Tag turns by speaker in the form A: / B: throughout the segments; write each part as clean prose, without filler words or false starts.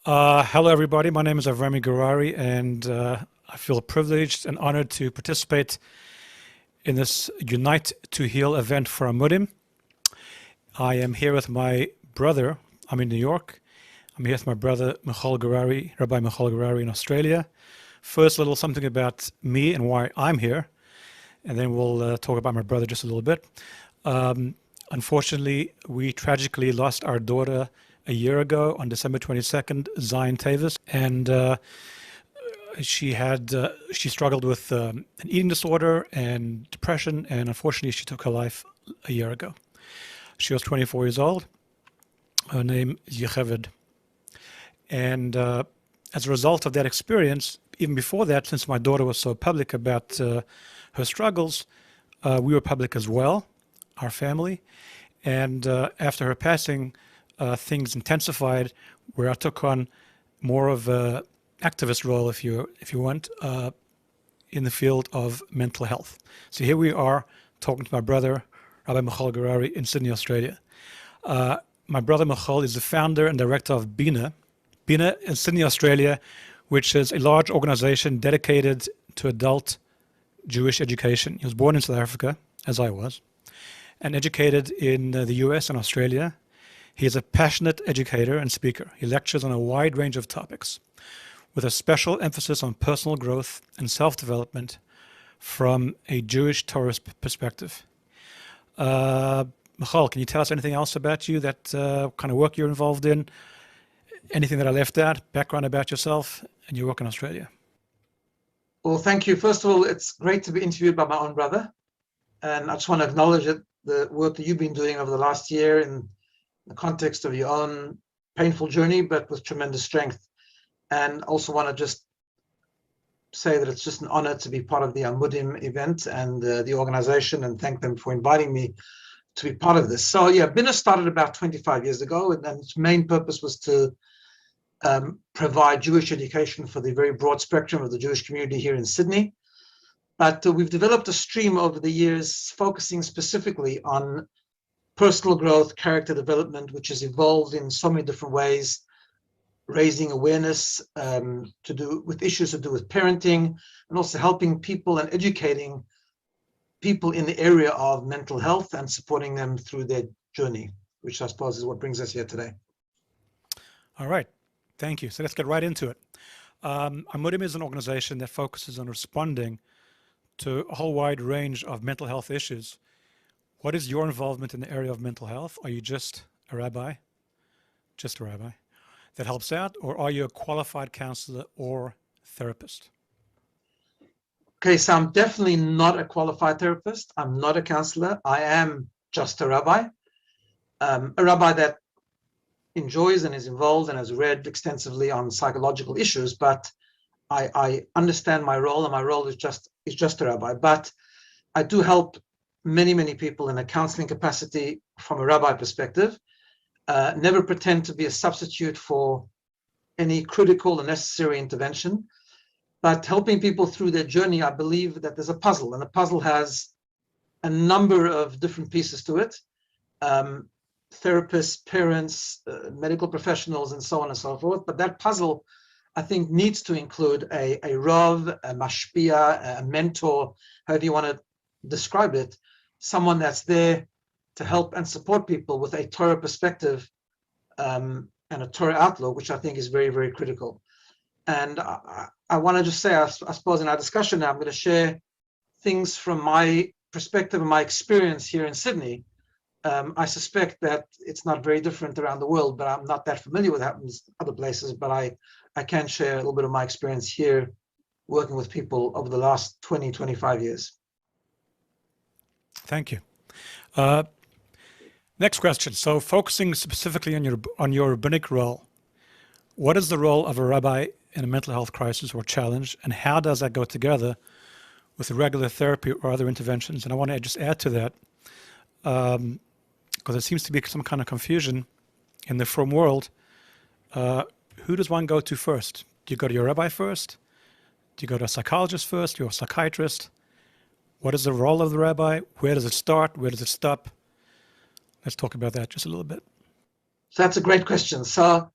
A: Hello, everybody. My name is Avrami Garari, and I feel privileged and honored to participate in this Unite to Heal event for Amudim. I am here with my brother. I'm in New York. I'm here with my brother, Michal Garari, Rabbi Michal Garari in Australia. First, a little something about me and why I'm here, and then we'll talk about my brother just a little bit. Unfortunately, we tragically lost our daughter a year ago on December 22nd, Zion Tavis, and she struggled with an eating disorder and depression, and unfortunately she took her life a year ago. She was 24 years old. Her name is Yocheved. And as a result of that experience, even before that, since my daughter was so public about her struggles, we were public as well, our family. And after her passing, things intensified, where I took on more of a activist role, if you want, in the field of mental health. So here we are talking to my brother, Rabbi Michal Garari in Sydney, Australia. My brother Michal is the founder and director of Bina in Sydney, Australia, which is a large organization dedicated to adult Jewish education. He was born in South Africa, as I was, and educated in the US and Australia. He is a passionate educator and speaker. He lectures on a wide range of topics, with a special emphasis on personal growth and self-development from a Jewish Torah perspective. Michal, can you tell us anything else about you, that kind of work you're involved in? Anything that I left out, background about yourself and your work in Australia?
B: Well, thank you. First of all, it's great to be interviewed by my own brother. And I just want to acknowledge the work that you've been doing over the last year in the context of your own painful journey, but with tremendous strength. And also want to just say that it's just an honor to be part of the Amudim event and the organization, and thank them for inviting me to be part of this. So yeah, Bina started about 25 years ago, and its main purpose was to provide Jewish education for the very broad spectrum of the Jewish community here in Sydney. But we've developed a stream over the years focusing specifically on personal growth, character development, which has evolved in so many different ways, raising awareness to do with issues to do with parenting, and also helping people and educating people in the area of mental health and supporting them through their journey, which I suppose is what brings us here today.
A: All right, thank you. So let's get right into it. Amudim is an organization that focuses on responding to a whole wide range of mental health issues. What is your involvement in the area of mental health? Are you just a rabbi? Just a rabbi that helps out, or are you a qualified counselor or therapist?
B: Okay, so I'm definitely not a qualified therapist. I'm not a counselor. I am just a rabbi that enjoys and is involved and has read extensively on psychological issues, but I understand my role, and my role is just a rabbi. But I do help many people in a counseling capacity from a rabbi perspective. Never pretend to be a substitute for any critical and necessary intervention, but helping people through their journey. I believe that there's a puzzle, and the puzzle has a number of different pieces to it. Therapists, parents, medical professionals, and so on and so forth. But that puzzle, I think, needs to include a rav, a mashpia, a mentor, however you want to describe it, someone that's there to help and support people with a Torah perspective and a Torah outlook, which I think is very critical. And I want to just say, I suppose in our discussion now, I'm going to share things from my perspective and my experience here in Sydney. I suspect that it's not very different around the world, but I'm not that familiar with what happens other places. But I can share a little bit of my experience here working with people over the last 25 years.
A: Thank you. Next question. So focusing specifically on your rabbinic role, what is the role of a rabbi in a mental health crisis or challenge, and how does that go together with regular therapy or other interventions? And I want to just add to that, because there seems to be some kind of confusion in the frum world. Who does one go to first? Do you go to your rabbi first? Do you go to a psychologist first? You're a psychiatrist? What is the role of the rabbi? Where does it start? Where does it stop? Let's talk about that just a little bit.
B: So that's a great question. So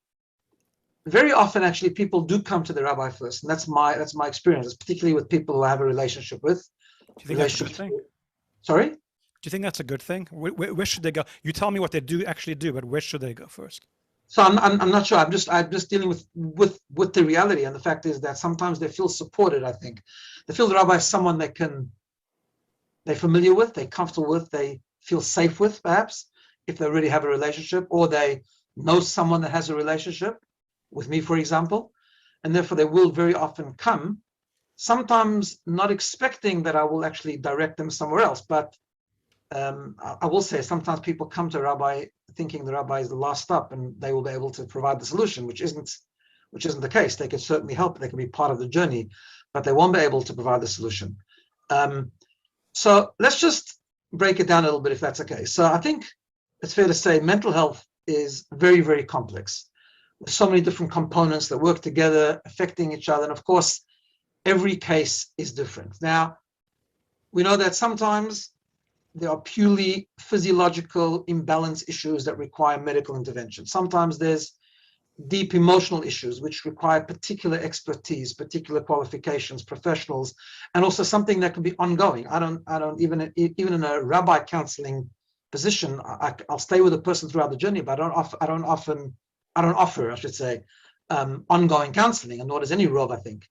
B: very often, actually, people do come to the rabbi first, and that's my experience, particularly with people who I have a relationship with.
A: Do you think that's a good thing?
B: Sorry?
A: Do you think that's a good thing? Where should they go? You tell me what they do actually do, but where should they go first?
B: So I'm not sure. I'm just dealing with the reality, and the fact is that sometimes they feel supported. I think they feel the rabbi is someone they're familiar with, they're comfortable with, they feel safe with, perhaps, if they already have a relationship, or they know someone that has a relationship with me, for example, and therefore they will very often come, sometimes not expecting that I will actually direct them somewhere else. But I will say sometimes people come to a rabbi thinking the rabbi is the last stop and they will be able to provide the solution, which isn't the case. They can certainly help, they can be part of the journey, but they won't be able to provide the solution. So let's just break it down a little bit, if that's okay. So I think it's fair to say mental health is very, very complex. There's so many different components that work together, affecting each other. And of course, every case is different. Now, we know that sometimes there are purely physiological imbalance issues that require medical intervention. Sometimes there's deep emotional issues which require particular expertise, particular qualifications, professionals, and also something that can be ongoing. I don't even in a rabbi counseling position, I'll stay with a person throughout the journey, but I don't offer, I should say, ongoing counseling, and nor does any Rav, I think.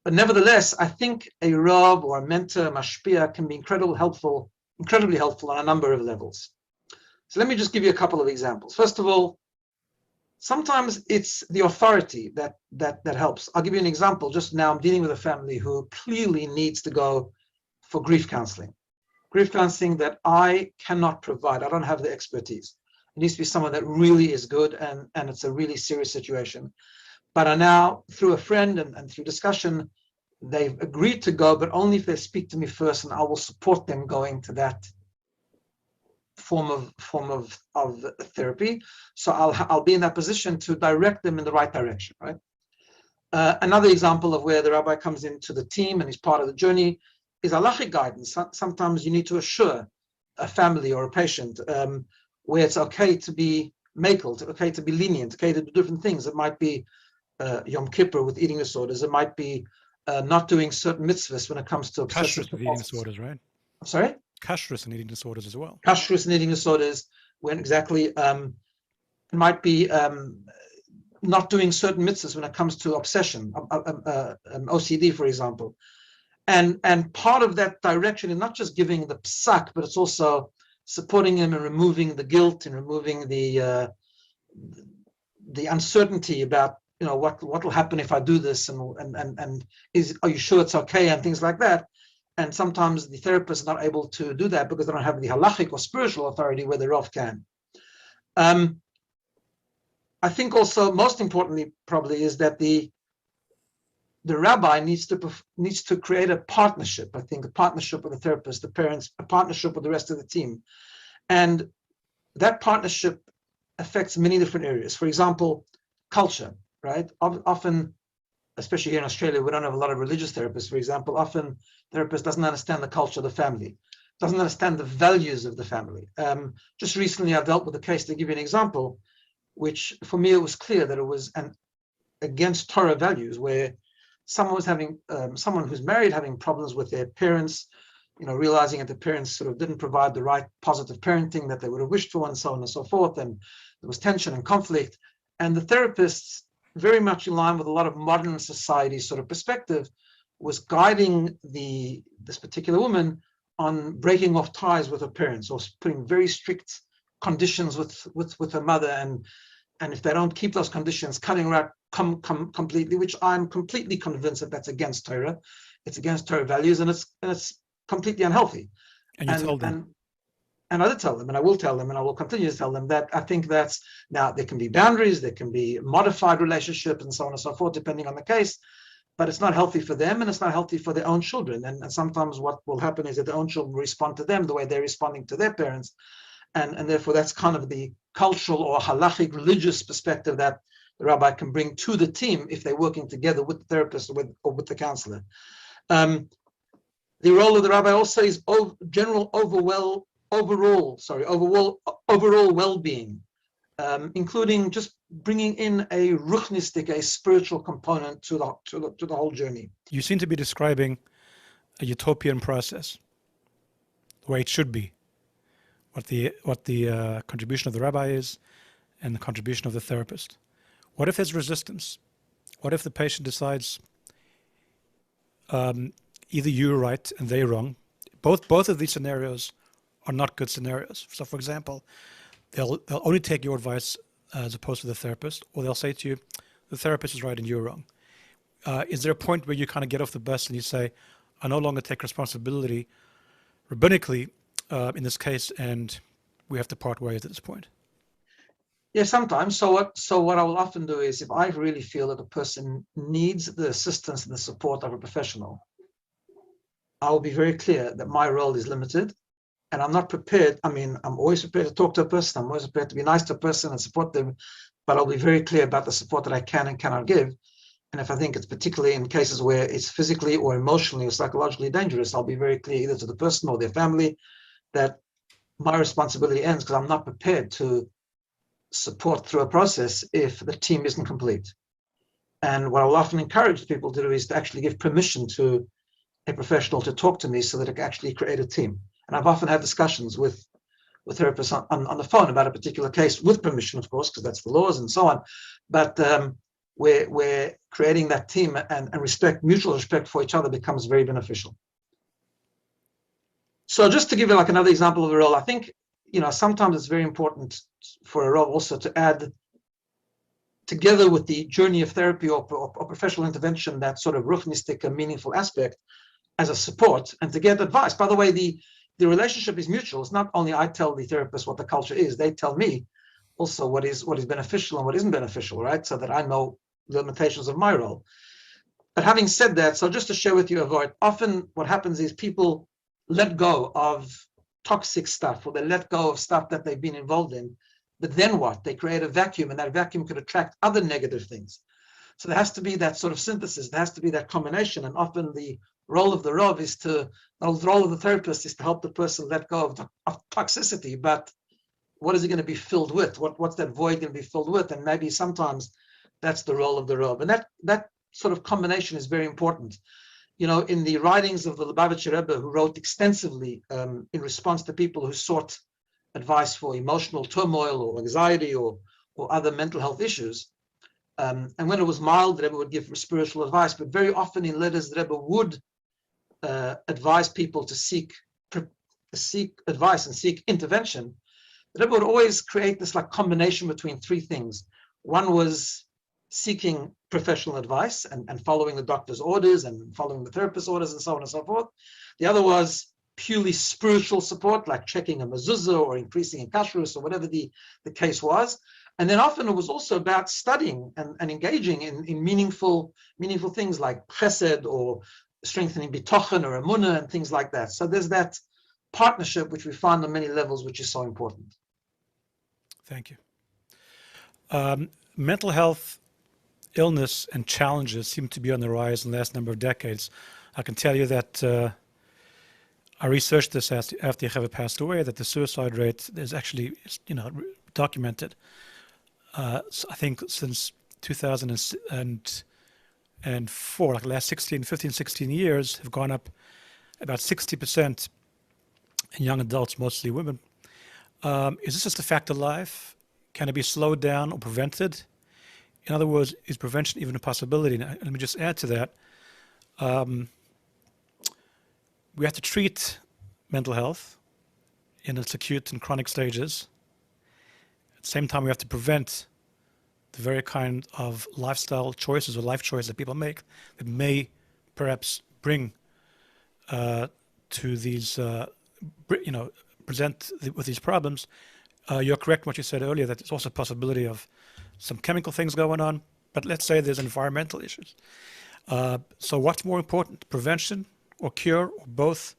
B: But nevertheless, I think a Rav or a mentor, mashpia, can be incredibly helpful on a number of levels. So let me just give you a couple of examples. First of all, sometimes it's the authority that helps. I'll give you an example. Just now, I'm dealing with a family who clearly needs to go for grief counseling. Grief counseling that I cannot provide. I don't have the expertise. It needs to be someone that really is good, and it's a really serious situation. But I now, through a friend and through discussion, they've agreed to go, but only if they speak to me first, and I will support them going to that form of therapy. So I'll be in that position to direct them in the right direction, right? Another example of where the rabbi comes into the team and is part of the journey is halachic guidance. Sometimes you need to assure a family or a patient where it's okay to be makel, okay to be lenient, okay to do different things. It might be Yom Kippur with eating disorders. It might be not doing certain mitzvahs when it comes to obsessive
A: Kashrus with eating disorders, right?
B: I'm sorry?
A: Kashrus and eating disorders as well.
B: Kashrus and eating disorders, when exactly it might be not doing certain mitzvahs when it comes to obsession, OCD, for example. And part of that direction is not just giving the psak, but it's also supporting him and removing the guilt and removing the uncertainty about, you know, what will happen if I do this, and are you sure it's okay, and things like that. And sometimes the therapist is not able to do that because they don't have the halachic or spiritual authority where the Rav can. I think also most importantly probably is that the rabbi needs to create a partnership. I think a partnership with the therapist, the parents, a partnership with the rest of the team. And that partnership affects many different areas. For example, culture, right? Often, especially here in Australia, we don't have a lot of religious therapists, for example. Often the therapist doesn't understand the culture of the family, doesn't understand the values of the family. Just recently, I dealt with a case, to give you an example, which for me, it was clear that it was against Torah values, where someone was having, someone who's married having problems with their parents, you know, realizing that the parents sort of didn't provide the right positive parenting that they would have wished for, and so on and so forth. And there was tension and conflict. And the therapists, very much in line with a lot of modern society sort of perspective, was guiding this particular woman on breaking off ties with her parents, or putting very strict conditions with her mother, and if they don't keep those conditions, cutting her out completely, which I'm completely convinced that that's against Torah. It's against Torah values, and it's completely unhealthy.
A: And you told them.
B: And I did tell them, and I will tell them, and I will continue to tell them that I think that's, now there can be boundaries, there can be modified relationships, and so on and so forth, depending on the case, but it's not healthy for them, and it's not healthy for their own children. And sometimes what will happen is that their own children respond to them the way they're responding to their parents. And therefore, that's kind of the cultural or halachic religious perspective that the rabbi can bring to the team if they're working together with the therapist or with the counselor. The role of the rabbi also is overall well-being, including just bringing in a ruchnistic, a spiritual component to the whole journey.
A: You seem to be describing a utopian process, the way it should be, what the contribution of the rabbi is, and the contribution of the therapist. What if there's resistance? What if the patient decides either you're right and they're wrong? Both of these scenarios are not good scenarios. So, for example, they'll only take your advice as opposed to the therapist, or they'll say to you, the therapist is right and you're wrong. Is there a point where you kind of get off the bus and you say, I no longer take responsibility rabbinically in this case, and we have to part ways at this point?
B: Yeah, sometimes. So what I will often do is, if I really feel that a person needs the assistance and the support of a professional, I will be very clear that my role is limited, and I'm not prepared. I mean, I'm always prepared to talk to a person. I'm always prepared to be nice to a person and support them, but I'll be very clear about the support that I can and cannot give. And if I think it's particularly in cases where it's physically or emotionally or psychologically dangerous, I'll be very clear either to the person or their family that my responsibility ends, because I'm not prepared to support through a process if the team isn't complete. And what I'll often encourage people to do is to actually give permission to a professional to talk to me so that it can actually create a team. And I've often had discussions with therapists on the phone about a particular case, with permission, of course, because that's the laws and so on. But where creating that team and respect, mutual respect for each other, becomes very beneficial. So just to give you like another example of a role, I think, sometimes it's very important for a role also to add, together with the journey of therapy or professional intervention, that sort of ruchnistic and meaningful aspect as a support, and to get advice. By the way, the relationship is mutual. It's not only I tell the therapist what the culture is, they tell me also what is beneficial and what isn't beneficial, right? So that I know the limitations of my role. But having said that, so just to share with you, Avoid, often what happens is people let go of toxic stuff, or they let go of stuff that they've been involved in. But then what? They create a vacuum, and that vacuum could attract other negative things. So there has to be that sort of synthesis. There has to be that combination. And often the role of the Rav is the role of the therapist is to help the person let go of toxicity. But what is it going to be filled with? What's that void going to be filled with? And maybe sometimes that's the role of the Rav. And that sort of combination is very important. In the writings of the Lubavitcher Rebbe, who wrote extensively in response to people who sought advice for emotional turmoil or anxiety or other mental health issues, and when it was mild, the Rebbe would give spiritual advice. But very often in letters, the Rebbe would advise people to seek advice and seek intervention. The Rebbe would always create this like combination between three things. One was seeking professional advice and following the doctor's orders and following the therapist's orders and so on and so forth. The other was purely spiritual support, like checking a mezuzah or increasing in kashrus or whatever the case was. And then often it was also about studying and engaging in meaningful things like chesed or strengthening bitochen or emunah and things like that. So there's that partnership which we find on many levels, which is so important.
A: Thank you. Mental health, illness, and challenges seem to be on the rise in the last number of decades. I can tell you that I researched this after Yehovah passed away, that the suicide rate is actually, documented. So I think since 2004, like the last 16 years, have gone up about 60% in young adults, mostly women. Is this just a fact of life? Can it be slowed down or prevented? In other words, is prevention even a possibility? Now, let me just add to that. We have to treat mental health in its acute and chronic stages. At the same time, we have to prevent the very kind of lifestyle choices or life choices that people make that may perhaps bring to these, present with these problems. You're correct in what you said earlier, that there's also a possibility of some chemical things going on, but let's say there's environmental issues. So what's more important, prevention or cure or both?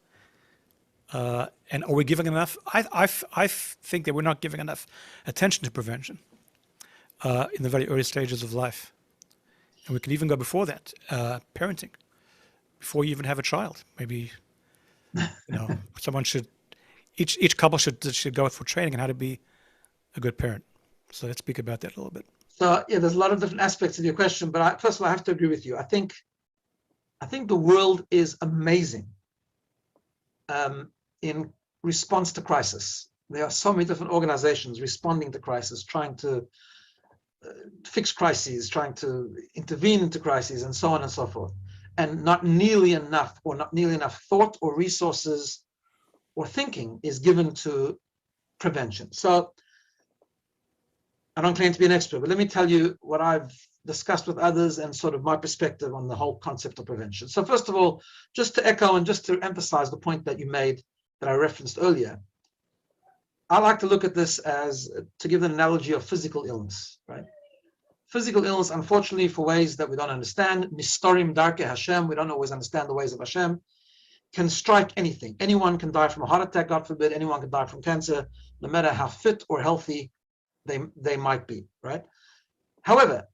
A: And are we giving enough? I think that we're not giving enough attention to prevention in the very early stages of life. And we can even go before that, parenting, before you even have a child. Maybe, someone should, each couple should go for training on how to be a good parent. So let's speak about that a little bit.
B: So yeah, there's a lot of different aspects of your question, but first of all, I have to agree with you. I think the world is amazing in response to crisis. There are so many different organizations responding to crisis, trying to fix crises, trying to intervene into crises, and so on and so forth. And not nearly enough thought or resources or thinking is given to prevention. So I don't claim to be an expert, but let me tell you what I've discussed with others and sort of my perspective on the whole concept of prevention. So first of all, just to echo and just to emphasize the point that you made that I referenced earlier, I like to look at this as, to give an analogy of physical illness, right? Physical illness, unfortunately, for ways that we don't understand, mistorim darke Hashem, we don't always understand the ways of Hashem, can strike anything. Anyone can die from a heart attack, God forbid. Anyone can die from cancer, no matter how fit or healthy they might be, right? However,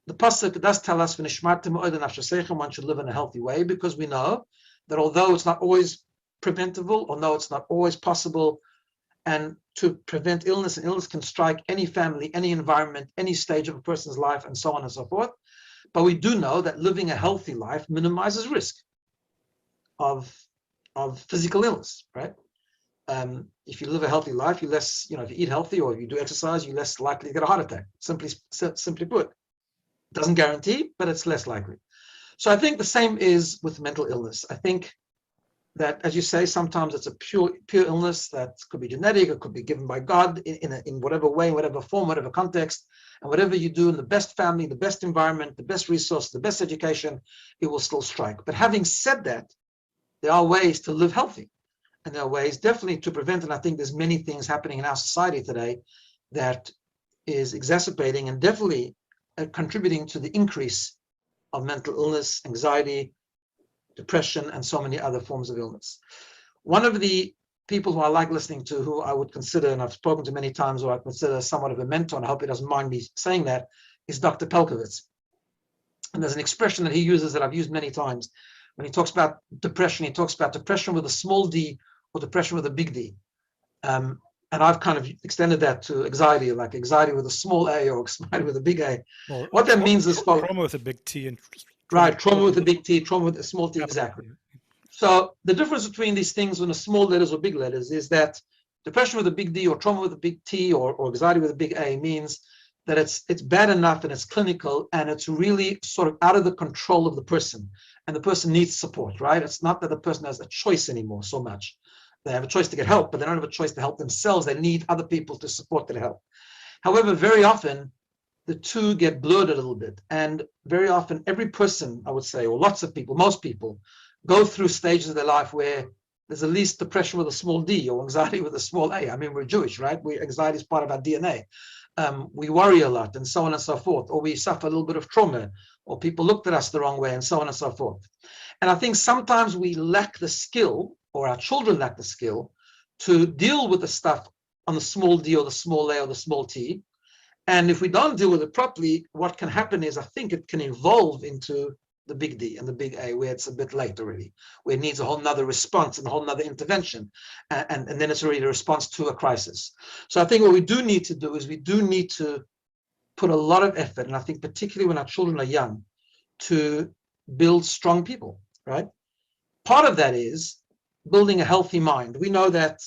B: the pasuk does tell us one should live in a healthy way, because we know that although it's not always preventable, although it's not always possible, and to prevent illness, and illness can strike any family, any environment, any stage of a person's life, and so on and so forth. But we do know that living a healthy life minimizes risk of physical illness, right? If you live a healthy life, you're less, if you eat healthy or if you do exercise, you're less likely to get a heart attack. Simply put, doesn't guarantee, but it's less likely. So I think the same is with mental illness. I think that, as you say, sometimes it's a pure illness that could be genetic, it could be given by God in whatever way, whatever form, whatever context, and whatever you do in the best family, the best environment, the best resource, the best education, it will still strike. But having said that, there are ways to live healthy. And there are ways definitely to prevent, and I think there's many things happening in our society today that is exacerbating and definitely contributing to the increase of mental illness, anxiety, depression, and so many other forms of illness. One of the people who I like listening to, who I would consider, and I've spoken to many times, who I consider somewhat of a mentor, and I hope he doesn't mind me saying that, is Dr. Pelcovitz. And there's an expression that he uses that I've used many times. When he talks about depression, he talks about depression with a small d or depression with a big D. And I've kind of extended that to anxiety, like anxiety with a small a or anxiety with a big A.
A: Well,
B: what that means is
A: trauma with a big T and
B: trauma with a big T, trauma with a small t, exactly. So the difference between these things in the small letters or big letters is that depression with a big D or trauma with a big T or anxiety with a big A means that it's bad enough and it's clinical and it's really sort of out of the control of the person, and the person needs support, right? It's not that the person has a choice anymore so much. They have a choice to get help, but they don't have a choice to help themselves. They need other people to support their help. However, very often the two get blurred a little bit, and very often every person, I would say, or lots of people, most people, go through stages of their life where there's at least depression with a small d or anxiety with a small a. I mean, we're Jewish, right? Anxiety is part of our DNA. We worry a lot and so on and so forth, or we suffer a little bit of trauma, or people looked at us the wrong way and so on and so forth. And I think sometimes we lack the skill, or our children lack the skill, to deal with the stuff on the small d or the small a or the small t. And if we don't deal with it properly, what can happen is I think it can evolve into the big D and the big A, where it's a bit late already, where it needs a whole nother response and a whole nother intervention. And then it's already a response to a crisis. So I think what we do need to do is we do need to put a lot of effort, and I think particularly when our children are young, to build strong people, right? Part of that is building a healthy mind. We know that,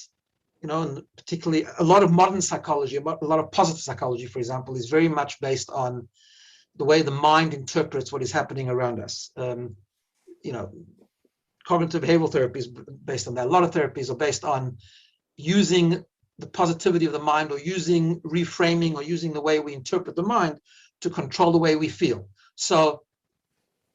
B: and particularly a lot of modern psychology, a lot of positive psychology, for example, is very much based on the way the mind interprets what is happening around us. Cognitive behavioral therapy is based on that. A lot of therapies are based on using the positivity of the mind, or using reframing, or using the way we interpret the mind to control the way we feel. So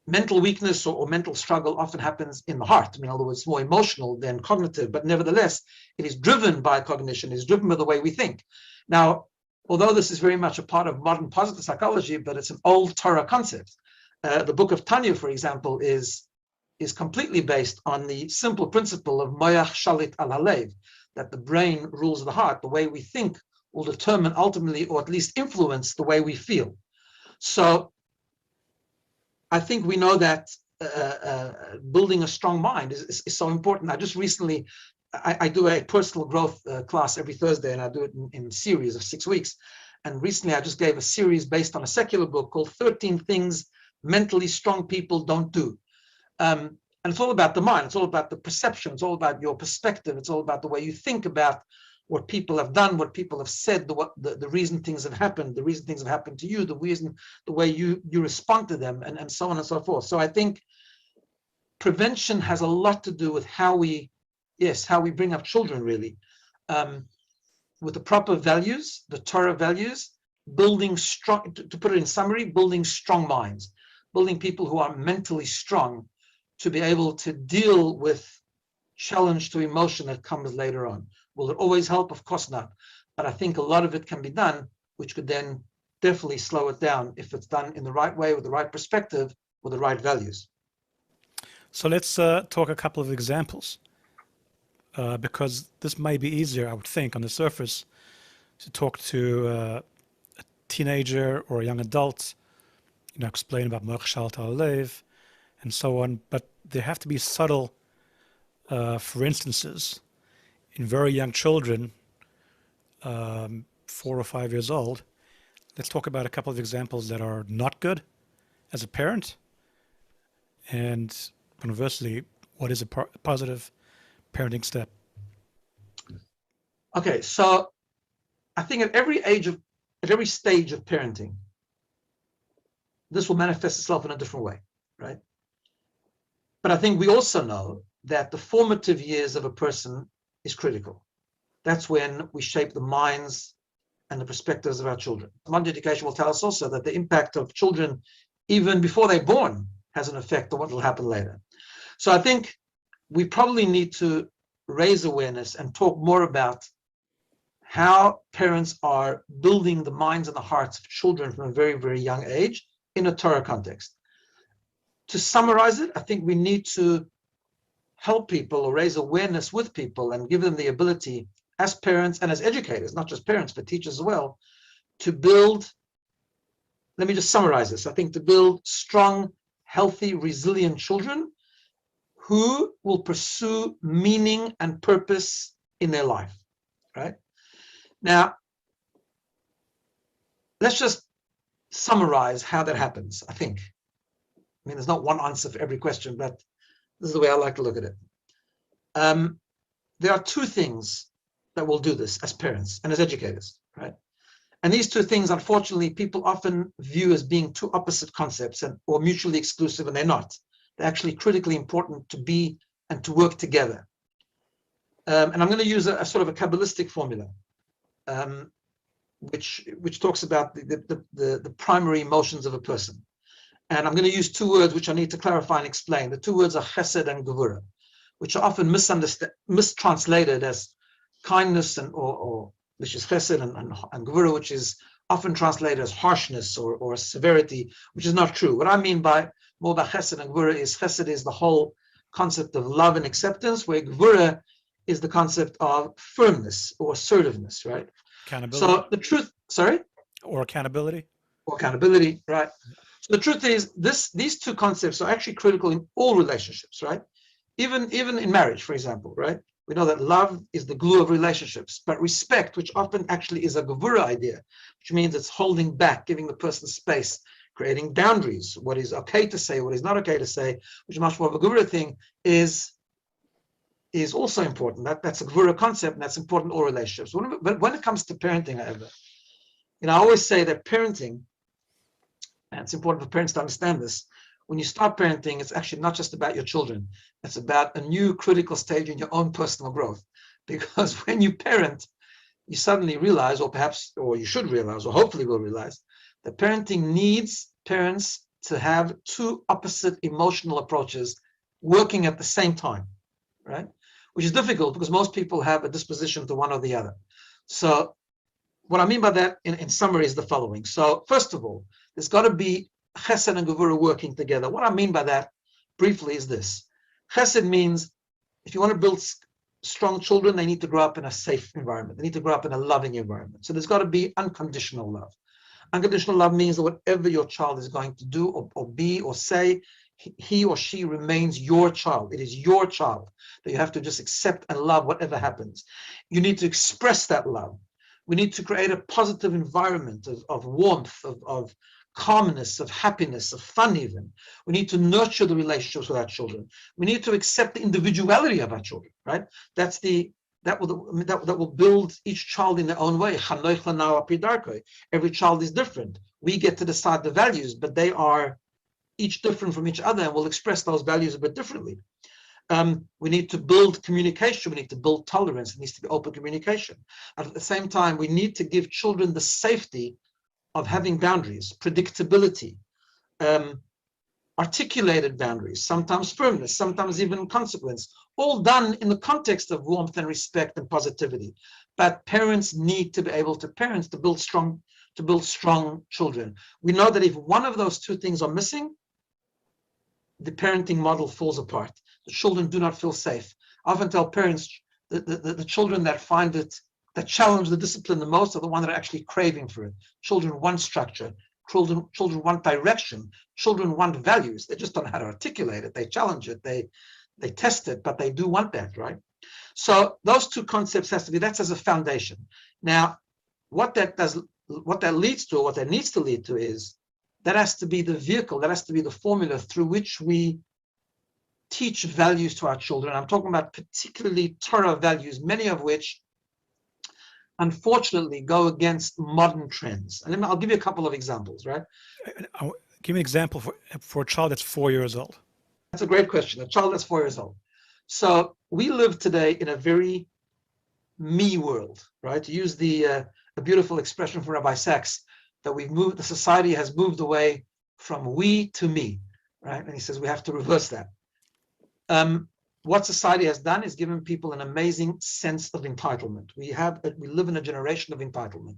B: mental weakness or mental struggle often happens in the heart. In other words, it's more emotional than cognitive, but nevertheless, it is driven by cognition, it is driven by the way we think. Now, although this is very much a part of modern positive psychology, but it's an old Torah concept. The book of Tanya, for example, is completely based on the simple principle of moyach shalit al halev, that the brain rules the heart. The way we think will determine ultimately, or at least influence, the way we feel. So I think we know that building a strong mind is so important. I just recently, I do a personal growth class every Thursday, and I do it in series of 6 weeks. And recently I just gave a series based on a secular book called 13 Things Mentally Strong People Don't Do. And it's all about the mind. It's all about the perception. It's all about your perspective. It's all about the way you think about what people have done, what people have said, the reason things have happened, the reason things have happened to you, the way you respond to them, and so on and so forth. So I think prevention has a lot to do with how we bring up children, really, with the proper values, the Torah values, building strong, to put it in summary, building strong minds, building people who are mentally strong to be able to deal with challenge to emotion that comes later on. Will it always help? Of course not. But I think a lot of it can be done, which could then definitely slow it down if it's done in the right way, with the right perspective, with the right values.
A: So let's talk a couple of examples, because this may be easier, I would think, on the surface, to talk to a teenager or a young adult, explain about Mochshal Ta'alev and so on. But there have to be subtle, for instances, in very young children, 4 or 5 years old. Let's talk about a couple of examples that are not good as a parent, and conversely, what is a positive parenting step?
B: Okay, so I think at every stage of parenting, this will manifest itself in a different way, right? But I think we also know that the formative years of a person is critical. That's when we shape the minds and the perspectives of our children. Modern education will tell us also that the impact of children, even before they're born, has an effect on what will happen later. So I think we probably need to raise awareness and talk more about how parents are building the minds and the hearts of children from a very, very young age in a Torah context. To summarize it, I think we need to help people or raise awareness with people and give them the ability as parents and as educators, not just parents, but teachers as well, to build, let me just summarize this, I think to build strong, healthy, resilient children who will pursue meaning and purpose in their life, right? Now, let's just summarize how that happens, I think. I mean, there's not one answer for every question, but this is the way I like to look at it. There are two things that will do this as parents and as educators, right? And these two things, unfortunately, people often view as being two opposite concepts or mutually exclusive, and they're not. They're actually critically important to be and to work together. And I'm going to use a sort of a Kabbalistic formula, which talks about the primary emotions of a person. And I'm going to use two words which I need to clarify and explain. The two words are chesed and gevura, which are often mistranslated as kindness or which is chesed, and gevura, which is often translated as harshness or severity, which is not true. What I mean more by chesed and gevura is chesed is the whole concept of love and acceptance, where gevura is the concept of firmness or assertiveness, right?
A: Accountability.
B: So the truth, sorry?
A: Or accountability.
B: Or accountability, right? So the truth is, these two concepts are actually critical in all relationships, right? Even in marriage, for example, right? We know that love is the glue of relationships, but respect, which often actually is a gevura idea, which means it's holding back, giving the person space, creating boundaries, what is okay to say, what is not okay to say, which is much more of a gevura thing, is also important. That's a gevura concept, and that's important in all relationships. But when it comes to parenting, however, I always say that parenting, and it's important for parents to understand this, when you start parenting, it's actually not just about your children. It's about a new critical stage in your own personal growth. Because when you parent, you suddenly realize, or you should realize, or hopefully will realize, that parenting needs parents to have two opposite emotional approaches working at the same time, right? Which is difficult because most people have a disposition to one or the other. So what I mean by that in summary is the following. So first of all, there's got to be chesed and gevura working together. What I mean by that briefly is this. Chesed means if you want to build strong children, they need to grow up in a safe environment. They need to grow up in a loving environment. So there's got to be unconditional love. Unconditional love means that whatever your child is going to do or be or say, he or she remains your child. It is your child that you have to just accept and love whatever happens. You need to express that love. We need to create a positive environment of warmth, of calmness, of happiness, of fun even. We need to nurture the relationships with our children. We need to accept the individuality of our children, right? That will build each child in their own way. Every child is different. We get to decide the values, but they are each different from each other and will express those values a bit differently. We need to build communication. We need to build tolerance. It needs to be open communication. And at the same time, we need to give children the safety of having boundaries, predictability, articulated boundaries, sometimes firmness, sometimes even consequence, all done in the context of warmth and respect and positivity. But parents need to be able to parent to build strong children. We know that if one of those two things are missing, the parenting model falls apart. The children do not feel safe. I often tell parents the children that find it, that challenge the discipline the most, are the ones that are actually craving for it. Children want structure. Children want direction. Children want values. They just don't know how to articulate it. They challenge it. They test it, but they do want that, right? So those two concepts has to be, that's as a foundation. Now, what that leads to, or what that needs to lead to, is that has to be the vehicle, that has to be the formula through which we teach values to our children. I'm talking about particularly Torah values, many of which unfortunately go against modern trends. And I'll give you a couple of examples, right?
A: Give me an example for a child that's 4 years old.
B: That's a great question. A child that's 4 years old. So we live today in a very me world, right? To use a beautiful expression from Rabbi Sachs, that the society has moved away from we to me, right? And he says we have to reverse that. What society has done is given people an amazing sense of entitlement. We live in a generation of entitlement.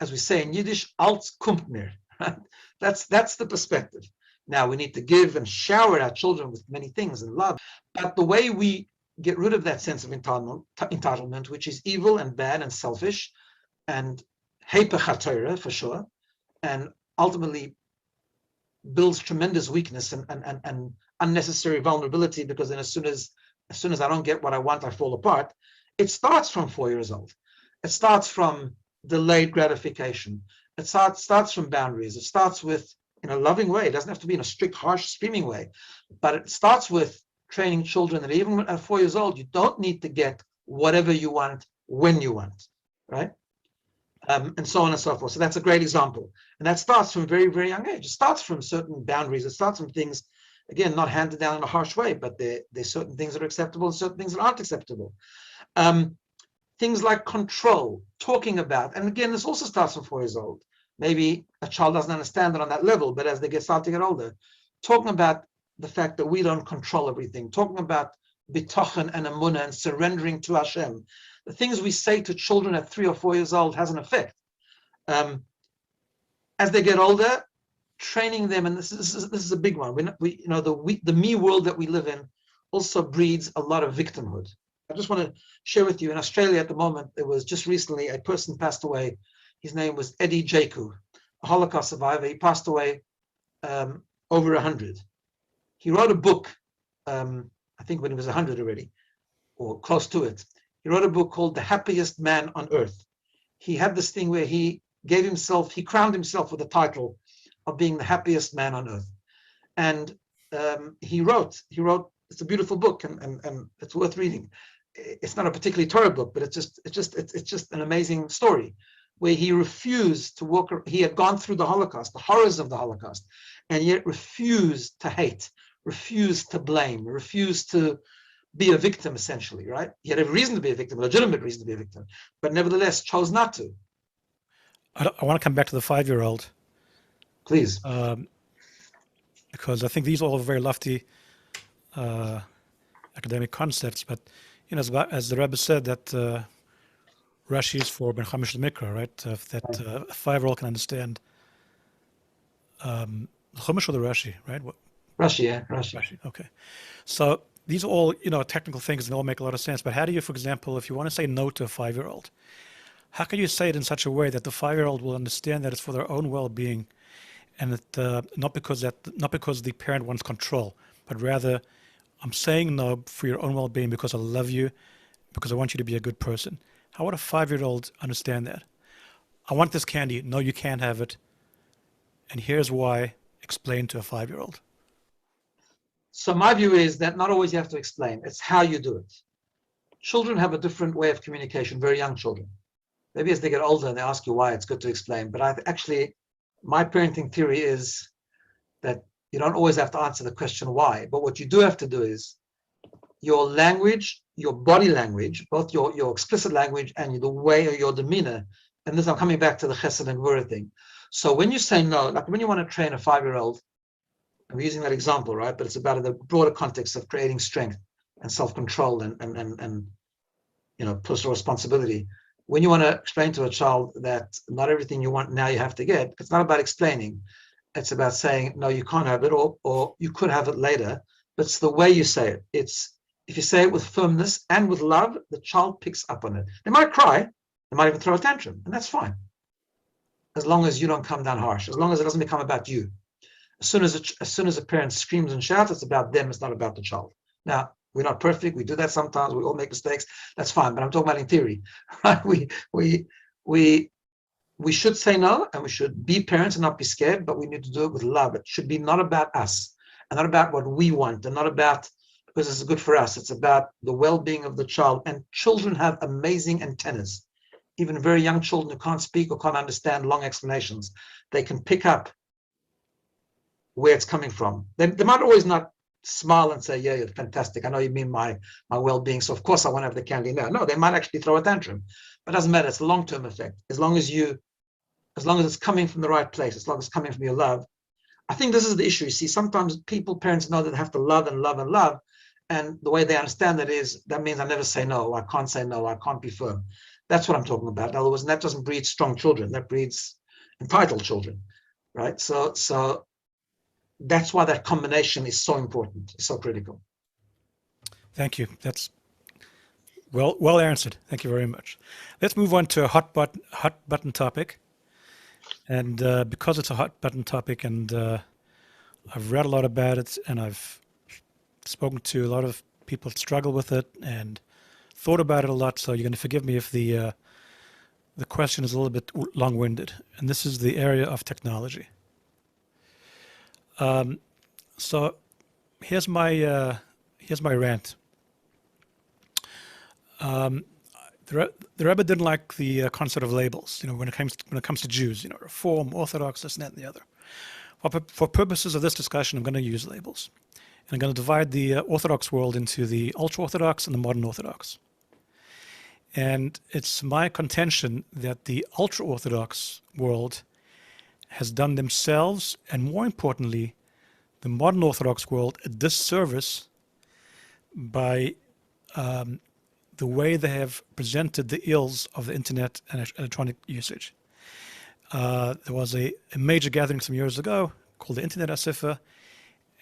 B: As we say in Yiddish, als kommt mir, right? That's the perspective. Now we need to give and shower our children with many things and love. But the way we get rid of that sense of entitlement, which is evil and bad and selfish and Heipech HaTorah for sure, and ultimately builds tremendous weakness and unnecessary vulnerability, because then as soon as I don't get what I want, I fall apart. It starts from 4 years old. It starts from delayed gratification. It starts from boundaries. It starts with, in a loving way. It doesn't have to be in a strict, harsh, screaming way, but it starts with training children that even at 4 years old, you don't need to get whatever you want when you want, right? And so on and so forth. So that's a great example. And that starts from very, very young age. It starts from certain boundaries. It starts from things, again, not handed down in a harsh way, but there's certain things that are acceptable and certain things that aren't acceptable. Things like control, talking about, and again, this also starts from 4 years old. Maybe a child doesn't understand it on that level, but as they start to get older, talking about the fact that we don't control everything, talking about bitochen and emunah and surrendering to Hashem. The things we say to children at 3 or 4 years old has an effect. As they get older, training them, and this is a big one. The me world that we live in also breeds a lot of victimhood. I just want to share with you, in Australia at the moment, there was just recently a person passed away. His name was Eddie Jaku, a Holocaust survivor. He passed away over 100. He wrote a book, I think when he was 100 already, or close to it. He wrote a book called The Happiest Man on Earth. He had this thing where he crowned himself with the title of being the happiest man on earth. And he wrote, it's a beautiful book and it's worth reading. It's not a particularly Torah book, but it's just an amazing story where he refused to walk. He had gone through the Holocaust, the horrors of the Holocaust, and yet refused to hate, refused to blame, refused to be a victim, essentially, right? He had a reason to be a victim, a legitimate reason to be a victim, but nevertheless chose not to.
A: I want to come back to the 5-year-old.
B: Please.
A: Because I think these are all very lofty academic concepts, but as the Rebbe said, that Rashi is for Ben Chamish Mikra, right? That a 5-year-old can understand the Chumash or the Rashi, right?
B: Rashi, yeah, Rashi.
A: Okay, so these are all technical things and they all make a lot of sense. But how do you, for example, if you want to say no to a 5-year-old, how can you say it in such a way that the 5-year-old will understand that it's for their own well-being, and that not because the parent wants control, but rather I'm saying no for your own well-being because I love you, because I want you to be a good person. How would a 5-year-old understand that? I want this candy. No, you can't have it. And here's why. Explain to a 5-year-old.
B: So my view is that not always you have to explain. It's how you do it. Children have a different way of communication, very young children. Maybe as they get older and they ask you why, it's good to explain. But actually, my parenting theory is that you don't always have to answer the question why. But what you do have to do is your language, your body language, both your explicit language and the way of your demeanor. And this, I'm coming back to the chesed and gvura thing. So when you say no, like when you want to train a 5-year-old, I'm using that example, right? But it's about the broader context of creating strength and self-control and personal responsibility. When you want to explain to a child that not everything you want now you have to get, it's not about explaining. It's about saying, no, you can't have it, or you could have it later. But it's the way you say it. It's if you say it with firmness and with love, the child picks up on it. They might cry, they might even throw a tantrum, and that's fine. As long as you don't come down harsh, as long as it doesn't become about you. As soon as a parent screams and shouts, it's about them, it's not about the child. Now, we're not perfect, we do that sometimes, we all make mistakes, that's fine, but I'm talking about in theory, right? We should say no, and we should be parents and not be scared, but we need to do it with love. It should be not about us, and not about what we want, and not about because it's good for us. It's about the well-being of the child, and children have amazing antennas. Even very young children who can't speak or can't understand long explanations, they can pick up where it's coming from. They might always not smile and say, yeah, you're fantastic. I know you mean my well-being. So of course I want to have the candy now. No, they might actually throw a tantrum, but it doesn't matter. It's a long-term effect. As long as it's coming from the right place, as long as it's coming from your love. I think this is the issue. You see, sometimes parents know that they have to love and love and love. And the way they understand that means I never say no. I can't say no. I can't be firm. That's what I'm talking about. In other words, that doesn't breed strong children. That breeds entitled children, right? So that's why that combination is so important, so critical.
A: Thank you. That's well answered. Thank you very much. Let's move on to a hot button topic. And because it's a hot button topic, and I've read a lot about it, and I've spoken to a lot of people that struggle with it, and thought about it a lot. So you're going to forgive me if the question is a little bit long-winded. And this is the area of technology. So here's my rant. The Rebbe didn't like the concept of labels. When it comes to Jews, Reform, Orthodox, this, and that, and the other. For purposes of this discussion, I'm going to use labels, and I'm going to divide the Orthodox world into the ultra-Orthodox and the modern Orthodox. And it's my contention that the ultra-Orthodox world has done themselves, and more importantly, the modern Orthodox world, a disservice by the way they have presented the ills of the internet and electronic usage. There was a major gathering some years ago called the Internet Asifa,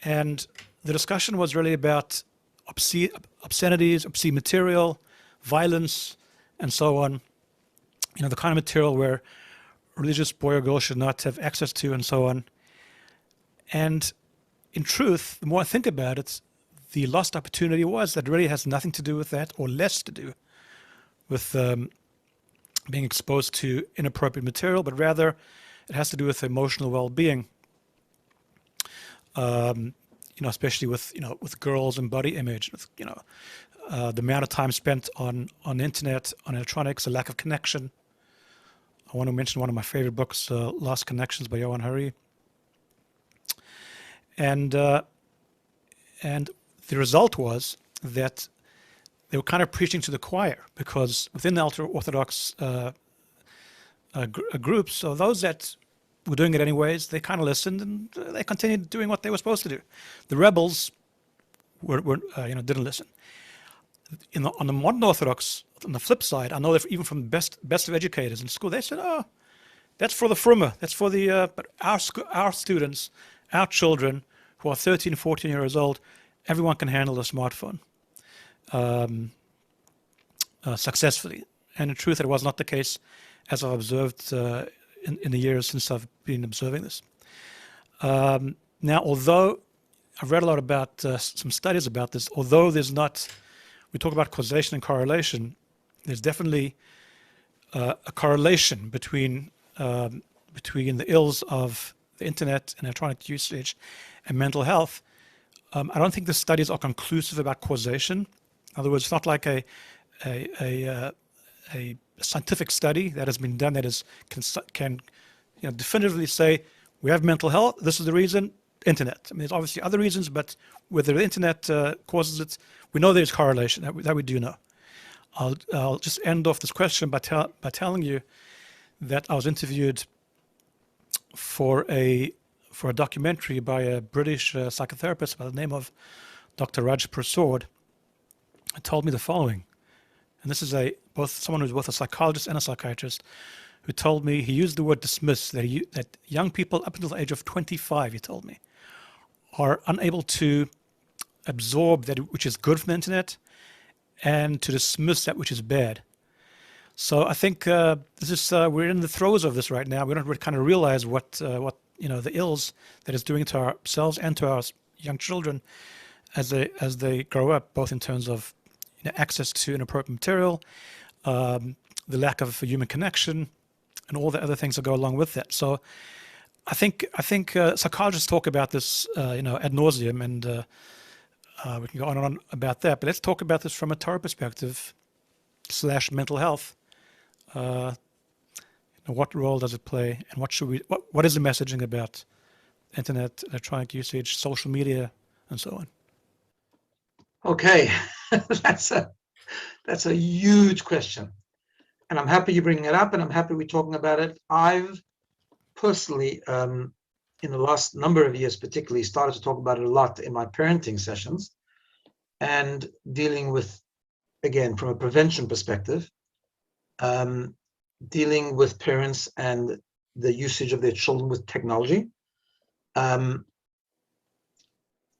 A: and the discussion was really about obscenities, obscene material, violence, and so on. The kind of material where a religious boy or girl should not have access to, and so on. And in truth, the more I think about it, the lost opportunity was that really has nothing to do with that, or less to do with being exposed to inappropriate material, but rather it has to do with emotional well-being. Especially with girls and body image, with the amount of time spent on the internet, on electronics, a lack of connection. I want to mention one of my favorite books, Lost Connections by Johan Hari. And the result was that they were kind of preaching to the choir, because within the ultra-Orthodox groups, so those that were doing it anyways, they kind of listened and they continued doing what they were supposed to do. The rebels didn't listen. On the modern Orthodox, on the flip side, I know that even from the best of educators in school, they said, "Oh, that's for the frummer. That's for the." But our students, our children, who are 13, 14 years old, everyone can handle a smartphone successfully. And in truth, it was not the case, as I've observed in the years since I've been observing this. Now, although I've read a lot about some studies about this, although there's not, we talk about causation and correlation, there's definitely a correlation between between the ills of the internet and electronic usage and mental health. I don't think the studies are conclusive about causation. In other words, it's not like a scientific study that has been done that is can definitively say we have mental health. This is the reason. Internet. I mean, there's obviously other reasons, but whether the internet causes it, we know there's correlation. That we do know. I'll just end off this question by telling you that I was interviewed for a documentary by a British psychotherapist by the name of Dr. Raj Prasad. He told me the following, and this is someone who's both a psychologist and a psychiatrist, who told me he used the word dismiss, that young people up until the age of 25, he told me, are unable to absorb that which is good from the internet and to dismiss that which is bad. So I think this is we're in the throes of this right now. We don't really kind of realize what the ills that it's doing to ourselves and to our young children as they grow up, both in terms of access to inappropriate material, the lack of human connection, and all the other things that go along with that. So I think psychologists talk about this ad nauseum, and we can go on and on about that. But let's talk about this from a Torah perspective / mental health. What role does it play, and what is the messaging about internet, electronic usage, social media, and so on?
B: Okay, that's a huge question, and I'm happy you're bringing it up, and I'm happy we're talking about it. I've personally, in the last number of years particularly, started to talk about it a lot in my parenting sessions, and dealing with, again, from a prevention perspective, dealing with parents and the usage of their children with technology. And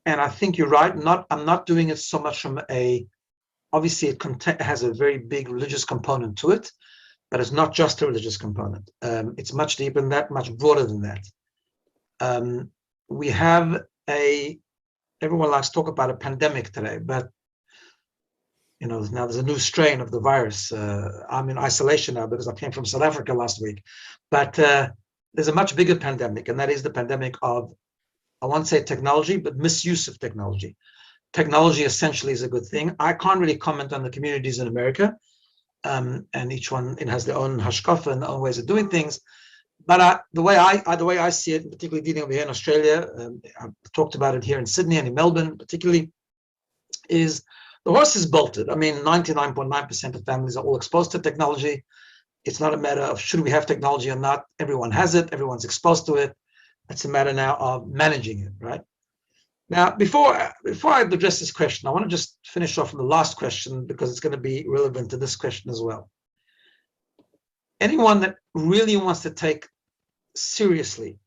B: I think you're right. I'm not doing it so much from obviously it has a very big religious component to it, but it's not just a religious component. It's much deeper than that, much broader than that. We have everyone likes to talk about a pandemic today, but now there's a new strain of the virus. I'm in isolation now because I came from South Africa last week, but there's a much bigger pandemic, and that is the pandemic of, I won't say technology, but misuse of technology. Technology essentially is a good thing. I can't really comment on the communities in America, and each one has their own hashkafa and their own ways of doing things. But the way I see it, particularly dealing over here in Australia, I've talked about it here in Sydney and in Melbourne particularly, is the horse is bolted. I mean, 99.9% of families are all exposed to technology. It's not a matter of should we have technology or not. Everyone has it. Everyone's exposed to it. It's a matter now of managing it, right? Now, before I address this question, I want to just finish off on the last question because it's going to be relevant to this question as well. Anyone that really wants to take seriously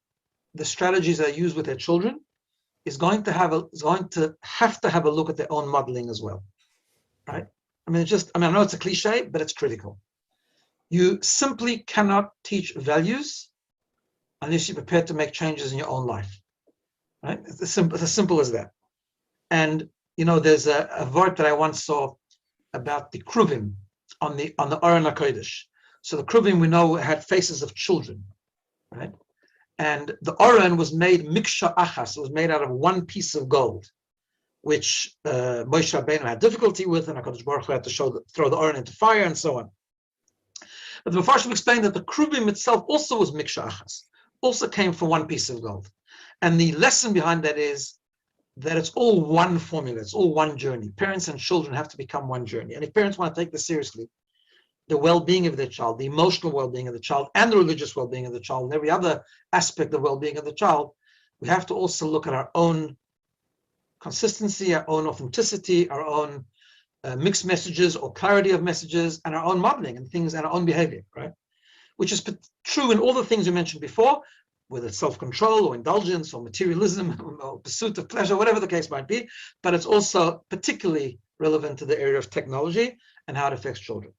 B: the strategies that are used with their children is going to have to have a look at their own modeling as well, right? I know it's a cliche, but it's critical. You simply cannot teach values unless you're prepared to make changes in your own life, right? It's as simple as that. And there's a word that I once saw about the kruvim on the Aron HaKodesh. So the kruvim, we know, had faces of children, right? And the Aron was made miksha achas. It was made out of one piece of gold, which Moshe Rabbeinu had difficulty with, and HaKadosh Baruch Hu had to throw the Aron into fire and so on. But the Mefarshim explained that the kruvim itself also was miksha achas, also came from one piece of gold. And the lesson behind that is that it's all one formula, it's all one journey. Parents and children have to become one journey. And if parents want to take this seriously, the well-being of their child, the emotional well-being of the child, and the religious well-being of the child, and every other aspect of well-being of the child, we have to also look at our own consistency, our own authenticity, our own mixed messages or clarity of messages, and our own modeling and things, and our own behavior, right? Which is true in all the things we mentioned before, whether it's self-control or indulgence or materialism or pursuit of pleasure, whatever the case might be, but it's also particularly relevant to the area of technology and how it affects children.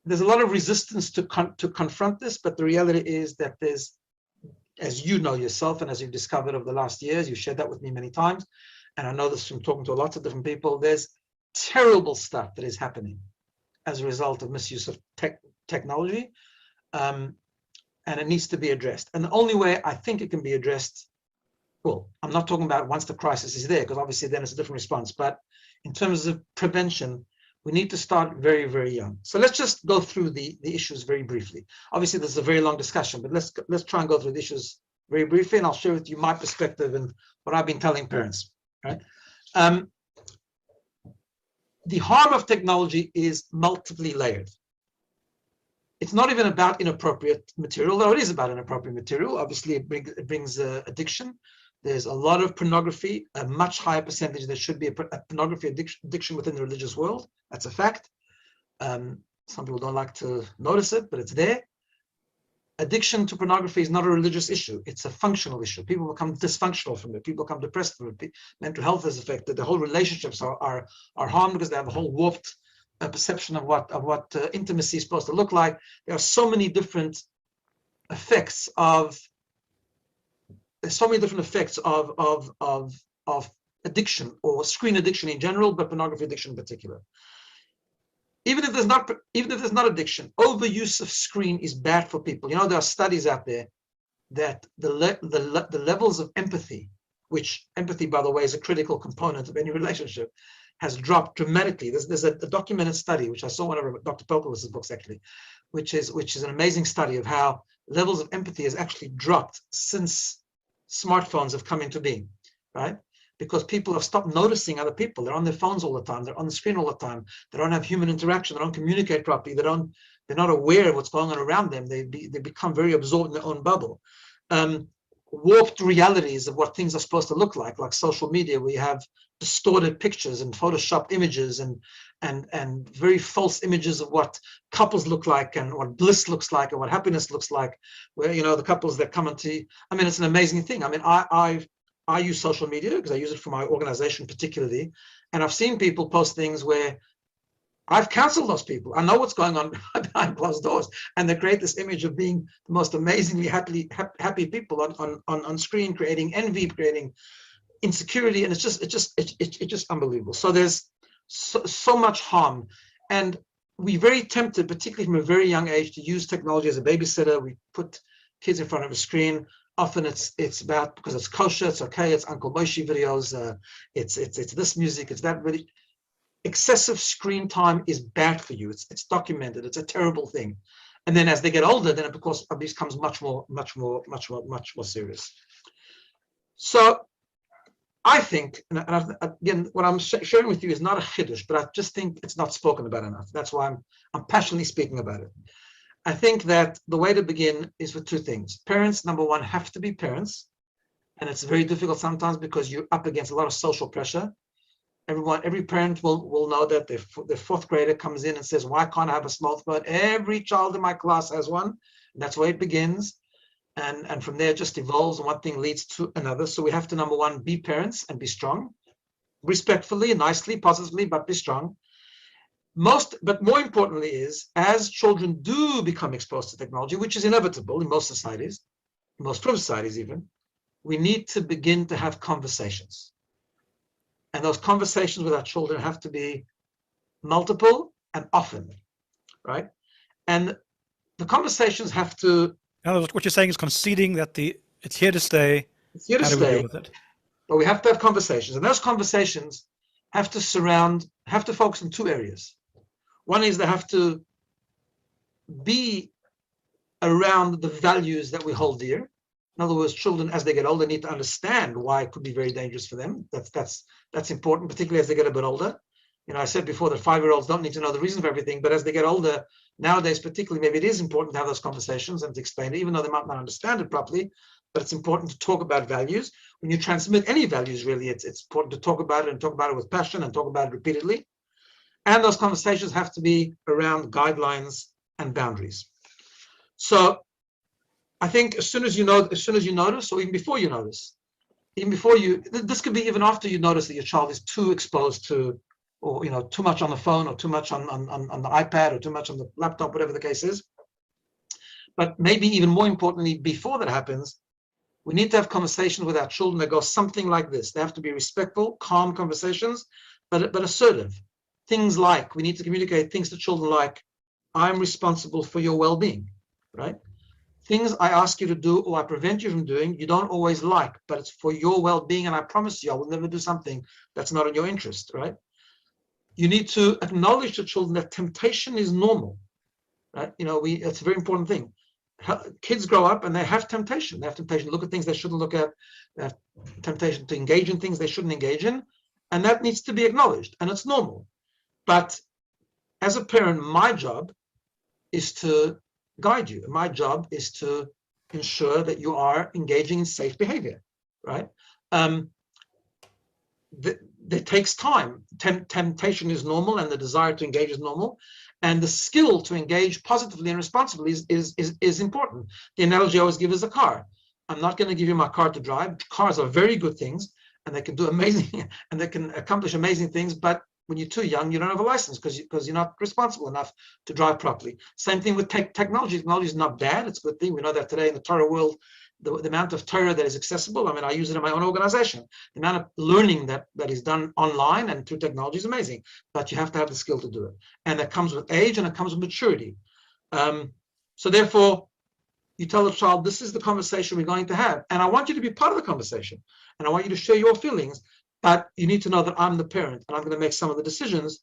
B: There's a lot of resistance to confront this, but the reality is that there's, as you know yourself and as you've discovered over the last years, you've shared that with me many times, and I know this from talking to lots of different people, there's terrible stuff that is happening as a result of misuse of technology, and it needs to be addressed. And the only way I think it can be addressed, well, I'm not talking about once the crisis is there, because obviously then it's a different response, but in terms of prevention, we need to start very, very young. So let's just go through the issues very briefly. Obviously, this is a very long discussion, but let's try and go through the issues very briefly, and I'll share with you my perspective and what I've been telling parents. Right? The harm of technology is multiply layered. It's not even about inappropriate material, though it is about inappropriate material. Obviously, it brings addiction. There's a lot of pornography, a much higher percentage. There should be a pornography addiction within the religious world. That's a fact. Some people don't like to notice it, but it's there. Addiction to pornography is not a religious issue. It's a functional issue. People become dysfunctional from it. People become depressed from it. Mental health is affected. The whole relationships are harmed because they have a whole warped perception of what intimacy is supposed to look like. There are so many different effects of addiction, or screen addiction in general, but pornography addiction in particular. Even if there's not addiction, overuse of screen is bad for people. You know, there are studies out there that the levels of empathy, which empathy, by the way, is a critical component of any relationship, has dropped dramatically. There's a documented study, which I saw one of Dr. Pelkowitz' books actually, which is an amazing study of how levels of empathy has actually dropped since smartphones have come into being, right? Because people have stopped noticing other people. They're on their phones all the time. They're on the screen all the time. They don't have human interaction. They don't communicate properly. They're not aware of what's going on around them. They become very absorbed in their own bubble. Warped realities of what things are supposed to look like social media, where you have distorted pictures and photoshopped images and very false images of what couples look like and what bliss looks like and what happiness looks like, where, you know, the couples that come into, I mean, it's an amazing thing. I mean, I use social media because I use it for my organization particularly, and I've seen people post things where I've counseled those people. I know what's going on behind closed doors, and they create this image of being the most amazingly happy people on screen, creating envy, creating insecurity, and it's just unbelievable. So there's so much harm, and we're very tempted, particularly from a very young age, to use technology as a babysitter. We put kids in front of a screen. Often it's about, because it's kosher, it's okay, it's Uncle Moshe videos, it's this music, it's that. Really, excessive screen time is bad for you. It's documented. It's a terrible thing. And then as they get older, then of course abuse becomes much more serious. So I think, and again, what I'm sharing with you is not a chiddush, but I just think it's not spoken about enough. That's why I'm passionately speaking about it. I think that the way to begin is with two things. Parents, number one, have to be parents. And it's very difficult sometimes because you're up against a lot of social pressure. Every parent will know that their fourth grader comes in and says, why can't I have a smartphone? Every child in my class has one. And that's where it begins. And from there it just evolves, and one thing leads to another. So we have to, number one, be parents and be strong, respectfully, nicely, positively, but be strong. But more importantly is, as children do become exposed to technology, which is inevitable in most societies, most privileged societies even, we need to begin to have conversations. And those conversations with our children have to be multiple and often, right? And the conversations have to...
A: In other words, what you're saying is conceding that it's here to stay.
B: It's here to
A: How do we
B: stay,
A: deal with it?
B: but we have to have conversations. And those conversations have to focus on two areas. One is they have to be around the values that we hold dear. In other words, children, as they get older, need to understand why it could be very dangerous for them. That's important, particularly as they get a bit older. You know, I said before that 5-year-olds don't need to know the reason for everything, but as they get older, nowadays particularly, maybe it is important to have those conversations and to explain it, even though they might not understand it properly. But it's important to talk about values. When you transmit any values, really, it's important to talk about it, and talk about it with passion, and talk about it repeatedly. And those conversations have to be around guidelines and boundaries. So I think as soon as you notice, or even before you notice, this could be even after you notice that your child is too exposed to, or too much on the phone, or too much on the iPad, or too much on the laptop, whatever the case is. But maybe even more importantly, before that happens, we need to have conversations with our children that go something like this. They have to be respectful, calm conversations, but assertive. things like, we need to communicate things to children like, I'm responsible for your well-being, right? Things I ask you to do or I prevent you from doing, you don't always like, but it's for your well-being, and I promise you I will never do something that's not in your interest, right? You need to acknowledge to children that temptation is normal, right? It's a very important thing. Kids grow up and they have temptation. They have temptation to look at things they shouldn't look at. They have temptation to engage in things they shouldn't engage in, and that needs to be acknowledged, and it's normal. But as a parent, my job is to guide you. My job is to ensure that you are engaging in safe behavior, right? That takes time. Temptation is normal, and the desire to engage is normal, and the skill to engage positively and responsibly is important. The analogy I always give is a car. I'm not going to give you my car to drive. Cars are very good things, and they can do amazing, and they can accomplish amazing things, but when you're too young, you don't have a license because you're not responsible enough to drive properly. Same thing with technology. Technology is not bad. It's a good thing. We know that today in the Torah world, the amount of Torah that is accessible, I mean, I use it in my own organization. The amount of learning that is done online and through technology is amazing, but you have to have the skill to do it. And that comes with age, and it comes with maturity. So therefore, you tell the child, this is the conversation we're going to have. And I want you to be part of the conversation. And I want you to share your feelings. But you need to know that I'm the parent, and I'm going to make some of the decisions,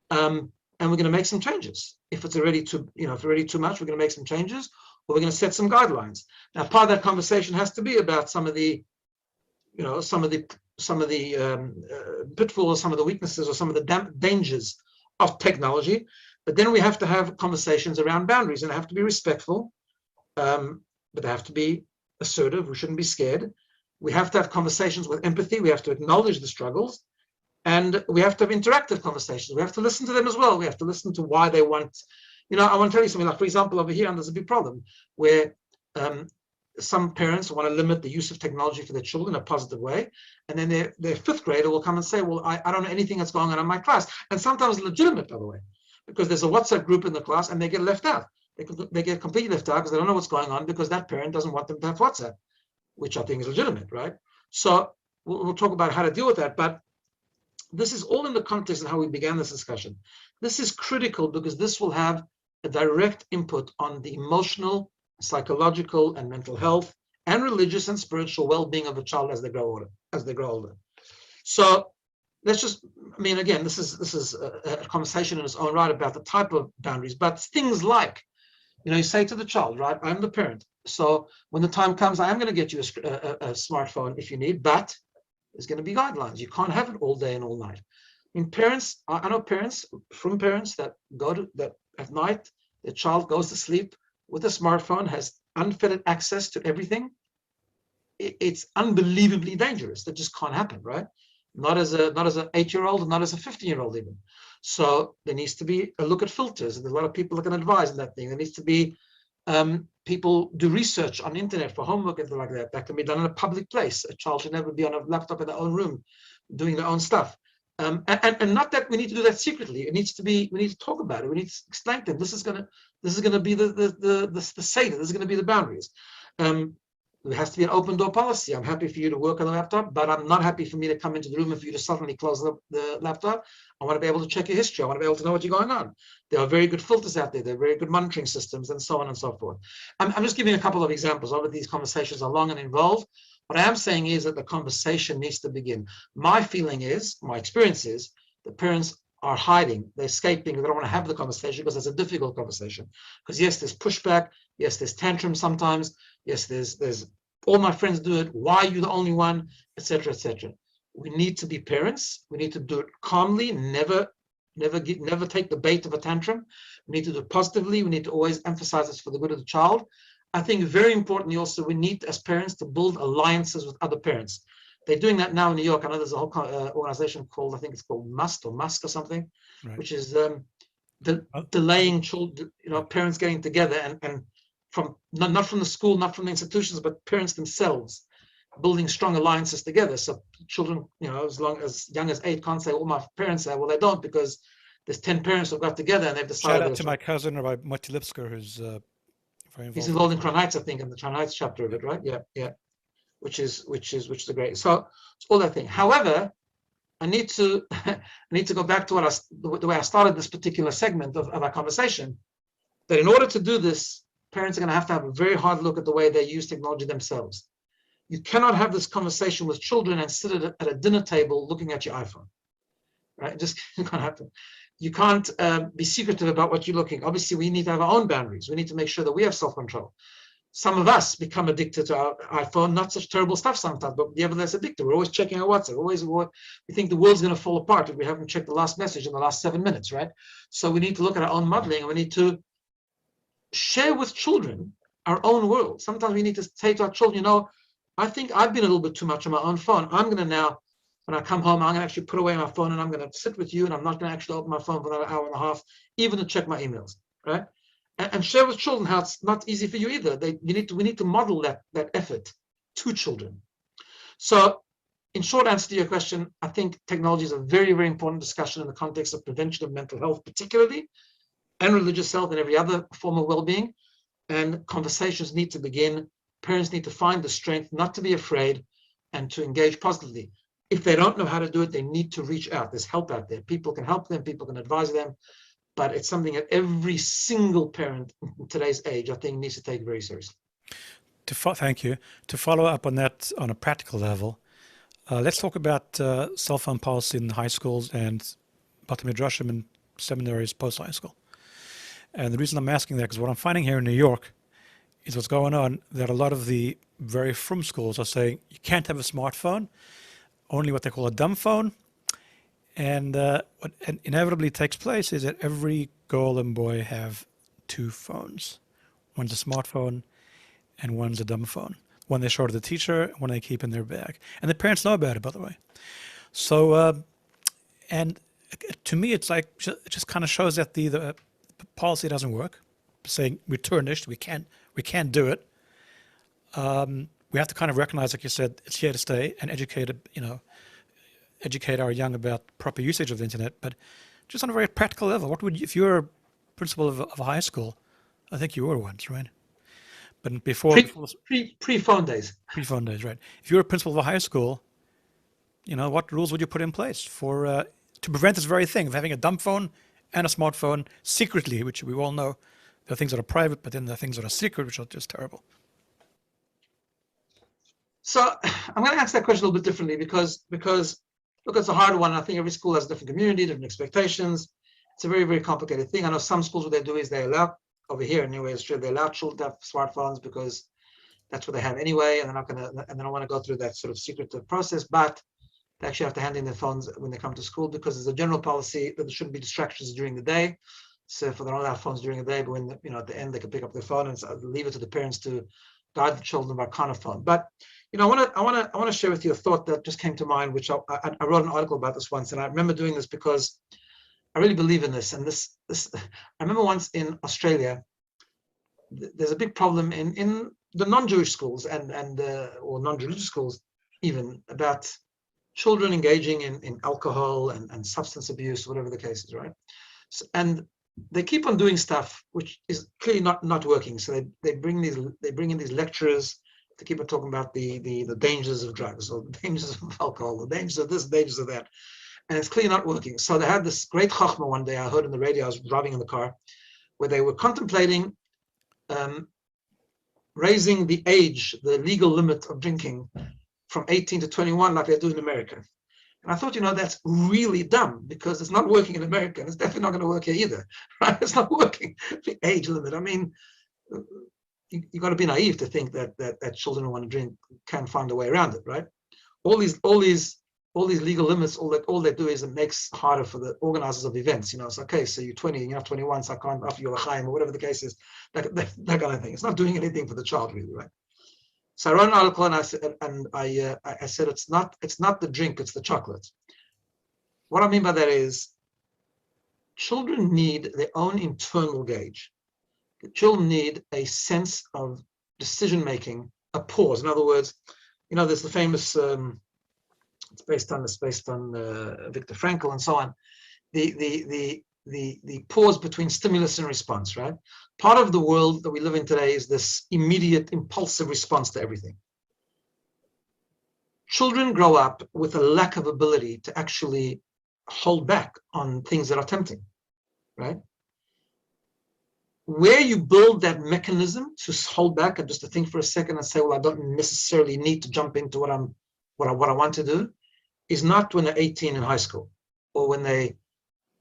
B: and we're going to make some changes. If it's already too, if it's already too much, we're going to make some changes, or we're going to set some guidelines. Now, part of that conversation has to be about some of the, some of the pitfalls, some of the weaknesses, or some of the dangers of technology. But then we have to have conversations around boundaries, and they have to be respectful, but they have to be assertive. We shouldn't be scared. We have to have conversations with empathy. We have to acknowledge the struggles, and we have to have interactive conversations. We have to listen to them as well. We have to listen to why they want, I want to tell you something, like, for example, over here, and there's a big problem where some parents want to limit the use of technology for their children in a positive way. And then their fifth grader will come and say, well, I don't know anything that's going on in my class. And sometimes legitimate, by the way, because there's a WhatsApp group in the class and they get left out. They get completely left out because they don't know what's going on, because that parent doesn't want them to have WhatsApp, which I think is legitimate, right? So we'll talk about how to deal with that, but this is all in the context of how we began this discussion. This is critical because this will have a direct input on the emotional, psychological, and mental health, and religious and spiritual well-being of a child as they grow older. So let's just, again, this is a conversation in its own right about the type of boundaries, but things like, you say to the child, right, I'm the parent. So when the time comes, I am going to get you a smartphone if you need, but there's going to be guidelines. You can't have it all day and all night. Parents, I know parents that that at night, the child goes to sleep with a smartphone, has unfettered access to everything. It's unbelievably dangerous. That just can't happen, right? Not as an 8-year-old, not as a 15-year-old even. So there needs to be a look at filters, and a lot of people that can advise in that thing. There needs to be people do research on the internet for homework and things like that. That can be done in a public place. A child should never be on a laptop in their own room doing their own stuff. And not that we need to do that secretly. We need to talk about it. We need to explain to them, this is gonna be the Seder. This is gonna be the boundaries. There has to be an open door policy. I'm happy for you to work on the laptop, but I'm not happy for me to come into the room and for you to suddenly close the laptop. I want to be able to check your history. I want to be able to know what's going on. There are very good filters out there. There are very good monitoring systems, and so on and so forth. I'm just giving a couple of examples. Obviously, these conversations are long and involved. What I am saying is that the conversation needs to begin. My feeling is, my experience is, the parents are hiding, they're escaping, they don't want to have the conversation because it's a difficult conversation. Because yes, there's pushback, yes, there's tantrums sometimes, yes, there's all my friends do it, why are you the only one, etc., etc. We need to be parents, we need to do it calmly, never take the bait of a tantrum. We need to do it positively, we need to always emphasize this for the good of the child. I think very importantly also, we need as parents to build alliances with other parents. They're doing that now in New York. I know there's a whole organization called, I think it's called Musk or something, right, which is delaying children, parents getting together and from not from the school, not from the institutions, but parents themselves building strong alliances together. So children, as young as 8 can't say, well, my parents say, well, they don't, because there's 10 parents who got together and they've decided.
A: Shout out to my cousin, Rabbi Moti Lipsker, who's very involved.
B: He's involved in Crown Heights, I think, in the Crown Heights chapter of it, right? Yeah. Which is a great. So it's all that thing. However, I need to go back to the way I started this particular segment of our conversation, that in order to do this, parents are going to have a very hard look at the way they use technology themselves. You cannot have this conversation with children and sit at a dinner table looking at your iPhone, right? It just can't happen. You can't be secretive about what you're looking. Obviously, we need to have our own boundaries. We need to make sure that we have self-control. Some of us become addicted to our iPhone, not such terrible stuff sometimes, but nevertheless addicted. We're always checking our WhatsApp. We think the world's going to fall apart if we haven't checked the last message in the last 7 minutes, right? So we need to look at our own modeling, and we need to share with children our own world. Sometimes we need to say to our children, I think I've been a little bit too much on my own phone. I'm going to now, when I come home, I'm going to actually put away my phone and I'm going to sit with you, and I'm not going to actually open my phone for another hour and a half, even to check my emails, right? And share with children how it's not easy for you either. We need to model that effort to children. So in short answer to your question, I think technology is a very, very important discussion in the context of prevention of mental health, particularly, and religious health and every other form of well-being. And conversations need to begin. Parents need to find the strength not to be afraid and to engage positively. If they don't know how to do it, they need to reach out. There's help out there. People can help them. People can advise them. But it's something that every single parent in today's age, I think, needs to take very seriously.
A: Thank you. To follow up on that on a practical level, let's talk about cell phone policy in high schools and Bate Midrashim and seminaries post-high school. And the reason I'm asking that is what I'm finding here in New York is what's going on, that a lot of the very frum schools are saying you can't have a smartphone, only what they call a dumb phone. And what inevitably takes place is that every girl and boy have two phones. One's a smartphone and one's a dumb phone. One they show to the teacher, one they keep in their bag. And the parents know about it, by the way. So, and to me, it's like, it just kind of shows that the policy doesn't work. Saying we're tarnished, we can't do it. We have to kind of recognize, like you said, it's here to stay, and educate our young about proper usage of the internet. But just on a very practical level, what would if you were a principal of a high school? I think you were once, right? But before
B: pre-phone days.
A: Pre-phone days, right? If you were a principal of a high school, what rules would you put in place for to prevent this very thing of having a dumb phone and a smartphone secretly, which we all know there are things that are private, but then there are things that are secret, which are just terrible.
B: So I'm going to answer that question a little bit differently because look, it's a hard one. I think every school has a different community, different expectations. It's a very, very complicated thing. I know some schools, what they do is they allow, over here anyway, Australia, they allow children to have smartphones because that's what they have anyway, and they don't want to go through that sort of secretive process, but they actually have to hand in their phones when they come to school because there's a general policy that there shouldn't be distractions during the day. So if they don't have phones during the day, but when at the end they can pick up their phone and leave it to the parents to guide the children about kind of phone. But I want to share with you a thought that just came to mind, which I wrote an article about this once, and I remember doing this because I really believe in this. And this I remember once in Australia, there's a big problem in the non-Jewish schools and or non-religious schools even about children engaging in alcohol and substance abuse, whatever the case is, right? So, and they keep on doing stuff which is clearly not working. So they bring in these lecturers to keep on talking about the dangers of drugs or the dangers of alcohol, the dangers of this, the dangers of that, and it's clearly not working. So they had this great chachma one day. I heard in the radio. I was driving in the car, where they were contemplating raising the age, the legal limit of drinking, from 18 to 21, like they do in America. And I thought, that's really dumb because it's not working in America, and it's definitely not going to work here either, right? It's not working. The age limit. I mean, you got to be naive to think that children who want to drink can find a way around it, right? All these legal limits, all they do is it makes harder for the organizers of events. It's okay, so you're 20 and you're not 21, so I can't offer you a l'chaim or whatever the case is. That kind of thing. It's not doing anything for the child, really, right? So I wrote an article and I said it's not the drink, it's the chocolate. What I mean by that is children need their own internal gauge. The children need a sense of decision making, a pause. In other words, there's the famous it's based on Viktor Frankl and so on. The pause between stimulus and response, right? Part of the world that we live in today is this immediate, impulsive response to everything. children grow up with a lack of ability to actually hold back on things that are tempting, right? Where you build that mechanism to hold back and just to think for a second and say, well, I don't necessarily need to jump into what I want to do, is not when they're 18 in high school, or when they're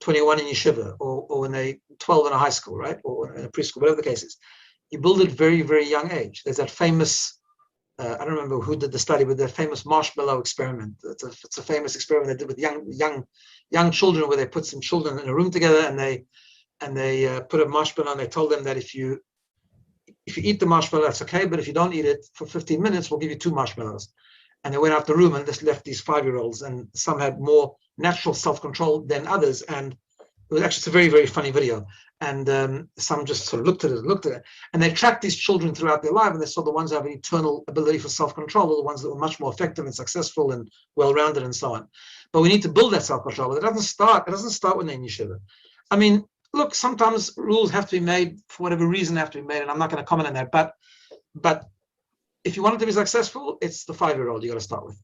B: 21 in yeshiva, or when they're 12 in a high school, right? Or in a preschool, whatever the case is. You build it very, very young age. There's that famous, I don't remember who did the study, but the famous marshmallow experiment. It's a famous experiment they did with young children, where they put some children in a room together and they put a marshmallow, and they told them that if you eat the marshmallow, that's okay, but if you don't eat it for 15 minutes, we'll give you 2 marshmallows. And they went out the room and just left these 5-year-olds, and some had more natural self-control than others. And it was actually, it's a very, very funny video. And some just sort of looked at it, and they tracked these children throughout their life, and they saw the ones that have an eternal ability for self-control are the ones that were much more effective and successful and well-rounded and so on. But we need to build that self-control. It doesn't start when they're in yeshiva. I mean, look, sometimes rules have to be made for whatever reason have to be made, and I'm not going to comment on that. But if you want it to be successful, it's the 5-year-old you got to start with.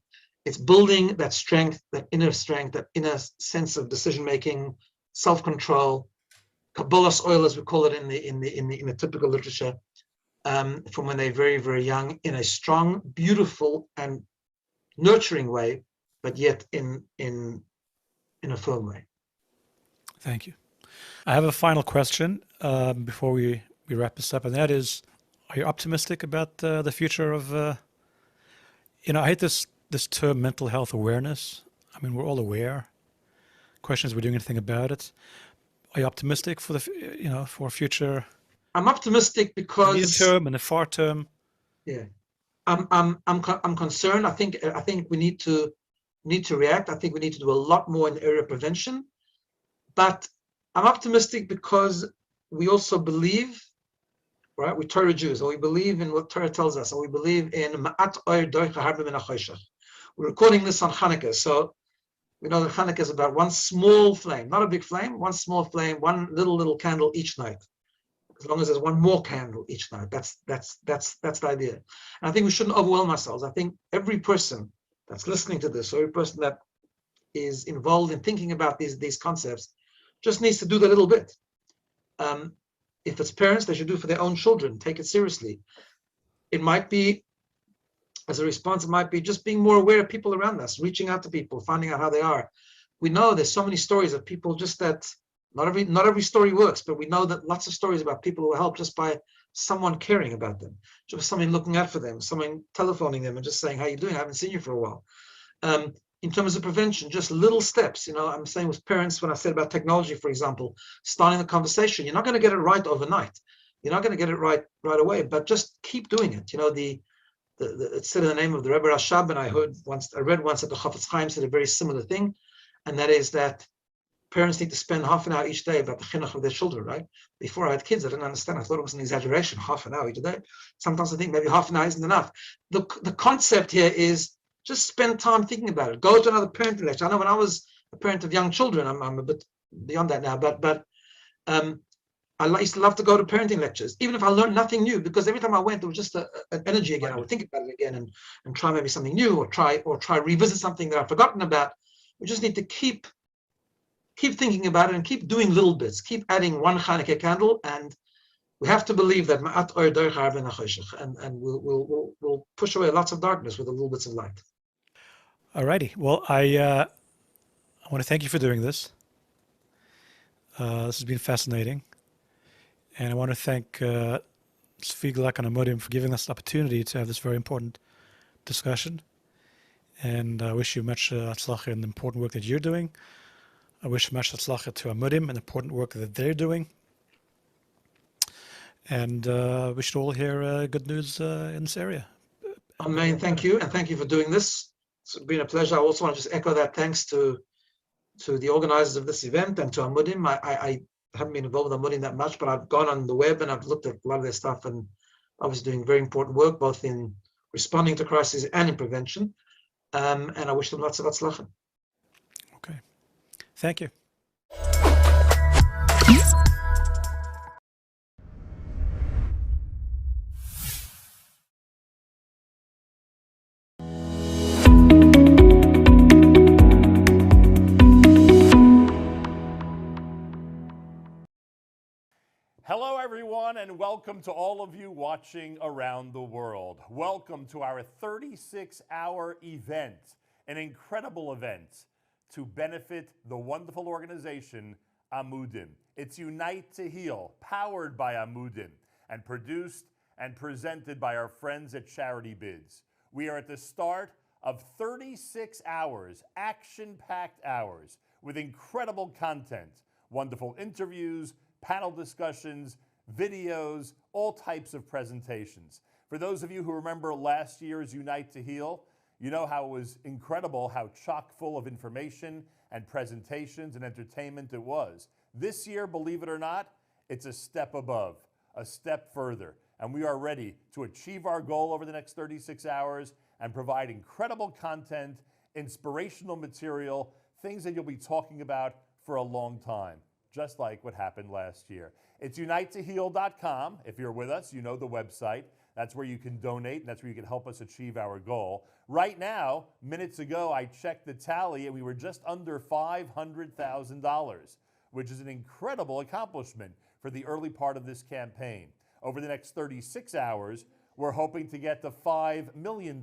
B: It's building that strength, that inner sense of decision-making, self-control, Kabbalah's oil, as we call it in the typical literature, from when they're very, very young, in a strong, beautiful, and nurturing way, but yet in a firm way.
A: Thank you. I have a final question before we wrap this up, and that is, are you optimistic about the future of, I hate this term mental health awareness. I mean, we're all aware. Question is, we're doing anything about it? Are you optimistic for for future?
B: I'm optimistic because
A: near term and the far term.
B: Yeah, I'm concerned. I think we need to react. I think we need to do a lot more in the area of prevention. But I'm optimistic because we also believe, right? We're Torah Jews, or we believe in what Torah tells us, or we believe in Ma'at Oyer Doicha Harba Min HaChoshech. We're recording this on Hanukkah, so we know that Hanukkah is about one small flame, not a big flame, one small flame, one little candle each night. As long as there's one more candle each night, that's the idea. And I think we shouldn't overwhelm ourselves. I think every person that's listening to this, or every person that is involved in thinking about these concepts, just needs to do the little bit. If it's parents, they should do it for their own children. Take it seriously. It might be, as a response, it might be just being more aware of people around us, reaching out to people, finding out how they are. We know there's so many stories of people just that not every story works, but we know that lots of stories about people who were helped just by someone caring about them, just someone looking out for them, someone telephoning them and just saying, how you doing? I haven't seen you for a while. In terms of prevention, just little steps. I'm saying with parents, when I said about technology, for example, starting the conversation, you're not going to get it right overnight. You're not going to get it right away, but just keep doing it. It said in the name of the Rebbe Rashab, and I read once that the Chafetz Chaim said a very similar thing, and that is that parents need to spend half an hour each day about the chinuch of their children, right? Before I had kids, I didn't understand. I thought it was an exaggeration, half an hour each day. Sometimes I think maybe half an hour isn't enough. The concept here is just spend time thinking about it. Go to another parenting lecture. I know when I was a parent of young children, I'm a bit beyond that now, but I used to love to go to parenting lectures, even if I learned nothing new, because every time I went, there was just an energy again. I would think about it again and try maybe something new, or try revisit something that I've forgotten about. We just need to keep thinking about it and keep doing little bits, keep adding one Hanukkah candle, and we have to believe that Ma'at Oyer Doicha Harba Min HaChoshech, and we'll push away lots of darkness with the little bits of light.
A: Alrighty. Well, I want to thank you for doing this. This has been fascinating. And I want to thank Tzvi Glak and Amudim for giving us the opportunity to have this very important discussion. And I wish you much hatzlacha in the important work that you're doing. I wish much hatzlacha to Amudim and the important work that they're doing. And we should all hear good news in this area.
B: Amen. Thank you. And thank you for doing this. It's been a pleasure. I also want to just echo that thanks to the organizers of this event and to Amudim. I haven't been involved with Amudim that much, but I've gone on the web and I've looked at a lot of their stuff, and obviously doing very important work, both in responding to crises and in prevention. And I wish them lots of hatzlacha.
A: Okay. Thank you.
C: Hello, everyone, and welcome to all of you watching around the world. Welcome to our 36-hour event, an incredible event to benefit the wonderful organization Amudim. It's Unite to Heal, powered by Amudim, and produced and presented by our friends at Charity Bids. We are at the start of 36 hours, action-packed hours, with incredible content, wonderful interviews, panel discussions, videos, all types of presentations. For those of you who remember last year's Unite to Heal, you know how it was incredible, how chock full of information and presentations and entertainment it was. This year, believe it or not, it's a step above, a step further, and we are ready to achieve our goal over the next 36 hours and provide incredible content, inspirational material, things that you'll be talking about for a long time, just like what happened last year. It's unitetoheal.com. If you're with us, you know the website. That's where you can donate, and that's where you can help us achieve our goal. Right now, minutes ago, I checked the tally, and we were just under $500,000, which is an incredible accomplishment for the early part of this campaign. Over the next 36 hours, we're hoping to get to $5 million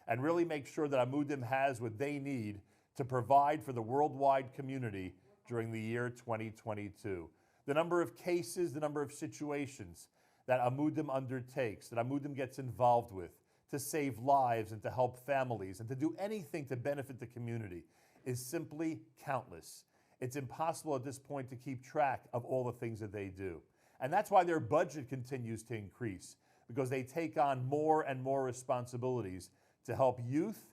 C: and really make sure that Amudim has what they need to provide for the worldwide community during the year 2022. The number of cases, the number of situations that Amudim undertakes, that Amudim gets involved with to save lives and to help families and to do anything to benefit the community is simply countless. It's impossible at this point to keep track of all the things that they do. And that's why their budget continues to increase, because they take on more and more responsibilities to help youth,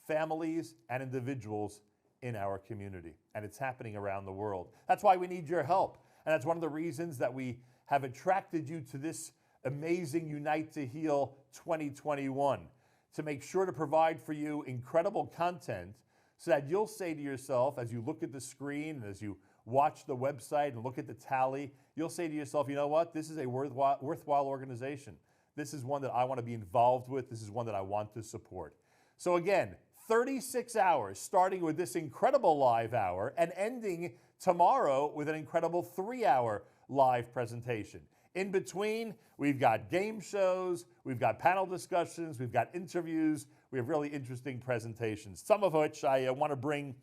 C: families, and individuals in our community. And it's happening around the world. That's why we need your help. And that's one of the reasons that we have attracted you to this amazing Unite to Heal 2021, to make sure to provide for you incredible content so that you'll say to yourself, as you look at the screen and as you watch the website and look at the tally, you'll say to yourself, you know what, this is a worthwhile organization. This is one that I want to be involved with. This is one that I want to support. So again, 36 hours, starting with this incredible live hour and ending tomorrow with an incredible 3-hour live presentation. In between, we've got game shows, we've got panel discussions, we've got interviews, we have really interesting presentations, some of which I want to bring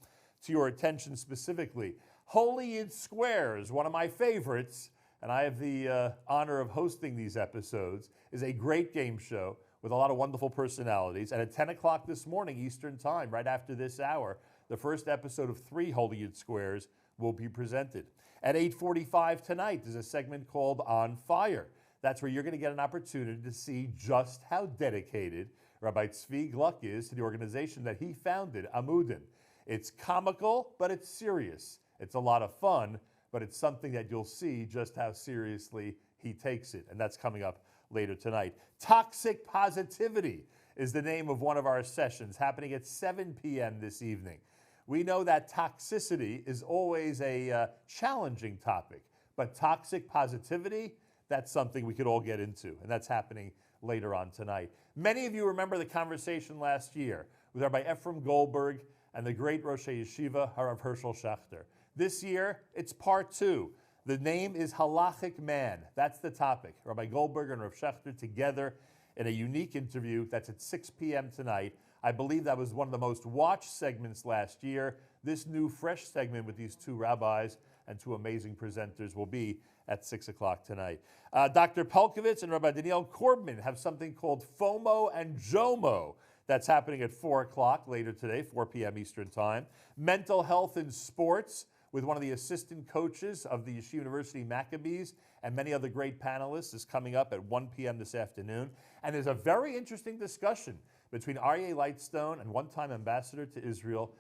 C: to your attention specifically. Holy Yid Squares, one of my favorites, and I have the honor of hosting these episodes, is a great game show with a lot of wonderful personalities. And at 10 o'clock this morning, Eastern Time, right after this hour, the first episode of 3 Holy Yid Squares will be presented. At 8:45 tonight, there's a segment called On Fire. That's where you're going to get an opportunity to see just how dedicated Rabbi Tzvi Gluck is to the organization that he founded, Amudim. It's comical, but it's serious. It's a lot of fun, but it's something that you'll see just how seriously he takes it. And that's coming up later tonight. Toxic Positivity is the name of one of our sessions, happening at 7 p.m. this evening. We know that toxicity is always a challenging topic, but toxic positivity, that's something we could all get into, and that's happening later on tonight. Many of you remember the conversation last year with Rabbi Ephraim Goldberg and the great Rosh Yeshiva, Harav Herschel Schachter. This year, it's part 2. The name is Halachic Man. That's the topic. Rabbi Goldberg and Rav Schachter together in a unique interview. That's at 6 p.m. tonight. I believe that was one of the most watched segments last year. This new, fresh segment with these 2 rabbis and 2 amazing presenters will be at 6 o'clock tonight. Dr. Pelkovitz and Rabbi Daniel Korbman have something called FOMO and JOMO. That's happening at 4 o'clock later today, 4 p.m. Eastern Time. Mental health in sports with one of the assistant coaches of the Yeshiva University Maccabees and many other great panelists is coming up at 1 p.m. this afternoon. And there's a very interesting discussion between Aryeh Lightstone and one-time ambassador to Israel,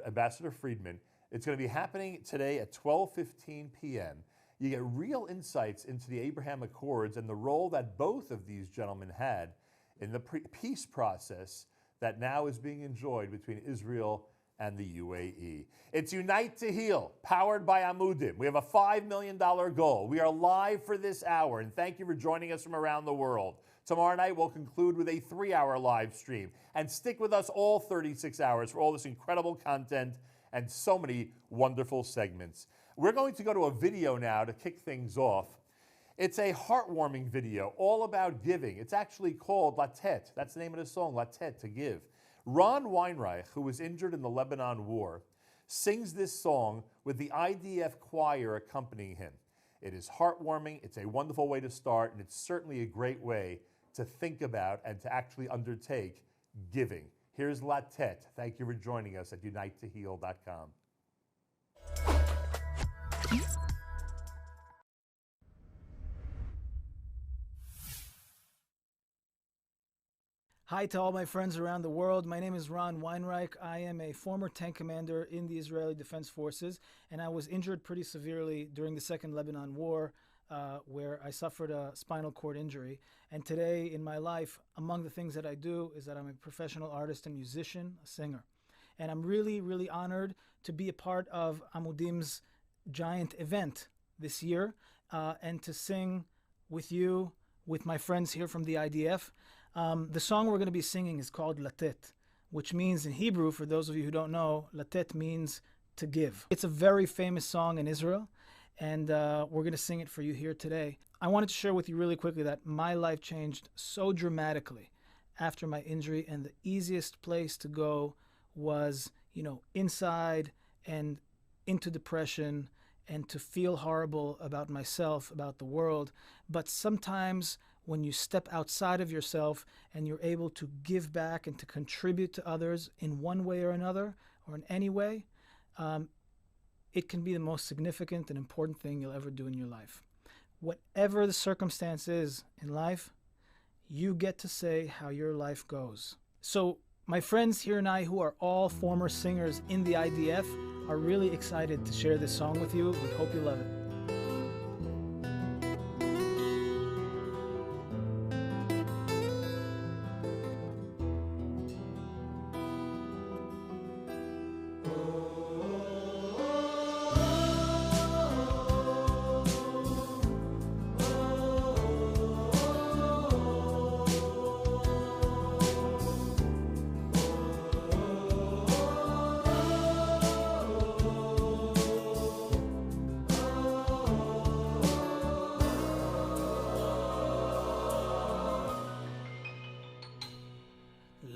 C: Ambassador Friedman. It's going to be happening today at 12:15 p.m. You get real insights into the Abraham Accords and the role that both of these gentlemen had in the peace process that now is being enjoyed between Israel and the UAE. It's Unite to Heal, powered by Amudim. We have a $5 million goal. We are live for this hour, and thank you for joining us from around the world. Tomorrow night, we'll conclude with a 3-hour live stream. And stick with us all 36 hours for all this incredible content and so many wonderful segments. We're going to go to a video now to kick things off. It's a heartwarming video all about giving. It's actually called Latet. That's the name of the song, Latet, to give. Ron Weinreich, who was injured in the Lebanon War, sings this song with the IDF choir accompanying him. It is heartwarming, it's a wonderful way to start, and it's certainly a great way to think about and to actually undertake giving. Here's Latet. Thank you for joining us at unitetoheal.com.
D: Hi to all my friends around the world. My name is Ron Weinreich. I am a former tank commander in the Israeli Defense Forces, and I was injured pretty severely during the Second Lebanon War, where I suffered a spinal cord injury. And today in my life, among the things that I do is that I'm a professional artist and musician, a singer. And I'm really, really honored to be a part of Amudim's giant event this year and to sing with you, with my friends here from the IDF. The song we're going to be singing is called Latet, which means in Hebrew, for those of you who don't know, Latet means to give. It's a very famous song in Israel, and we're going to sing it for you here today. I wanted to share with you really quickly that my life changed so dramatically after my injury, and the easiest place to go was, inside and into depression and to feel horrible about myself, about the world. But sometimes when you step outside of yourself and you're able to give back and to contribute to others in one way or another, or in any way, it can be the most significant and important thing you'll ever do in your life. Whatever the circumstance is in life, you get to say how your life goes. So my friends here and I, who are all former singers in the IDF, are really excited to share this song with you. We hope you love it.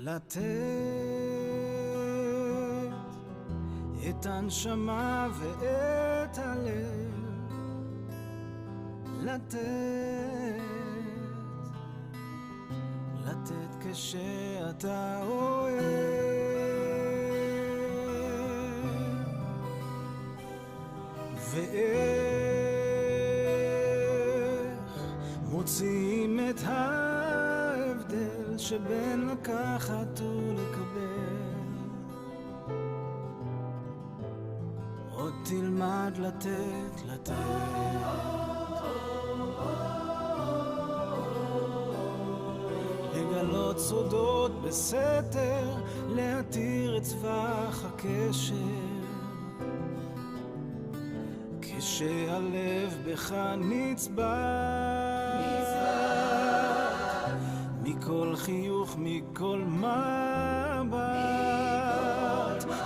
E: לתת את הנשמה ואת הלב, לתת כשאתה אוהב, ואיך מוצאים את ההבדל שבין לקחת ולקבל. עוד תלמד לתת לגלות סודות בסתר, להתיר את צווח הקשר, כשהלב בך נצבע מכל חיוך, מכל מבט.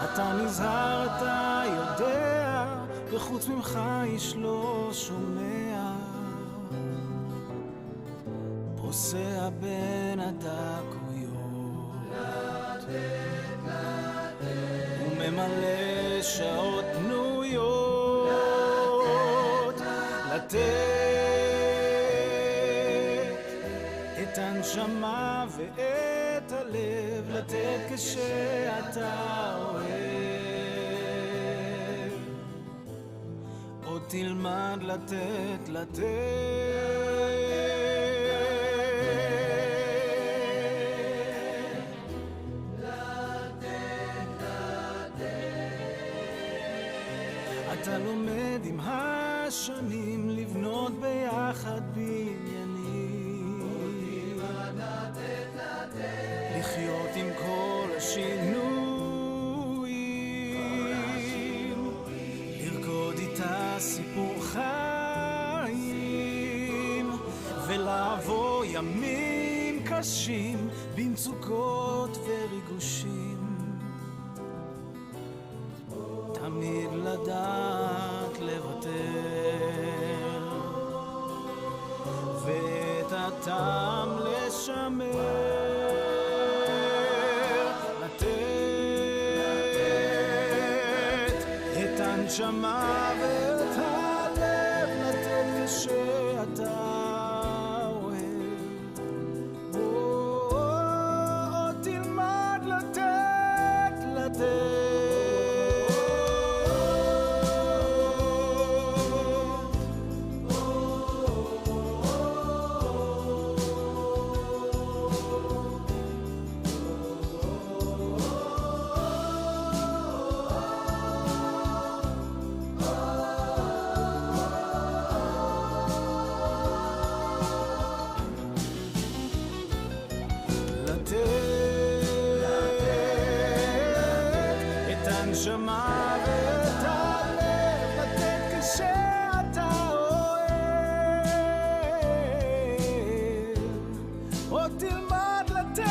E: אתה נזהר, אתה יודע, וחוץ ממך איש לא שומע. פוסע בין הדקויות וממלא שעות פנויות. את הנשמה ואת הלב, לתת כשאתה אוהב. עוד תלמד לתת אתה לומד עם השנים לבנות ביחד בניינים, לחיות עם כל השינויים, לרקוד איתה סיפור חיים, ולעבור ימים קשים במצוקות וריגושים. אותם לשמר, לתת את הנשמה ואת הלב, לתת כשאתה אוהב. תלמד לתת. הנשמה ואת הלב, לתת כשאתה אוהב. עוד תלמד לתת,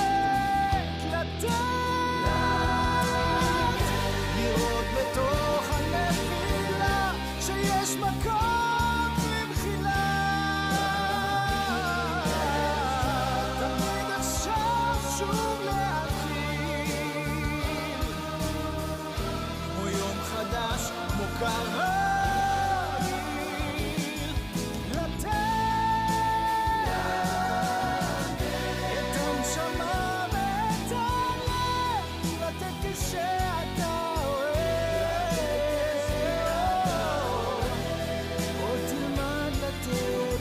E: לראות בתוך הנפילה שיש מקום למחילה. תמיד עכשיו שוב להתחיל, כמו יום חדש, כמו כרגיל, לתת את הנשמה ואת הלב, לתת כשאתה אוהב. עוד תלמד לתת,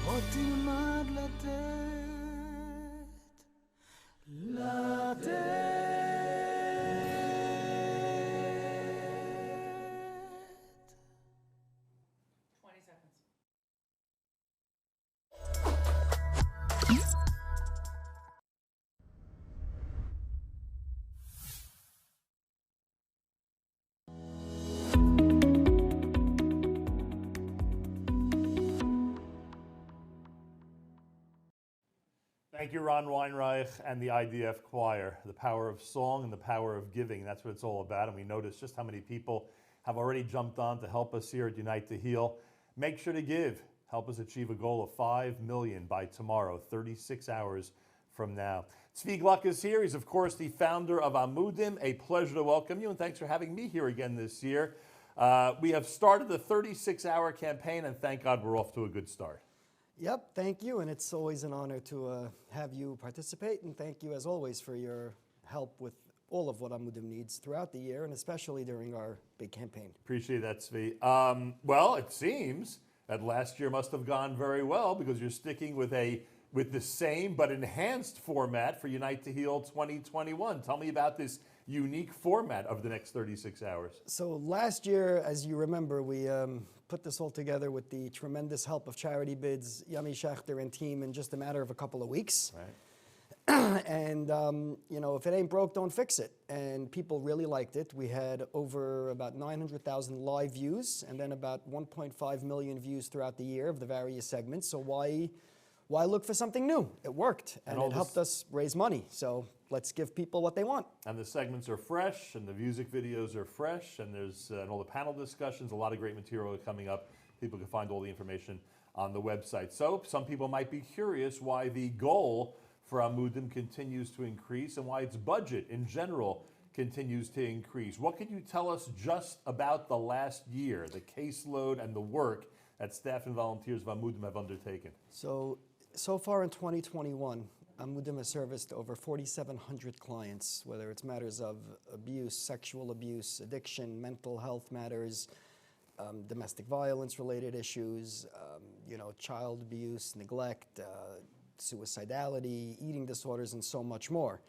E: עוד תלמד לתת.
C: Thank you, Ron Weinreich and the IDF Choir. The power of song and the power of giving. That's what it's all about. And we noticed just how many people have already jumped on to help us here at Unite to Heal. Make sure to give. Help us achieve a goal of 5 million by tomorrow, 36 hours from now. Tzvi Gluck is here. He's, of course, the founder of Amudim. A pleasure to welcome you, and thanks for having me here again this year. We have started the 36-hour campaign, and thank God we're off to a good start.
F: Yep, thank you, and it's always an honor to have you participate, and thank you as always for your help with all of what Amudim needs throughout the year, and especially during our big campaign.
C: Appreciate that, Tzvi. Well, it seems that last year must have gone very well because you're sticking with the same but enhanced format for Unite to Heal 2021. Tell me about this unique format of the next 36 hours.
F: So last year, as you remember, we put this all together with the tremendous help of Charity Bids, Yami Schechter and team in just a matter of a couple of weeks.
C: Right.
F: And, you know, if it ain't broke, don't fix it. And people really liked it. We had over about 900,000 live views and then about 1.5 million views throughout the year of the various segments. So why look for something new? It worked, and it helped us raise money. So let's give people what they want.
C: And the segments are fresh, and the music videos are fresh, and there's and all the panel discussions, a lot of great material coming up. People can find all the information on the website. So some people might be curious why the goal for Amudim continues to increase and why its budget in general continues to increase. What can you tell us just about the last year, the caseload and the work that staff and volunteers of Amudim have undertaken?
F: So far in 2021, Amudim has serviced over 4,700 clients, whether it's matters of abuse, sexual abuse, addiction, mental health matters, domestic violence related issues, you know, child abuse, neglect, suicidality, eating disorders, and so much more.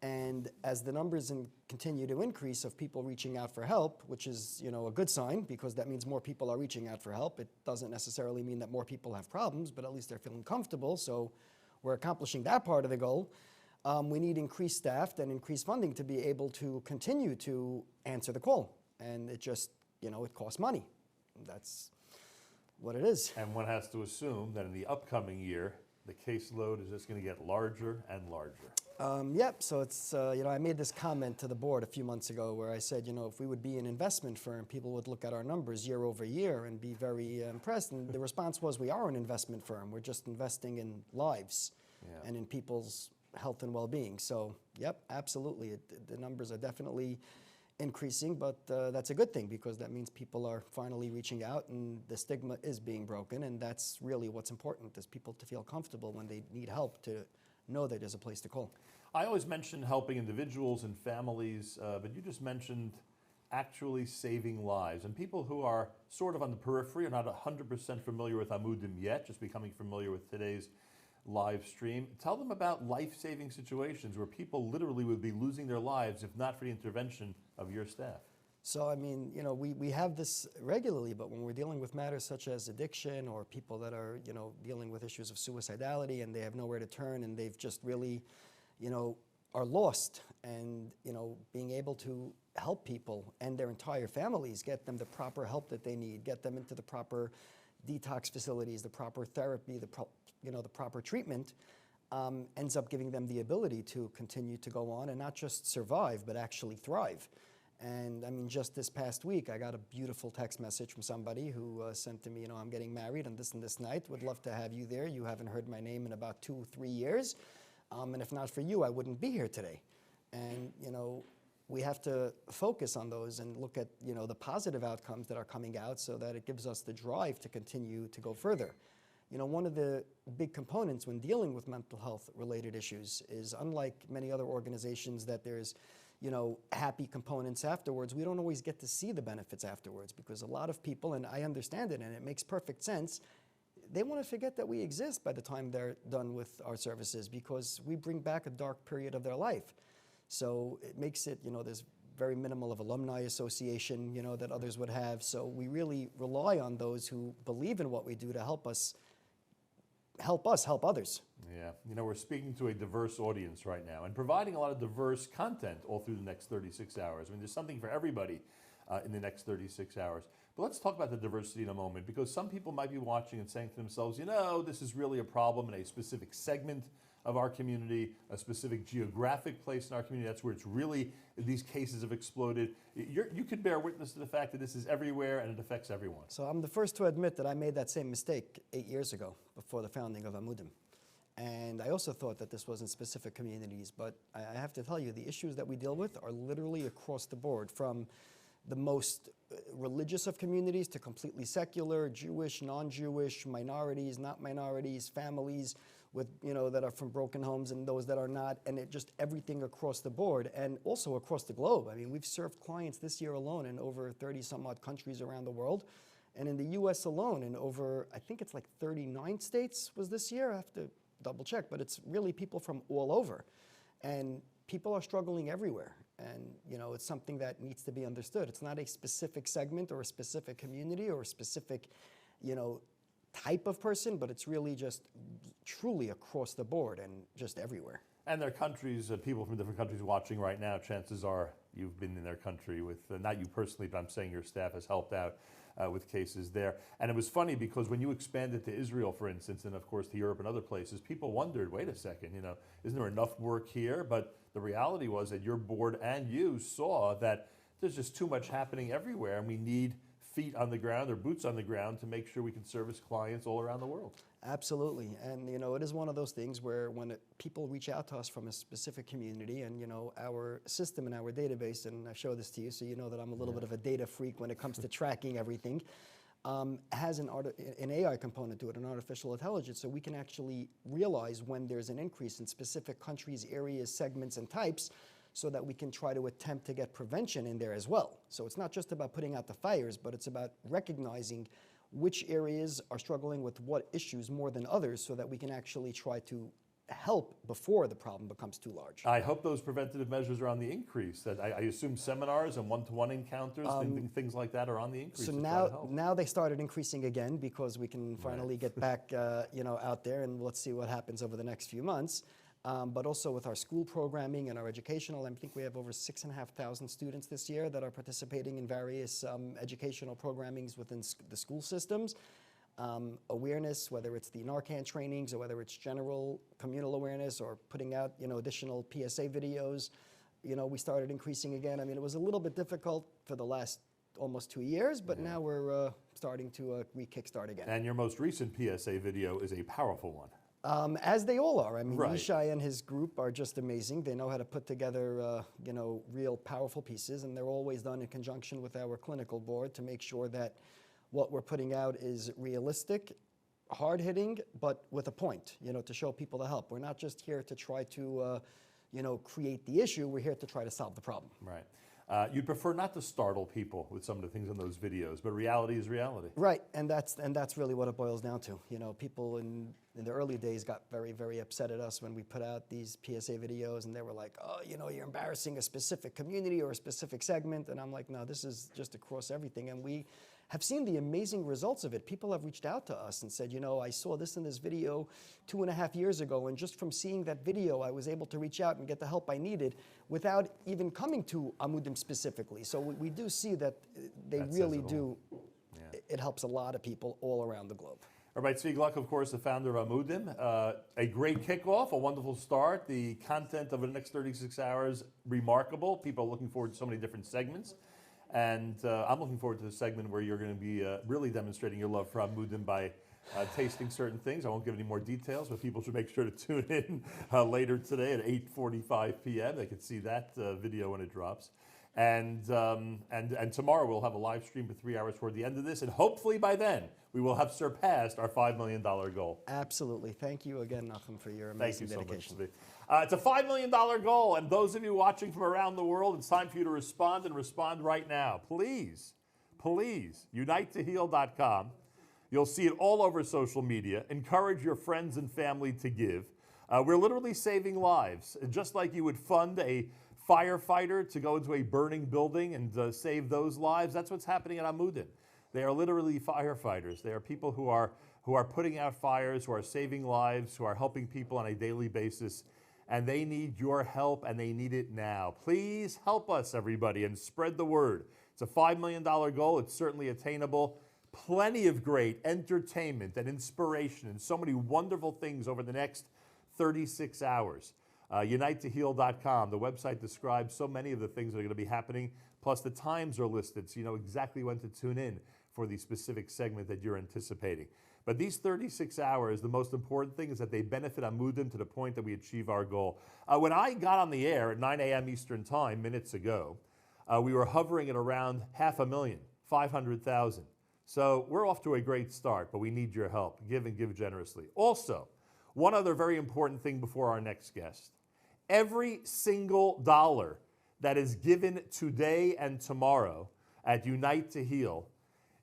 F: And as the numbers continue to increase of people reaching out for help, which is, you know, a good sign because that means more people are reaching out for help. It doesn't necessarily mean that more people have problems, but at least they're feeling comfortable. So we're accomplishing that part of the goal. We need increased staff and increased funding to be able to continue to answer the call. And it just, you know, it costs money. That's what it is.
C: And one has to assume that in the upcoming year, the caseload is just going to get larger and larger.
F: Yep, so it's, I made this comment to the board a few months ago where I said, if we would be an investment firm, people would look at our numbers year over year and be very impressed. And the response was, we are an investment firm. We're just investing in lives and in people's health and well-being. So, yep, absolutely. The numbers are definitely increasing, but that's a good thing because that means people are finally reaching out and the stigma is being broken. And that's really what's important, is people to feel comfortable when they need help, to know that there's a place to call.
C: I always mention helping individuals and families, but you just mentioned actually saving lives. And people who are sort of on the periphery are not 100% familiar with Amudim yet, just becoming familiar with today's live stream. Tell them about life-saving situations where people literally would be losing their lives if not for the intervention of your staff.
F: So, I mean, we have this regularly, but when we're dealing with matters such as addiction or people that are, dealing with issues of suicidality and they have nowhere to turn and they've just really, are lost, and, being able to help people and their entire families, get them the proper help that they need, get them into the proper detox facilities, the proper therapy, the proper treatment, ends up giving them the ability to continue to go on and not just survive, but actually thrive. And I mean, just this past week, I got a beautiful text message from somebody who sent to me, I'm getting married on this and this night, would love to have you there. You haven't heard my name in about 2 or 3 years. And if not for you, I wouldn't be here today. And, we have to focus on those and look at, the positive outcomes that are coming out so that it gives us the drive to continue to go further. One of the big components when dealing with mental health related issues is, unlike many other organizations that there's happy components afterwards, we don't always get to see the benefits afterwards, because a lot of people, and I understand it and it makes perfect sense, they want to forget that we exist by the time they're done with our services, because we bring back a dark period of their life. So it makes it, there's very minimal of alumni association, that others would have. So we really rely on those who believe in what we do to help us help others.
C: Yeah, we're speaking to a diverse audience right now and providing a lot of diverse content all through the next 36 hours. I mean, there's something for everybody in the next 36 hours. But let's talk about the diversity in a moment, because some people might be watching and saying to themselves, this is really a problem in a specific segment of our community, a specific geographic place in our community. That's where it's really, these cases have exploded. You could bear witness to the fact that this is everywhere and it affects everyone.
F: So I'm the first to admit that I made that same mistake 8 years ago, before the founding of Amudim. And I also thought that this was in specific communities, but I have to tell you, the issues that we deal with are literally across the board, from the most religious of communities to completely secular, Jewish, non-Jewish, minorities, not minorities, families with, that are from broken homes and those that are not, and it just everything across the board, and also across the globe. I mean, we've served clients this year alone in over 30 some odd countries around the world. And in the US alone, in over, I think it's like 39 states was this year. I have to double check, but it's really people from all over. And people are struggling everywhere. And, it's something that needs to be understood. It's not a specific segment or a specific community or a specific, type of person, but it's really just truly across the board and just everywhere.
C: And there are countries, people from different countries watching right now. Chances are you've been in their country with, not you personally, but I'm saying your staff has helped out with cases there. And it was funny because when you expanded to Israel, for instance, and of course to Europe and other places, people wondered, wait a second, isn't there enough work here? But the reality was that your board and you saw that there's just too much happening everywhere, and we need feet on the ground or boots on the ground to make sure we can service clients all around the world.
F: Absolutely. And, it is one of those things where when people reach out to us from a specific community, and, our system and our database, and I show this to you so you know that I'm a little bit of a data freak when it comes to tracking everything, has an AI component to it, an artificial intelligence, so we can actually realize when there's an increase in specific countries, areas, segments, and types, so that we can try to attempt to get prevention in there as well. So it's not just about putting out the fires, but it's about recognizing which areas are struggling with what issues more than others, so that we can actually try to help before the problem becomes too large.
C: I hope those preventative measures are on the increase. That I assume seminars and one-to-one encounters, things like that are on the increase.
F: So now they started increasing again, because we can finally get back out there, and let's see what happens over the next few months. But also with our school programming and our educational, I think we have over 6,500 students this year that are participating in various educational programmings within the school systems. awareness, whether it's the Narcan trainings or whether it's general communal awareness or putting out, additional PSA videos, we started increasing again. I mean, it was a little bit difficult for the last almost 2 years, but now we're starting to re-kickstart again.
C: And your most recent PSA video is a powerful one.
F: As they all are. I mean,
C: Right.
F: Yishai and his group are just amazing. They know how to put together, real powerful pieces, and they're always done in conjunction with our clinical board to make sure that what we're putting out is realistic, hard-hitting, but with a point, to show people the help. We're not just here to try to, create the issue. We're here to try to solve the problem.
C: Right. You'd prefer not to startle people with some of the things in those videos, but reality is reality.
F: Right, and that's really what it boils down to. People in the early days got very, very upset at us when we put out these PSA videos, and they were like, "Oh, you're embarrassing a specific community or a specific segment." And I'm like, "No, this is just across everything." And we have seen the amazing results of it. People have reached out to us and said, I saw this in this video 2.5 years ago, and just from seeing that video, I was able to reach out and get the help I needed without even coming to Amudim specifically. So we do see that they
C: That says
F: really
C: it all.
F: do.
C: Yeah.
F: It helps a lot of people all around the globe.
C: Rabbi Tzvi Gluck, of course, the founder of Amudim. A great kickoff, a wonderful start. The content of the next 36 hours, remarkable. People are looking forward to so many different segments. And I'm looking forward to the segment where you're going to be really demonstrating your love for Amudim by tasting certain things. I won't give any more details, but people should make sure to tune in later today at 8:45 p.m. They can see that video when it drops. And tomorrow we'll have a live stream for 3 hours toward the end of this, and hopefully by then we will have surpassed our $5 million goal.
F: Absolutely. Thank you again, Nachum, for your
C: Thank you
F: amazing
C: so much.
F: dedication.
C: Zvi. It's a $5 million goal, and those of you watching from around the world, it's time for you to respond, and respond right now. Please, unitetoheal.com. You'll see it all over social media. Encourage your friends and family to give. We're literally saving lives. Just like you would fund a firefighter to go into a burning building and save those lives, that's what's happening at Amudim. They are literally firefighters. They are people who are putting out fires, who are saving lives, who are helping people on a daily basis, and they need your help, and they need it now. Please help us, everybody, and spread the word. It's a $5 million goal. It's certainly attainable. Plenty of great entertainment and inspiration and so many wonderful things over the next 36 hours. UniteToHeal.com. The website describes so many of the things that are going to be happening, plus the times are listed so you know exactly when to tune in for the specific segment that you're anticipating. But these 36 hours, the most important thing is that they benefit Amudim to the point that we achieve our goal. When I got on the air at 9 a.m. Eastern Time minutes ago, we were hovering at around 500,000, 500,000. So we're off to a great start, but we need your help. Give and give generously. Also, one other very important thing before our next guest. Every single dollar that is given today and tomorrow at Unite to Heal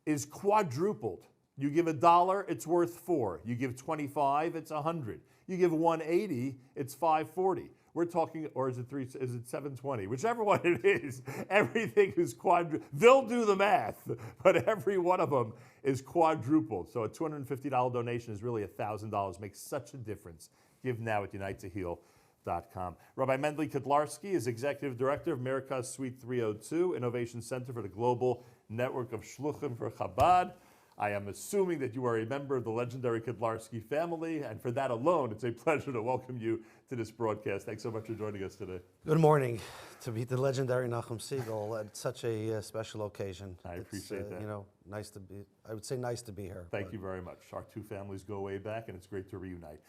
C: is quadrupled. You give $1, it's worth $4. You give 25, it's 100. You give 180, it's 540. We're talking, or is it 720? Whichever one it is, everything is quadrupled. They'll do the math, but every one of them is quadrupled. So a $250 donation is really $1,000. Makes such a difference. Give now at UniteToHeal.com. Rabbi Mendley Kotlarski is Executive Director of Merkaz Suite 302, Innovation Center for the Global Network of Shluchim for Chabad. I am assuming that you are a member of the legendary Kotlarski family, and for that alone, it's a pleasure to welcome you to this broadcast. Thanks so much for joining us today.
G: Good morning. To meet the legendary Nachum Segal at such a special occasion.
C: I appreciate that.
G: You know, nice to be. I would say nice to be here.
C: Thank you very much. Our two families go way back, and it's great to reunite.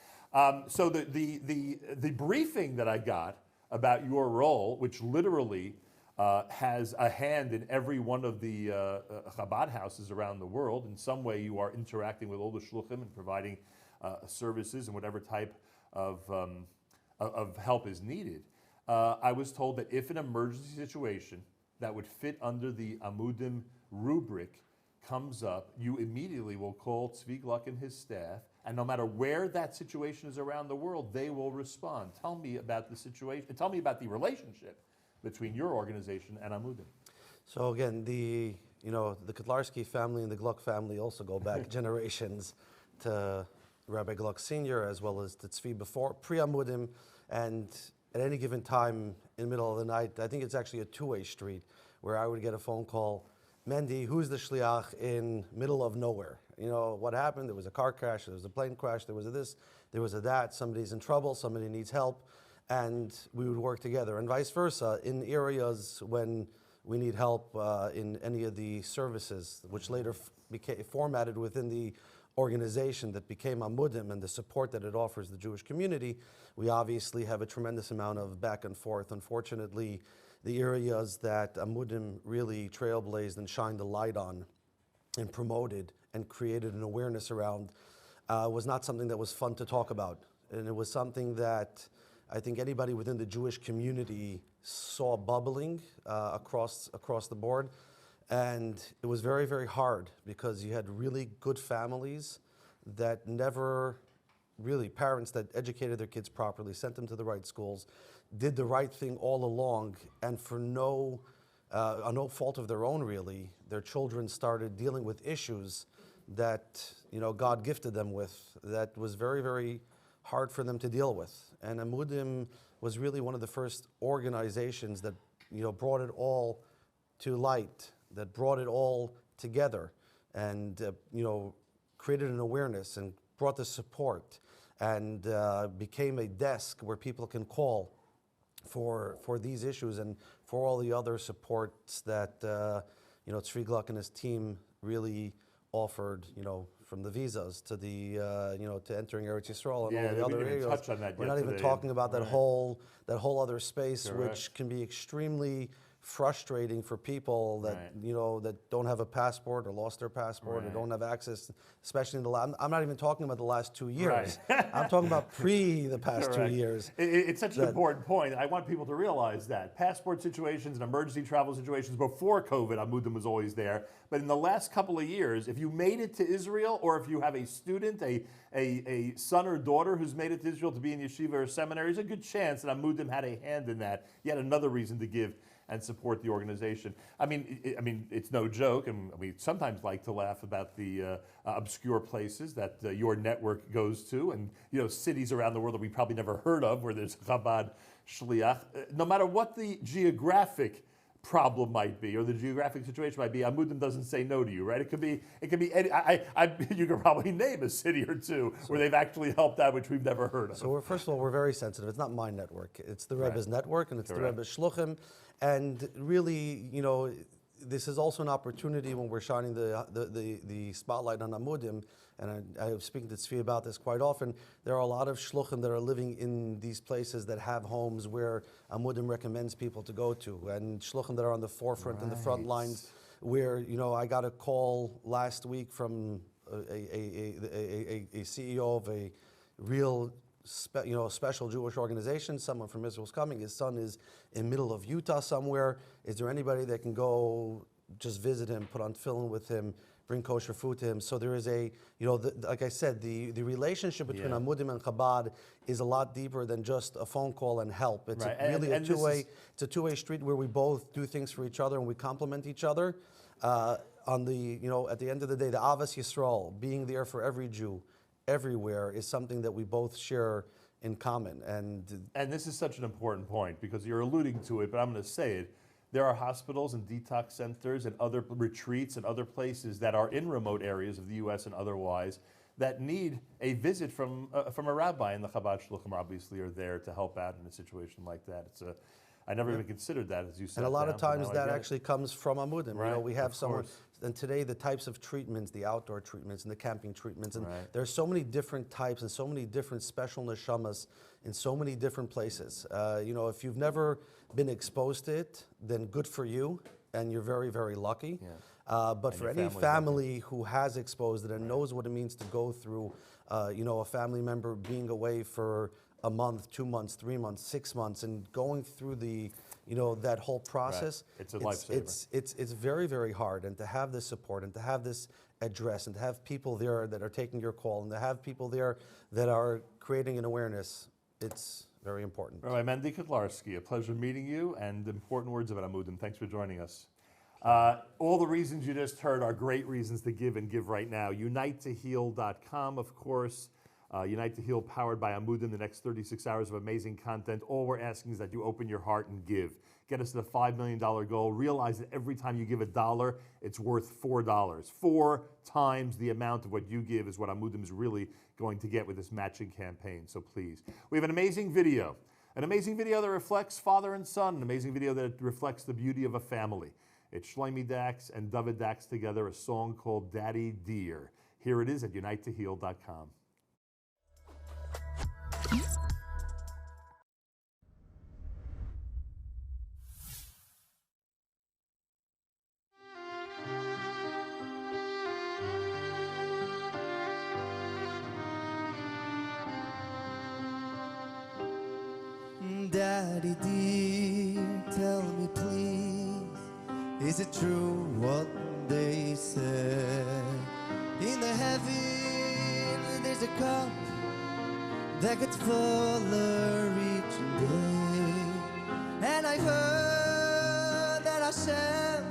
C: So the briefing that I got about your role, which literally has a hand in every one of the Chabad houses around the world. In some way, you are interacting with all the shluchim and providing services and whatever type of help is needed. I was told that if an emergency situation that would fit under the Amudim rubric comes up, you immediately will call Tzvi Gluck and his staff, and no matter where that situation is around the world, they will respond. Tell me about the situation. Tell me about the relationship between your organization and Amudim.
G: So again, the Kotlarski family and the Gluck family also go back generations to Rabbi Gluck Sr. as well as to Tzvi before pre-Amudim, and at any given time in the middle of the night, I think it's actually a two-way street where I would get a phone call Mendy, who's the shliach in middle of nowhere? You know, what happened? There was a car crash, there was a plane crash, there was a this, there was a that, somebody's in trouble, somebody needs help, and we would work together, and vice versa in areas when we need help in any of the services, which later became formatted within the organization that became Amudim and the support that it offers the Jewish community. We obviously have a tremendous amount of back and forth. Unfortunately, the areas that Amudim really trailblazed and shined the light on and promoted and created an awareness around was not something that was fun to talk about. And it was something that I think anybody within the Jewish community saw bubbling across the board. And it was very, very hard because you had really good families that never really, parents that educated their kids properly, sent them to the right schools, did the right thing all along, and for no fault of their own really, their children started dealing with issues that, you know, God gifted them with that was very, very hard for them to deal with. And Amudim was really one of the first organizations that, you know, brought it all to light, that brought it all together and, you know, created an awareness and brought the support and became a desk where people can call for these issues and for all the other supports that, you know, Tzvi Gluck and his team really offered, you know, from the visas to the, you know, to entering Eretz Yisrael and all the other areas.
C: Touch on that
G: We're
C: yet
G: not even
C: today.
G: talking about that whole other space,
C: Correct.
G: which can be extremely frustrating for people that
C: Right.
G: you know that don't have a passport or lost their passport or
C: Right.
G: don't have access, especially in the last. I'm not even talking about the last 2 years.
C: Right.
G: I'm talking about the past
C: Correct.
G: 2 years.
C: It's such an important point. I want people to realize that passport situations and emergency travel situations before COVID, Amudim was always there. But in the last couple of years, if you made it to Israel, or if you have a student, a son or daughter who's made it to Israel to be in yeshiva or seminary, there's a good chance that Amudim had a hand in that. Yet another reason to give and support the organization. I mean, it's no joke, and we sometimes like to laugh about the obscure places that your network goes to, and you know, cities around the world that we probably never heard of, where there's Chabad shliach. No matter what the geographic problem might be or the geographic situation might be, Amudim doesn't say no to you, right? It could be any, you could probably name a city or two where they've actually helped out, which we've never heard of.
G: So first of all, we're very sensitive. It's not my network. It's the Rebbe's network, and it's
C: Correct.
G: the Rebbe's shluchim. And really, you know, this is also an opportunity when we're shining the spotlight on Amudim, and I was speaking to Tzvi about this quite often. There are a lot of shluchim that are living in these places that have homes where Amudim recommends people to go to, and shluchim that are on the forefront and the front lines, where, you know, I got a call last week from a CEO of a real special Jewish organization. Someone from Israel's coming. His son is in middle of Utah somewhere. Is there anybody that can go just visit him, put on tefillin with him, bring kosher food to him? So there is a, you know, like I said, the relationship between Amudim and Chabad is a lot deeper than just a phone call and help. It's really a two-way. It's a two-way street where we both do things for each other and we complement each other. On the, you know, at the end of the day, the Avas Yisrael, being there for every Jew, everywhere, is something that we both share in common. And
C: this is such an important point because you're alluding to it, but I'm going to say it. There are hospitals and detox centers and other retreats and other places that are in remote areas of the U.S. and otherwise that need a visit from a rabbi, and the Chabad Shluchim obviously are there to help out in a situation like that. I never even considered that, as you said.
G: And a lot of times that actually comes from Amudim.
C: Right,
G: you know, we have
C: of
G: someone,
C: course.
G: and today the types of treatments, the outdoor treatments and the camping treatments, and
C: Right.
G: there's so many different types and so many different special neshamas in so many different places. You know, if you've never been exposed to it, then good for you, and you're very, very lucky.
C: Yeah.
G: But for
C: your
G: any
C: family's
G: family who has exposed it and knows what it means to go through, you know, a family member being away for a month, 2 months, 3 months, 6 months, and going through the, you know, that whole process.
C: Right. It's a lifesaver.
G: It's very, very hard. And to have this support and to have this address and to have people there that are taking your call and to have people there that are creating an awareness, it's very important.
C: Rabbi Mendy Kotlarski, a pleasure meeting you, and important words about Amudim. Thanks for joining us. All the reasons you just heard are great reasons to give and give right now. UniteToHeal.com, of course. Unite to Heal, powered by Amudim, the next 36 hours of amazing content. All we're asking is that you open your heart and give. get us to the $5 million goal. Realize that every time you give $1, it's worth $4. 4 times the amount of what you give is what Amudim is really going to get with this matching campaign. So please. We have an amazing video. An amazing video that reflects father and son. An amazing video that reflects the beauty of a family. It's Shlomi Dax and David Dax together, a song called Daddy Dear. Here it is at unitetoheal.com.
E: Daddy dear, tell me please, is it true what they said? In the heaven there's a cup that gets fuller each day, and I've heard that Hashem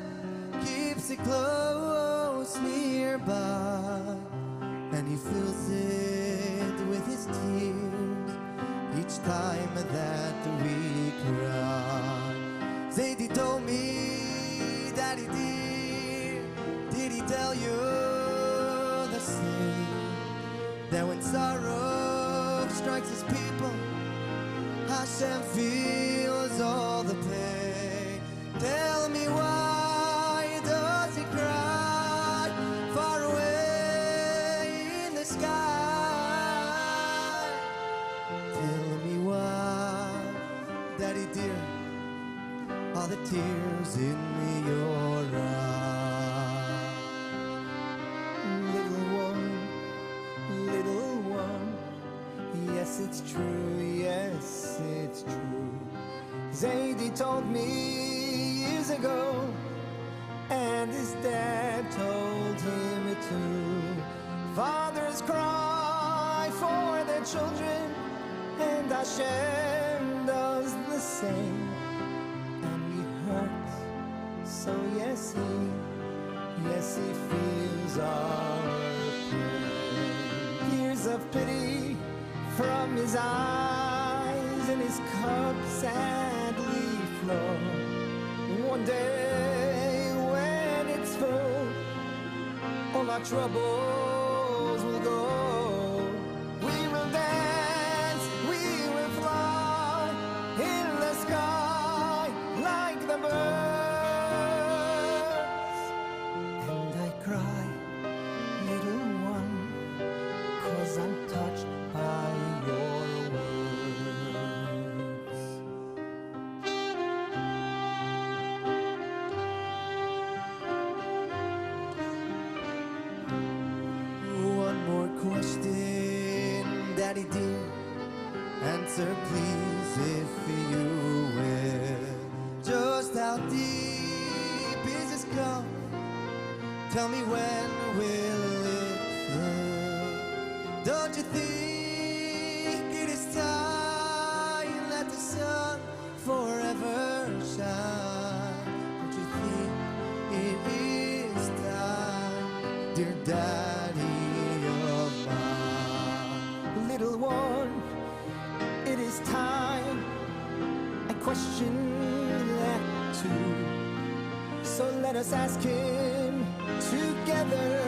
E: keeps it close nearby, and He fills it with His tears each time that we cry. Zadie told me, Daddy dear, did he tell you the same? That when sorrow strikes his people, Hashem feels all the pain. Tell me, why does he cry far away in the sky? Tell me why, Daddy dear, all the tears in your eyes. Little one, yes it's true, yes it's true. Zadie told me years ago, and his dad told him it too. Fathers cry for their children, and Hashem does the same, and we hurt, so yes he feels our pain. Tears of pity from his eyes, and his cup sadly flow. One day when it's full, all our troubles will go. We will dance, we will fly in the sky like the birds. And I cry, little one, 'cause I'm touched by your words. One more question, Daddy dear, answer please if you will. Just how deep is this gulf? Tell me, when will it fill? Don't you think it is time that the sun forever shine? Don't you think it is time, dear Daddy of mine? Little one, it is time. I question that too. So let us ask Him together,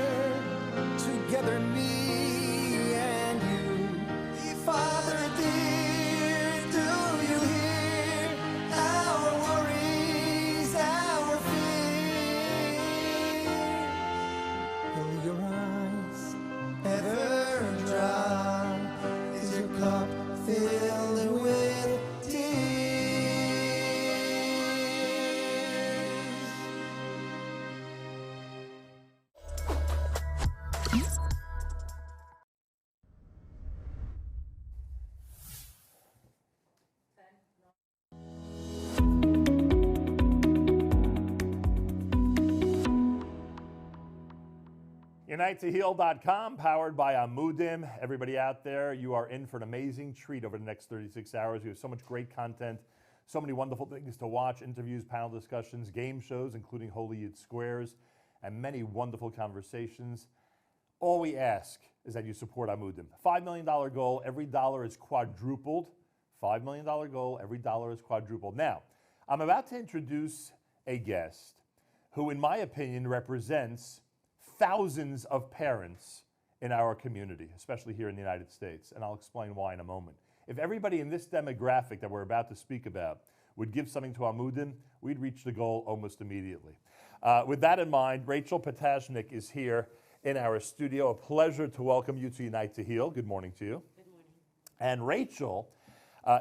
E: me and you. Father dear, do you hear our worries, our fears? Will your eyes ever dry? Is your cup filled with tears?
C: UniteToHeal.com, powered by Amudim. Everybody out there, you are in for an amazing treat over the next 36 hours. We have so much great content, so many wonderful things to watch, interviews, panel discussions, game shows, including Holy Yid Squares, and many wonderful conversations. All we ask is that you support Amudim. $5 million goal, every dollar is quadrupled. $5 million goal, every dollar is quadrupled. Now, I'm about to introduce a guest who, in my opinion, represents thousands of parents in our community, especially here in the United States, and I'll explain why in a moment. If everybody in this demographic that we're about to speak about would give something to Amudim, we'd reach the goal almost immediately. With that in mind, Rachel Patashnik is here in our studio. A pleasure to welcome you to Unite to Heal. Good morning to you.
H: Good morning.
C: And Rachel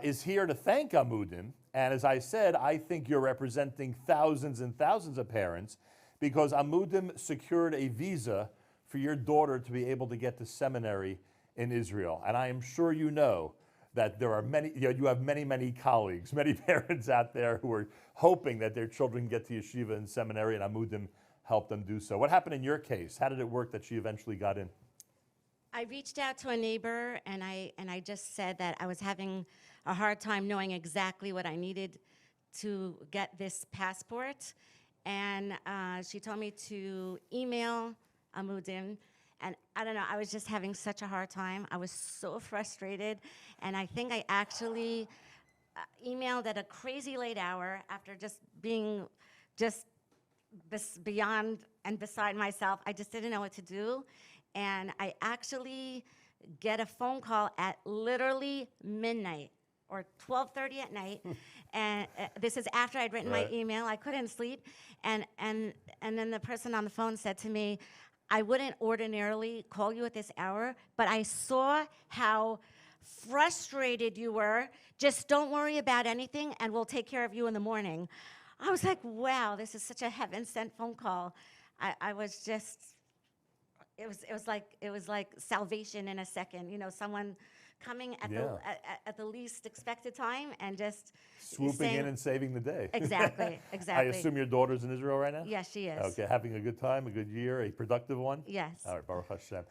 C: is here to thank Amudim. And as I said, I think you're representing thousands and thousands of parents because Amudim secured a visa for your daughter to be able to get to seminary in Israel. And I am sure you know that there are many, you have many, many colleagues, many parents out there who are hoping that their children get to yeshiva and seminary, and Amudim helped them do so. What happened in your case? How did it work that she eventually got in?
H: I reached out to a neighbor and I just said that I was having a hard time knowing exactly what I needed to get this passport. And she told me to email Amudim. And I don't know, I was just having such a hard time. I was so frustrated. And I think I actually emailed at a crazy late hour after just being beyond and beside myself. I just didn't know what to do. And I actually get a phone call at literally midnight or 12:30 at night. And this is after I'd written my email. I couldn't sleep. And then the person on the phone said to me, I wouldn't ordinarily call you at this hour, but I saw how frustrated you were. Just don't worry about anything and we'll take care of you in the morning. I was like, wow, this is such a heaven-sent phone call. I was just, it was like salvation in a second. You know, someone coming at the least expected time and just
C: swooping in and saving the day.
H: Exactly, exactly.
C: I assume your daughter's in Israel right now?
H: Yes, she is.
C: Okay, having a good time, a good year, a productive one?
H: Yes.
C: All right, Baruch Hashem.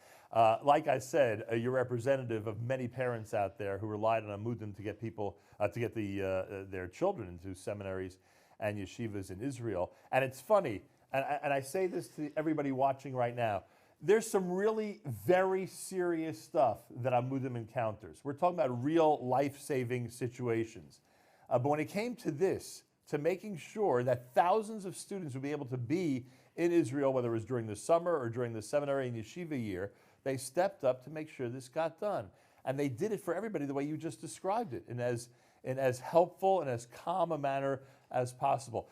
C: Like I said, you're representative of many parents out there who relied on Amudim to get people, to get their children into seminaries and yeshivas in Israel. And it's funny, and I say this to everybody watching right now, there's some really very serious stuff that Amudim encounters. We're talking about real life-saving situations. But when it came to this, to making sure that thousands of students would be able to be in Israel, whether it was during the summer or during the seminary and yeshiva year, they stepped up to make sure this got done. And they did it for everybody the way you just described it, in as helpful and as calm a manner as possible.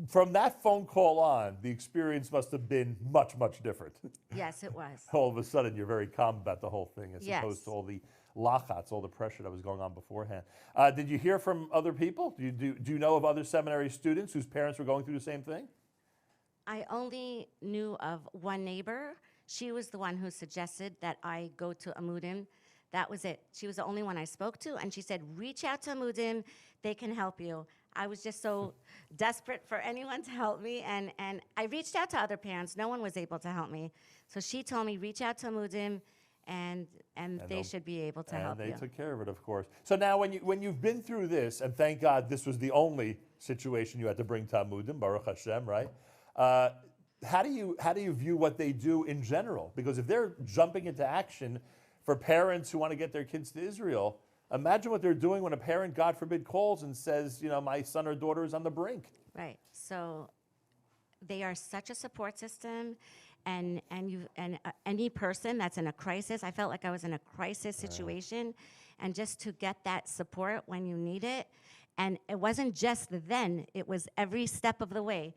C: From that phone call on, the experience must have been much, much different.
H: Yes, it was.
C: All of a sudden, you're very calm about the whole thing, as
H: Yes.
C: opposed to all the lachats, all the pressure that was going on beforehand. Did you hear from other people? Do you know of other seminary students whose parents were going through the same thing?
H: I only knew of one neighbor. She was the one who suggested that I go to Amudim. That was it. She was the only one I spoke to, and she said, reach out to Amudim, they can help you. I was just so desperate for anyone to help me, and I reached out to other parents. No one was able to help me. So she told me, reach out to Amudim, and they should be able to help you.
C: And they took care of it, of course. So now when you've been through this, and thank God this was the only situation you had to bring to Amudim, Baruch Hashem, right? How do you view what they do in general? Because if they're jumping into action for parents who want to get their kids to Israel, imagine what they're doing when a parent, God forbid, calls and says, you know, my son or daughter is on the brink.
H: Right. So they are such a support system, and any person that's in a crisis, I felt like I was in a crisis situation, and just to get that support when you need it, and it wasn't just then, it was every step of the way.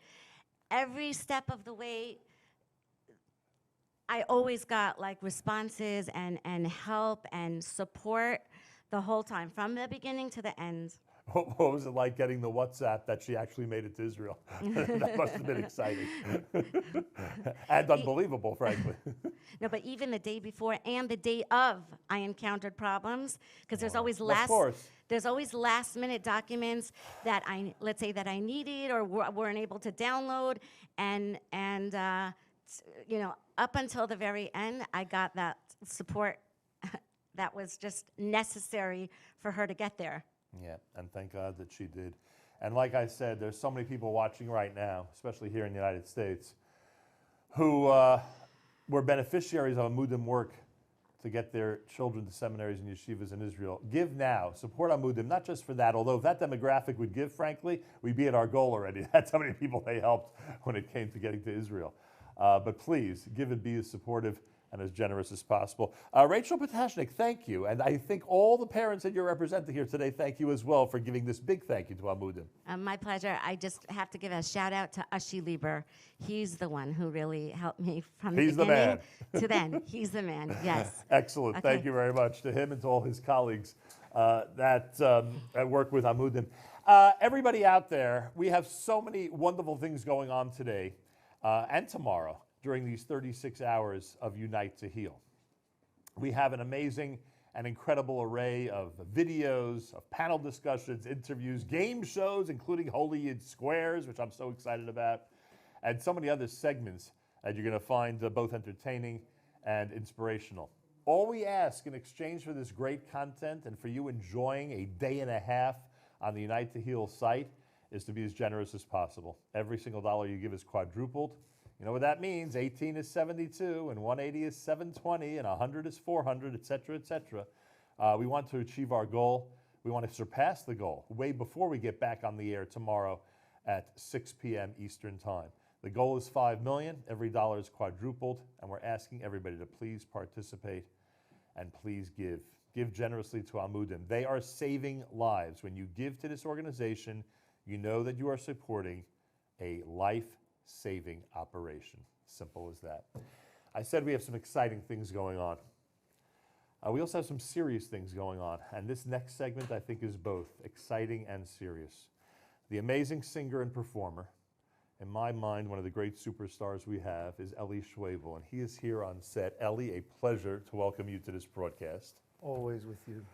H: Every step of the way, I always got like responses and help and support the whole time, from the beginning to the end.
C: What was it like getting the WhatsApp that she actually made it to Israel? That must have been exciting. And unbelievable, frankly.
H: No, but even the day before and the day of, I encountered problems, because there's always there's always last minute documents that let's say that I needed or weren't able to download, and you know, up until the very end, I got that support that was just necessary for her to get there.
C: Yeah, and thank God that she did. And like I said, there's so many people watching right now, especially here in the United States, who were beneficiaries of Amudim work to get their children to seminaries and yeshivas in Israel. Give now. Support Amudim, not just for that, although if that demographic would give, frankly, we'd be at our goal already. That's how many people they helped when it came to getting to Israel. But please, give and be as supportive and as generous as possible. Rachel Potashnik, thank you. And I think all the parents that you're representing here today, thank you as well for giving this big thank you to Amudim.
H: My pleasure. I just have to give a shout out to Ashi Lieber. He's the one who really helped me from the
C: He's the
H: beginning
C: man.
H: to then. He's the man, yes.
C: Excellent.
H: Okay.
C: Thank you very much to him and to all his colleagues that work with Amudim. Everybody out there, we have so many wonderful things going on today and tomorrow during these 36 hours of Unite to Heal. We have an amazing and incredible array of videos, of panel discussions, interviews, game shows, including Holy Yid Squares, which I'm so excited about, and so many other segments that you're going to find both entertaining and inspirational. All we ask in exchange for this great content and for you enjoying a day and a half on the Unite to Heal site is to be as generous as possible. Every single dollar you give is quadrupled. You know what that means? 18 is 72, and 180 is 720, and 100 is 400, et cetera, et cetera. We want to achieve our goal. We want to surpass the goal way before we get back on the air tomorrow at 6 p.m. Eastern Time. The goal is 5 million. Every dollar is quadrupled, and we're asking everybody to please participate and please give. Give generously to Amudim. They are saving lives. When you give to this organization, you know that you are supporting a life-saving operation. Simple as that. I said we have some exciting things going on. We also have some serious things going on, and this next segment I think is both exciting and serious. The amazing singer and performer, in my mind, one of the great superstars we have, is Eli Schwebel, and he is here on set. Eli, a pleasure to welcome you to this broadcast.
I: Always with you.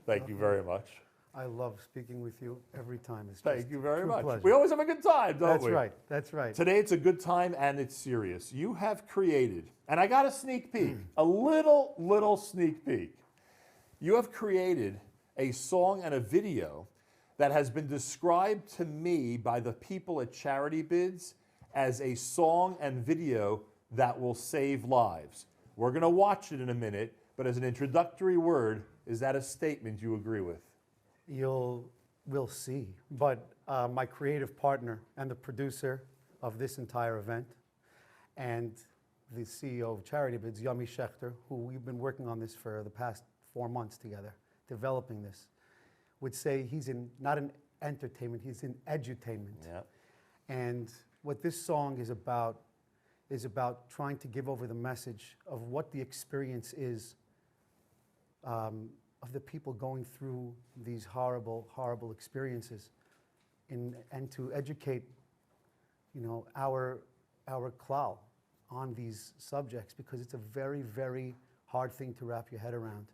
C: Thank you very much.
I: I love speaking with you every time. It's
C: Thank
I: just
C: you very
I: true
C: much.
I: pleasure.
C: We always have a good time, don't
I: That's
C: we?
I: right. That's right.
C: Today it's a good time and it's serious. You have created, and I got a sneak peek, a little sneak peek. You have created a song and a video that has been described to me by the people at Charity Bids as a song and video that will save lives. We're going to watch it in a minute, but as an introductory word, is that a statement you agree with?
I: We'll see. But my creative partner and the producer of this entire event and the CEO of Charity Bids, Yami Schechter, who we've been working on this for the past 4 months together, developing this, would say he's not in entertainment, he's in edutainment.
C: Yeah.
I: And what this song is about trying to give over the message of what the experience is of the people going through these horrible, horrible experiences, and to educate, our klal on these subjects, because it's a very, very hard thing to wrap your head around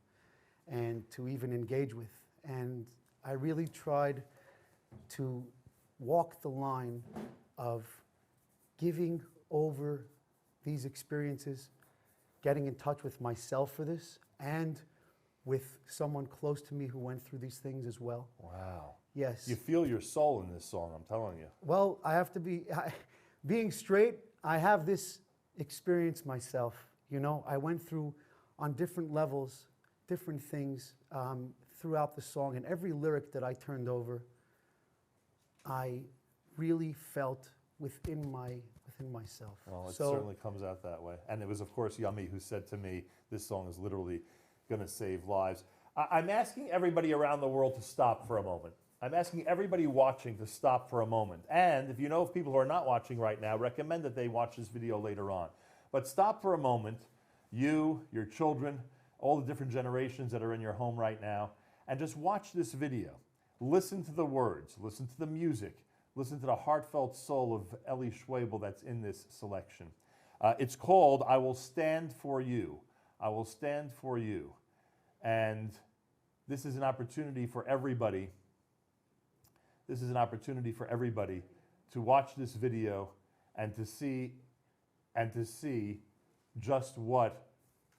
I: and to even engage with. And I really tried to walk the line of giving over these experiences, getting in touch with myself for this, and with someone close to me who went through these things as well.
C: Wow.
I: Yes.
C: You feel your soul in this song, I'm telling you.
I: Well, I have to being straight, I have this experience myself. I went through, on different levels, different things throughout the song, and every lyric that I turned over, I really felt within myself.
C: Well, it certainly comes out that way. And it was, of course, Yami who said to me, this song is literally going to save lives. I'm asking everybody around the world to stop for a moment. I'm asking everybody watching to stop for a moment. And if you know of people who are not watching right now, recommend that they watch this video later on. But stop for a moment, you, your children, all the different generations that are in your home right now, and just watch this video. Listen to the words, listen to the music, listen to the heartfelt soul of Eli Schwebel that's in this selection. It's called I Will Stand For You. I Will Stand For You. And this is an opportunity for everybody. This is an opportunity for everybody to watch this video and to see just what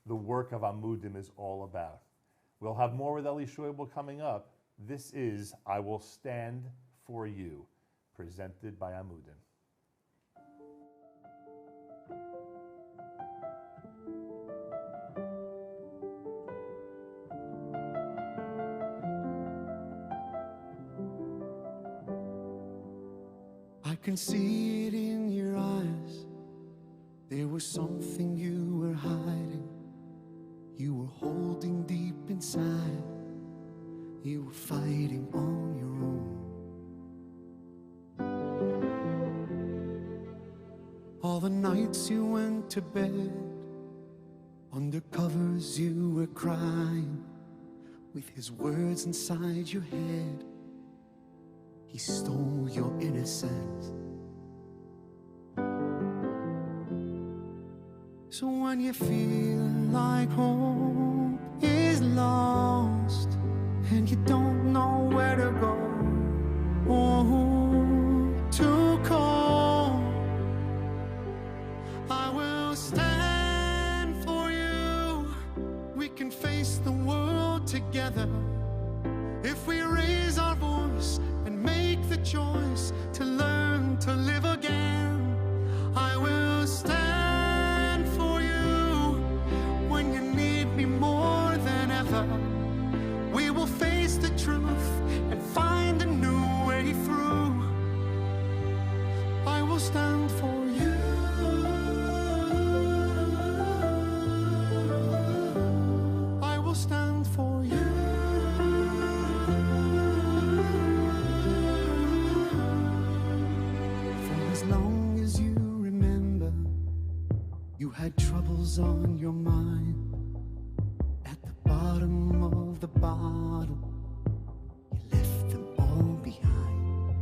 C: the work of Amudim is all about. We'll have more with Eli Schwebel coming up. This is I Will Stand For You, presented by Amudim.
E: can see it in your eyes. There was something you were hiding. You were holding deep inside. You were fighting on your own. All the nights you went to bed, under covers you were crying. With his words inside your head, he stole your innocence. So when you feel like hope is lost and you don't know where to go or who to call, I will stand for you. We can face the world together if we raise our voice and make the choice to learn to live again. I will stand for you when you need me more than ever. We will face the truth and find a new way through. I will stand for you. I will stand for you. For as long as you remember, you had troubles on your mind. At the bottom of the bottle, you left them all behind.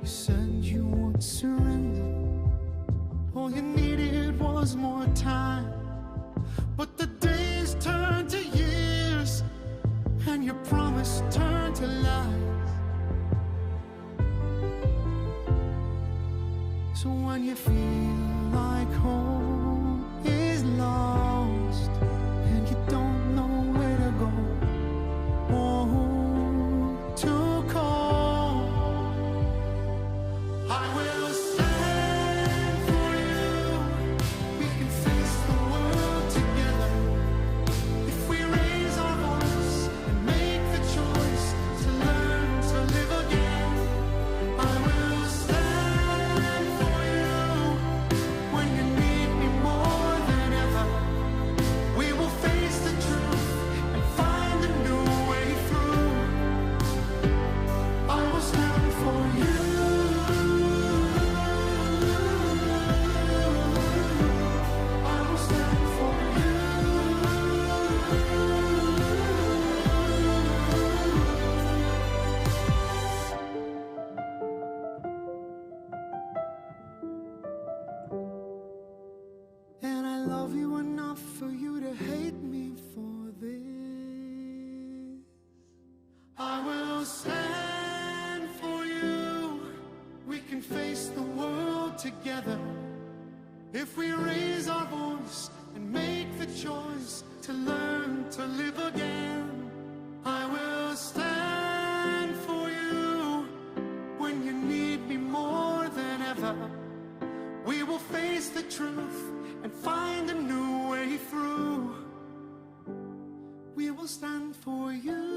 E: You said you would surrender. All you needed was more time. But the days turned to years, and your promise turned to lies. So when you feel like hope is lost and you don't know where to go or who to call, I will stand for you. We can face the world together if we raise our voice and make the choice to learn to live again. I will stand for you when you need me more than ever. We will face the truth and find a new way through. I will stand for you. I will stand for you. And I love you enough for you to hate me for this. I will stand for you. We can face the world together if we raise our voice and make the choice to learn to live again. I will stand for you when you need me more than ever. We will face the truth and find a new way through. We will stand for you.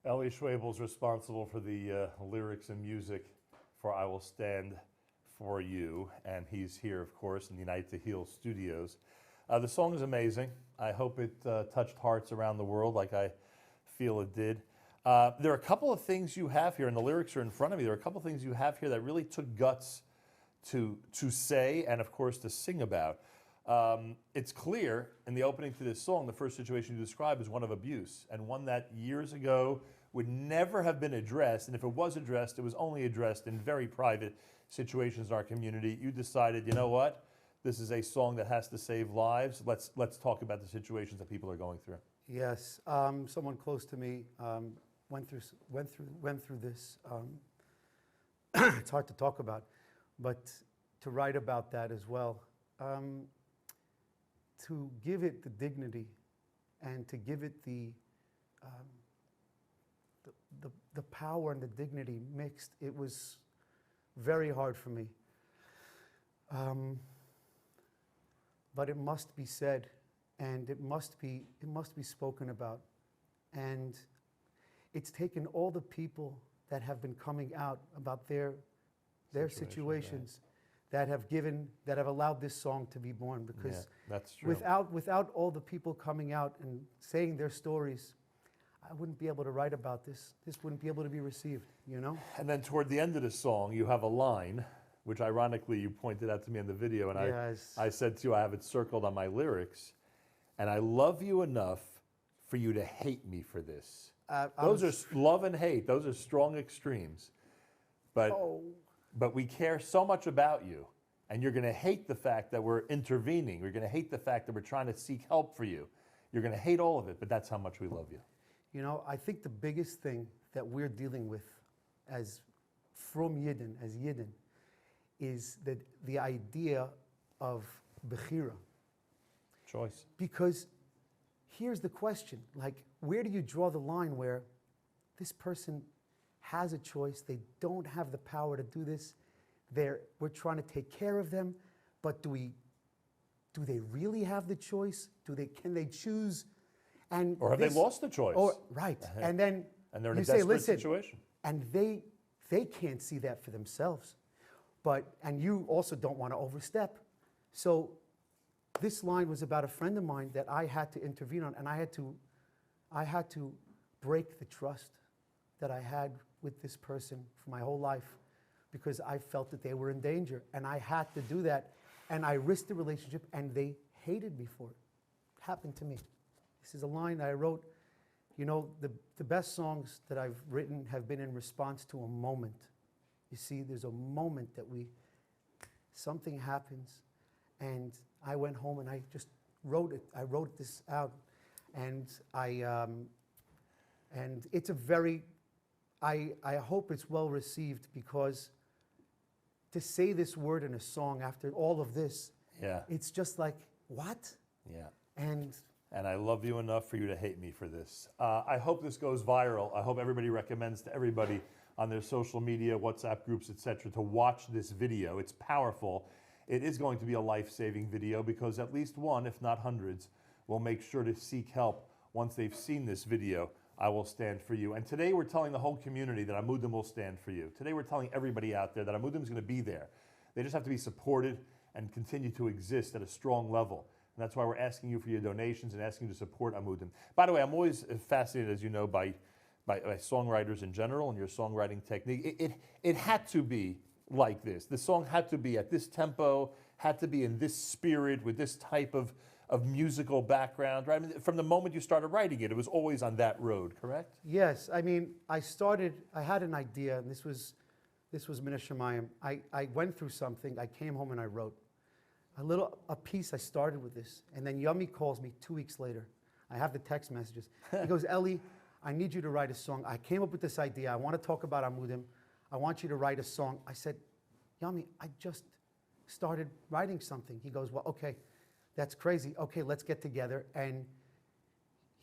C: Ellie Schwabel's responsible for the lyrics and music for I Will Stand For You, and he's here, of course, in the Unite to Heal studios. The song is amazing. I hope it touched hearts around the world like I feel it did. There are a couple of things you have here, and the lyrics are in front of me. There are a couple of things you have here that really took guts to say and, of course, to sing about. It's clear in the opening to this song, the first situation you describe is one of abuse, and one that years ago would never have been addressed, and if it was addressed, it was only addressed in very private situations in our community. You decided, you know what, this is a song that has to save lives. Let's talk about the situations that people are going through.
I: Yes, someone close to me went through this. It's hard to talk about, but to write about that as well. to give it the dignity and to give it the power and the dignity mixed, it was very hard for me. But it must be said, and it must be spoken about. And it's taken all the people that have been coming out about their situations that have allowed this song to be born. Because
C: that's true.
I: without all the people coming out and saying their stories, I wouldn't be able to write about this. This wouldn't be able to be received, you know?
C: And then toward the end of the song, you have a line, which ironically you pointed out to me in the video, and
I: Yes.
C: I said to you, I have it circled on my lyrics, and I love you enough for you to hate me for this. Those are love and hate. Those are strong extremes. But we care so much about you, and you're going to hate the fact that we're intervening. You're going to hate the fact that we're trying to seek help for you. You're going to hate all of it, but that's how much we love you.
I: You know, I think the biggest thing that we're dealing with as from Yidden, as Yidden, is that the idea of Bechira.
C: Choice.
I: Because here's the question, like, where do you draw the line where this person has a choice, they don't have the power to do this, we're trying to take care of them, but do they really have the choice? Can they choose?
C: Or have they lost the choice?
I: Right. And then
C: they're in
I: you
C: a
I: say,
C: desperate
I: listen,
C: situation.
I: and they can't see that for themselves. And you also don't want to overstep. So this line was about a friend of mine that I had to intervene on, and I had to break the trust that I had with this person for my whole life because I felt that they were in danger, and I had to do that, and I risked the relationship, and they hated me for it. It happened to me. This is a line I wrote. You know, the best songs that I've written have been in response to a moment. You see, there's a moment that something happens, and I went home and I just wrote it. I wrote this out, and and it's a very, I hope it's well received, because to say this word in a song after all of this, it's just like, what?
C: Yeah.
I: And
C: I love you enough for you to hate me for this. I hope this goes viral. I hope everybody recommends to everybody on their social media, WhatsApp groups, etc., to watch this video. It's powerful. It is going to be a life-saving video because at least one, if not hundreds, will make sure to seek help once they've seen this video. I will stand for you. And today we're telling the whole community that Amudim will stand for you. Today we're telling everybody out there that Amudim is going to be there. They just have to be supported and continue to exist at a strong level. And that's why we're asking you for your donations and asking you to support Amudim. By the way, I'm always fascinated, as you know, by songwriters in general and your songwriting technique. It had to be like this. The song had to be at this tempo, had to be in this spirit, with this type of musical background, right? I mean, from the moment you started writing it, it was always on that road, correct?
I: yes, I mean, I had an idea, and this was Min Hashemayim. I went through something, I came home and I wrote. A piece I started with this, and then Yummy calls me 2 weeks later. I have the text messages. He goes, Eli, I need you to write a song. I came up with this idea. I want to talk about Amudim. I want you to write a song. I said, Yummy, I just started writing something. He goes, well, okay, that's crazy. Okay, let's get together. And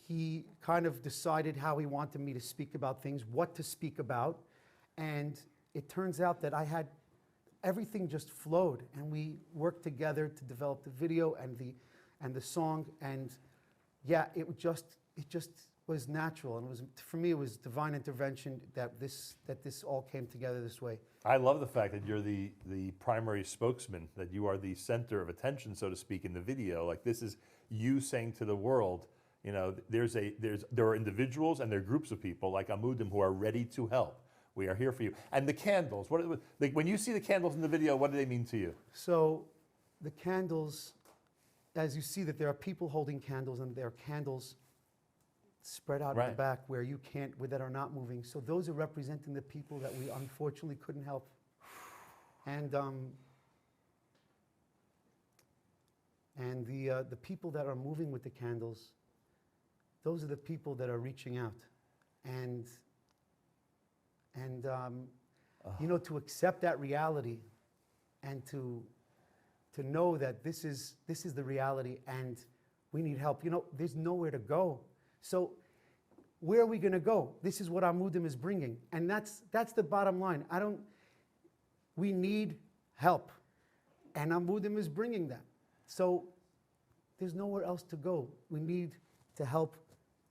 I: he kind of decided how he wanted me to speak about things, what to speak about. And it turns out that everything just flowed, and we worked together to develop the video and the song, and yeah, it just was natural, and for me it was divine intervention that this all came together this way.
C: I love the fact that you're the primary spokesman, that you are the center of attention, so to speak, in the video. Like, this is you saying to the world, you know, there are individuals and there are groups of people like Amudim who are ready to help. We are here for you. And the candles, when you see the candles in the video, what do they mean to you?
I: So the candles, as you see that there are people holding candles, and there are candles spread out in the back where that are not moving. So those are representing the people that we unfortunately couldn't help. And the people that are moving with the candles, those are the people that are reaching out. And you know, to accept that reality and to to know that this is the reality and we need help. You know, there's nowhere to go. So where are we going to go? This is what Amudim is bringing. And that's the bottom line. We need help. And Amudim is bringing that. So there's nowhere else to go. We need to help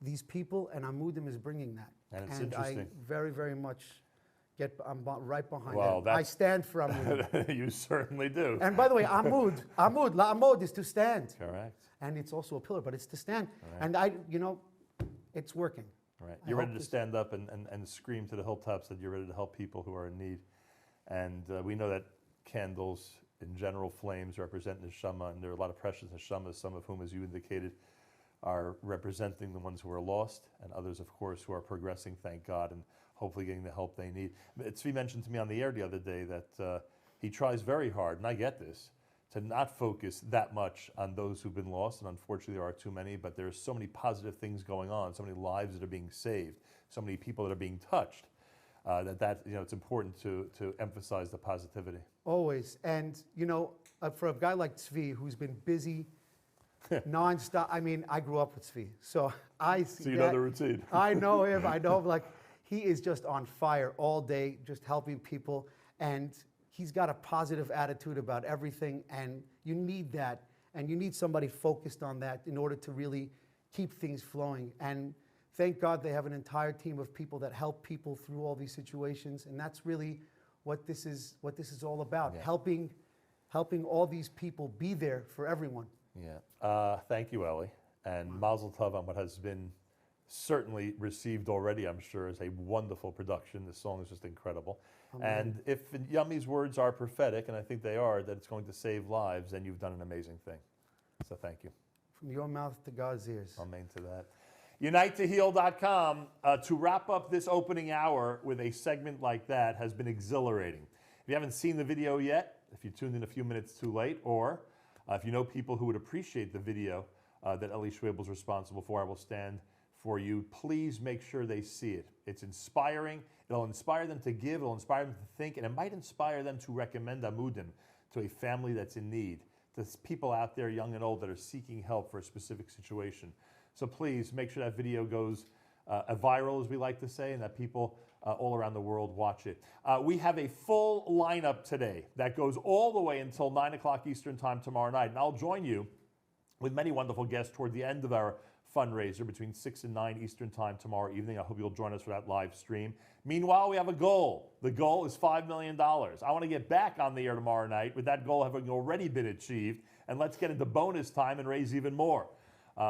I: these people, and Amudim is bringing that.
C: And it's
I: I
C: interesting.
I: very, very much I'm right behind
C: Well,
I: that. I stand for Amudim.
C: You certainly do.
I: And by the way, La'amud is to stand.
C: Correct.
I: And it's also a pillar, but it's to stand. Right. And it's working.
C: Right. You're ready to stand up and scream to the hilltops that you're ready to help people who are in need. And we know that candles, in general, flames represent neshama, and there are a lot of precious neshamas, some of whom, as you indicated, are representing the ones who are lost, and others, of course, who are progressing, thank God, and hopefully getting the help they need. Tzvi mentioned to me on the air the other day that he tries very hard, and I get this, to not focus that much on those who've been lost, and unfortunately there are too many, but there's so many positive things going on, so many lives that are being saved, so many people that are being touched, it's important to emphasize the positivity.
I: Always. And, for a guy like Tzvi, who's been busy nonstop, I grew up with Tzvi, so I see
C: So you know the routine.
I: I know him. He is just on fire all day, just helping people, and he's got a positive attitude about everything, and you need that, and you need somebody focused on that in order to really keep things flowing. And thank God they have an entire team of people that help people through all these situations, and that's really what this is all about, helping all these people be there for everyone.
C: Yeah. Thank you, Eli, and Mazel Tov on what has been certainly received already, I'm sure, as a wonderful production. The song is just incredible. Amen. And if Yummy's words are prophetic, and I think they are, that it's going to save lives, then you've done an amazing thing. So thank you.
I: From your mouth to God's ears.
C: Amen to that. UniteToHeal.com, to wrap up this opening hour with a segment like that has been exhilarating. If you haven't seen the video yet, if you tuned in a few minutes too late, or if you know people who would appreciate the video that Eli Schwebel is responsible for, I will stand for you. Please make sure they see it. It's inspiring. It'll inspire them to give. It'll inspire them to think. And it might inspire them to recommend Amudim to a family that's in need, to people out there, young and old, that are seeking help for a specific situation. So please make sure that video goes viral, as we like to say, and that people all around the world watch it. We have a full lineup today that goes all the way until 9 o'clock Eastern Time tomorrow night. And I'll join you with many wonderful guests toward the end of our fundraiser between 6 and 9 Eastern Time tomorrow evening. I hope you'll join us for that live stream. Meanwhile, we have a goal. The goal is $5 million. I want to get back on the air tomorrow night with that goal having already been achieved. And let's get into bonus time and raise even more.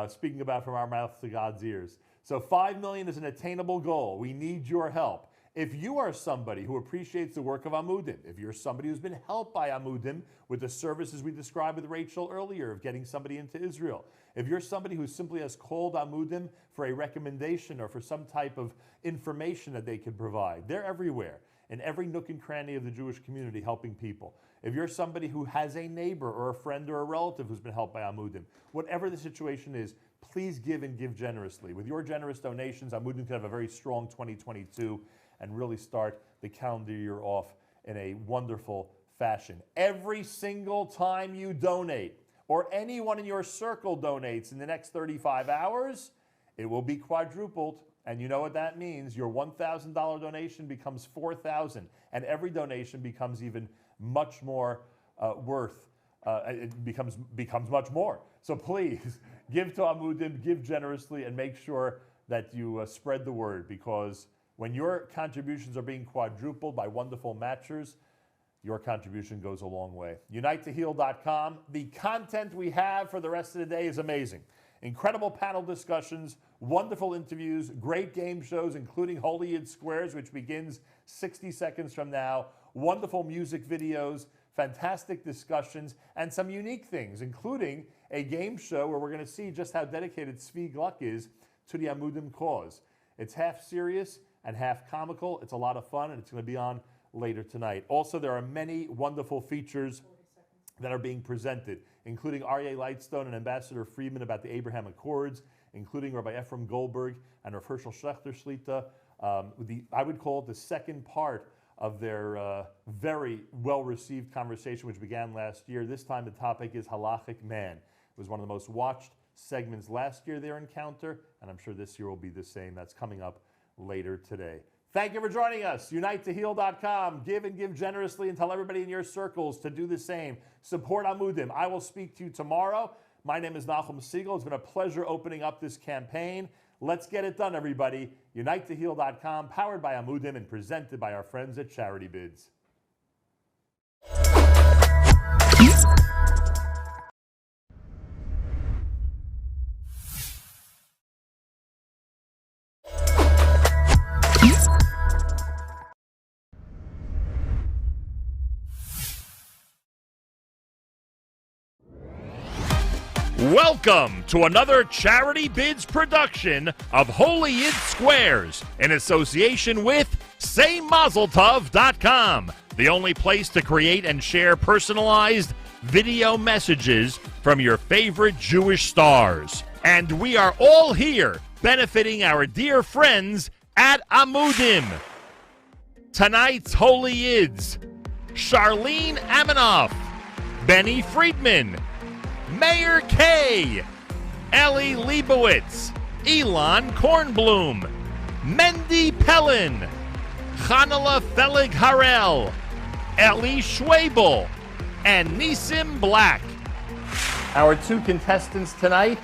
C: Speaking about from our mouth to God's ears. So $5 million is an attainable goal. We need your help. If you are somebody who appreciates the work of Amudim, if you're somebody who's been helped by Amudim with the services we described with Rachel earlier of getting somebody into Israel, if you're somebody who simply has called Amudim for a recommendation or for some type of information that they can provide, they're everywhere, in every nook and cranny of the Jewish community helping people. If you're somebody who has a neighbor or a friend or a relative who's been helped by Amudim, whatever the situation is, please give and give generously. With your generous donations, Amudim can have a very strong 2022 and really start the calendar year off in a wonderful fashion. Every single time you donate, or anyone in your circle donates in the next 35 hours, it will be quadrupled. And you know what that means. Your $1,000 donation becomes $4,000, and every donation becomes even much more worth. It becomes much more. So please give to Amudim, give generously, and make sure that you spread the word, because when your contributions are being quadrupled by wonderful matchers, your contribution goes a long way. UniteToHeal.com. The content we have for the rest of the day is amazing. Incredible panel discussions, wonderful interviews, great game shows, including Holy Yid Squares, which begins 60 seconds from now, wonderful music videos, fantastic discussions, and some unique things, including a game show where we're going to see just how dedicated Tzvi Gluck is to the Amudim cause. It's half serious and half comical. It's a lot of fun, and it's going to be on later tonight. Also, there are many wonderful features that are being presented, including Aryeh Lightstone and Ambassador Friedman about the Abraham Accords, including Rabbi Ephraim Goldberg and Rav Herschel Schlechter Shlita. I would call it the second part of their very well-received conversation, which began last year. This time the topic is Halachic Man. It was one of the most watched segments last year, their encounter, and I'm sure this year will be the same. That's coming up later today. Thank you for joining us. UniteToHeal.com. Give and give generously and tell everybody in your circles to do the same. Support Amudim. I will speak to you tomorrow. My name is Nachum Siegel. It's been a pleasure opening up this campaign. Let's get it done, everybody. UniteToHeal.com, powered by Amudim and presented by our friends at Charity Bids. Welcome to another Charity Bids production of Holy Yid Squares in association with SayMazelTov.com, the only place to create and share personalized video messages from your favorite Jewish stars. And we are all here benefiting our dear friends at Amudim. Tonight's Holy Yids: Charlene Aminoff, Benny Friedman, Mayor K, Ellie Leibowitz, Elon Kornblum, Mendy Pellin, Chanala Felig Harel, Ellie Schwabel, and Nisim Black. Our two contestants tonight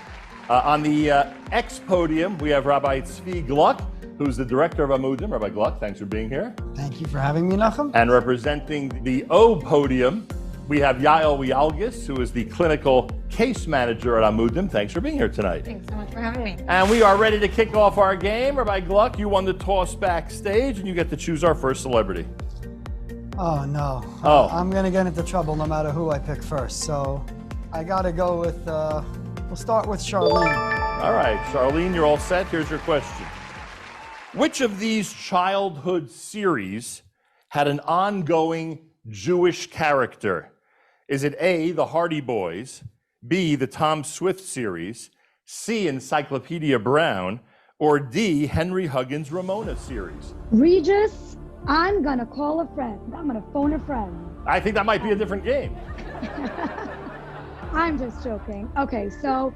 C: on the X podium, we have Rabbi Tzvi Gluck, who's the director of Amudim. Rabbi Gluck, thanks for being here.
J: Thank you for having me, Nachum.
C: And representing the O podium, we have Yael Wialgis, who is the clinical case manager at Amudim. Thanks for being here tonight.
K: Thanks so much for having me.
C: And we are ready to kick off our game. Rabbi Gluck, you won the toss backstage, and you get to choose our first celebrity.
J: Oh, no.
C: Oh.
J: I'm going to get into trouble no matter who I pick first. So I got to go with, we'll start with Charlene.
C: All right, Charlene, you're all set. Here's your question. Which of these childhood series had an ongoing Jewish character? Is it A, the Hardy Boys, B, the Tom Swift series, C, Encyclopedia Brown, or D, Henry Huggins' Ramona series?
L: Regis, I'm gonna call a friend. I'm gonna phone a friend.
C: I think that might be a different game.
L: I'm just joking. Okay, so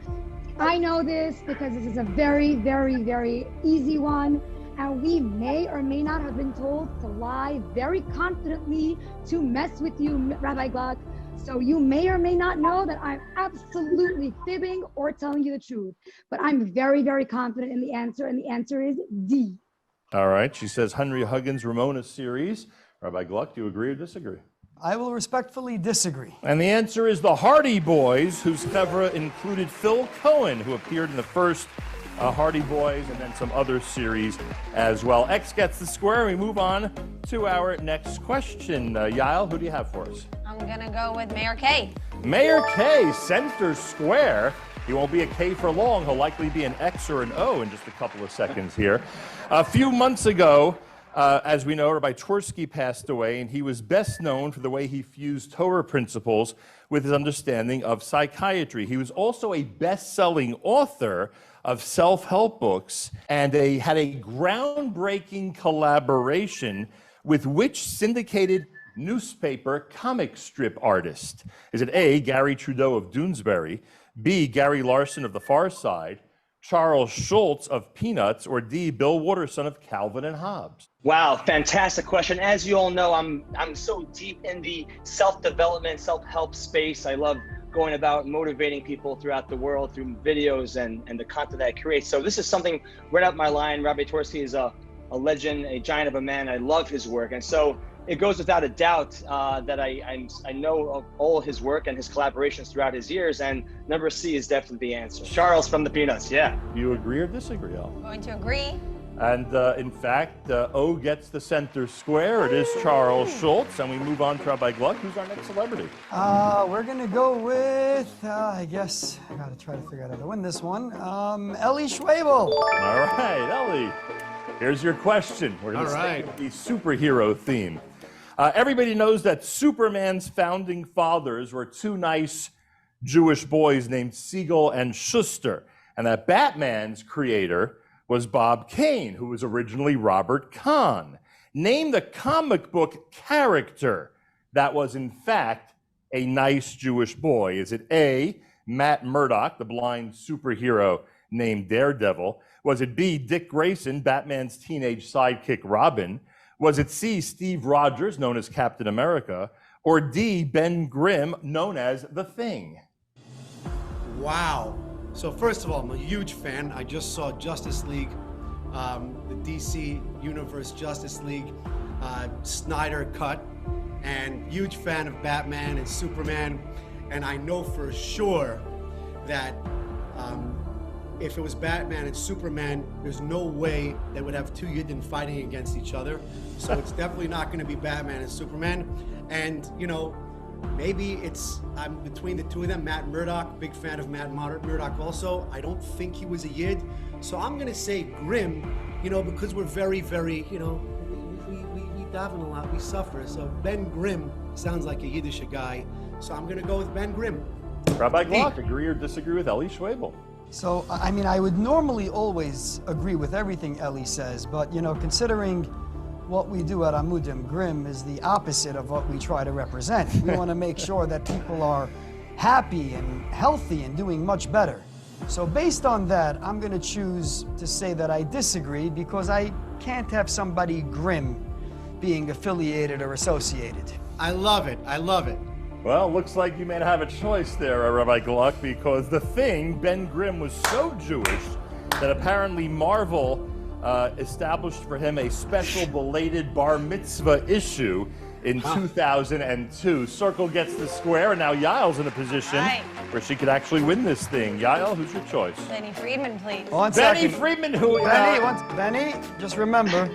L: I know this because this is a very, very, very easy one. And we may or may not have been told to lie very confidently to mess with you, Rabbi Gluck. So you may or may not know that I'm absolutely fibbing or telling you the truth. But I'm very, very confident in the answer, and the answer is D.
C: All right, she says Henry Huggins' Ramona series. Rabbi Gluck, do you agree or disagree?
J: I will respectfully disagree.
C: And the answer is the Hardy Boys, whose cover included Phil Cohen, who appeared in the first Hardy Boys and then some other series as well. X gets the square. We move on to our next question. Yael, who do you have for us?
K: I'm going to go with Mayor K.
C: Mayor K, center square. He won't be a K for long. He'll likely be an X or an O in just a couple of seconds here. A few months ago, as we know, Rabbi Twersky passed away, and he was best known for the way he fused Torah principles with his understanding of psychiatry. He was also a best-selling author of self-help books, and had a groundbreaking collaboration with which syndicated newspaper comic strip artist? Is it A, Gary Trudeau of Doonesbury, B, Gary Larson of The Far Side, Charles Schultz of Peanuts, or D, Bill Watterson of Calvin and Hobbes?
M: Wow, fantastic question. As you all know, I'm so deep in the self-development, self-help space. I love going about motivating people throughout the world through videos and the content that I create. So this is something right up my line. Rabbi Twersky is a legend, a giant of a man. I love his work. And so it goes without a doubt that I know of all his work and his collaborations throughout his years. And number C is definitely the answer. Charles from the Peanuts, yeah.
C: Do you agree or disagree, Al?
K: I'm going to agree.
C: And in fact, O gets the center square. It is Charles Schultz. And we move on to Rabbi Gluck. Who's our next celebrity?
J: We're going to go with, I guess, I got to try to figure out how to win this one. Ellie Schwabel.
C: All right, Ellie. Here's your question. We're going to stay with the superhero theme. Everybody knows that Superman's founding fathers were two nice Jewish boys named Siegel and Schuster, and that Batman's creator was Bob Kane, who was originally Robert Kahn. Name the comic book character that was, in fact, a nice Jewish boy. Is it A, Matt Murdock, the blind superhero named Daredevil? Was it B, Dick Grayson, Batman's teenage sidekick Robin? Was it C, Steve Rogers, known as Captain America? Or D, Ben Grimm, known as The Thing?
N: Wow. So first of all, I'm a huge fan. I just saw Justice League, the DC Universe Justice League Snyder cut, and huge fan of Batman and Superman. And I know for sure that if it was Batman and Superman, there's no way they would have two Yidden fighting against each other. So it's definitely not going to be Batman and Superman. And, you know, maybe I'm between the two of them. Matt Murdock, big fan of Matt Murdock also. I don't think he was a Yid. So I'm going to say Grimm, you know, because we're very, very, you know, we daven a lot, we suffer. So Ben Grimm sounds like a Yiddish guy. So I'm going to go with Ben Grimm.
C: Rabbi Glock, agree or disagree with Eli Schwebel?
J: So, I mean, I would normally always agree with everything Eli says, but, you know, considering what we do at Amudim, Grimm is the opposite of what we try to represent. We want to make sure that people are happy and healthy and doing much better. So based on that, I'm going to choose to say that I disagree because I can't have somebody Grimm being affiliated or associated.
N: I love it. I love it.
C: Well, looks like you may have a choice there, Rabbi Gluck, because The Thing, Ben Grimm, was so Jewish that apparently Marvel established for him a special belated bar mitzvah issue in 2002. Circle gets the square, and now Yael's in a position where she could actually win this thing. Yael, who's your choice?
K: Benny Friedman, please.
C: Benny Friedman, who...
J: Benny, just remember,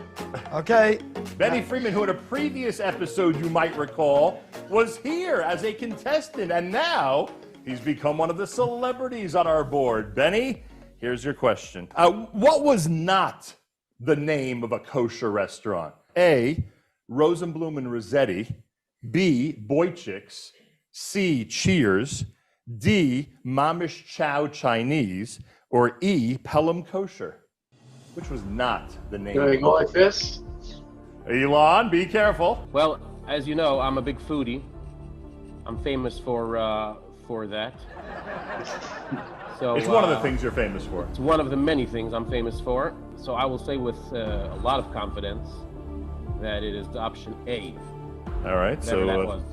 J: okay?
C: Benny Friedman, who in a previous episode, you might recall, was here as a contestant, and now he's become one of the celebrities on our board. Benny, here's your question. What was not the name of a kosher restaurant? A, Rosenblum and Rossetti. B, Boychik's. C, Cheers. D, Mamish Chow Chinese. Or E, Pelham Kosher. Which was not the name?
O: Can I go like this?
C: Elon, be careful.
O: Well, as you know, I'm a big foodie. I'm famous for that. So
C: it's one of the things you're famous for.
O: It's one of the many things I'm famous for. So I will say with a lot of confidence that it is the option A.
C: All right.
O: Whatever that was.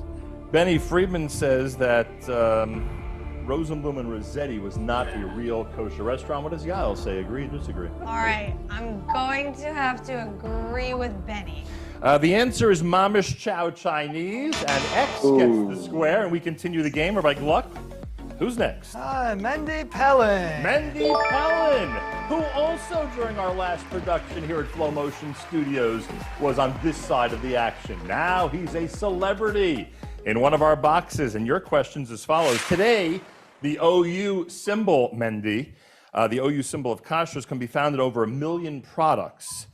C: Benny Friedman says that Rosenblum and Rossetti was not a real kosher restaurant. What does Yael say? Agree or disagree?
K: All right, I'm going to have to agree with Benny.
C: The answer is Mamish Chow Chinese, and X gets the square, and we continue the game. Rabbi Gluck, who's next?
J: Mendy Pellin.
C: Mendy Pellin, who also during our last production here at Flow Motion Studios was on this side of the action. Now he's a celebrity in one of our boxes, and your question's as follows. Today, the OU symbol, Mendy, the OU symbol of kashrus, can be found in over 1 million products.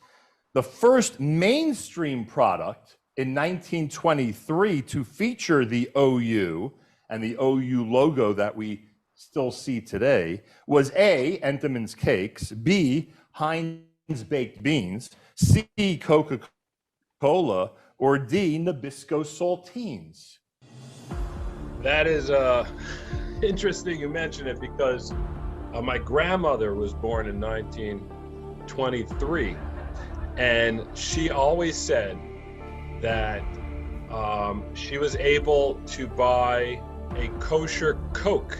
C: The first mainstream product in 1923 to feature the OU and the OU logo that we still see today was A, Entenmann's Cakes, B, Heinz Baked Beans, C, Coca-Cola, or D, Nabisco Saltines?
P: That is interesting you mention it because my grandmother was born in 1923, and she always said that she was able to buy a kosher Coke.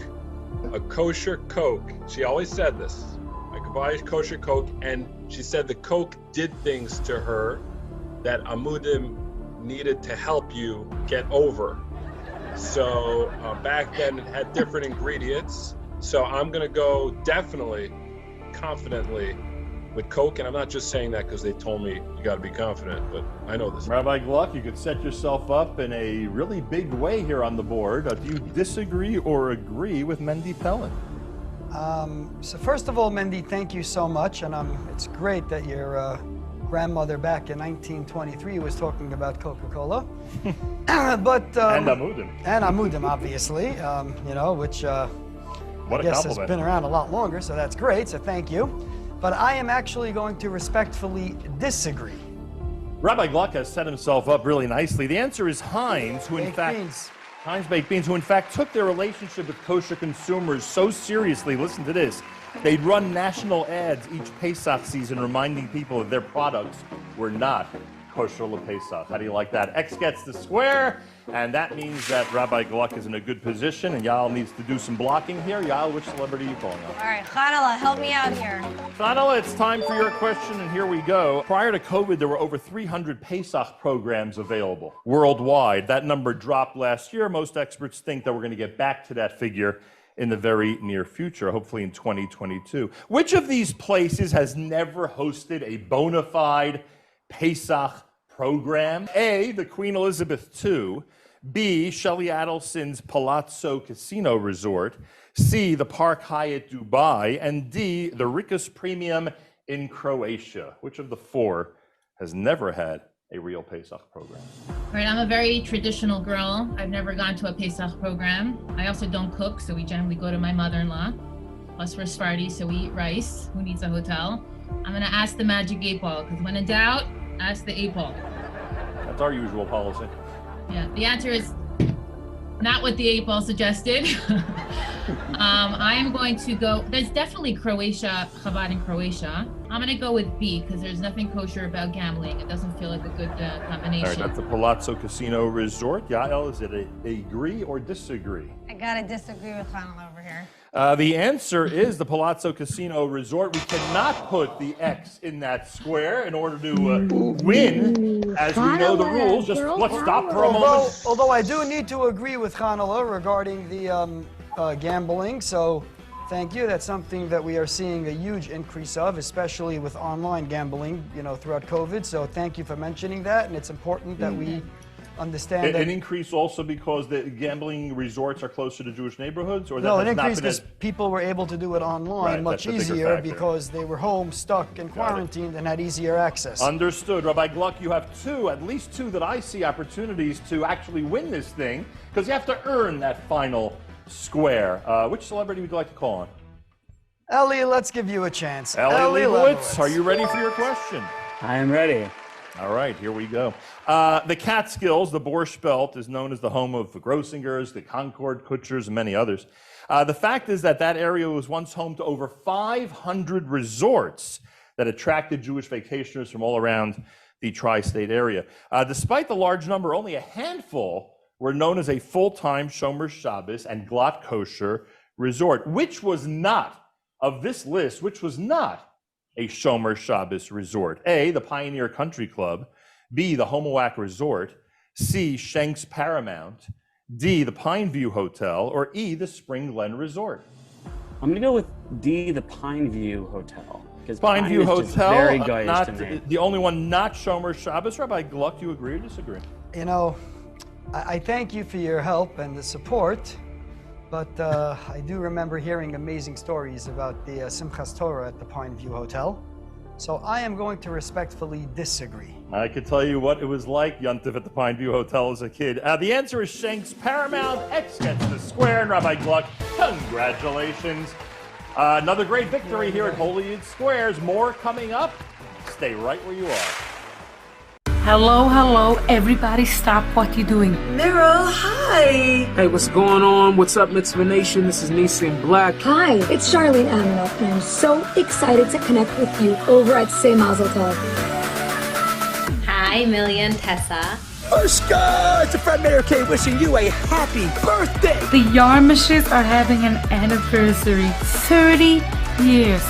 P: A kosher Coke. She always said this. I could buy a kosher Coke, and she said the Coke did things to her that Amudim needed to help you get over. So back then it had different ingredients. So I'm gonna go definitely, confidently with Coke, and I'm not just saying that because they told me you gotta be confident, but I know this.
C: Rabbi Gluck, you could set yourself up in a really big way here on the board. Do you disagree or agree with Mendy Pellin?
J: So first of all, Mendy, thank you so much, and it's great that your grandmother back in 1923 was talking about Coca-Cola. But
C: and Amudim.
J: And Amudim, obviously, you know, which I guess has been around a lot longer, so that's great, so thank you. But I am actually going to respectfully disagree.
C: Rabbi Gluck has set himself up really nicely. The answer is Heinz, who in fact... Heinz Baked Beans, who in fact took their relationship with kosher consumers so seriously. Listen to this. They'd run national ads each Pesach season reminding people that their products were not kosher LePesach. How do you like that? X gets the square, and that means that Rabbi Gluck is in a good position, and Yael needs to do some blocking here. Yael, which celebrity are you calling on?
K: All right, Chanala, help me out here.
C: Chanala, it's time for your question, and here we go. Prior to COVID, there were over 300 Pesach programs available worldwide. That number dropped last year. Most experts think that we're going to get back to that figure in the very near future, hopefully in 2022. Which of these places has never hosted a bona fide Pesach program? A, the Queen Elizabeth II. B, Shelley Adelson's Palazzo Casino Resort. C, the Park Hyatt Dubai. And D, the Ricus Premium in Croatia. Which of the four has never had a real Pesach program?
Q: All right, I'm a very traditional girl. I've never gone to a Pesach program. I also don't cook, so we generally go to my mother-in-law. Plus we're Sephardi, so we eat rice. Who needs a hotel? I'm gonna ask the magic 8 ball, because when in doubt, ask the 8 ball.
C: That's our usual policy.
Q: Yeah, the answer is not what the 8 ball suggested. I am going to go, there's definitely Croatia, Chabad in Croatia. I'm going to go with B because there's nothing kosher about gambling. It doesn't feel like a good combination.
C: All right, that's the Palazzo Casino Resort. Yael, is it a agree or disagree?
K: I gotta disagree with Chanala over here.
C: The answer is the Palazzo Casino Resort. We cannot put the X in that square in order to win, as we know the rules. Just let's stop for a moment.
J: Although I do need to agree with Chanala regarding the gambling, so thank you. That's something that we are seeing a huge increase of, especially with online gambling, throughout COVID. So thank you for mentioning that, and it's important that we understand that.
C: An increase also because the gambling resorts are closer to Jewish neighborhoods? Or that
J: No,
C: has
J: an
C: not
J: increase
C: been
J: because people were able to do it online much easier because they were home, stuck, and quarantined and had easier access.
C: Understood. Rabbi Gluck, you have at least two that I see opportunities to actually win this thing, because you have to earn that final square. Which celebrity would you like to call on?
J: Ellie, let's give you a chance.
C: Ellie Leibowitz, are you ready for your question?
R: I am ready.
C: All right, here we go. The Catskills, the Borscht Belt, is known as the home of the Grossingers, the Concord Kutchers, and many others. The fact is that area was once home to over 500 resorts that attracted Jewish vacationers from all around the tri-state area. Despite the large number, only a handful were known as a full-time Shomer Shabbos and Glatt Kosher resort, which was not, of this list, which was not a Shomer Shabbos resort. A, the Pioneer Country Club. B, the Homoac Resort. C, Shanks Paramount. D, the Pineview Hotel. Or E, the Spring Glen Resort.
R: I'm gonna go with D, the Pineview Hotel. Because
C: Pineview Hotel,
R: very goyish to me.
C: The only one not Shomer Shabbos. Rabbi Gluck, do you agree or disagree?
J: I thank you for your help and the support, but I do remember hearing amazing stories about the Simchas Torah at the Pineview Hotel. So I am going to respectfully disagree.
C: I could tell you what it was like, Yontif, at the Pineview Hotel as a kid. The answer is Shanks Paramount. X gets the square, and Rabbi Gluck, congratulations. Another great victory here at Holy Yid Squares. More coming up. Stay right where you are.
S: Hello, everybody stop what you're doing.
T: Meryl, hi.
U: Hey, what's going on? What's up, Mitzvah Nation? This is Nissan Black.
V: Hi, it's Charlene Aminoff, and I'm so excited to connect with you over at Say Mazel Tov.
W: Hi, Million Tessa.
U: Ershka, it's a friend Mary Kay wishing you a happy birthday.
S: The Yarmishes are having an anniversary, 30 years.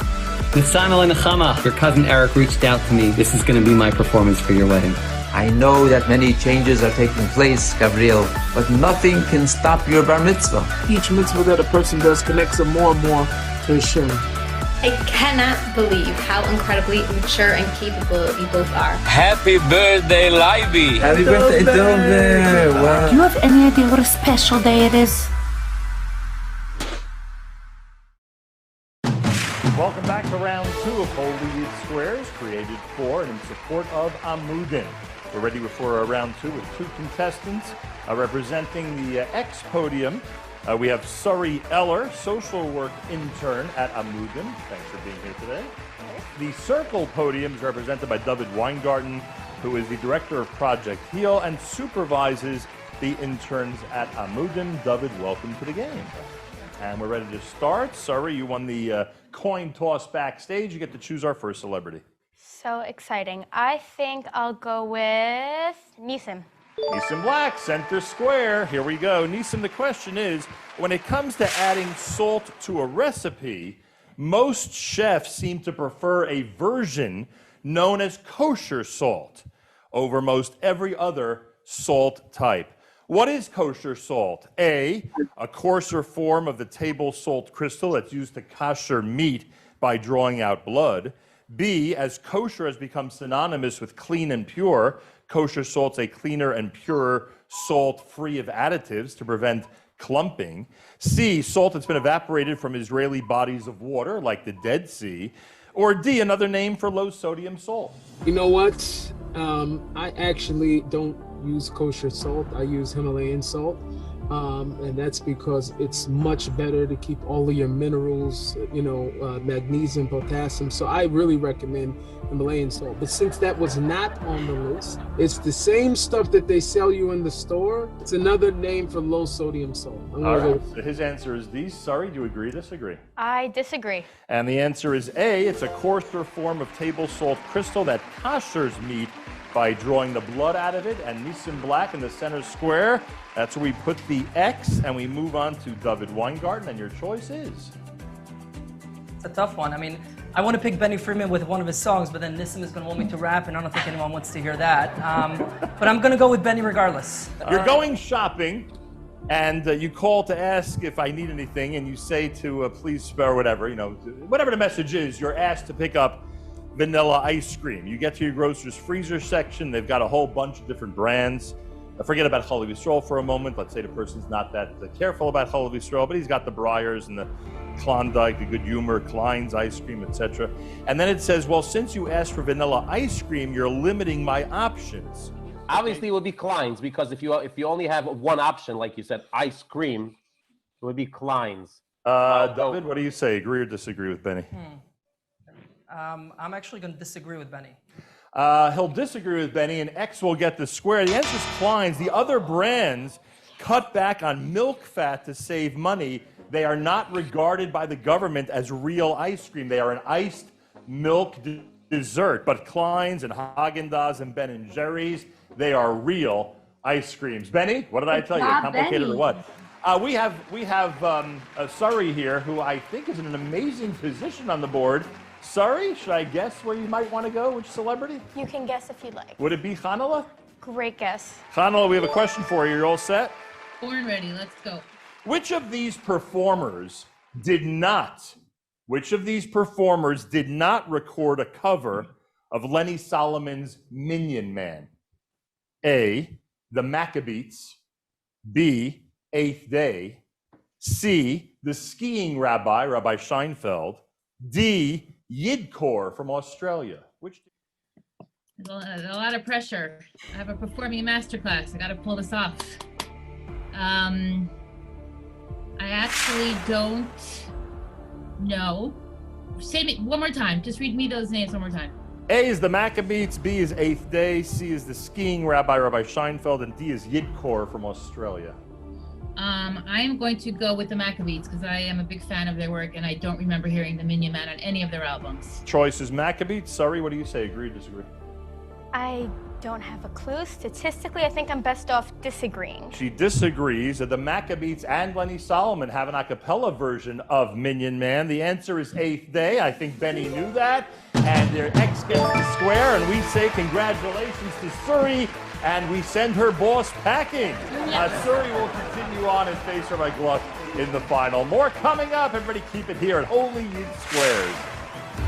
X: Nisan Nechama, your cousin Eric reached out to me. This is going to be my performance for your wedding.
Y: I know that many changes are taking place, Gabriel, but nothing can stop your bar mitzvah.
U: Each mitzvah that a person does connects them more and more to Hashem.
W: I cannot believe how incredibly mature and capable you both are.
X: Happy birthday, Libby.
Y: Happy birthday, Dover. Wow.
S: Do you have any idea what a special day it is?
C: Welcome back to round 2 of Holy Yid Squares, created for and in support of Amudim. We're ready for round 2 with 2 contestants representing the X podium. We have Suri Eller, social work intern at Amudim. Thanks for being here today. The circle podium is represented by David Weingarten, who is the director of Project Heal and supervises the interns at Amudim. David, welcome to the game. And we're ready to start. Sorry, you won the coin toss backstage. You get to choose our first celebrity.
A: So exciting. I think I'll go with Neeson.
C: Neeson Black, center square. Here we go. Neeson, the question is, when it comes to adding salt to a recipe, most chefs seem to prefer a version known as kosher salt over most every other salt type. What is kosher salt? A coarser form of the table salt crystal that's used to kasher meat by drawing out blood. B, as kosher has become synonymous with clean and pure, kosher salt's a cleaner and purer salt free of additives to prevent clumping. C, salt that's been evaporated from Israeli bodies of water, like the Dead Sea. Or D, another name for low sodium salt.
B: You know what? I actually don't use kosher salt. I use Himalayan salt. And that's because it's much better to keep all of your minerals, magnesium, potassium. So I really recommend Himalayan salt. But since that was not on the list, it's the same stuff that they sell you in the store. It's another name for low sodium salt.
C: All right, so his answer is D. Sorry, do you agree or disagree?
A: I disagree.
C: And the answer is A. It's a coarser form of table salt crystal that koshers meat by drawing the blood out of it. And Neeson Black in the center square, that's where we put the X, and we move on to David Weingarten, and your choice is?
D: It's a tough one. I mean, I want to pick Benny Friedman with one of his songs, but then Nissim is going to want me to rap, and I don't think anyone wants to hear that. But I'm going to go with Benny regardless.
C: You're going shopping, and you call to ask if I need anything, and you say to please spare whatever, whatever the message is, you're asked to pick up vanilla ice cream. You get to your grocer's freezer section. They've got a whole bunch of different brands. Forget about Chalav Yisrael for a moment. Let's say the person's not that careful about Chalav Yisrael, but he's got the Breyers and the Klondike, the Good Humor, Klein's ice cream, etc. And then it says, well, since you asked for vanilla ice cream, you're limiting my options.
O: Obviously, it would be Klein's, because if you only have one option, like you said, ice cream, it would be Klein's.
C: David, what do you say? Agree or disagree with Benny?
D: I'm actually going to disagree with Benny.
C: He'll disagree with Benny, and X will get the square. The answer is Klein's. The other brands cut back on milk fat to save money. They are not regarded by the government as real ice cream. They are an iced milk dessert. But Klein's and Haagen-Dazs and Ben & Jerry's, they are real ice creams. Benny, what did I tell you? Complicated or what? We have Surrey here, who I think is in an amazing position on the board. Surrey, should I guess where you might want to go? Which celebrity?
A: You can guess if you'd like.
C: Would it be Hanala?
A: Great guess.
C: Hanala, we have a question for you. You're all set?
Q: Born ready. Let's go.
C: Which of these performers did not record a cover of Lenny Solomon's Minion Man? A, the Maccabees. B, Eighth Day. C, the skiing rabbi, Rabbi Scheinfeld. D, Yidkor from Australia. Which?
Q: There's a lot of pressure. I have a performing masterclass. I got to pull this off. I actually don't know. Say me one more time. Just read me those names one more time.
C: A is the Maccabees, B is Eighth Day, C is the skiing rabbi, Rabbi Scheinfeld, and D is Yidkor from Australia.
Q: I am going to go with the Maccabees because I am a big fan of their work, and I don't remember hearing the Minion Man on any of their albums.
C: Choice is Maccabees. Sorry, what do you say? Agree or disagree?
A: I don't have a clue. Statistically, I think I'm best off disagreeing.
C: She disagrees. The Maccabees and Lenny Solomon have an a cappella version of Minion Man. The answer is Eighth Day. I think Benny knew that. And their X gets the square, and we say congratulations to Surrey, and we send her boss packing. Surrey will continue on and face Rabbi Gluck in the final. More coming up. Everybody keep it here at Holy Yid Squares.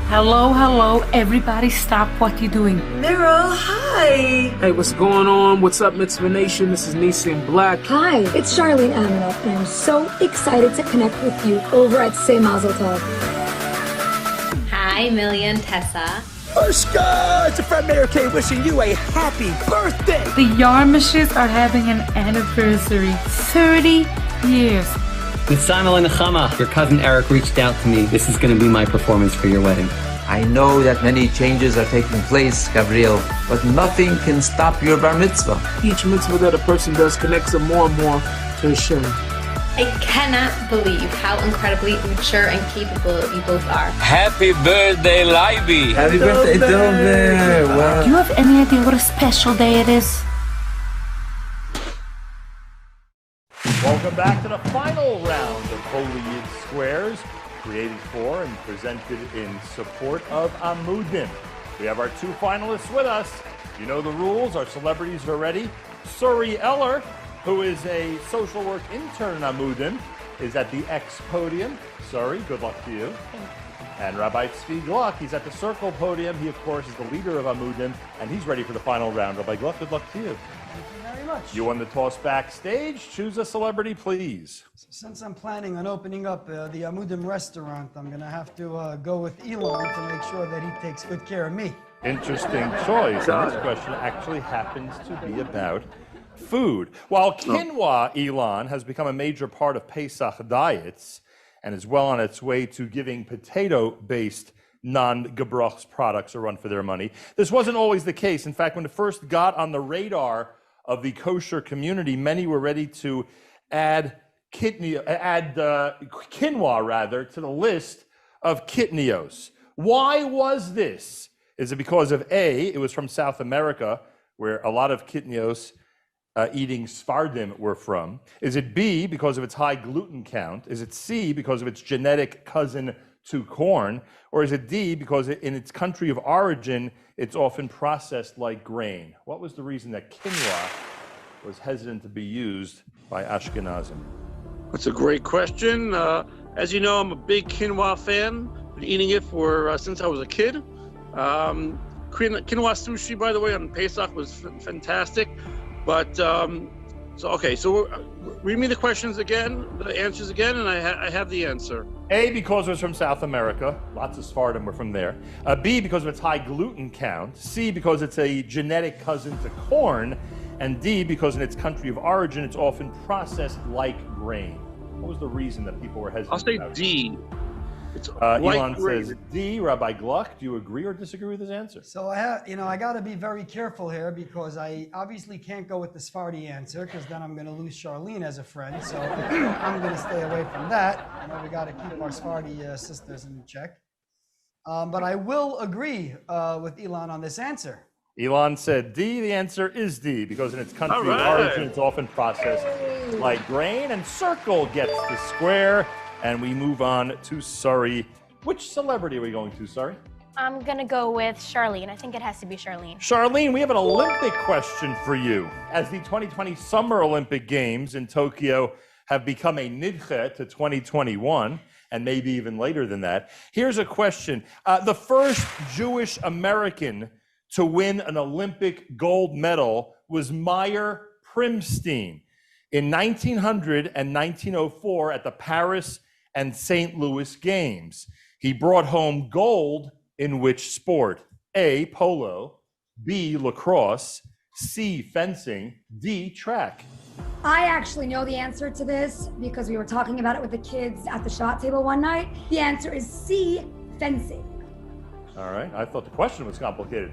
S: Hello, everybody stop what you're doing.
T: Meryl, hi.
B: Hey, what's going on? What's up, Mitzvah Nation? This is Neeson Black.
V: Hi, it's Charlene Aminoff, and I'm so excited to connect with you over at Say Mazel Tov.
W: Hi, Million Tessa.
U: Pushka! It's a friend Mary Kay wishing you a happy birthday!
S: The Yarmishes are having an anniversary. 30 years.
X: With Simon and Nechama, your cousin Eric reached out to me. This is going to be my performance for your wedding.
Y: I know that many changes are taking place, Gabriel, but nothing can stop your bar mitzvah.
B: Each mitzvah that a person does connects them more and more to Hashem.
W: I cannot believe how incredibly mature and capable you both are.
X: Happy birthday, Libby!
Y: Happy birthday, Dover! Wow.
S: Do you have any idea what a special day it is?
C: Welcome back to the final round of Holy Yid Squares, created for and presented in support of Amudim. We have our two finalists with us. You know the rules. Our celebrities are ready. Suri Eller, who is a social work intern in Amudim, is at the X podium. Suri, good luck to you. And Rabbi Tzvi Gluck, he's at the Circle podium. He, of course, is the leader of Amudim, and he's ready for the final round. Rabbi Gluck, good luck to you.
J: Thank you very much.
C: You won the toss backstage. Choose a celebrity, please.
J: So since I'm planning on opening up the Amudim restaurant, I'm going to have to go with Elon to make sure that he takes good care of me.
C: Interesting choice. And this question actually happens to be about food. While quinoa, Elon, has become a major part of Pesach diets and is well on its way to giving potato-based non-gebrachs products a run for their money, this wasn't always the case. In fact, when it first got on the radar of the kosher community, many were ready to add quinoa to the list of kitnios. Why was this? Is it because of A, it was from South America, where a lot of kitnios eating Sephardim were from? Is it B, because of its high gluten count? Is it C, because of its genetic cousin to corn? Or is it D, because in its country of origin, it's often processed like grain? What was the reason that quinoa was hesitant to be used by Ashkenazim?
E: That's a great question. As you know, I'm a big quinoa fan. Been eating it for since I was a kid. Quinoa sushi, by the way, on Pesach was fantastic. But so read me the questions again, the answers again, and I have the answer.
C: A, because it was from South America. Lots of Sephardim were from there. B, because of its high gluten count. C, because it's a genetic cousin to corn. And D, because in its country of origin, it's often processed like grain. What was the reason that people were hesitant?
E: I'll say D.
C: Elon says D. Rabbi Gluck, do you agree or disagree with his answer?
J: So I got to be very careful here because I obviously can't go with the Sephardi answer because then I'm going to lose Charlene as a friend. So I'm going to stay away from that. We got to keep our Sephardi sisters in check. But I will agree with Elon on this answer.
C: Elon said D. The answer is D, because in its country of origin, it's often processed like grain. And Circle gets the square. And we move on to Suri. Which celebrity are we going to, Suri?
A: I'm gonna go with Charlene. I think it has to be Charlene.
C: Charlene, we have an Olympic question for you. As the 2020 Summer Olympic Games in Tokyo have become a nidche to 2021, and maybe even later than that, here's a question. The first Jewish American to win an Olympic gold medal was Meyer Primstein in 1900 and 1904 at the Paris and St. Louis Games. He brought home gold in which sport? A, polo, B, lacrosse, C, fencing, D, track.
V: I actually know the answer to this because we were talking about it with the kids at the shot table one night. The answer is C, fencing.
C: All right, I thought the question was complicated.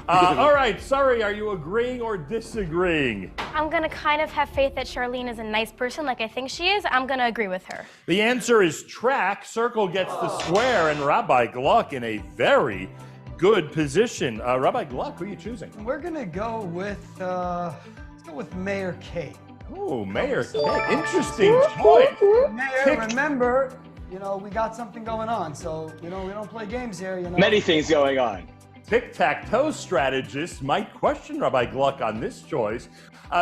C: All right, Suri, are you agreeing or disagreeing?
A: I'm gonna kind of have faith that Charlene is a nice person like I think she is. I'm gonna agree with her.
C: The answer is track. Circle gets the square, and Rabbi Gluck in a very good position. Rabbi Gluck, who are you choosing?
J: We're gonna go with let's go with Mayor K.
C: Oh, Mayor K. Interesting choice.
J: Mayor, remember, we got something going on, so we don't play games here.
M: Many things going on.
C: Tic-tac-toe strategist might question Rabbi Gluck on this choice.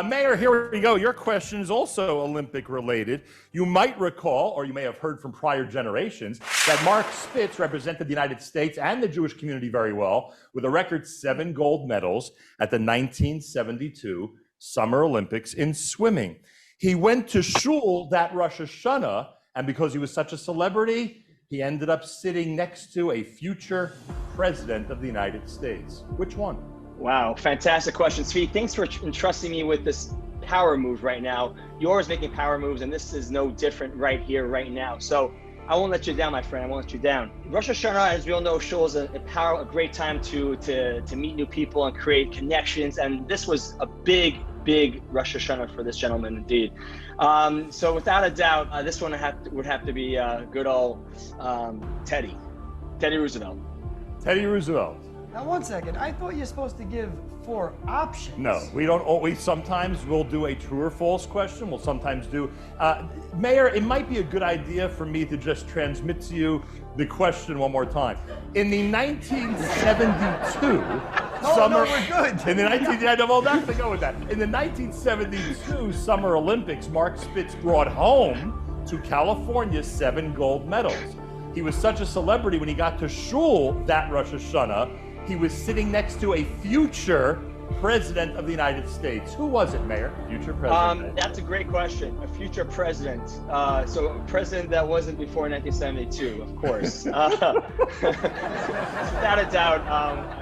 C: Mayor, here we go. Your question is also Olympic related. You might recall, or you may have heard from prior generations, that Mark Spitz represented the United States and the Jewish community very well with a record 7 gold medals at the 1972 Summer Olympics in swimming. He went to shul that Rosh Hashanah, and because he was such a celebrity, he ended up sitting next to a future president of the United States. Which one?
M: Wow, fantastic question, Tzvi. Thanks for entrusting me with this power move right now. You're always making power moves, and this is no different right here, right now. So I won't let you down, my friend. I won't let you down. Rosh Hashanah, as we all know, shows a great time to meet new people and create connections. And this was a big Rosh Hashanah for this gentleman, indeed. So without a doubt, this one would have to be good old Teddy Roosevelt.
C: Teddy Roosevelt.
J: Now, one second. I thought you're supposed to give 4 options.
C: No, we don't always. Sometimes we'll do a true or false question. We'll sometimes do. Mayor, it might be a good idea for me to just transmit to you the question one more time. In the 1972 summer.
J: No, we're good.
C: In the 19. Well, that's to go with that. In the 1972 Summer Olympics, Mark Spitz brought home to California 7 gold medals. He was such a celebrity when he got to shul that Rosh Hashanah. He was sitting next to a future president of the United States. Who was it, Mayor? Future president.
M: That's a great question. A future president. So a president that wasn't before 1972, of course. Without a doubt,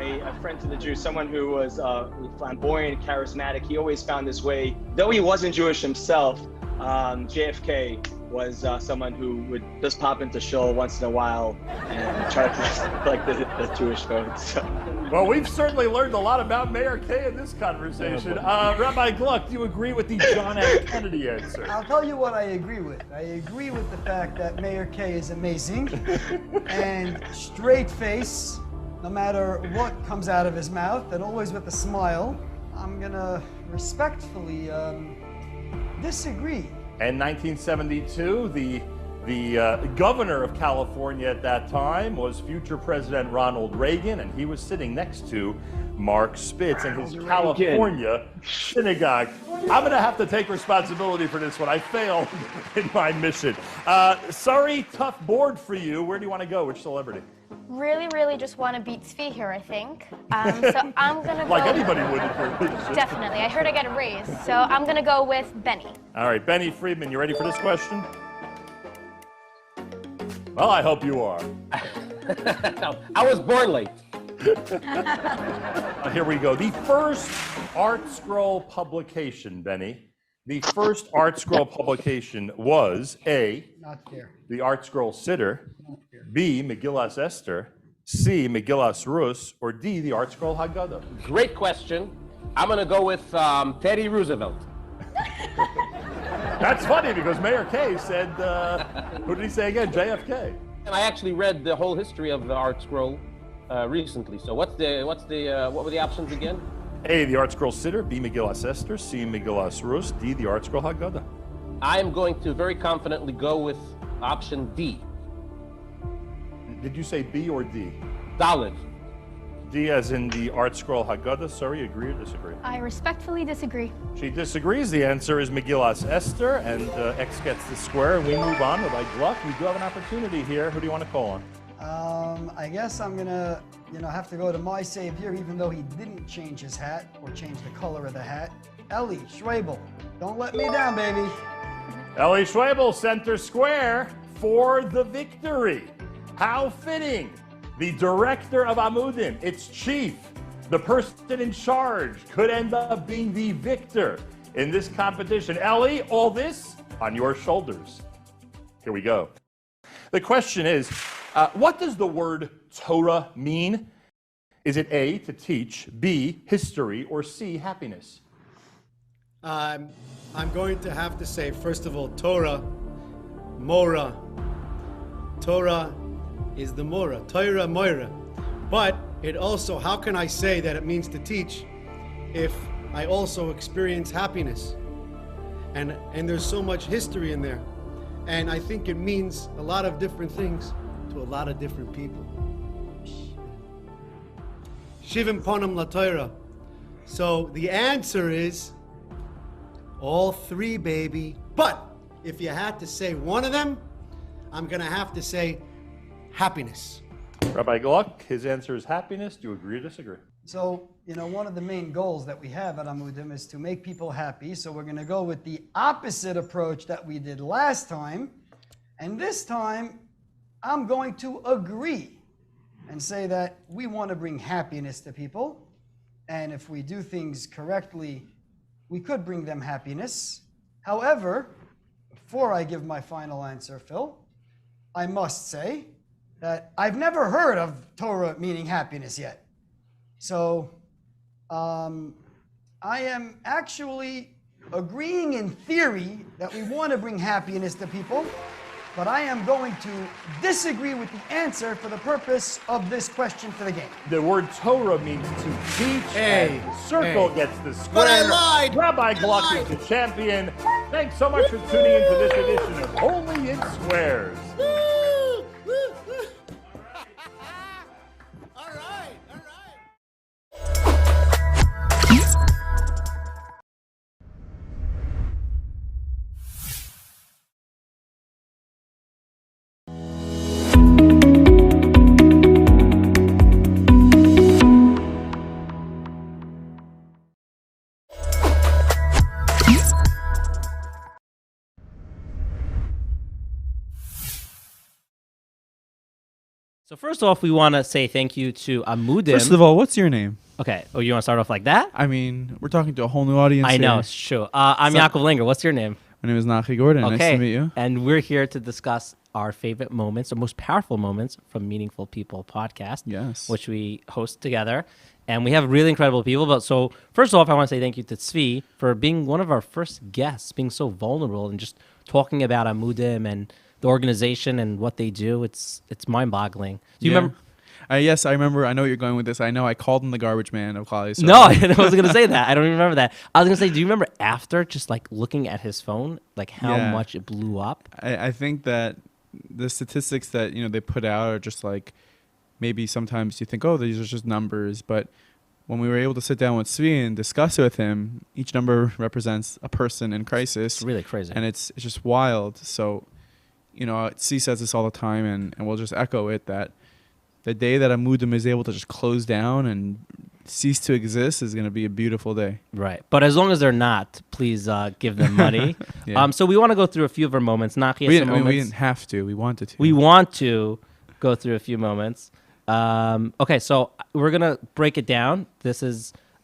M: a friend to the Jews, someone who was flamboyant, charismatic. He always found his way. Though he wasn't Jewish himself, JFK was someone who would just pop into shul once in a while and try to like the Jewish vote. So.
C: Well, we've certainly learned a lot about Mayor K in this conversation. Rabbi Gluck, do you agree with the John F. Kennedy answer?
J: I'll tell you what I agree with. I agree with the fact that Mayor K is amazing and straight face, no matter what comes out of his mouth, and always with a smile. I'm gonna respectfully disagree.
C: In 1972, the governor of California at that time was future President Ronald Reagan, and he was sitting next to Mark Spitz in his California synagogue. I'm going to have to take responsibility for this one. I failed in my mission. Sorry, tough board for you. Where do you want to go? Which celebrity?
A: Really just want to beat Tzvi here, I think. So I'm going to go...
C: Like anybody would.
A: Definitely. I heard I got a raise. So I'm going to go with Benny.
C: All right, Benny Friedman, you ready for this question? Well, I hope you are.
O: I was born late.
C: Here we go. The first Art Scroll publication, Benny. The first Art Scroll publication was A,
J: Not fair.
C: the Art Scroll Siddur, B, Megillas Esther, C, Megillas Rus, or D, the Art Scroll Haggadah?
O: Great question. I'm going to go with Teddy Roosevelt.
C: That's funny because Mayor K said, who did he say again? JFK.
O: And I actually read the whole history of the Art Scroll recently. So what were the options again?
C: A, the Art Scroll Siddur, B, Megillas Esther, C, Megillas Rus, D, the Art Scroll Haggadah?
O: I am going to very confidently go with option D.
C: Did you say B or D?
O: Solid.
C: D as in the Art Scroll Haggadah. Sorry, agree or disagree?
A: I respectfully disagree.
C: She disagrees. The answer is Megillas Esther, and X gets the square, and we move on with Gluck. We do have an opportunity here. Who do you want to call on?
J: I guess I'm gonna, have to go to my savior, even though he didn't change his hat or change the color of the hat. Ellie Schwabel, don't let me down, baby.
C: Ellie Schwabel, center square for the victory. How fitting. The director of Amudim, its chief, the person in charge, could end up being the victor in this competition. Ellie, all this on your shoulders. Here we go. The question is, what does the word Torah mean? Is it A, to teach, B, history, or C, happiness?
N: I'm going to have to say, first of all, Torah, Mora. Torah is the Mora, Torah, Moira. But it also, how can I say that it means to teach if I also experience happiness? And there's so much history in there. And I think it means a lot of different things to a lot of different people. Shivim Ponim La Torah. So the answer is all three, baby. But if you had to say one of them, I'm gonna have to say happiness.
C: Rabbi Gluck, his answer is happiness. Do you agree or disagree?
J: So, one of the main goals that we have at Amudim is to make people happy. So we're going to go with the opposite approach that we did last time. And this time, I'm going to agree and say that we want to bring happiness to people. And if we do things correctly, we could bring them happiness. However, before I give my final answer, Phil, I must say that I've never heard of Torah meaning happiness yet. So I am actually agreeing in theory that we want to bring happiness to people, but I am going to disagree with the answer for the purpose of this question for the game.
C: The word Torah means to teach.
F: Hey,
C: and Circle
F: hey.
C: gets the square.
F: But I lied.
C: Rabbi Gluck is the champion. Thanks so much for tuning into this edition of Holy in Squares.
G: So first off, we want to say thank you to Amudim.
F: First of all, what's your name?
G: Okay. Oh, you want to start off like that?
F: I mean, we're talking to a whole new audience.
G: I know,
F: here.
G: it's true. I'm Yaakov Linger. What's your name?
F: My name is Nachi Gordon.
G: Okay.
F: Nice to meet you.
G: And we're here to discuss our favorite moments, or most powerful moments from Meaningful People podcast.
F: Yes.
G: Which we host together. And we have really incredible people. But so first off, I want to say thank you to Tzvi for being one of our first guests, being so vulnerable and just talking about Amudim and the organization and what they do. It's mind-boggling. Do you remember?
F: Yes, I remember. I know what you're going with this. I know I called him the garbage man of Kali. So.
G: No, I wasn't going to say that. I don't even remember that. I was going to say, do you remember after just like looking at his phone, like how much it blew up?
F: I think that the statistics that, they put out are just like, maybe sometimes you think, oh, these are just numbers. But when we were able to sit down with Tzvi and discuss it with him, each number represents a person in crisis.
G: It's really crazy.
F: And it's just wild. So, Tzvi says this all the time, and we'll just echo it, that the day that Amudim is able to just close down and cease to exist is going to be a beautiful day.
G: Right. But as long as they're not, please give them money.
F: Yeah.
G: So we want to go through a few of our moments. Nachi,
F: We didn't have to. We wanted to.
G: We want to go through a few moments. Okay, so we're going to break it down.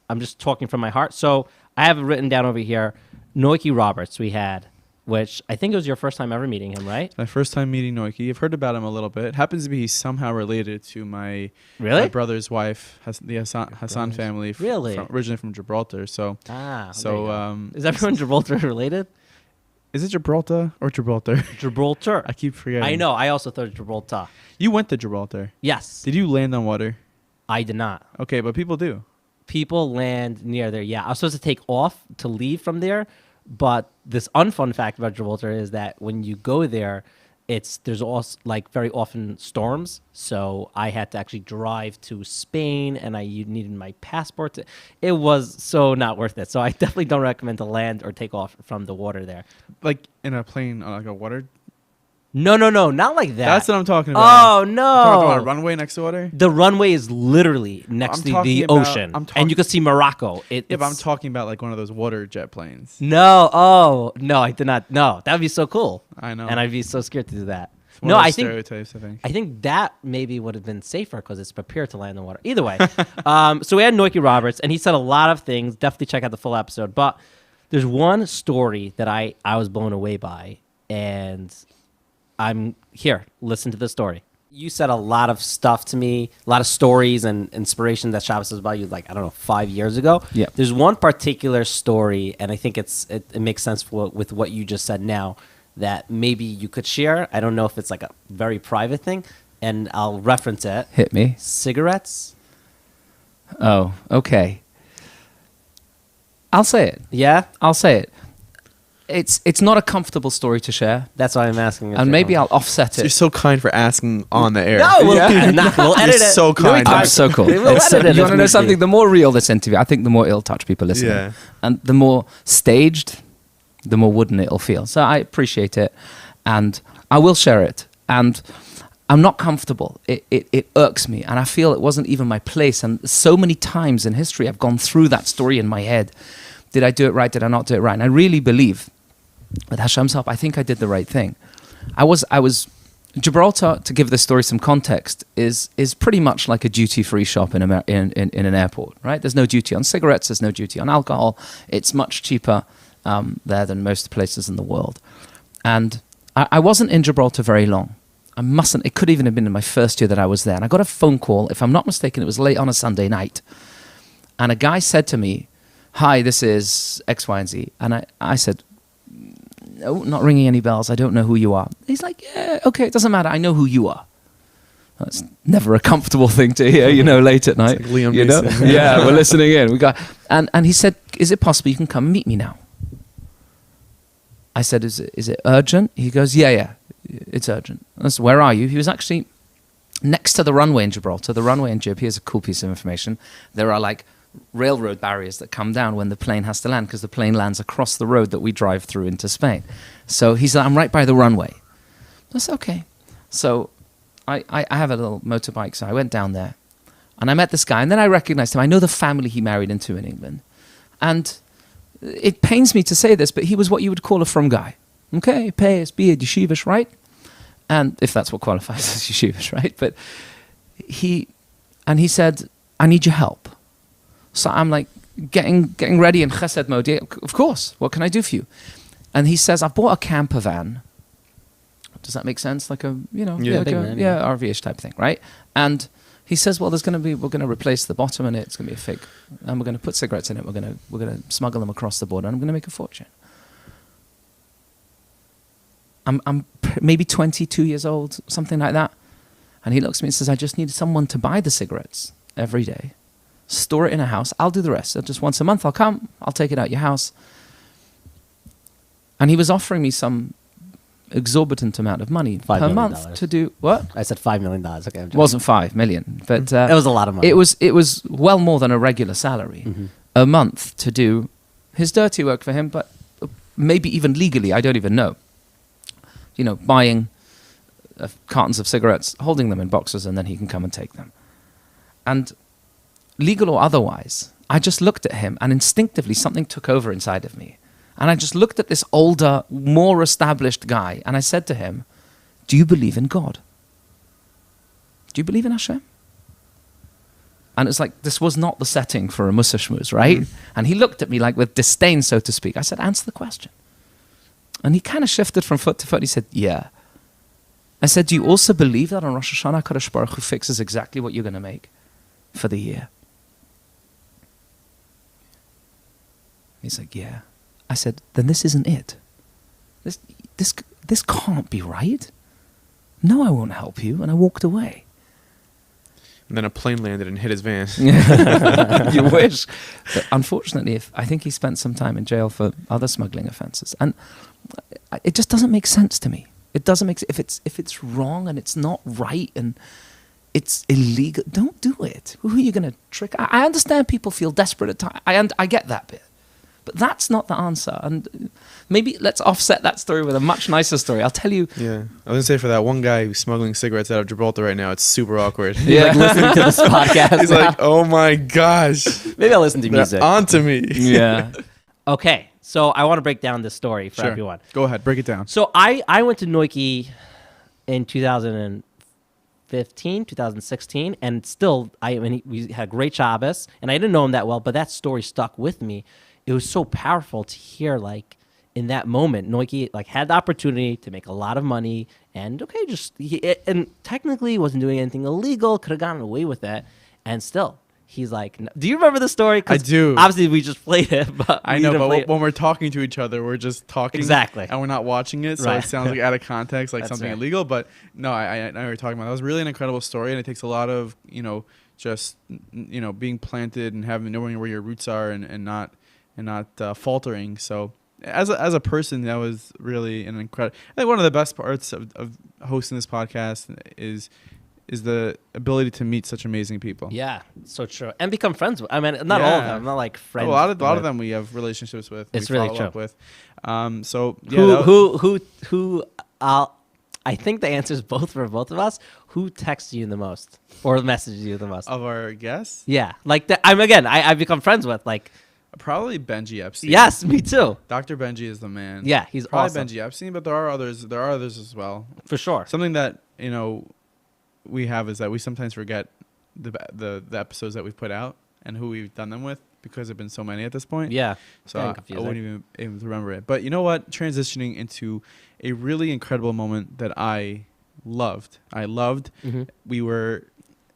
G: I'm just talking from my heart. So I have it written down over here. Noiki Roberts we had, which I think it was your first time ever meeting him, right?
F: My first time meeting Noiki. I've heard about him a little bit. It happens to be he's somehow related to my brother's wife, the Hassan family.
G: Really?
F: Originally from Gibraltar. So,
G: is everyone Gibraltar related?
F: Is it Gibraltar or Gibraltar?
G: Gibraltar.
F: I keep forgetting.
G: I know. I also thought Gibraltar.
F: You went to Gibraltar?
G: Yes.
F: Did you land on water?
G: I did not.
F: Okay, but people do.
G: People land near there. Yeah, I was supposed to take off to leave from there. But this unfun fact about Gibraltar is that when you go there, there's also like very often storms. So I had to actually drive to Spain, and you needed my passport. It was so not worth it. So I definitely don't recommend to land or take off from the water there.
F: Like in a plane, like a water.
G: No, not like that.
F: That's what I'm talking about.
G: Oh no!
F: I'm talking about a runway next to water.
G: The runway is literally next to the ocean, and you can see Morocco.
F: But I'm talking about like one of those water jet planes.
G: No, I did not. No, that would be so cool.
F: I know,
G: and I'd be so scared to do that.
F: No, I think stereotypes. I
G: think that maybe would have been safer because it's prepared to land in the water. Either way, so we had Noiki Roberts, and he said a lot of things. Definitely check out the full episode. But there's one story that I was blown away by, and I'm here. Listen to the story. You said a lot of stuff to me, a lot of stories and inspiration that Shabbos was about you, like, I don't know, 5 years ago.
F: Yeah.
G: There's one particular story, and I think it makes sense with what you just said now, that maybe you could share. I don't know if it's like a very private thing, and I'll reference it.
H: Hit me.
G: Cigarettes?
H: Oh, okay. I'll say it.
G: Yeah?
H: I'll say it. It's not a comfortable story to share.
G: That's why I'm asking.
H: And maybe I'll offset it.
F: You're so kind for asking on the air.
G: No, we'll edit it.
F: You're so kind.
H: I'm so cool. You want to know something? The more real this interview, I think the more it'll touch people listening.
F: Yeah.
H: And the more staged, the more wooden it'll feel. So I appreciate it. And I will share it. And I'm not comfortable. It irks me. And I feel it wasn't even my place. And so many times in history, I've gone through that story in my head. Did I do it right? Did I not do it right? And I really believe, with Hashem's help, I think I did the right thing. I was Gibraltar, to give this story some context, is pretty much like a duty-free shop in an airport, right? There's no duty on cigarettes, there's no duty on alcohol. It's much cheaper there than most places in the world. And I wasn't in Gibraltar very long. It could even have been in my first year that I was there. And I got a phone call. If I'm not mistaken, it was late on a Sunday night. And a guy said to me, "Hi, this is X, Y, and Z." And I said, "No, not ringing any bells. I don't know who you are." He's like, "Yeah, okay, it doesn't matter. I know who you are." That's never a comfortable thing to hear, late at night.
F: It's like Liam Neeson.
H: Yeah, we're listening in. And he said, "Is it possible you can come meet me now?" I said, "Is it urgent?" He goes, "Yeah, it's urgent." I said, "Where are you?" He was actually next to the runway in Gibraltar. The runway in Gib, here's a cool piece of information. There are like railroad barriers that come down when the plane has to land, because the plane lands across the road that we drive through into Spain. So he's like, "I'm right by the runway." I said, "Okay." So I have a little motorbike, so I went down there and I met this guy, and then I recognized him. I know the family he married into in England. And it pains me to say this, but he was what you would call a frum guy. Okay, Payas, Biyad, Yeshivish, right? And if that's what qualifies as Yeshivish, right? But he said, "I need your help." So I'm like getting ready in chesed mode. "Yeah, of course, what can I do for you?" And he says, "I've bought a camper van." Does that make sense? Like a, RV-ish type thing, right? And he says, "Well, we're going to replace the bottom in it. It's going to be a fig. And we're going to put cigarettes in it. We're going to smuggle them across the border, and I'm going to make a fortune." I'm maybe 22 years old, something like that. And he looks at me and says, "I just need someone to buy the cigarettes every day, store it in a house. I'll do the rest. So just once a month, I'll come. I'll take it out your house." And he was offering me some exorbitant amount of money per month to do what?
G: I said $5 million. Okay,
H: it wasn't 5 million, but
G: it was a lot of money.
H: It was well more than a regular salary a month to do his dirty work for him, but maybe even legally, I don't even know. Buying cartons of cigarettes, holding them in boxes, and then he can come and take them. And legal or otherwise, I just looked at him, and instinctively something took over inside of me. And I just looked at this older, more established guy, and I said to him, "Do you believe in God? Do you believe in Hashem?" And it's like, this was not the setting for a Musa shmooze, right? And he looked at me like with disdain, so to speak. I said, "Answer the question." And he kind of shifted from foot to foot. He said, "Yeah." I said, "Do you also believe that on Rosh Hashanah, Kadosh Baruch Hu fixes exactly what you're going to make for the year?" He's like, "Yeah." I said, "Then this isn't it. This can't be right. No, I won't help you." And I walked away.
F: And then a plane landed and hit his van.
H: You wish. But unfortunately, I think he spent some time in jail for other smuggling offenses. And it just doesn't make sense to me. It doesn't make sense. If it's wrong and it's not right and it's illegal, don't do it. Who are you going to trick? I understand people feel desperate at times. I get that bit. But that's not the answer. And maybe let's offset that story with a much nicer story. I'll tell you.
F: Yeah. I was going to say, for that one guy who's smuggling cigarettes out of Gibraltar right now, it's super awkward.
G: Yeah. Like listening to this podcast.
F: He's like, "Oh my gosh.
G: Maybe I'll listen to music.
F: They're on to me."
G: Yeah. Okay. So I want to break down this story for everyone.
F: Go ahead. Break it down.
G: So I went to Noiki in 2015, 2016, and still, we had a great Shabbos, and I didn't know him that well, but that story stuck with me. It was so powerful to hear, like, in that moment, Noiki had the opportunity to make a lot of money, and and technically wasn't doing anything illegal, could have gotten away with it, and still, he's like, do you remember the story?
F: I do.
G: Obviously, we just played it, but
F: I know, but when we're talking to each other, we're just talking.
G: Exactly.
F: And we're not watching it, so
G: Right.
F: it sounds like out of context, like
G: That's
F: something
G: right.
F: illegal. But no, I know what you're talking about. That was really an incredible story, and it takes a lot of, just, being planted and knowing where your roots are and not faltering. So as a person, that was really an incredible. I think one of the best parts of hosting this podcast is the ability to meet such amazing people.
G: Yeah, so true, and become friends with. I mean, not all of them. Not like friends.
F: A lot of them we have relationships with.
G: It's
F: we
G: really
F: follow
G: true.
F: up with. So yeah,
G: who? I think the answer is both for both of us. Who texts you the most or messages you the most
F: of our guests?
G: Yeah, like that. I've become friends with
F: probably Benji Epstein.
G: Yes, me too.
F: Dr. Benji is the man.
G: Yeah, he's
F: probably
G: awesome.
F: Benji Epstein, but there are others as well.
G: For sure.
F: Something that we have is that we sometimes forget the episodes that we've put out and who we've done them with, because there've been so many at this point.
G: Yeah.
F: So I wouldn't even able to remember it. But you know what? Transitioning into a really incredible moment that I loved. We were,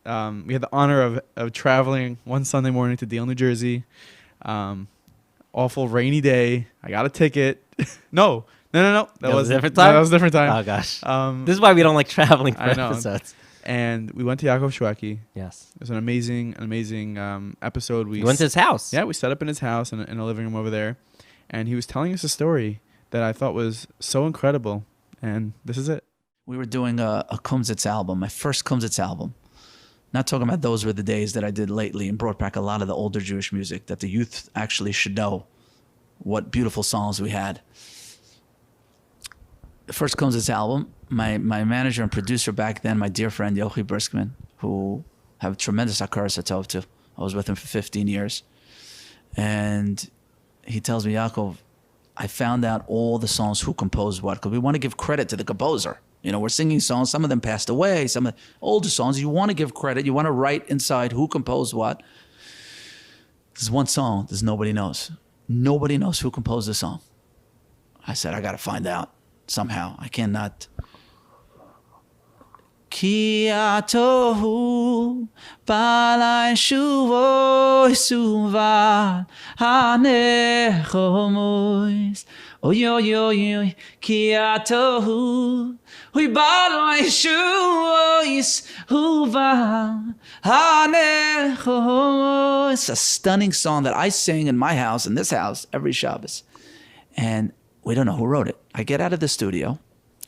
F: we had the honor of traveling one Sunday morning to Deal, New Jersey. Awful rainy day. I got a ticket. No. That was a different time. That was a different time.
G: Oh gosh. This is why we don't like traveling for
F: I know.
G: episodes.
F: And we went to Yaakov Shweki.
G: Yes.
F: It was an amazing episode.
G: We went to his house.
F: Yeah, we set up in his house in a living room over there. And he was telling us a story that I thought was so incredible. And this is it.
I: We were doing a Kumsitz album, my first Kumsitz album. Not talking about those were the days that I did lately and brought back a lot of the older Jewish music that the youth actually should know what beautiful songs we had. The first Kumsitz album, my manager and producer back then, my dear friend Yochi Briskman, who have tremendous hakaras hatov to. I was with him for 15 years. And he tells me, Yaakov, I found out all the songs who composed what, because we want to give credit to the composer. You know, we're singing songs, some of them passed away, some of the older songs, you want to give credit, you want to write inside who composed what. There's one song that nobody knows. Nobody knows who composed the song. I said, I got to find out somehow. I cannot. Ki atohu balai shuvo suval hanechomois oy oy oy oy ki atohu hui balai shuvois huval hanechomois. It's a stunning song that I sing in my house, in this house, every Shabbos, and we don't know who wrote it. I get out of the studio.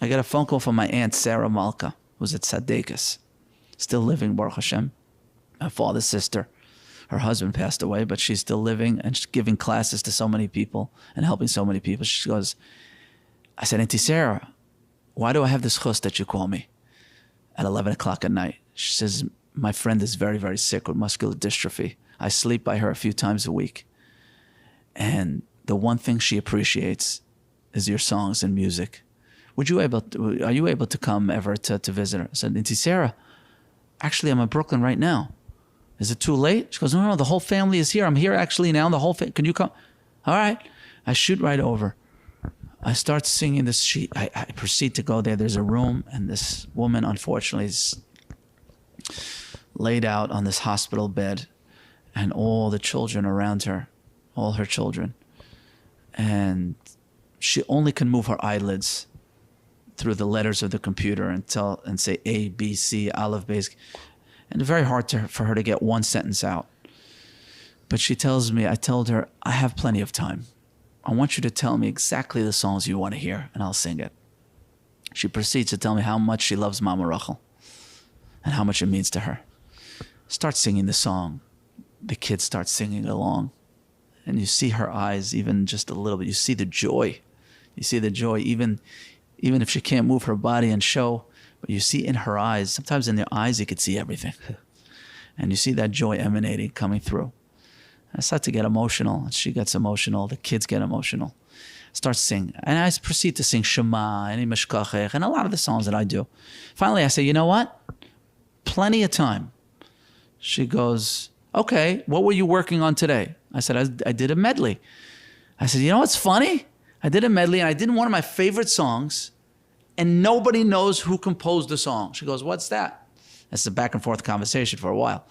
I: I get a phone call from my aunt Sarah Malka, who's at Tzaddikus, still living, Baruch Hashem. My father's sister. Her husband passed away, but she's still living and she's giving classes to so many people and helping so many people. She goes, I said, Auntie Sarah, why do I have this chus that you call me at 11 o'clock at night? She says, my friend is very, very sick with muscular dystrophy. I sleep by her a few times a week. And the one thing she appreciates is your songs and music. Are you able to come ever to visit her? I said, Auntie Sarah, actually I'm in Brooklyn right now. Is it too late? She goes, no, the whole family is here. I'm here actually now. The whole family, can you come? All right. I shoot right over. I start singing this sheet. I proceed to go there. There's a room and this woman unfortunately is laid out on this hospital bed and all the children around her, all her children. And she only can move her eyelids through the letters of the computer and say A, B, C, Aleph, Beis. And it's very hard for her to get one sentence out. But she tells me, I told her, I have plenty of time. I want you to tell me exactly the songs you want to hear, and I'll sing it. She proceeds to tell me how much she loves Mama Rachel and how much it means to her. Start singing the song. The kids start singing along. And you see her eyes even just a little bit. You see the joy. You see the joy even if she can't move her body and show, but you see in her eyes, sometimes in their eyes you could see everything. And you see that joy emanating, coming through. I start to get emotional. She gets emotional. The kids get emotional. Start singing. And I proceed to sing Shema and Meshkachech and a lot of the songs that I do. Finally, I say, you know what? Plenty of time. She goes, okay, what were you working on today? I said, I did a medley. I said, you know what's funny? I did a medley and I did one of my favorite songs and nobody knows who composed the song. She goes, what's that? That's a back and forth conversation for a while.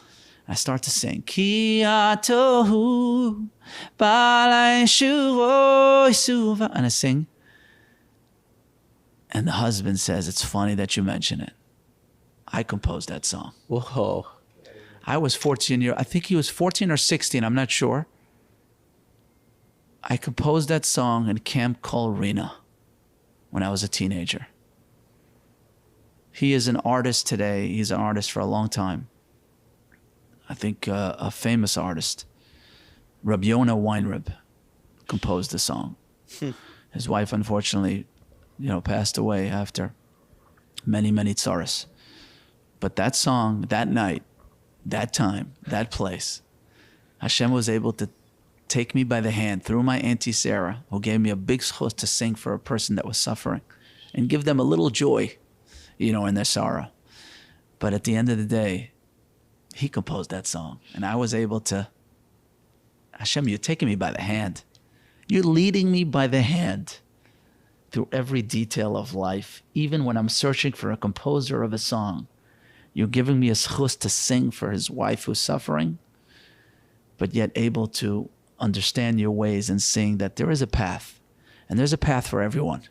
I: I start to sing. Ki atohu balai shuvo suva. And I sing. And the husband says, it's funny that you mention it. I composed that song.
G: Whoa.
I: I was 14 I think he was 14 or 16, I'm not sure. I composed that song in Camp Colrena when I was a teenager. He is an artist today. He's an artist for a long time. I think a famous artist, Rabbi Yonah Weinreb, composed the song. His wife, unfortunately, passed away after many, many tzaras. But that song, that night, that time, that place, Hashem was able to take me by the hand through my Auntie Sarah, who gave me a big zchus to sing for a person that was suffering and give them a little joy, in their sorrow. But at the end of the day, he composed that song. And I was able to, Hashem, you're taking me by the hand. You're leading me by the hand through every detail of life, even when I'm searching for a composer of a song. You're giving me a zchus to sing for his wife who's suffering, but yet able to understand your ways and seeing that there is a path. And there's a path for everyone.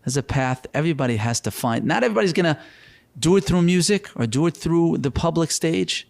I: There's a path everybody has to find. Not everybody's going to do it through music or do it through the public stage.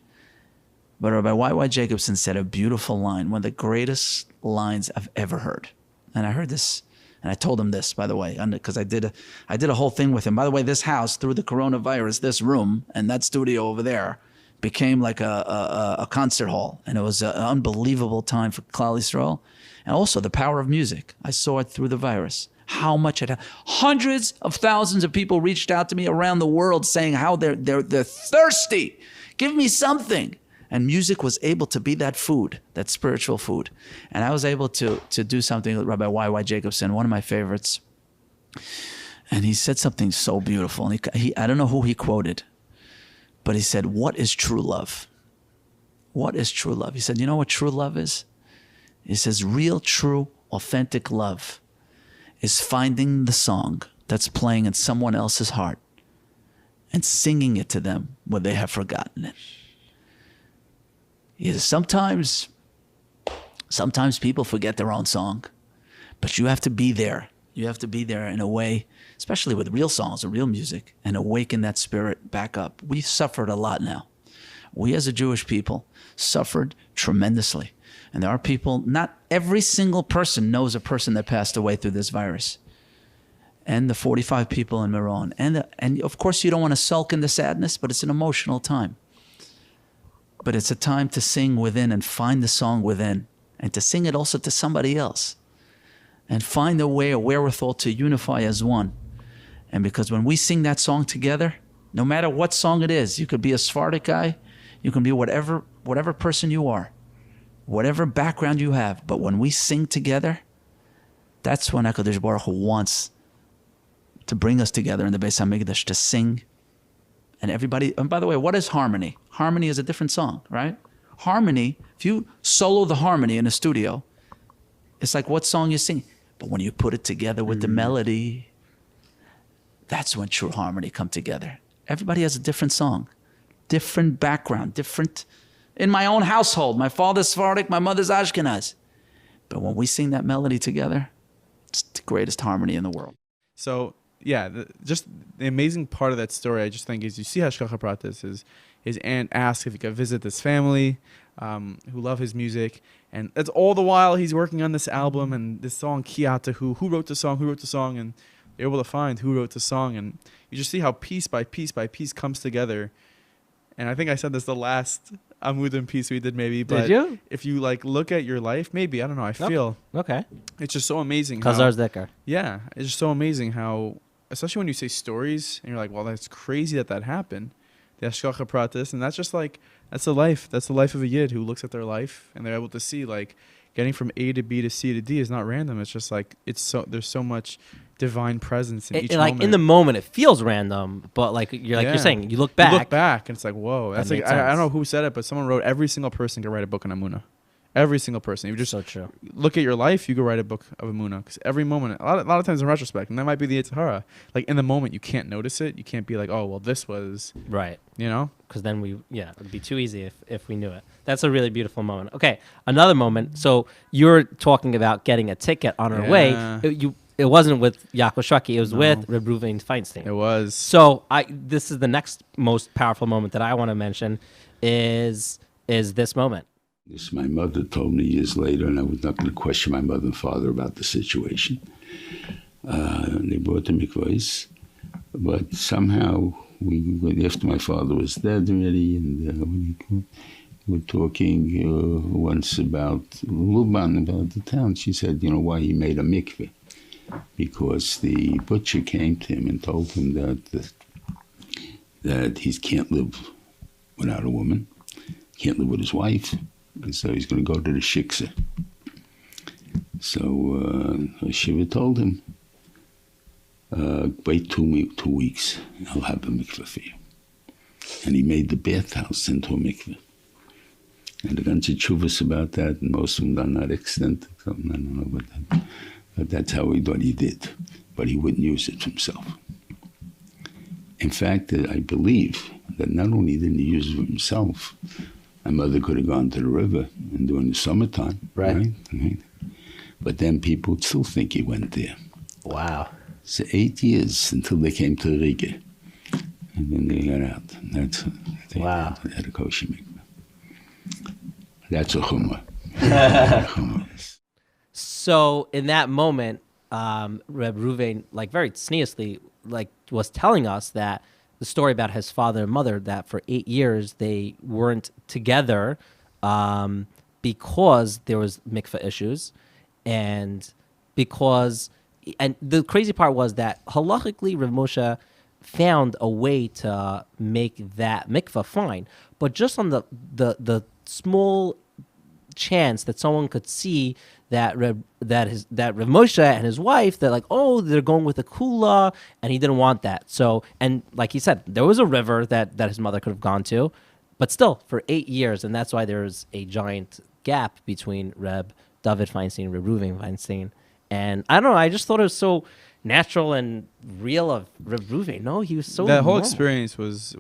I: But Rabbi Y.Y. Jacobson said a beautiful line, one of the greatest lines I've ever heard. And I heard this, and I told him this, by the way, because I did a whole thing with him. By the way, this house, through the coronavirus, this room and that studio over there became like a concert hall. And it was an unbelievable time for Klal Yisrael. And also the power of music. I saw it through the virus. How much it had. Hundreds of thousands of people reached out to me around the world saying how they're thirsty. Give me something. And music was able to be that food, that spiritual food. And I was able to do something with Rabbi Y.Y. Jacobson, one of my favorites. And he said something so beautiful. And I don't know who he quoted, but he said, "What is true love? What is true love?" He said, "You know what true love is?" He says, "Real, true, authentic love is finding the song that's playing in someone else's heart and singing it to them when they have forgotten it." He says, sometimes people forget their own song, but you have to be there. You have to be there in a way, especially with real songs or real music, and awaken that spirit back up. We've suffered a lot now. We as a Jewish people suffered tremendously. And there are people, not every single person knows a person that passed away through this virus. And the 45 people in Meron. And of course you don't want to sulk in the sadness, but it's an emotional time. But it's a time to sing within and find the song within. And to sing it also to somebody else. And find a way, a wherewithal to unify as one. And because when we sing that song together, no matter what song it is, you could be a Sephardic guy, you can be whatever person you are. Whatever background you have, but when we sing together, that's when HaKadosh Baruch Hu wants to bring us together in the Beis HaMikdash to sing. And everybody, and by the way, what is harmony? Harmony is a different song, right? Harmony, if you solo the harmony in a studio, it's like what song you sing. But when you put it together with the melody, that's when true harmony come together. Everybody has a different song, different background, different. In my own household, my father's Sephardic, my mother's Ashkenaz. But when we sing that melody together, it's the greatest harmony in the world.
F: So, yeah, just the amazing part of that story, I just think, is you see Hashgacha Pratis. His aunt asks if he could visit this family who love his music. And that's all the while he's working on this album and this song, Kiatahu. Who wrote the song? And they're able to find who wrote the song. And you just see how piece by piece by piece comes together. And I think I said this the last Amudim piece we did maybe, but
G: did you?
F: If you like look at your life, maybe, I don't know, I feel
G: okay.
F: It's just so amazing.
G: Khazar's Decker.
F: Yeah, it's just so amazing how, especially when you say stories and you're like, well, that's crazy that happened. The Hashgacha Pratis, and that's just like, that's the life of a Yid who looks at their life and they're able to see like getting from A to B to C to D is not random. It's just like, there's so much divine presence in each moment.
G: In the moment, it feels random, but like you're saying, you look back.
F: And it's like, whoa. That's like, I don't know who said it, but someone wrote every single person could write a book on Amunah. Every single person. You just
G: so true.
F: Look at your life, you could write a book of Amunah. Because every moment, a lot of times in retrospect, and that might be the Yetzer Hara, like in the moment, you can't notice it. You can't be like, oh, well, this was.
G: Right.
F: You know?
G: Because then it would be too easy if we knew it. That's a really beautiful moment. Okay, another moment. So you're talking about getting a ticket on our way. It wasn't with Yaakov Shraki. It was with Reb Ruven Feinstein.
F: It was.
G: So this is the next most powerful moment that I want to mention is this moment.
D: This my mother told me years later, and I was not going to question my mother and father about the situation. They brought the mikvahs, but somehow after my father was dead already, and we were talking once about Luban, about the town. She said, you know why he made a mikveh? Because the butcher came to him and told him that he can't live without a woman, can't live with his wife, and so he's going to go to the shiksa. So Shiva told him, wait 2 weeks, I'll have a mikveh for you. And he made the bathhouse into a mikveh. And a bunch of tshuvas about that, and most of them done that extent. So I don't know about that. But that's what he did. but he wouldn't use it for himself. In fact, I believe that not only didn't he use it for himself, my mother could have gone to the river and during the summertime, right? But then people would still think he went there.
G: Wow.
D: So 8 years until they came to Riga. And then they got out. Wow. They had a kosher mikveh. That's a chumrah.
G: So in that moment, Reb Ruvain, like very sneakily, like was telling us that the story about his father and mother, that for 8 years they weren't together because there was mikveh issues, and the crazy part was that halachically Rav Moshe found a way to make that mikveh fine, but just on the small chance that someone could see that Rav Moshe and his wife, that like, oh, they're going with a kula, and he didn't want that. So, and like he said, there was a river that his mother could have gone to, but still for 8 years, and that's why there's a giant gap between Reb David Feinstein and Reb Ruvain Feinstein. And I don't know, I just thought it was so natural and real of Reb Ruvain. No, he was so
F: that whole
G: normal.
F: experience was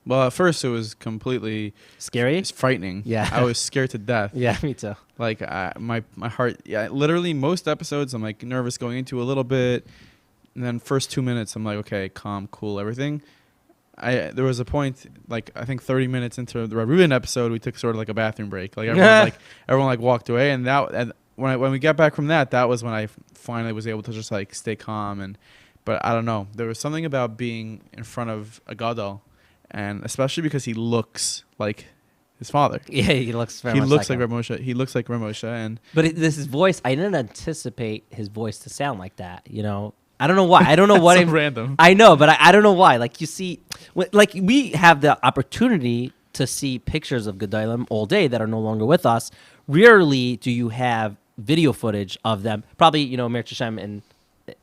F: well, at first it was completely
G: scary.
F: It's frightening.
G: Yeah.
F: I was scared to death.
G: Yeah, me too.
F: Like my heart, literally most episodes I'm like nervous going into a little bit. And then first 2 minutes I'm like, okay, calm, cool, everything. There was a point, like I think 30 minutes into the Reb Ruvain episode, we took sort of like a bathroom break. Like everyone walked away, and when we got back from that was when I finally was able to just like stay calm. But I don't know, there was something about being in front of a gadol, and especially because he looks like his father.
G: Yeah, he looks very much
F: like
G: him.
F: Rav Moshe. He looks like Rav Moshe,
G: but this his voice. I didn't anticipate his voice to sound like that. You know, I don't know why. I don't know what.
F: So random.
G: I know, but I don't know why. Like you see, like we have the opportunity to see pictures of Gedolim all day that are no longer with us. Rarely do you have video footage of them. Probably, you know, Mir Hashem and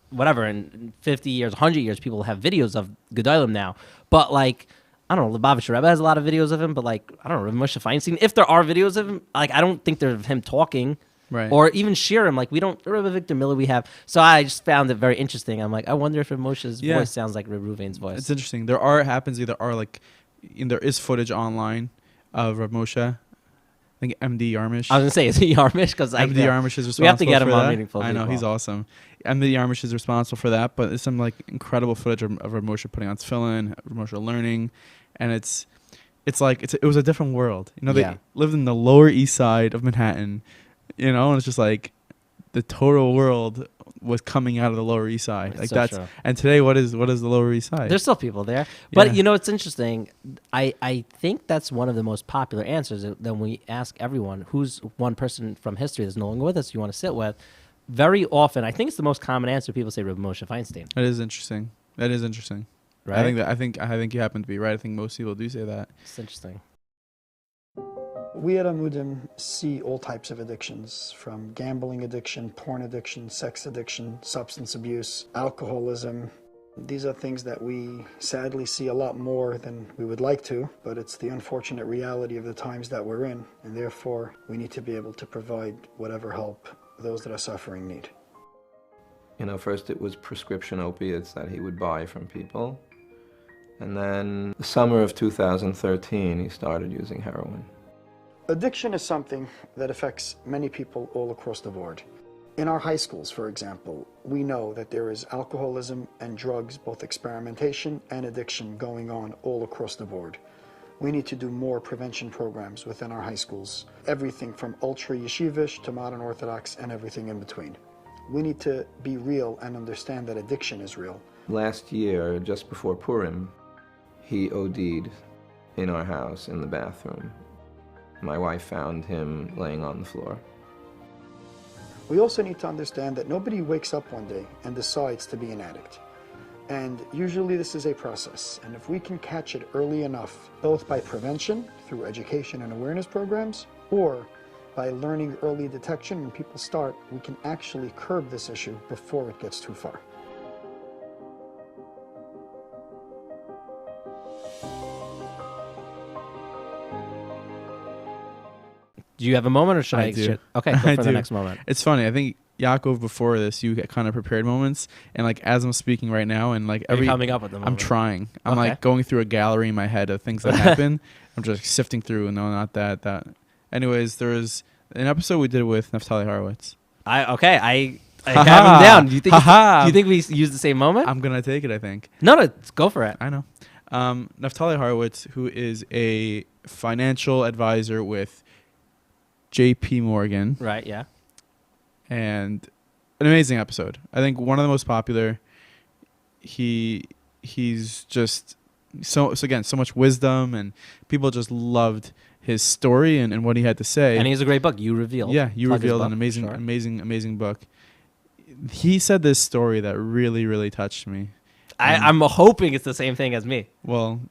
G: whatever in 50 years, 100 years, people have videos of Gedolim now. But like, I don't know, Lubavitcher Rebbe has a lot of videos of him, but like, I don't know, Rav Moshe Feinstein, if there are videos of him, like, I don't think they're of him talking.
F: Right.
G: Or even Shirim, like, we don't, Rebbe Victor Miller we have. So I just found it very interesting. I'm like, I wonder if Rav Moshe's voice sounds like Rav Ruvain's voice.
F: It's interesting. There is footage online of Rav Moshe. I think MD Yarmish.
G: I was gonna say, is he Yarmish? Because
F: MD Yarmish is responsible.
G: We have to get him
F: for
G: on
F: that.
G: Meaningful.
F: I know, he's awesome. MD Yarmish is responsible for that, but there's some like incredible footage of Rav Moshe putting on tefillin, Rav Moshe learning, and it was a different world. You know, they lived in the Lower East Side of Manhattan, you know, and it's just like the total world was coming out of the Lower East Side. Like that's true. And today, what is the Lower East Side?
G: There's still people there, but you know, it's interesting. I think that's one of the most popular answers that when we ask everyone who's one person from history that's no longer with us you want to sit with. Very often, I think it's the most common answer. People say Rav Moshe Feinstein.
F: That is interesting.
G: Right?
F: I think you happen to be right. I think most people do say that.
G: It's interesting.
J: We at Amudim see all types of addictions, from gambling addiction, porn addiction, sex addiction, substance abuse, alcoholism. These are things that we sadly see a lot more than we would like to, but it's the unfortunate reality of the times that we're in, and therefore we need to be able to provide whatever help those that are suffering need.
Y: You know, first it was prescription opiates that he would buy from people, and then the summer of 2013 he started using heroin.
J: Addiction is something that affects many people all across the board. In our high schools, for example, we know that there is alcoholism and drugs, both experimentation and addiction, going on all across the board. We need to do more prevention programs within our high schools. Everything from ultra yeshivish to modern Orthodox and everything in between. We need to be real and understand that addiction is real.
Y: Last year, just before Purim, he OD'd in our house in the bathroom. My wife found him laying on the floor.
J: We also need to understand that nobody wakes up one day and decides to be an addict. And usually this is a process. And if we can catch it early enough, both by prevention through education and awareness programs, or by learning early detection when people start, we can actually curb this issue before it gets too far.
G: Do you have a moment, or should I?
F: do.
G: Okay, go for the
F: do.
G: next moment.
F: It's funny. I think Yaakov, before this, you kind of prepared moments, and like as I'm speaking right now, and like
G: Are you coming up with them?
F: I'm trying. I'm
G: Okay.
F: like going through a gallery in my head of things that happen. I'm just sifting through, and no, not that. Anyways, there was an episode we did with Naftali Horowitz.
G: I have him down. Do you think we use the same moment?
F: I'm gonna take it. I think.
G: No, go for it.
F: I know. Naftali Horowitz, who is a financial advisor with J.P. Morgan.
G: Right. Yeah.
F: And an amazing episode. I think one of the most popular. He's just so much wisdom, and people just loved his story and what he had to say.
G: And he has a great book, You Revealed.
F: Yeah, You
G: Plug his
F: Revealed,
G: book,
F: an amazing,
G: sure.
F: amazing book. He said this story that really, really touched me.
G: I'm hoping it's the same thing as me.
F: Well,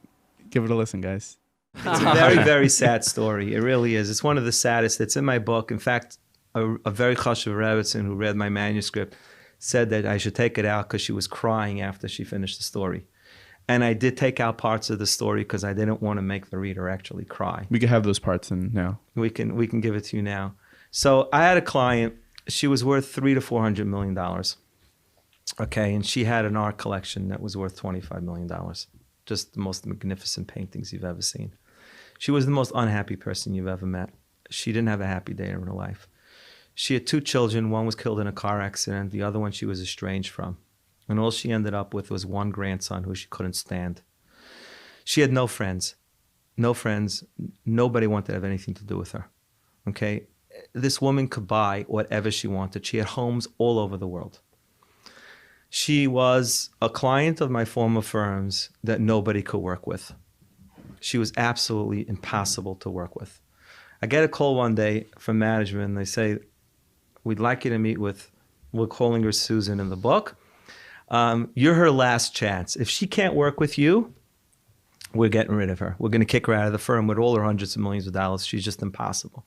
F: give it a listen, guys.
K: It's a very, very sad story. It really is. It's one of the saddest. It's in my book. In fact, a very chashuv Rebbetzin who read my manuscript said that I should take it out because she was crying after she finished the story. And I did take out parts of the story because I didn't want to make the reader actually cry.
F: We can have those parts in now.
K: We can give it to you now. So I had a client. She was worth $300 to $400 million. Okay, and she had an art collection that was worth $25 million. Just the most magnificent paintings you've ever seen. She was the most unhappy person you've ever met. She didn't have a happy day in her life. She had 2 children. One was killed in a car accident. The other one she was estranged from. And all she ended up with was one grandson who she couldn't stand. She had no friends. No friends. Nobody wanted to have anything to do with her. Okay? This woman could buy whatever she wanted. She had homes all over the world. She was a client of my former firms that nobody could work with. She was absolutely impossible to work with. I get a call one day from management, and they say, we'd like you to meet with, we're calling her Susan in the book. You're her last chance. If she can't work with you, we're getting rid of her. We're going to kick her out of the firm with all her hundreds of millions of dollars. She's just impossible.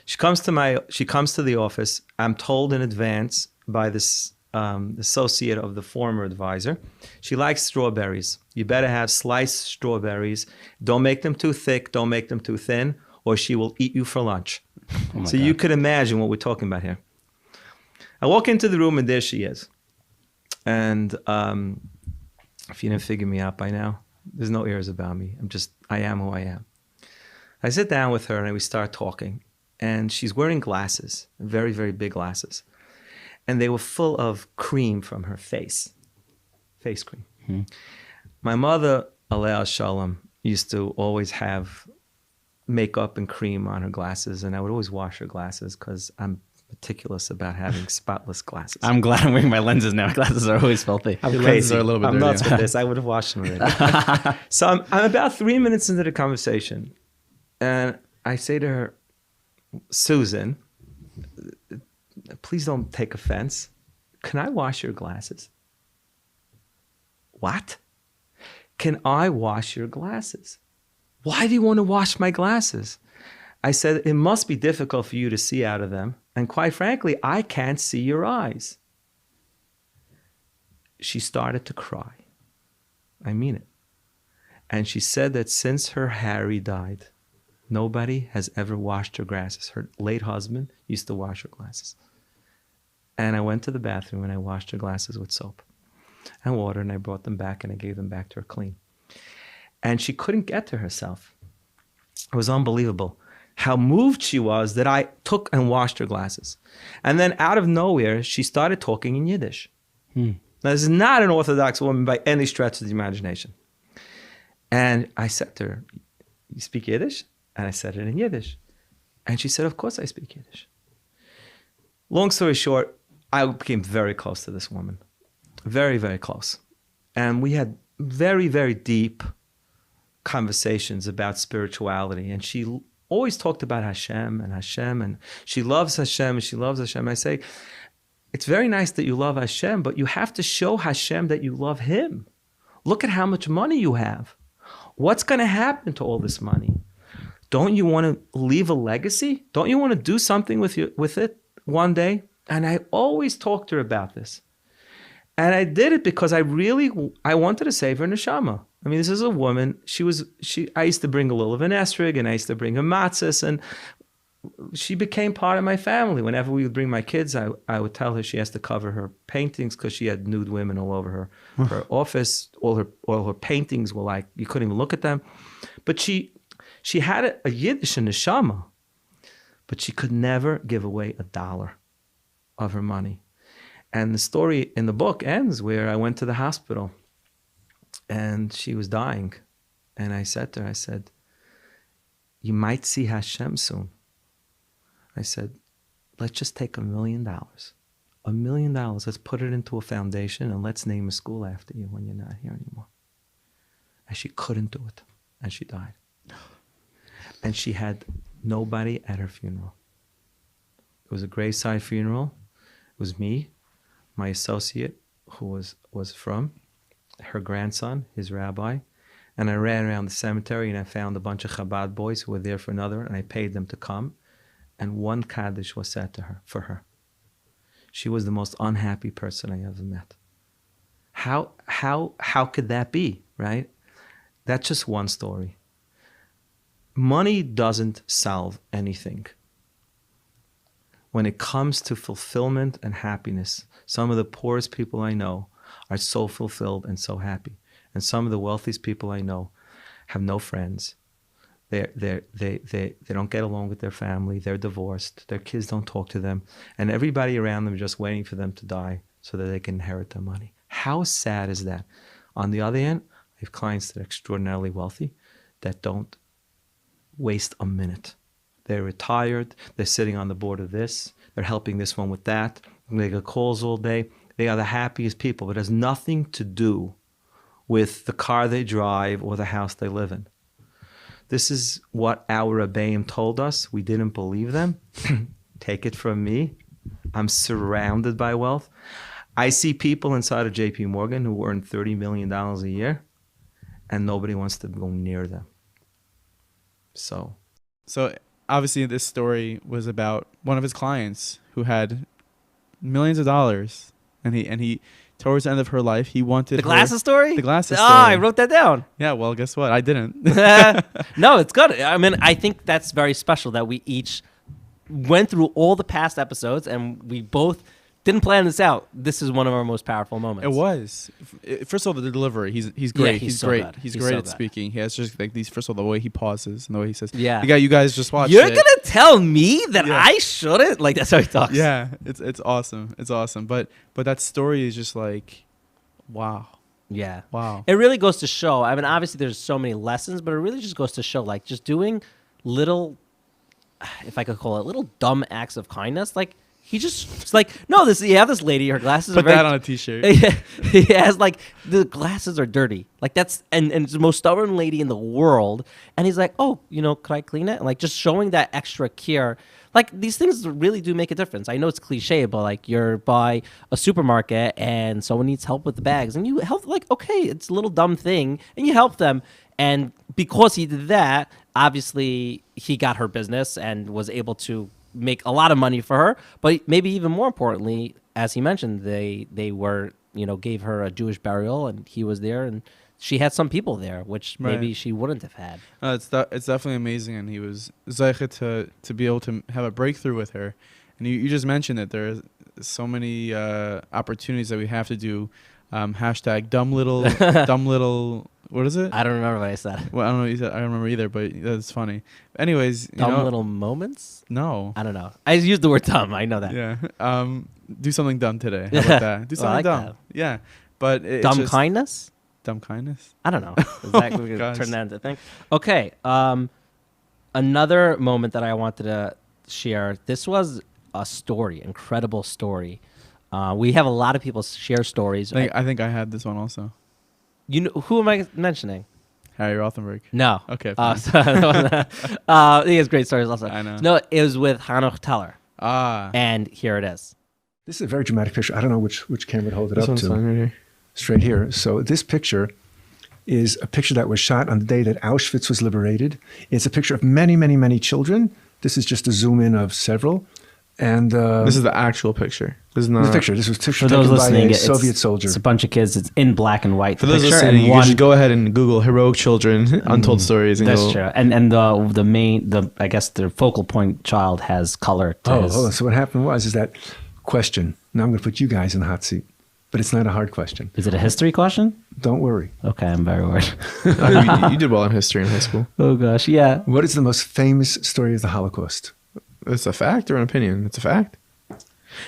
K: She comes to the office. I'm told in advance by this associate of the former advisor, she likes strawberries. You better have sliced strawberries. Don't make them too thick. Don't make them too thin, or she will eat you for lunch. So you could imagine what we're talking about here. I walk into the room, and there she is. And if you didn't figure me out by now, there's no airs about me. I am who I am. I sit down with her, and we start talking. And she's wearing glasses, very, very big glasses. And they were full of cream from her face cream.
H: Hmm.
K: My mother, Alea Shalom, used to always have makeup and cream on her glasses, and I would always wash her glasses because I'm meticulous about having spotless glasses.
G: I'm glad I'm wearing my lenses now. My glasses are always filthy.
K: I'm
F: Your
K: crazy.
F: lenses are a little bit
K: I'm
F: dirty.
K: nuts with this. I would have washed them already. So I'm about 3 minutes into the conversation, and I say to her, Susan, please don't take offense. Can I wash your glasses? What? Can I wash your glasses? Why do you want to wash my glasses? I said, it must be difficult for you to see out of them. And quite frankly, I can't see your eyes. She started to cry. I mean it. And she said that since her Harry died, nobody has ever washed her glasses. Her late husband used to wash her glasses. And I went to the bathroom and I washed her glasses with soap and water, and I brought them back and I gave them back to her clean. And she couldn't get to herself. It was unbelievable how moved she was that I took and washed her glasses. And then out of nowhere, she started talking in Yiddish. Now, this is not an Orthodox woman by any stretch of the imagination. And I said to her, you speak Yiddish? And I said it in Yiddish. And she said, of course I speak Yiddish. Long story short, I became very close to this woman. Very, very close. And we had very, very deep conversations about spirituality. And she always talked about Hashem, and she loves Hashem, and she loves Hashem. I say, it's very nice that you love Hashem, but you have to show Hashem that you love Him. Look at how much money you have. What's going to happen to all this money? Don't you want to leave a legacy? Don't you want to do something with it one day? And I always talked to her about this. And I did it because I wanted to save her neshama. I mean, this is a woman. I used to bring a lulav and esrog, and I used to bring her matzahs, and she became part of my family. Whenever we would bring my kids, I would tell her she has to cover her paintings because she had nude women all over her office. All her paintings were like, you couldn't even look at them. But she had a Yiddish neshama, but she could never give away $1 of her money. And the story in the book ends where I went to the hospital and she was dying. And I said to her, I said, you might see Hashem soon. I said, let's just take $1 million. $1 million, let's put it into a foundation and let's name a school after you when you're not here anymore. And she couldn't do it. And she died. And she had nobody at her funeral. It was a graveside funeral. It was me, my associate, who was from, her grandson, his rabbi. And I ran around the cemetery and I found a bunch of Chabad boys who were there for another, and I paid them to come. And one Kaddish was said to her, for her. She was the most unhappy person I ever met. How could that be, right? That's just one story. Money doesn't solve anything. When it comes to fulfillment and happiness, some of the poorest people I know are so fulfilled and so happy. And some of the wealthiest people I know have no friends. They don't get along with their family. They're divorced. Their kids don't talk to them. And everybody around them is just waiting for them to die so that they can inherit their money. How sad is that? On the other hand, I have clients that are extraordinarily wealthy that don't waste a minute. They're retired. They're sitting on the board of this. They're helping this one with that. They get calls all day. They are the happiest people. But it has nothing to do with the car they drive or the house they live in. This is what our Rebbeim told us. We didn't believe them. Take it from me. I'm surrounded by wealth. I see people inside of JP Morgan who earn $30 million a year, and nobody wants to go near them. So
F: obviously this story was about one of his clients who had millions of dollars, and he towards the end of her life, he wanted
G: the glasses story.
F: The glasses story.
G: I wrote that down.
F: Yeah, well, guess what? I didn't.
G: No, it's good. I mean, I think that's very special that we each went through all the past episodes and we both didn't plan this out. This is one of our most powerful moments.
F: It was. First of all, the delivery. He's great.
G: Yeah,
F: he's
G: so
F: great.
G: good.
F: He's
G: He's
F: great
G: so
F: at
G: good.
F: speaking. He has just like these. First of all, the way he pauses and the way he says,
G: Yeah.
F: You guys just watched
G: You're
F: it.
G: gonna tell me that
F: Yeah.
G: I shouldn't? Like, that's how he talks.
F: Yeah, it's awesome. It's awesome. But that story is just like, wow.
G: Yeah.
F: Wow.
G: It really goes to show. I mean, obviously there's so many lessons, but it really just goes to show, like, just doing little, if I could call it, little dumb acts of kindness. Like, he just, it's like, no, you have this lady, her glasses
F: Put
G: are very,
F: that on a t-shirt.
G: He has, like, the glasses are dirty. Like, that's, and it's the most stubborn lady in the world. And he's like, oh, could I clean it? And, like, just showing that extra care. Like, these things really do make a difference. I know it's cliche, but, like, you're by a supermarket and someone needs help with the bags. And you help, like, okay, it's a little dumb thing. And you help them. And because he did that, obviously, he got her business and was able to make a lot of money for her. But maybe even more importantly, as he mentioned, they were, gave her a Jewish burial and he was there and she had some people there, which maybe she wouldn't have had.
F: It's definitely amazing, and he was zeicha to be able to have a breakthrough with her. And you just mentioned that there are so many opportunities that we have to do. Hashtag dumb little. What is it?
G: I don't remember what I said.
F: Well, I don't know. I don't remember either, but that's funny. Anyways,
G: dumb little moments.
F: No,
G: I don't know. I used the word dumb. I know that.
F: Yeah. Do something dumb today. How about that? Do something dumb. That. Yeah. But
G: dumb kindness.
F: Dumb kindness?
G: I don't know. Exactly. We're going to turn that into a thing. Okay. Another moment that I wanted to share. This was a story, incredible story. We have a lot of people share stories.
F: I think I had this one also.
G: Who am I mentioning?
F: Harry Rothenberg.
G: No.
F: Okay.
G: He has great stories also.
F: I know.
G: No, it was with Hanoch Teller.
F: Ah.
G: And here it is.
L: This is a very dramatic picture. I don't know which camera to hold it
K: This
L: up
K: one's
L: to.
K: fine right here.
L: Straight here. So this picture is a picture that was shot on the day that Auschwitz was liberated. It's a picture of many, many, many children. This is just a zoom in of several. And
F: this is the actual picture. Was
L: This picture. This was
G: For
L: picture
G: those
L: taken by
G: listening,
L: a Soviet soldier.
G: It's a bunch of kids. It's in black and white.
F: For those
G: picture,
F: listening,
G: and
F: you
G: one,
F: should go ahead and Google heroic children, untold stories. And
G: That's
F: you'll-
G: true. And the I guess the focal point child has color to his.
L: So what happened is that question. Now I'm going to put you guys in the hot seat, but it's not a hard question.
G: Is it a history question?
L: Don't worry.
G: Okay, I'm very worried.
F: You did well in history in high school.
G: Oh gosh, yeah.
L: What is the most famous story of the Holocaust?
F: It's a fact or an opinion? It's a fact.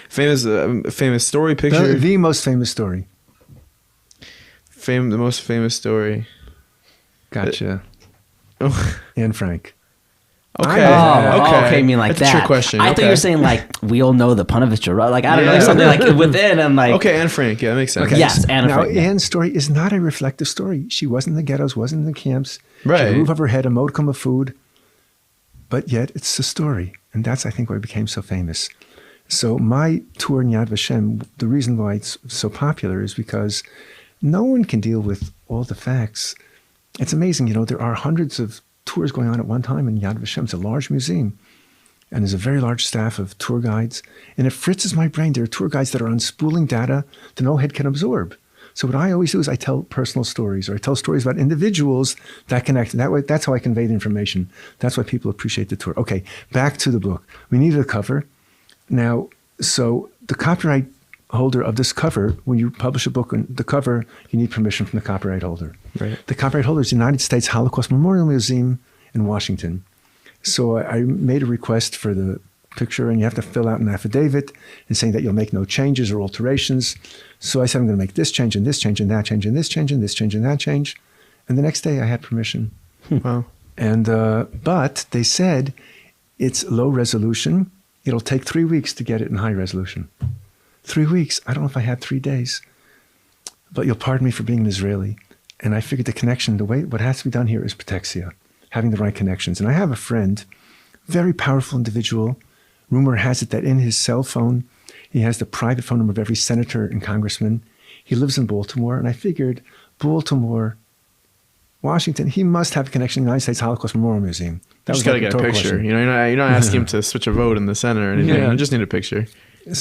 F: Famous story picture.
L: The most famous story.
F: The most famous story.
L: Gotcha. Anne Frank.
F: Okay.
G: Okay. I mean like
F: That's
G: that.
F: a trick question.
G: I thought you were saying like we all know the Panovich, right? Like I don't know, like something like within and like.
F: Okay, Anne Frank. Yeah, that makes sense.
L: Okay.
G: Yes, Anne
L: Now,
G: Frank. Yeah.
L: Anne's story is not a reflective story. She wasn't in the ghettos, wasn't in the camps. She had
F: Right.
L: a roof over her head, a modicum of food. But yet, it's the story. And that's, I think, why it became so famous. So my tour in Yad Vashem, the reason why it's so popular is because no one can deal with all the facts. It's amazing, there are hundreds of tours going on at one time in Yad Vashem. It's a large museum. And there's a very large staff of tour guides. And it fritzes my brain. There are tour guides that are unspooling data that no head can absorb. So what I always do is I tell personal stories, or I tell stories about individuals that connect. That way, that's how I convey the information. That's why people appreciate the tour. Okay, back to the book. We needed a cover. Now, so the copyright holder of this cover, when you publish a book, the cover, you need permission from the copyright holder.
F: Right.
L: The copyright holder is the United States Holocaust Memorial Museum in Washington. So I made a request for the picture, and you have to fill out an affidavit and saying that you'll make no changes or alterations. So I said, I'm going to make this change and this change and that change and this change and this change and that change. And the next day I had permission.
F: Wow.
L: And but they said it's low resolution. It'll take 3 weeks to get it in high resolution. 3 weeks. I don't know if I had 3 days. But you'll pardon me for being an Israeli. And I figured the connection, what has to be done here is protexia, having the right connections. And I have a friend, very powerful individual. Rumor has it that in his cell phone, he has the private phone number of every senator and congressman. He lives in Baltimore. And I figured Baltimore, Washington, he must have a connection to the United States Holocaust Memorial Museum.
F: You just got to get a picture.
L: Question.
F: You're not asking him to switch a vote in the Senate or anything.
L: Yeah.
F: You just need a picture.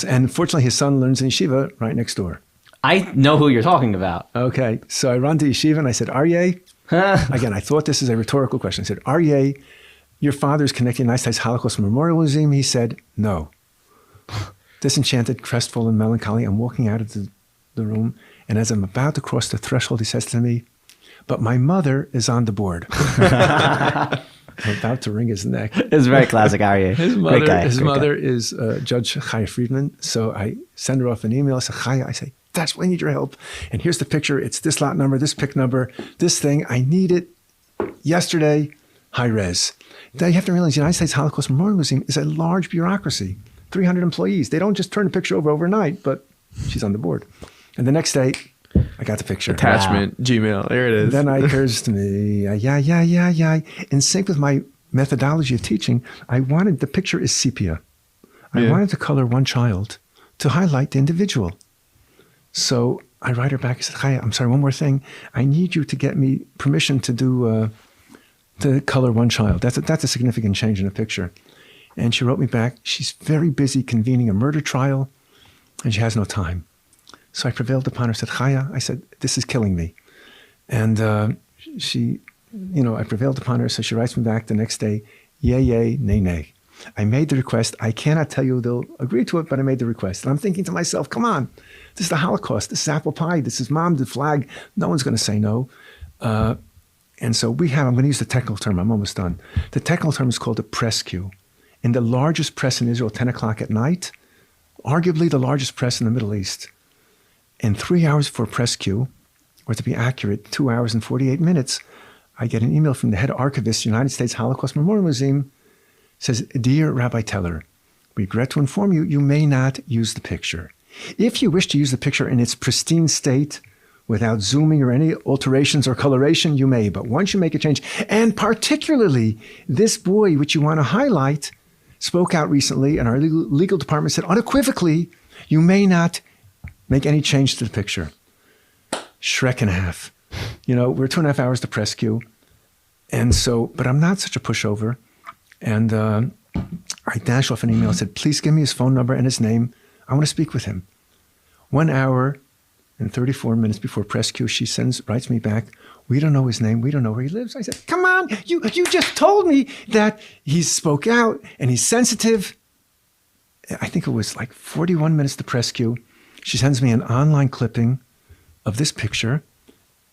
L: And fortunately, his son learns in yeshiva right next door.
G: I know who you're talking about.
L: Okay. So I run to yeshiva and I said, Aryeh, again, I thought this is a rhetorical question. I said, Aryeh, your father's connected to the United States Holocaust Memorial Museum? He said, no. Disenchanted, crestfallen, melancholy, I'm walking out of the room. And as I'm about to cross the threshold, he says to me, but my mother is on the board. I'm about to wring his neck.
G: It's very classic, Aryeh.
L: His
G: Great guy.
L: His
G: Great
L: mother
G: guy.
L: is Judge Chaya Friedman. So I send her off an email. I say, Chaya, I say, that's why I need your help. And here's the picture. It's this lot number, this pick number, this thing. I need it yesterday, high res. Now you have to realize the United States Holocaust Memorial Museum is a large bureaucracy, 300 employees. They don't just turn the picture over overnight, but she's on the board. And the next day, I got the picture.
F: Attachment, Gmail. There it is.
L: Then it occurs to me, yeah. In sync with my methodology of teaching, I wanted, the picture is sepia. I wanted to color one child to highlight the individual. So I write her back. I said, Chaya, I'm sorry, one more thing. I need you to get me permission to do, to color one child. That's a significant change in the picture. And she wrote me back. She's very busy convening a murder trial, and she has no time. So I prevailed upon her, said, Chaya, I said, this is killing me. And she, I prevailed upon her, so she writes me back the next day, yay, nay. I made the request. I cannot tell you they'll agree to it, but I made the request. And I'm thinking to myself, come on, this is the Holocaust. This is apple pie. This is mom, the flag. No one's going to say no. And so I'm going to use the technical term. I'm almost done. The technical term is called a press queue. In the largest press in Israel, 10 o'clock at night, arguably the largest press in the Middle East. In 3 hours before press queue, or to be accurate, 2 hours and 48 minutes, I get an email from the head archivist, United States Holocaust Memorial Museum, says, Dear Rabbi Teller, we regret to inform you, you may not use the picture. If you wish to use the picture in its pristine state, without zooming or any alterations or coloration, you may. But once you make a change, and particularly this boy, which you want to highlight, spoke out recently, and our legal department said unequivocally, you may not make any change to the picture. Shrek and a half. We're 2.5 hours to press queue. And so, but I'm not such a pushover. And I dashed off an email and said, please give me his phone number and his name. I want to speak with him. 1 hour and 34 minutes before press queue, she writes me back, we don't know his name. We don't know where he lives. I said, come on, you just told me that he spoke out and he's sensitive. I think it was like 41 minutes to press queue. She sends me an online clipping of this picture.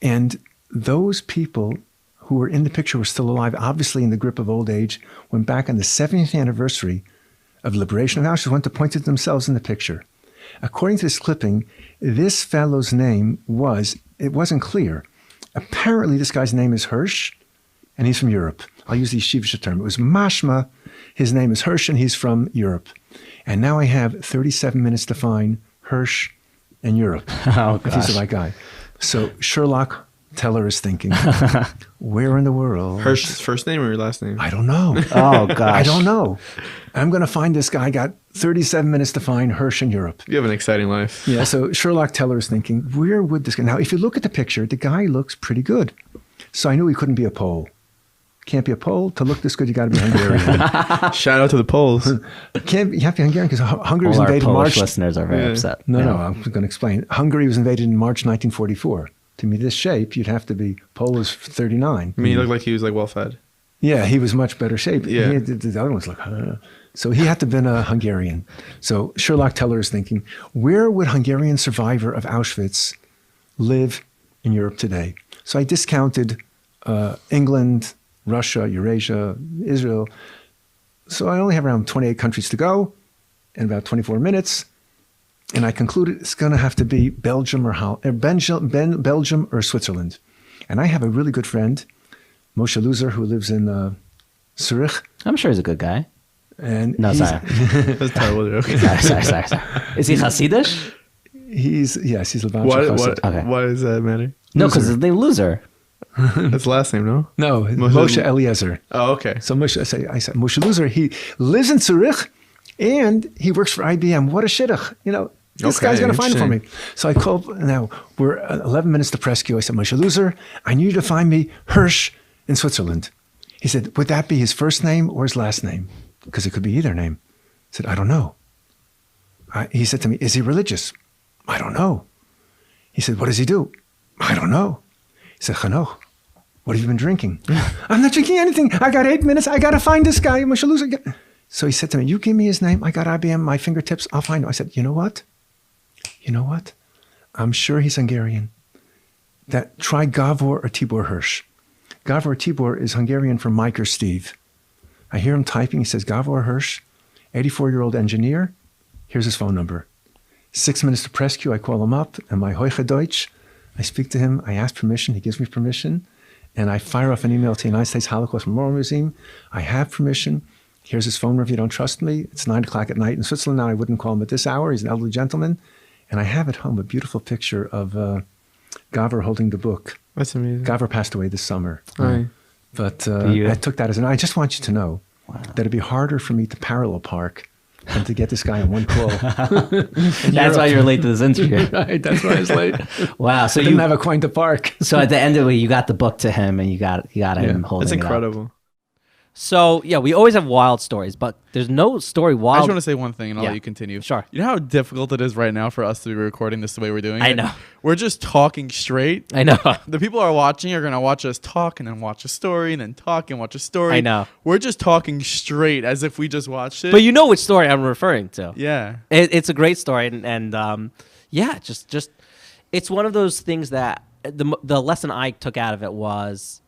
L: And those people who were in the picture were still alive, obviously in the grip of old age, went back on the 70th anniversary of liberation of Auschwitz, went to point to themselves in the picture. According to this clipping, this fellow's name it wasn't clear. Apparently, this guy's name is Hirsch, and he's from Europe. I'll use the yeshivish term. It was mashma. His name is Hirsch, and he's from Europe. And now I have 37 minutes to find Hirsch in Europe, if he's the right guy. So Sherlock Teller is thinking, where in the world?
F: Hirsch's first name or your last name?
L: I don't know.
G: Oh, gosh.
L: I don't know. I'm going to find this guy. I got 37 minutes to find Hirsch in Europe.
F: You have an exciting life.
L: Yeah, so Sherlock Teller is thinking, where would this guy? Now, if you look at the picture, the guy looks pretty good. So I knew he couldn't be a Pole. Can't be a Pole. To look this good, you got to be Hungarian.
F: Shout out to the Poles.
L: You have to be Hungarian because Hungary was
G: All our
L: invaded in
G: Polish
L: March.
G: listeners are very upset.
L: No, I'm going to explain. Hungary was invaded in March 1944. To be this shape, you'd have to be Polish 39.
F: I mean, he looked like he was like well fed.
L: Yeah, he was much better shape.
F: Yeah.
L: The other one's like, So he had to have been a Hungarian. So Sherlock Teller is thinking, where would Hungarian survivor of Auschwitz live in Europe today? So I discounted England, Russia, Eurasia, Israel. So I only have around 28 countries to go in about 24 minutes. And I concluded it's going to have to be Belgium or Switzerland. And I have a really good friend, Moshe Luzer, who lives in Zurich.
G: I'm sure he's a good guy.
L: And
G: no, sorry.
F: That's terrible joke.
G: sorry. Is he Hasidish?
L: He's Levantine.
F: Why does that matter?
G: No, because his name Loser.
F: That's last name, no?
L: No, Moshe Eliezer.
F: Oh, okay.
L: So I said Moshe Luzer, he lives in Zurich and he works for IBM. What a shidduch. This guy's going to find it for me. So I called, now we're 11 minutes to press queue. I said, Moshe Luzer, I need you to find me Hirsch in Switzerland. He said, would that be his first name or his last name? Because it could be either name. I said, I don't know. He said to me, is he religious? I don't know. He said, what does he do? I don't know. He said, Chanoch, what have you been drinking? I'm not drinking anything. I got 8 minutes. I got to find this guy, Moshe Luzer. So he said to me, you give me his name. I got IBM, my fingertips. I'll find him. I said, you know what? I'm sure he's Hungarian. Try Gavor or Tibor Hirsch. Gavor or Tibor is Hungarian for Mike or Steve. I hear him typing. He says, Gavor Hirsch, 84-year-old engineer. Here's his phone number. 6 minutes to press queue. I call him up. And my Hoiche Deutsch, I speak to him. I ask permission. He gives me permission. And I fire off an email to the United States Holocaust Memorial Museum. I have permission. Here's his phone number if you don't trust me. It's 9 o'clock at night in Switzerland. Now I wouldn't call him at this hour. He's an elderly gentleman. And I have at home a beautiful picture of Gavor holding the book.
F: That's amazing.
L: Gavor passed away this summer.
F: Right.
L: But I took that I just want you to know that it'd be harder for me to parallel park than to get this guy in one call.
G: That's why you're late to this interview.
L: Right, that's why I was late.
G: Wow. So
L: I didn't have a coin to park.
G: So at the end of it, you got the book to him and you got him holding it.
F: That's incredible.
G: Up. So, yeah, we always have wild stories, but there's no story wild.
F: I just want to say one thing, and I'll let you continue.
G: Sure.
F: You know how difficult it is right now for us to be recording this the way we're doing it?
G: I know.
F: We're just talking straight.
G: I know.
F: The people are watching are going to watch us talk and then watch a story and then talk and watch a story.
G: I know.
F: We're just talking straight as if we just watched it.
G: But you know which story I'm referring to.
F: Yeah.
G: It's a great story, and just it's one of those things that the lesson I took out of it was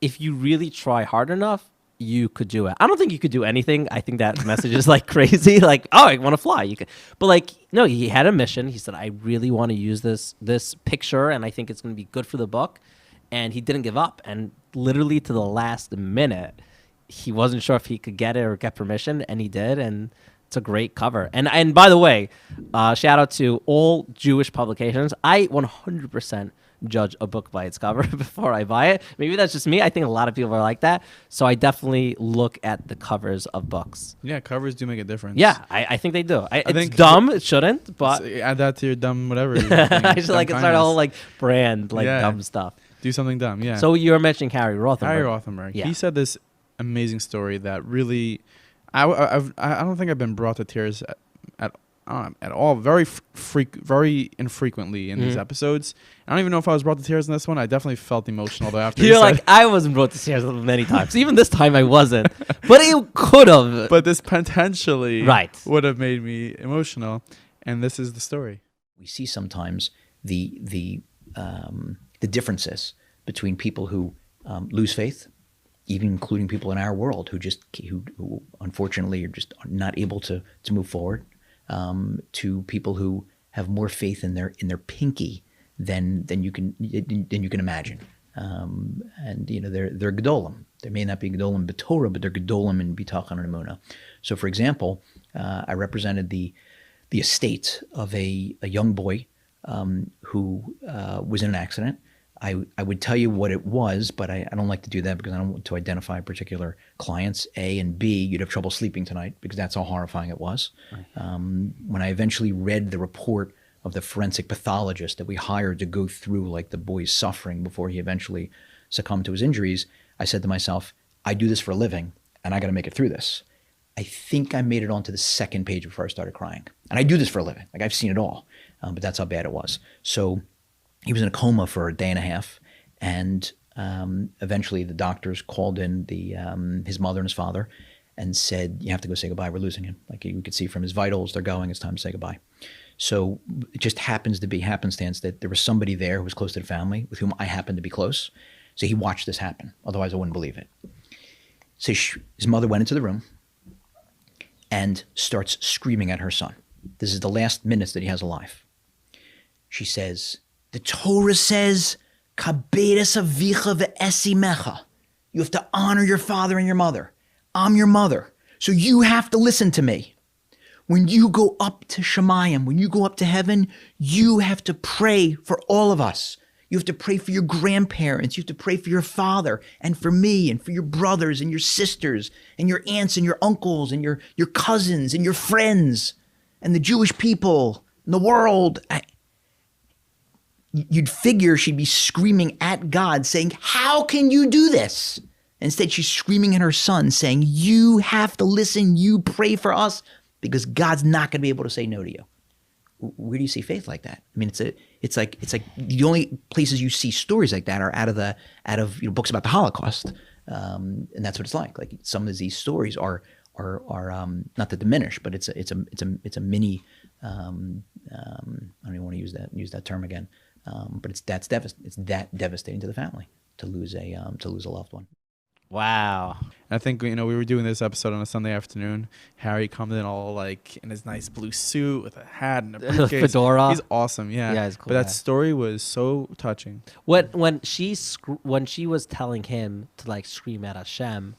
G: if you really try hard enough, you could do it. I don't think you could do anything. I think that message is like crazy. Like, oh, I want to fly. You could, but like, no, he had a mission. He said, I really want to use this picture, and I think it's going to be good for the book. And he didn't give up. And literally to the last minute, he wasn't sure if he could get it or get permission, and he did. And it's a great cover. And by the way, shout out to all Jewish publications. I 100% judge a book by its cover before I buy it. Maybe that's just me. I think a lot of people are like that. So I definitely look at the covers of books.
F: Yeah, covers do make a difference.
G: Yeah, I think they do.
F: I think
G: it's dumb. It shouldn't, but
F: add that to your dumb whatever.
G: I just like it's our whole like brand, like dumb stuff.
F: Do something dumb, yeah.
G: So you were mentioning Harry Rothenberg.
F: Harry Rothenberg. Yeah. He said this amazing story that really, I don't think I've been brought to tears at at all. Very very infrequently in these episodes. I don't even know if I was brought to tears in this one. I definitely felt emotional though after.
G: You're like, I wasn't brought to tears many times. Even this time I wasn't. But it could have.
F: But this potentially
G: right.
F: would have made me emotional. And this is the story.
P: We see sometimes the differences between people who lose faith, even including people in our world who unfortunately are just not able to move forward, to people who have more faith in their pinky than you can imagine. And they're gedolim. They may not be gedolim b'Torah, but they're gedolim in bitachon and emunah. So, for example, I represented the estate of a young boy who was in an accident. I would tell you what it was, but I don't like to do that because I don't want to identify particular clients, A, and B, you'd have trouble sleeping tonight because that's how horrifying it was. Right. When I eventually read the report of the forensic pathologist that we hired to go through like the boy's suffering before he eventually succumbed to his injuries, I said to myself, I do this for a living and I got to make it through this. I think I made it onto the second page before I started crying. And I do this for a living. Like I've seen it all, but that's how bad it was. So he was in a coma for a day and a half, and eventually the doctors called in his mother and his father and said, you have to go say goodbye, we're losing him. Like you could see from his vitals, they're going, it's time to say goodbye. So it just happens to be happenstance that there was somebody there who was close to the family with whom I happened to be close. So he watched this happen. Otherwise I wouldn't believe it. So his mother went into the room and starts screaming at her son. This is the last minutes that he has alive. She says, the Torah says, Kabedes avicha ve'esimecha. You have to honor your father and your mother. I'm your mother, so you have to listen to me. When you go up to Shemayim, when you go up to heaven, you have to pray for all of us. You have to pray for your grandparents. You have to pray for your father and for me and for your brothers and your sisters and your aunts and your uncles and your cousins and your friends and the Jewish people and the world. You'd figure she'd be screaming at God saying, how can you do this? Instead, she's screaming at her son saying, you have to listen, you pray for us because God's not going to be able to say no to you. Where do you see faith like that? I mean, it's like the only places you see stories like that are out of books about the Holocaust, and that's what it's like. Like some of these stories are not to diminish, but it's a mini. I don't even want to use that term again, but it's that devastating to the family to lose a loved one.
G: Wow.
F: I think, we were doing this episode on a Sunday afternoon. Harry comes in all like in his nice blue suit with a hat and a briefcase.
G: Fedora.
F: He's awesome. Yeah.
G: Yeah, he's cool.
F: But that story was so touching.
G: When she was telling him to like scream at Hashem,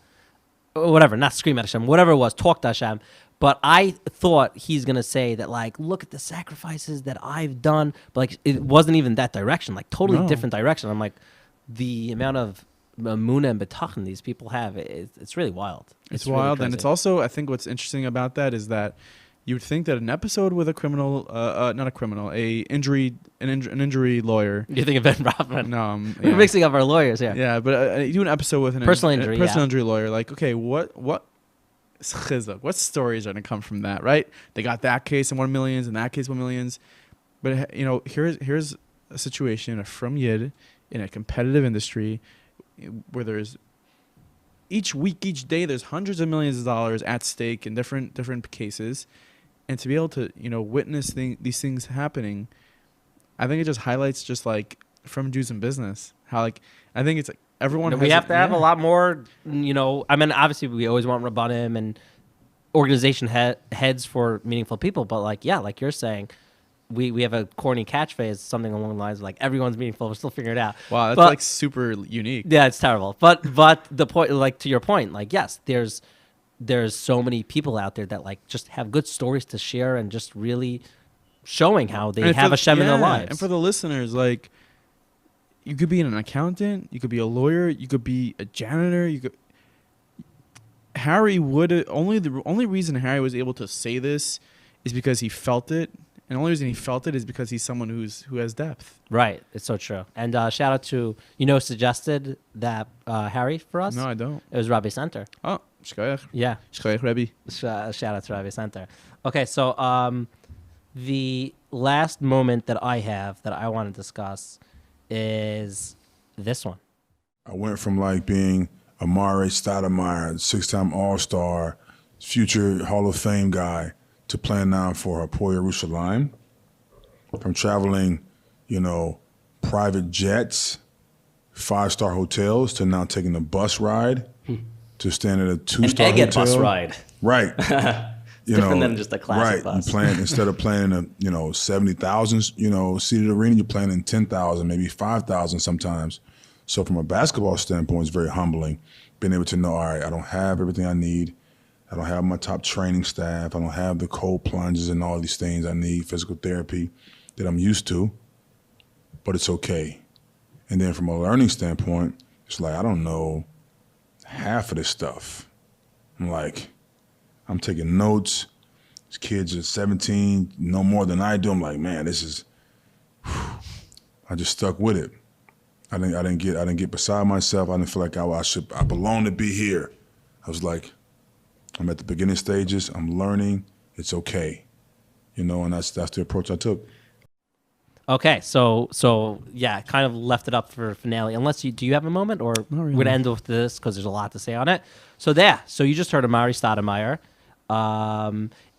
G: or whatever, not scream at Hashem, whatever it was, talk to Hashem. But I thought he's going to say that, like, look at the sacrifices that I've done. But, like, it wasn't even that direction, like, totally different direction. I'm like, the amount of Emunah and Bitachon these people have, it's really wild.
F: It's wild. Really, and it's also, I think what's interesting about that is that you would think that an episode with a criminal, not a criminal, an injury lawyer.
G: You think of Ben Rothman?
F: No.
G: We're mixing up our lawyers here.
F: Yeah, but you do an episode with
G: personal injury
F: lawyer. Like, okay, what stories are going to come from that, right? They got that case and 1 million and that case 1 million. But, here's a situation from Yid in a competitive industry where there's each week, each day, there's hundreds of millions of dollars at stake in different cases. And to be able to, witness these things happening, I think it just highlights just like from Jews in business, how like, I think it's like, everyone
G: we have to have a lot more, I mean, obviously we always want Rabbanim and organization heads for meaningful people, but like you're saying, we have a corny catchphrase, something along the lines of like, everyone's meaningful, we're still figuring it out.
F: Wow, that's like super unique.
G: Yeah, it's terrible. But the point, like to your point, like, yes, there's so many people out there that like just have good stories to share and just really showing how they have Hashem in their lives.
F: And for the listeners, like, you could be an accountant, you could be a lawyer, you could be a janitor, Harry the only reason Harry was able to say this is because he felt it. And the only reason he felt it is because he's someone who has depth.
G: Right. It's so true. And shout out to, suggested that Harry for us?
F: No, I don't.
G: It was Rabbi Center.
F: Oh, shkoyach.
G: Yeah.
F: Shkoyach Rebbe.
G: Shout out to Rabbi Center. Okay, so the last moment that I have that I want to discuss is this one.
B: I went from like being Amari Stoudemire, 6-time All-Star, future Hall of Fame guy, to playing now for Hapoel Yerushalayim. From traveling, private jets, 5-star hotels, to now taking a bus ride, to staying at a 2-star
G: hotel.
B: hotel.
G: Bus ride.
B: Right.
G: Different than just a classic
B: right.
G: bus.
B: You're playing, instead of playing in a 70,000 seated arena, you're playing in 10,000, maybe 5,000 sometimes. So from a basketball standpoint, it's very humbling, being able to know, all right, I don't have everything I need. I don't have my top training staff. I don't have the cold plunges and all these things I need, physical therapy that I'm used to, but it's okay. And then from a learning standpoint, it's like, I don't know half of this stuff. I'm taking notes. These kids are 17, no more than I do. I'm like, man, this is, I just stuck with it. I didn't get beside myself. I didn't feel like I belong to be here. I was like, I'm at the beginning stages. I'm learning. It's okay, and that's the approach I took.
G: Okay, so yeah, kind of left it up for finale. Unless do you have a moment, or
F: really.
G: we're gonna end with this because there's a lot to say on it. So you just heard Amari Stoudemire,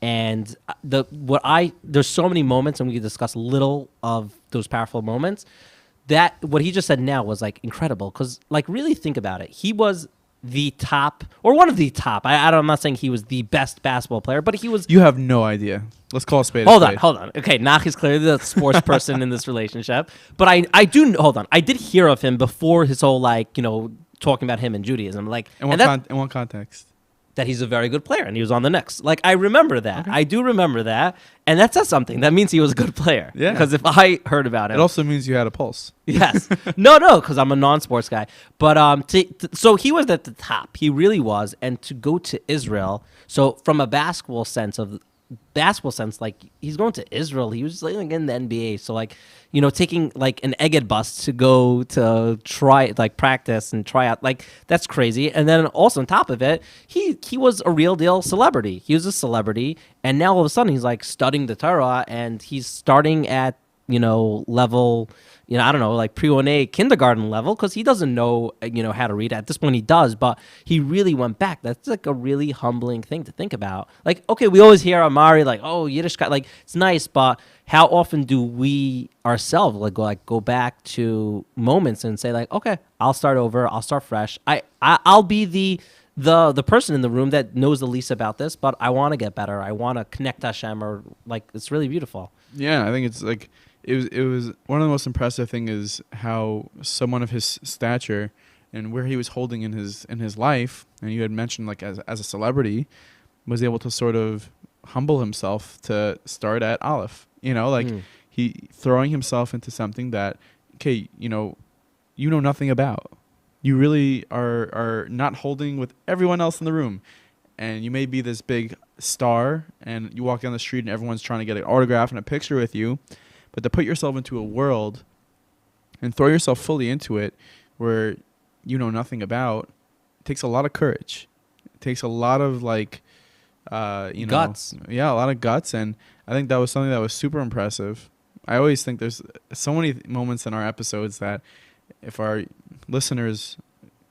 G: and there's so many moments, and we can discuss a little of those powerful moments. That what he just said now was like incredible, because like really think about it. He was the top, or one of the top. I'm not saying he was the best basketball player, but he was.
F: You have no idea. Let's call a spade a
G: Hold
F: spade.
G: on. Okay, Nachi's clearly the sports person in this relationship, but I do hold on. I did hear of him before his whole talking about him in Judaism,
F: in what context?
G: That he's a very good player and he was on the Knicks. Like, I remember that. Okay. I do remember that, and that says something. That means he was a good player.
F: Yeah.
G: Because if I heard about him,
F: it also means you had a pulse.
G: Yes. No, because I'm a non-sports guy. But so he was at the top. He really was. And to go to Israel, so from a basketball sense, like he's going to Israel. He was like in the NBA. So taking like an Egged bus to go to try practice and try out, like that's crazy. And then also on top of it, he was a real deal celebrity. He was a celebrity, and now all of a sudden he's like studying the Torah, and he's starting at level. I don't know, like pre-1A kindergarten level, because he doesn't know, how to read. At this point he does, but he really went back. That's like a really humbling thing to think about. Like, okay, we always hear Amari, like, oh, Yiddish guy, like, it's nice, but how often do we ourselves go back to moments and say like, okay, I'll start over, I'll start fresh. I'll be the person in the room that knows the least about this, but I want to get better. I want to connect to Hashem, or like, it's really beautiful.
F: Yeah, I think it's like, It was one of the most impressive thing is how someone of his stature and where he was holding in his life, and you had mentioned like as a celebrity, was able to sort of humble himself to start at Aleph. He throwing himself into something that, okay, you know nothing about. You really are not holding with everyone else in the room. And you may be this big star, and you walk down the street and everyone's trying to get an autograph and a picture with you. But to put yourself into a world and throw yourself fully into it where you know nothing about, it takes a lot of courage. It takes a lot of
G: guts.
F: Yeah, a lot of guts. And I think that was something that was super impressive. I always think there's so many moments in our episodes that if our listeners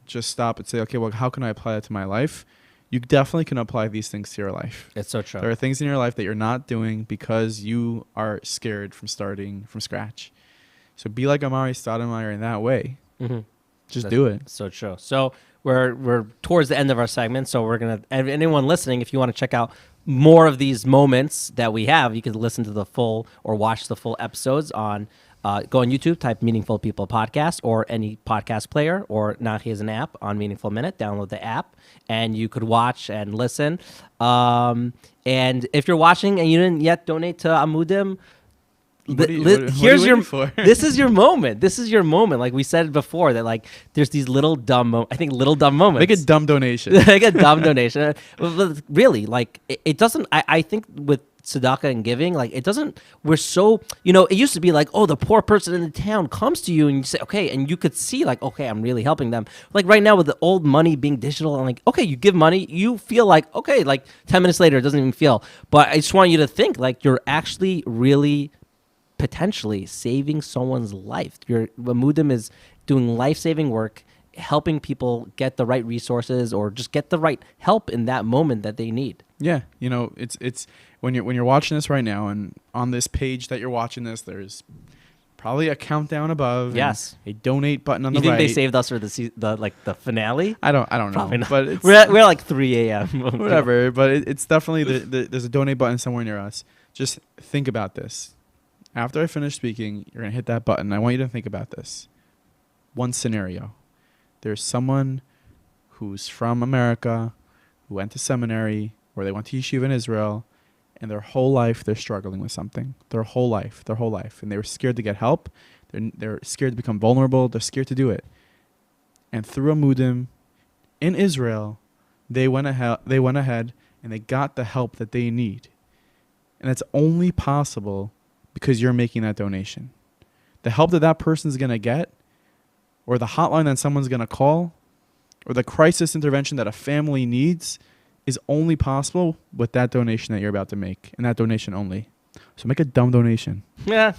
F: just stop and say, okay, well, how can I apply that to my life? You definitely can apply these things to your life.
G: It's so true.
F: There are things in your life that you're not doing because you are scared from starting from scratch. So be like Amari Stoudemire in that way.
G: Mm-hmm.
F: Just do it.
G: So true. So we're towards the end of our segment. So we're going to, anyone listening, if you want to check out more of these moments that we have, you can listen to the full or watch the full episodes on go on YouTube, type Meaningful People Podcast or any podcast player, or Nachi is an app on Meaningful Minute. Download the app and you could watch and listen. And if you're watching and you didn't yet donate to Amudim, this is your moment. This is your moment. Like we said before, that like there's these little dumb moments.
F: Make a dumb donation.
G: Make a dumb donation. But really, like it doesn't. I think with tzedakah and giving, like it doesn't, we're so, you know, it used to be like, oh, the poor person in the town comes to you and you say, okay, and you could see like, okay, I'm really helping them. Like right now with the old money being digital, and like, okay, you give money, you feel like, okay, like 10 minutes later, it doesn't even feel. But I just want you to think like you're actually really potentially saving someone's life. Your Amudim is doing life-saving work, helping people get the right resources or just get the right help in that moment that they need.
F: Yeah, you know, it's when you're watching this right now, and on this page that you're watching this, there's probably a countdown above.
G: Yes,
F: a donate button on
G: you
F: the right.
G: think they saved us for the finale?
F: I don't know.
G: Probably not.
F: But it's,
G: we're like 3 a.m.
F: whatever. But it's definitely there's a donate button somewhere near us. Just think about this. After I finish speaking, you're gonna hit that button. I want you to think about this. One scenario: there's someone who's from America, who went to seminary, or they went to yeshiva in Israel, and their whole life they're struggling with something. Their whole life, and they were scared to get help. They're scared to become vulnerable. They're scared to do it. And through Amudim, in Israel, they went ahead and they got the help that they need. And it's only possible because you're making that donation. The help that person's gonna get, or the hotline that someone's gonna call, or the crisis intervention that a family needs, is only possible with that donation that you're about to make, and that donation only. So make a dumb donation.
G: Yeah.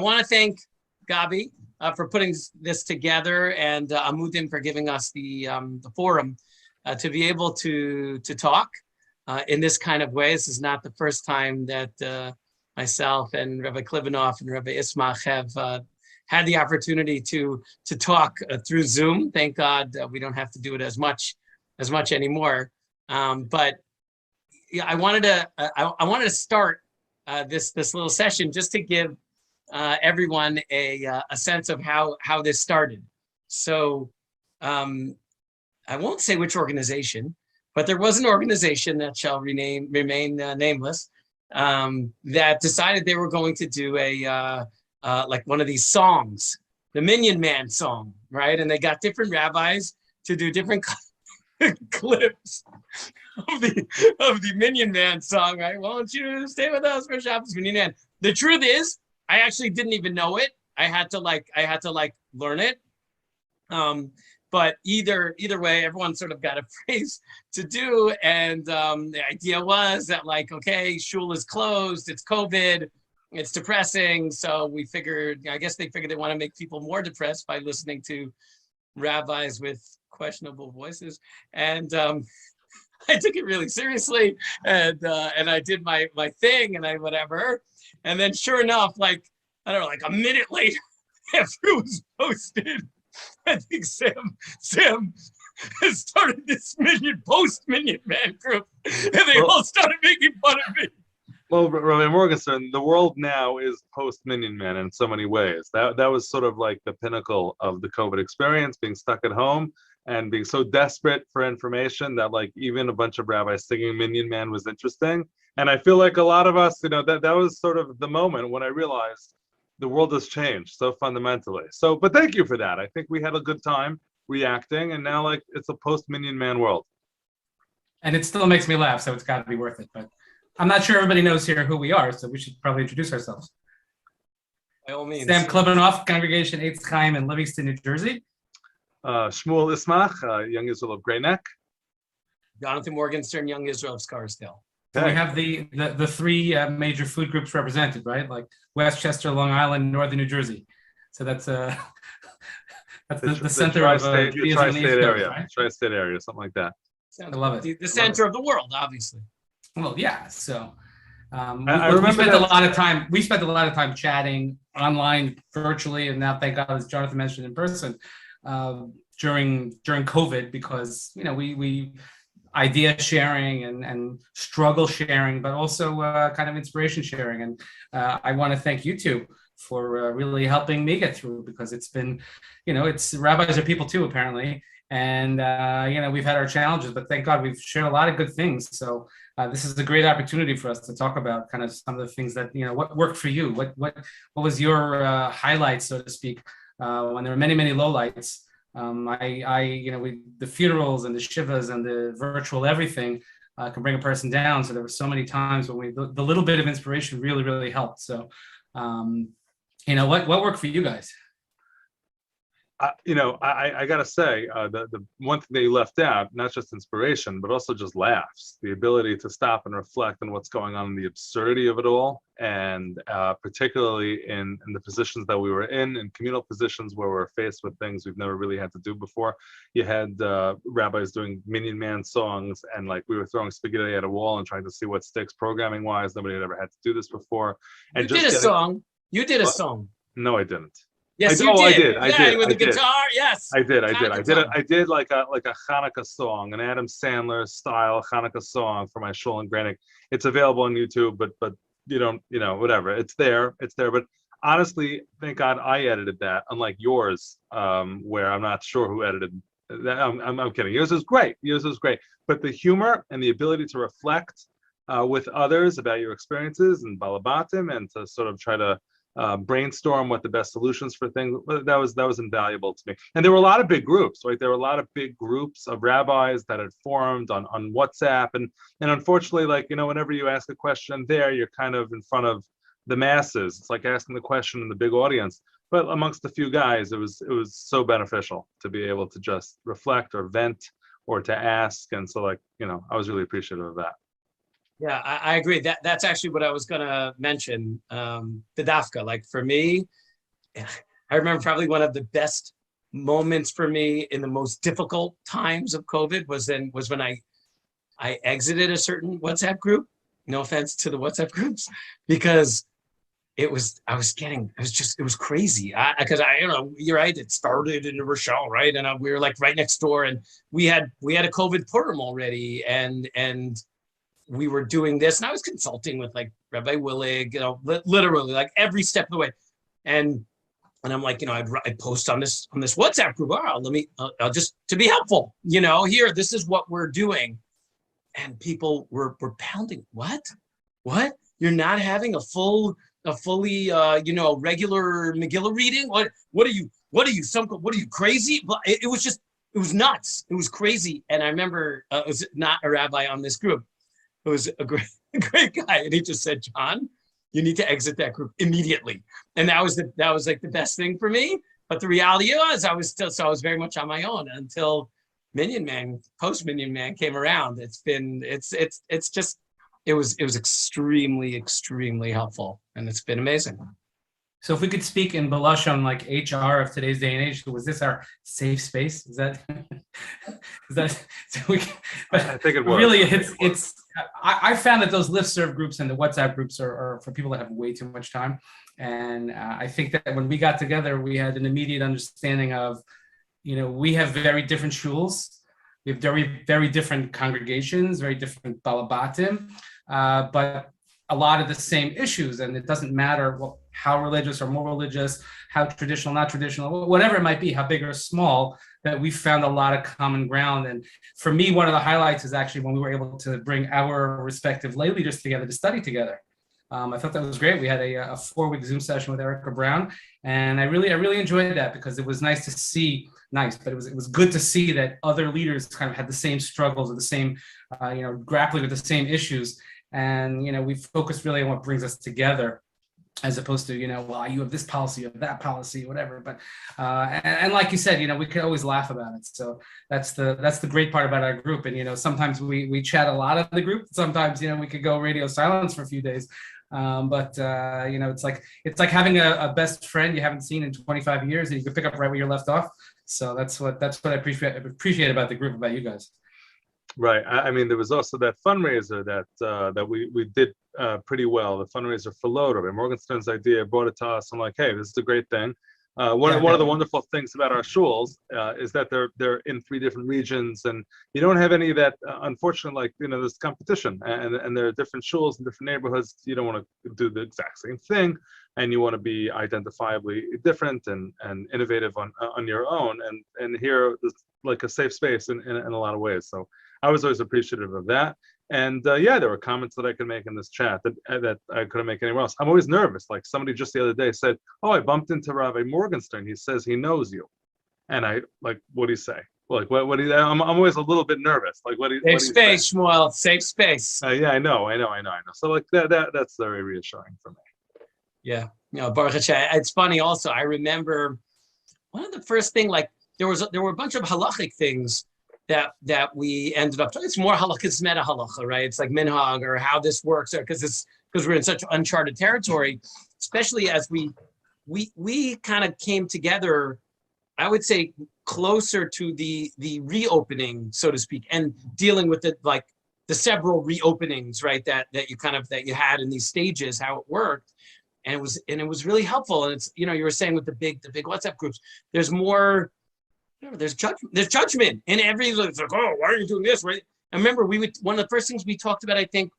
Q: I want to thank Gabi for putting this together, and Amudim for giving us the forum to be able to talk in this kind of way. This is not the first time that myself and Rabbi Klivanoff and Rabbi Ismach have had the opportunity to talk through Zoom. Thank God we don't have to do it as much anymore. But yeah, I wanted to start this little session just to give everyone a sense of how this started. So I won't say which organization, but there was an organization that shall remain nameless that decided they were going to do a like one of these songs, the Minyan Man song, right? And they got different rabbis to do different clips of the Minyan Man song, right? Won't you stay with us for Shabbos, Minyan Man? The truth is, I actually didn't even know it. I had to learn it. But either way, everyone sort of got a phrase to do, and the idea was that like, okay, shul is closed, it's COVID, it's depressing, so we figured, I guess they figured they want to make people more depressed by listening to rabbis with questionable voices, and I took it really seriously, and I did my thing, and I whatever, and then sure enough, like I don't know, like a minute later, after it was posted, I think Sam has started this post-Minyan Man group, and they all started making fun of me.
R: Well, Rabbi Morgenstern, the world now is post-Minyan Man in so many ways. That was sort of like the pinnacle of the COVID experience, being stuck at home and being so desperate for information that like even a bunch of rabbis singing Minyan Man was interesting. And I feel like a lot of us, that was sort of the moment when I realized the world has changed so fundamentally. So, but thank you for that. I think we had a good time reacting, and now like it's a post-Minyan Man world.
T: And it still makes me laugh, so it's got to be worth it. But I'm not sure everybody knows here who we are, so we should probably introduce ourselves.
Q: By all means.
T: Sam Klibanoff, Congregation Eitz Chaim in Livingston, New Jersey.
R: Shmuel Ismach, Young Israel of Grey Neck.
Q: Jonathan Morgenstern, Young Israel of Scarsdale.
T: So we have the three major food groups represented, right? Like Westchester, Long Island, Northern New Jersey. So that's the center of
R: the tri-state area,
T: right?
R: Tri-state area, something like that.
T: I love it.
Q: The center of the world, obviously.
T: Well, yeah. So
R: we
T: spent a lot of time. We spent a lot of time chatting online, virtually, and now thank God, as Jonathan mentioned, in person during COVID, because we idea sharing and struggle sharing, but also kind of inspiration sharing. And I want to thank you two for really helping me get through, because it's been, it's rabbis are people too, apparently. And, we've had our challenges, but thank God we've shared a lot of good things. So this is a great opportunity for us to talk about kind of some of the things that, what worked for you? What was your highlight, so to speak, when there were many, many lowlights? The funerals and the shivas and the virtual everything can bring a person down. So there were so many times when the little bit of inspiration really, really helped. So, what worked for you guys?
R: I gotta say, the one thing that you left out, not just inspiration, but also just laughs, the ability to stop and reflect on what's going on, the absurdity of it all, and particularly in the positions that we were in communal positions where we're faced with things we've never really had to do before. You had rabbis doing Minyan Man songs, and like we were throwing spaghetti at a wall and trying to see what sticks programming wise. Nobody had ever had to do this before. And
Q: You did a song.
R: No, I didn't.
Q: Yes,
R: I
Q: you
R: did.
Q: Yeah,
R: I did.
Q: with the
R: I did.
Q: guitar. Yes.
R: I did like a Hanukkah song, an Adam Sandler style Hanukkah song for my shul in Granick. It's available on YouTube, but you don't, whatever. It's there. But honestly, thank God I edited that, unlike yours, where I'm not sure who edited that. I'm kidding. Yours is great. But the humor and the ability to reflect with others about your experiences and balabatim, and to sort of try to brainstorm what the best solutions for things, that was invaluable to me. And there were a lot of big groups, right? There were a lot of big groups of rabbis that had formed on WhatsApp, and unfortunately, like, whenever you ask a question there, you're kind of in front of the masses. It's like asking the question in the big audience. But amongst a few guys, it was so beneficial to be able to just reflect or vent or to ask. And so, like, I was really appreciative of that.
Q: Yeah, I agree. That's actually what I was gonna mention. The dafka, like for me, I remember probably one of the best moments for me in the most difficult times of COVID was when I exited a certain WhatsApp group. No offense to the WhatsApp groups, because it was crazy. Because you know, you're right. It started in Rochelle, right? And we were like right next door, and we had a COVID Purim already, and we were doing this, and I was consulting with like Rabbi Willig, you know, literally like every step of the way, and I'm like, you know, I'd post on this WhatsApp group. I'll just to be helpful, you know, here, this is what we're doing, and people were pounding. What? You're not having a fully you know, regular Megillah reading? What are you crazy? It was nuts. It was crazy. And I remember it was not a rabbi on this group. It was a great guy, and he just said, "John, you need to exit that group immediately." And that was like the best thing for me. But the reality was, I was very much on my own until post Minion Man came around. It was extremely helpful, and it's been amazing.
T: So if we could speak in Belashon, like HR of today's day and age, was this our safe space? Is that so
R: I think it was.
T: Really, it's I found that those listserv groups and the WhatsApp groups are for people that have way too much time. And I think that when we got together, we had an immediate understanding of, you know, we have very different shuls. We have very, very different congregations, very different balabatim, but a lot of the same issues. And it doesn't matter how religious or more religious, how traditional, not traditional, whatever it might be, how big or small, that we found a lot of common ground. And for me, one of the highlights is actually when we were able to bring our respective lay leaders together to study together. I thought that was great. We had a 4-week Zoom session with Erica Brown, and I really enjoyed that because it was nice to see. But it was good to see that other leaders kind of had the same struggles or the same, you know, grappling with the same issues, and you know, we focused really on what brings us together, as opposed to, you know, well, you have this policy, you have that policy, whatever. But and like you said, you know, we could always laugh about it. So that's the great part about our group. And you know, sometimes we chat a lot of the group. Sometimes, you know, we could go radio silence for a few days. But you know, it's like having a best friend you haven't seen in 25 years, and you can pick up right where you left off. So that's what I appreciate about the group, about you guys.
R: Right. I mean, there was also that fundraiser that we did pretty well. The fundraiser for Loader. And Morgenstern's idea brought it to us. I'm like, hey, this is a great thing. One of the wonderful things about our shuls is that they're in 3 different regions, and you don't have any of that. Unfortunately, like, you know, there's competition, and there are different shuls in different neighborhoods. You don't want to do the exact same thing, and you want to be identifiably different and innovative on your own. And here is like a safe space in a lot of ways. So I was always appreciative of that. And yeah, there were comments that I could make in this chat that I couldn't make anywhere else. I'm always nervous. Like somebody just the other day said, "Oh, I bumped into Rabbi Morgenstern. He says he knows you," and I like, what do you say? Like, what do you? I'm always a little bit nervous. Like, what do you?
Q: Safe space, Shmuel. Safe space.
R: Yeah, I know. So like that's very reassuring for me.
Q: Yeah, you know, Baruch Hashem. It's funny. Also, I remember one of the first thing. Like there were a bunch of halachic things that we ended up. It's more halakha, it's meta halakha, right? It's like minhag, or how this works, or because we're in such uncharted territory, especially as we kind of came together, I would say, closer to the reopening, so to speak, and dealing with the several reopenings, right? That you had in these stages, how it worked. And it was really helpful. And it's, you know, you were saying with the big WhatsApp groups, there's more. There's judgment in every. It's like, oh, why are you doing this? Right? I remember one of the first things we talked about, I think,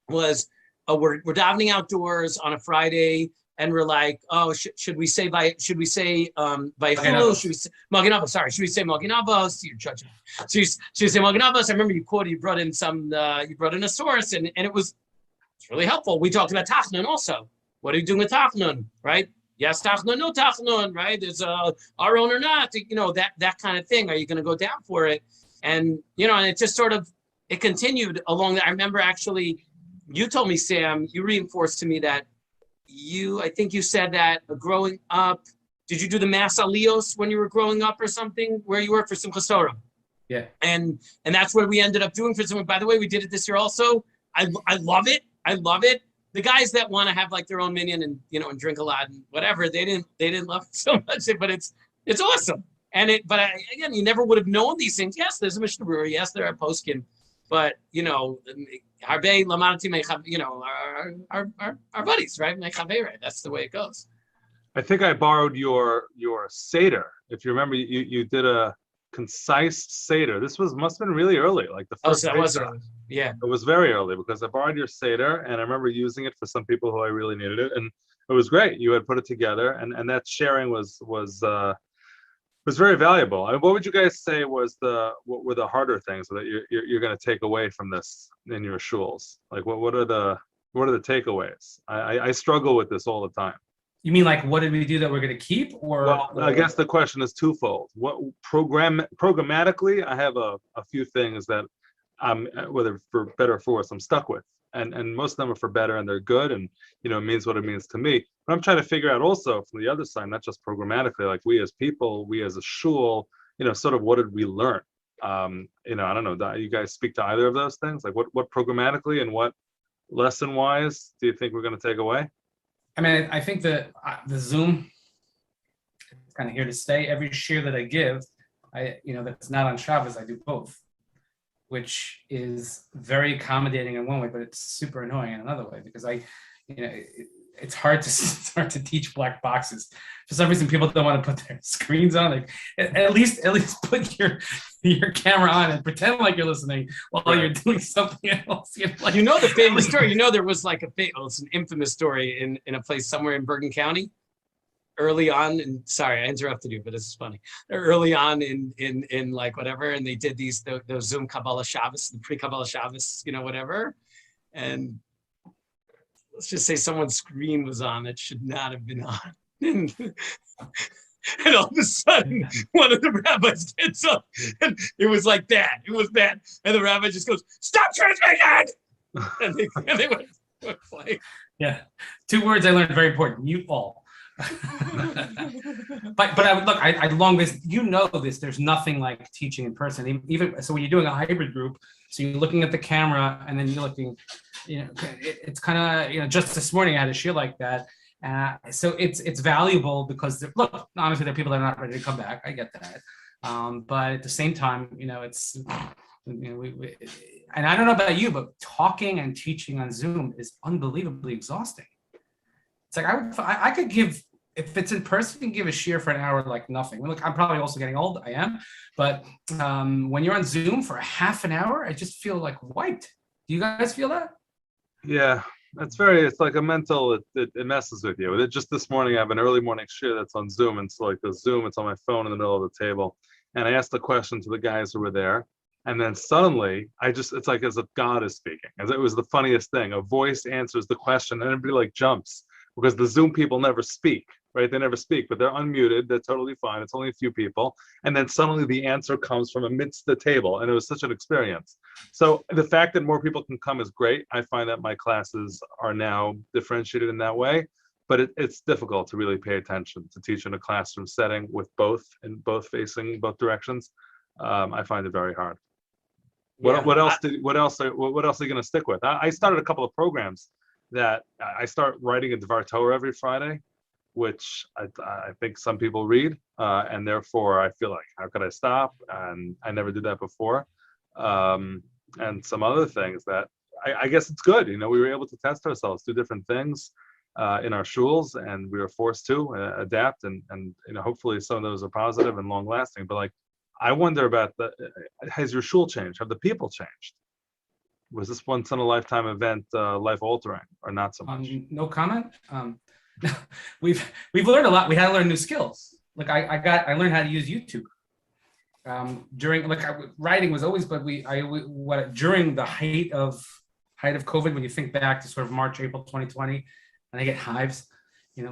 Q: was we're davening outdoors on a Friday, and we're like, oh, should we say by Should we say Maginavos? Sorry, should we say Maginavos? You're judging. So should we say Maginavos? I remember you brought in a source, and it's really helpful. We talked about Tachnun also. What are you doing with Tachnun, right? Yes, Tachnun, no Tachnun, right? There's our own or not, you know, that kind of thing. Are you going to go down for it? And, you know, and it just sort of, it continued along that. I remember actually, you told me, Sam, you reinforced to me that I think you said that growing up, did you do the Mass Aliyos when you were growing up or something, where you were for Simchas Torah?
T: Yeah.
Q: And that's what we ended up doing for some. By the way, we did it this year also. I love it. I love it. The guys that want to have like their own minion and and drink a lot and whatever, they didn't love it so much. But it's awesome. And again, you never would have known these things. Yes, there's a Mishnah Brewer. Yes, there are poskim, but Harbe Lamanati our buddies, right? That's the way it goes.
R: I think I borrowed your Seder. If you remember, you did a concise Seder. This must have been really early, like the first.
Q: So that was early. Yeah.
R: It was very early because I borrowed your Seder and I remember using it for some people who I really needed it, and it was great. You had put it together, and that sharing was very valuable. I mean, what would you guys say what were the harder things that you're going to take away from this in your shuls? Like what are the takeaways? I struggle with this all the time.
T: You mean like what did we do that we're going to keep, or?
R: Well, I guess the question is twofold. What programmatically, I have a few things that whether for better or for worse, I'm stuck with. And most of them are for better and they're good, and it means what it means to me. But I'm trying to figure out also from the other side, not just programmatically, like we as people, we as a shul, sort of what did we learn? I don't know. Do you guys speak to either of those things? Like what programmatically and what lesson wise do you think we're going to take away?
T: I mean, I think the Zoom is kind of here to stay. Every share that I give, that's not on Shabbos, I do both, which is very accommodating in one way, but it's super annoying in another way because it's hard to teach black boxes. For some reason, people don't want to put their screens on. Like at least put your camera on and pretend like you're listening while you're doing something else.
Q: The famous story. There was like it's an infamous story in a place somewhere in Bergen County. Early on, and sorry, I interrupted you, but this is funny. Early on in like whatever, and they did those Zoom Kabbalah Shabbos, the pre-Kabbalah Shabbos, whatever. And let's just say someone's screen was on that should not have been on. And all of a sudden, one of the rabbis gets up, and it was like that. It was bad. And the rabbi just goes, "Stop transmitting!" And they went play.
T: Yeah. 2 words I learned very important. Mute all. but I long this. This. There's nothing like teaching in person. Even so, when you're doing a hybrid group, so you're looking at the camera and then you're looking. It's kind of just this morning I had a share like that. So it's valuable because honestly, there are people that are not ready to come back. I get that, but at the same time, it's and I don't know about you, but talking and teaching on Zoom is unbelievably exhausting. It's like I could give, if it's in person, you can give a share for an hour like nothing. Look, I'm probably also getting old. I am, but when you're on Zoom for a half an hour, I just feel like wiped. Do you guys feel that?
R: Yeah, it's like a mental. It messes with you. Just this morning, I have an early morning share that's on Zoom, and it's like the Zoom. It's on my phone in the middle of the table, and I asked the question to the guys who were there. And then suddenly, it's like as if God is speaking. As it was the funniest thing. A voice answers the question, and everybody like jumps because the Zoom people never speak, right? They never speak, but they're unmuted. They're totally fine. It's only a few people, and then suddenly the answer comes from amidst the table, and it was such an experience. So the fact that more people can come is great. I find that my classes are now differentiated in that way, but it's difficult to really pay attention to teach in a classroom setting with both facing both directions. I find it very hard. What else are you going to stick with? I started a couple of programs that I start writing a Dvar Torah every Friday, which I think some people read, and therefore I feel like, how could I stop? And I never did that before. And some other things that I guess it's good. We were able to test ourselves, do different things in our shuls, and we were forced to adapt, and hopefully some of those are positive and long lasting. But I wonder about has your shul changed? Have the people changed? Was this once in a lifetime event life altering or not so much?
T: No comment. We've learned a lot. We had to learn new skills. Like I learned how to use YouTube. During writing was always, but during the height of COVID, when you think back to sort of March, April 2020, and I get hives, and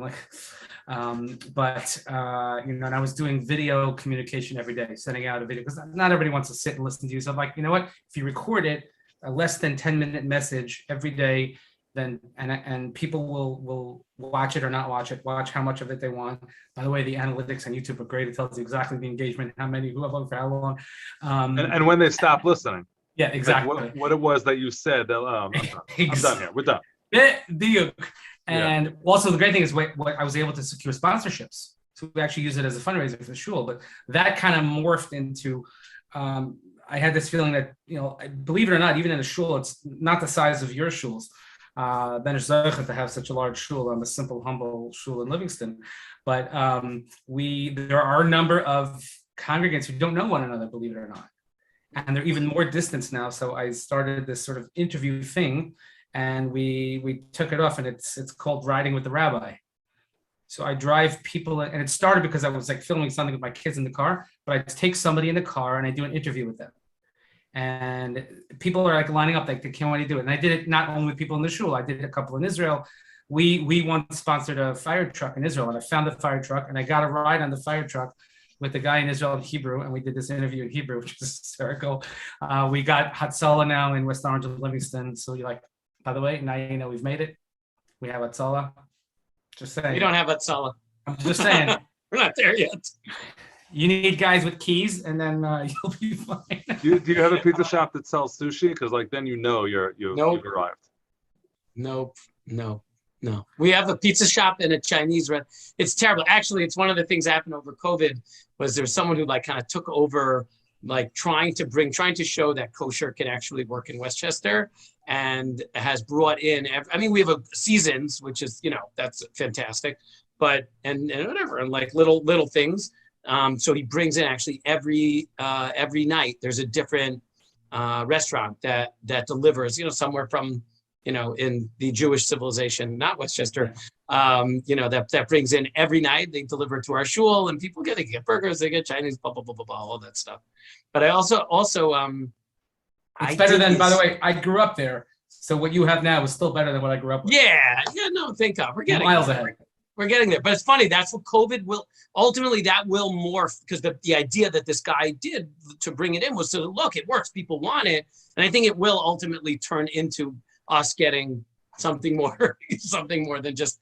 T: I was doing video communication every day, sending out a video, because not everybody wants to sit and listen to you. So I'm like, you know what? If you record it, a less than 10-minute message every day, then and people will watch it or not watch it, watch how much of it they want. By the way, the analytics on YouTube are great. It tells you exactly the engagement, how many, who have for how long.
R: And when they stop listening.
T: Yeah,
R: Like
T: exactly.
R: what it was that you said that I'm done here. We're done.
T: And also the great thing is what I was able to secure sponsorships. So we actually use it as a fundraiser for the shul, but that kind of morphed into, I had this feeling that, believe it or not, even in a shul, it's not the size of your shuls. Ben Zocha to have such a large shul. I'm a simple, humble shul in Livingston. But there are a number of congregants who don't know one another, believe it or not. And they're even more distant now. So I started this sort of interview thing, and we took it off, and it's called Riding with the Rabbi. So I drive people, and it started because I was like filming something with my kids in the car, but I take somebody in the car and I do an interview with them. And people are like lining up, like they can't wait to do it. And I did it not only with people in the shul, I did it a couple in Israel. We once sponsored a fire truck in Israel, and I found the fire truck, and I got a ride on the fire truck with the guy in Israel in Hebrew, and we did this interview in Hebrew, which is hysterical. We got Hatzalah now in West Orange and Livingston. So you're like, by the way, now you know we've made it. We have Hatzalah. Just saying.
Q: We don't have Hatzalah.
T: I'm just saying.
Q: We're not there yet.
T: You need guys with keys, and then you'll be fine.
R: Do you have a pizza shop that sells sushi? Because like then you've arrived.
Q: Nope. No. We have a pizza shop and a Chinese restaurant. It's terrible. Actually, it's one of the things that happened over COVID was there was someone who like kind of took over, like trying to show that kosher can actually work in Westchester, and has brought in, we have a Seasons, which is, that's fantastic, but, and whatever, and like little things. So he brings in actually every night, there's a different restaurant that delivers, somewhere from, in the Jewish civilization, not Westchester, that brings in every night. They deliver it to our shul, and people they get burgers, they get Chinese, blah, blah, blah, blah, blah, all that stuff. But I also
T: it's better than, by the way, I grew up there. So what you have now is still better than what I grew up with.
Q: Yeah, no, thank God. We're getting
T: miles
Q: there.
T: ahead.
Q: We're getting there. But it's funny, that's what COVID will, ultimately that will morph, because the idea that this guy did to bring it in was to, look, it works, people want it. And I think it will ultimately turn into us getting something more than just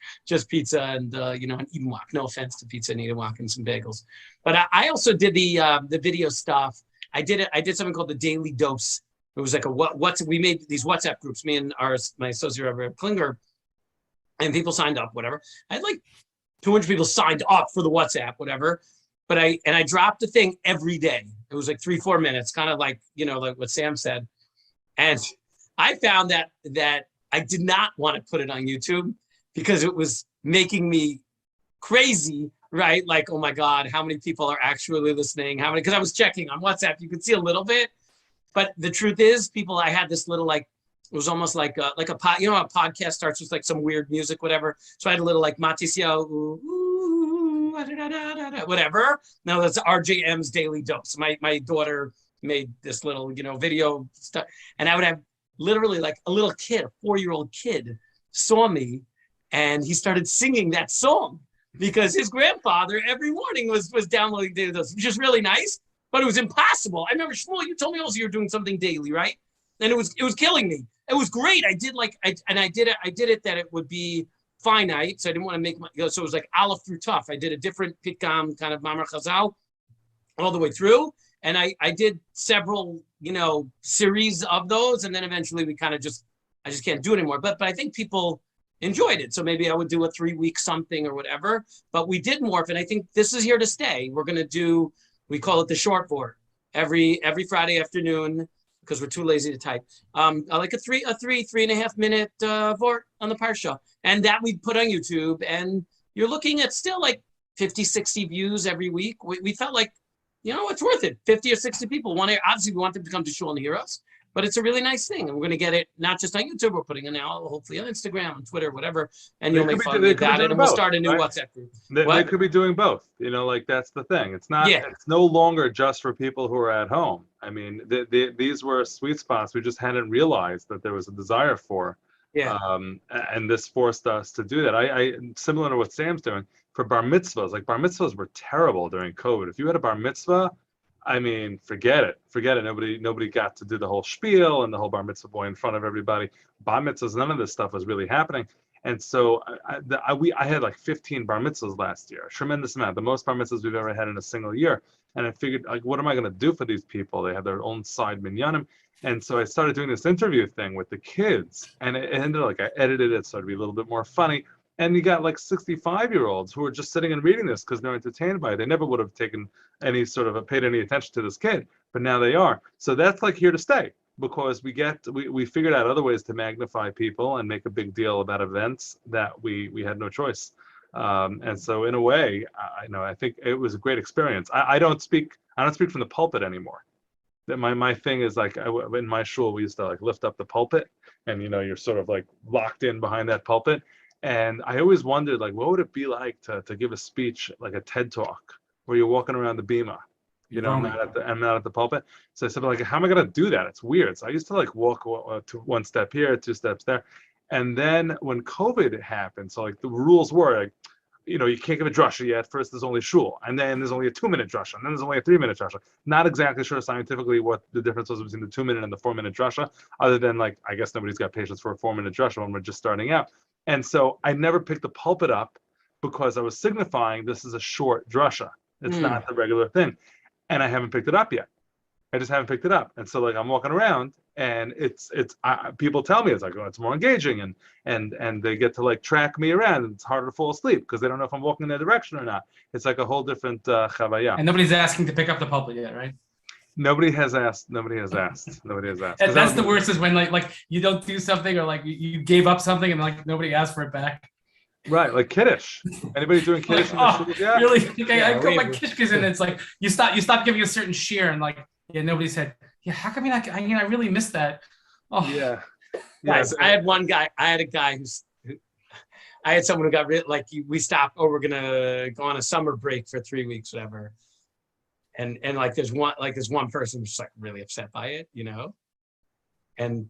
Q: pizza and an Eden Wok. No offense to pizza and Eden Wok and some bagels. But I also did the video stuff. I did something called the Daily Dose. It was like we made these WhatsApp groups, me and my associate Rabbi Klinger, and people signed up, whatever. I had like 200 people signed up for the WhatsApp, whatever. But I dropped the thing every day. It was like 3-4 minutes, kind of like, like what Sam said. And I found that I did not want to put it on YouTube because it was making me crazy, right? Like, oh my God, how many people are actually listening? Because I was checking on WhatsApp, you could see a little bit. But the truth is, I had this little, it was almost like a pod, a podcast starts with like some weird music, whatever. So I had a little like Matisio, whatever. Now that's RJM's Daily Dose. My daughter made this little, video stuff. And I would have literally like a little kid, a 4-year-old kid saw me, and he started singing that song because his grandfather every morning was downloading Daily Dose, which is really nice. But it was impossible. I remember, Shmuel, you told me also you were doing something daily, right? And it was killing me. It was great. I did it that it would be finite. So I didn't want to make so it was like Aleph through Tuf. I did a different Pitkam kind of Mamar Chazal all the way through. And I did several, series of those. And then eventually I just can't do it anymore. But I think people enjoyed it. So maybe I would do a 3-week something or whatever. But we did morph. And I think this is here to stay. We're going to do, we call it the short board every Friday afternoon because we're too lazy to type. Like a 3.5 minute vort on the Parsha, and that we put on YouTube. And you're looking at still like 50, 60 views every week. We felt like, it's worth it. 50 or 60 people obviously we want them to come to shul and hear us, but it's a really nice thing. And we're going to get it not just on YouTube. We're putting it now, hopefully on Instagram, on Twitter, whatever. And you'll make fun of that. And we'll start a new WhatsApp group.
R: They could be doing both. That's the thing. It's not. Yeah. It's no longer just for people who are at home. I mean, these were sweet spots we just hadn't realized that there was a desire for.
Q: Yeah.
R: And this forced us to do that. I similar to what Sam's doing for bar mitzvahs. Like bar mitzvahs were terrible during COVID. If you had a bar mitzvah, I mean, forget it. Nobody got to do the whole spiel and the whole bar mitzvah boy in front of everybody. Bar mitzvahs, none of this stuff was really happening. And so I had like 15 bar mitzvahs last year, a tremendous amount, the most bar mitzvahs we've ever had in a single year. And I figured, like, what am I going to do for these people? They have their own side minyanim. And so I started doing this interview thing with the kids, and it ended like I edited it so it'd be a little bit more funny. And you got like 65-year-olds who are just sitting and reading this because they're entertained by it. They never would have taken any sort of paid any attention to this kid, but now they are. So that's like here to stay, because we figured out other ways to magnify people and make a big deal about events that we had no choice. And so in a way, I think it was a great experience. I don't speak from the pulpit anymore. That my thing is like, in my shul we used to like lift up the pulpit, and you're sort of like locked in behind that pulpit. And I always wondered, like, what would it be like to give a speech, like a TED talk, where you're walking around the bima, I'm not at the pulpit. So I said, like, how am I gonna do that? It's weird. So I used to like walk to one step here, 2 steps there. And then when COVID happened, so like the rules were like, you can't give a drasha yet. First, there's only shul, and then there's only a 2-minute drasha, and then there's only a 3-minute drasha. Not exactly sure scientifically what the difference was between the 2-minute and the 4-minute drasha, other than like, I guess nobody's got patience for a 4-minute drasha when we're just starting out. And so I never picked the pulpit up because I was signifying this is a short drasha. It's not the regular thing, and I haven't picked it up yet. I just haven't picked it up. And so like I'm walking around, and people tell me it's like, oh, it's more engaging, and they get to like track me around, and it's harder to fall asleep because they don't know if I'm walking in their direction or not. It's like a whole different chavaya.
T: And nobody's asking to pick up the pulpit yet, right?
R: Nobody has asked.
T: And that's the worst, is when like you don't do something, or like you gave up something and like nobody asked for it back.
R: Right, like kiddush. Anybody doing kiddush?
T: Yeah. Really? Okay, I put my kishkas in, and it's like you stop giving a certain shear, and like nobody said, how come I really missed that? Oh
R: yeah.
Q: Guys, I had a guy I had someone who got we stopped. Oh, we're gonna go on a summer break for 3 weeks, whatever. And like there's one person who's like really upset by it, and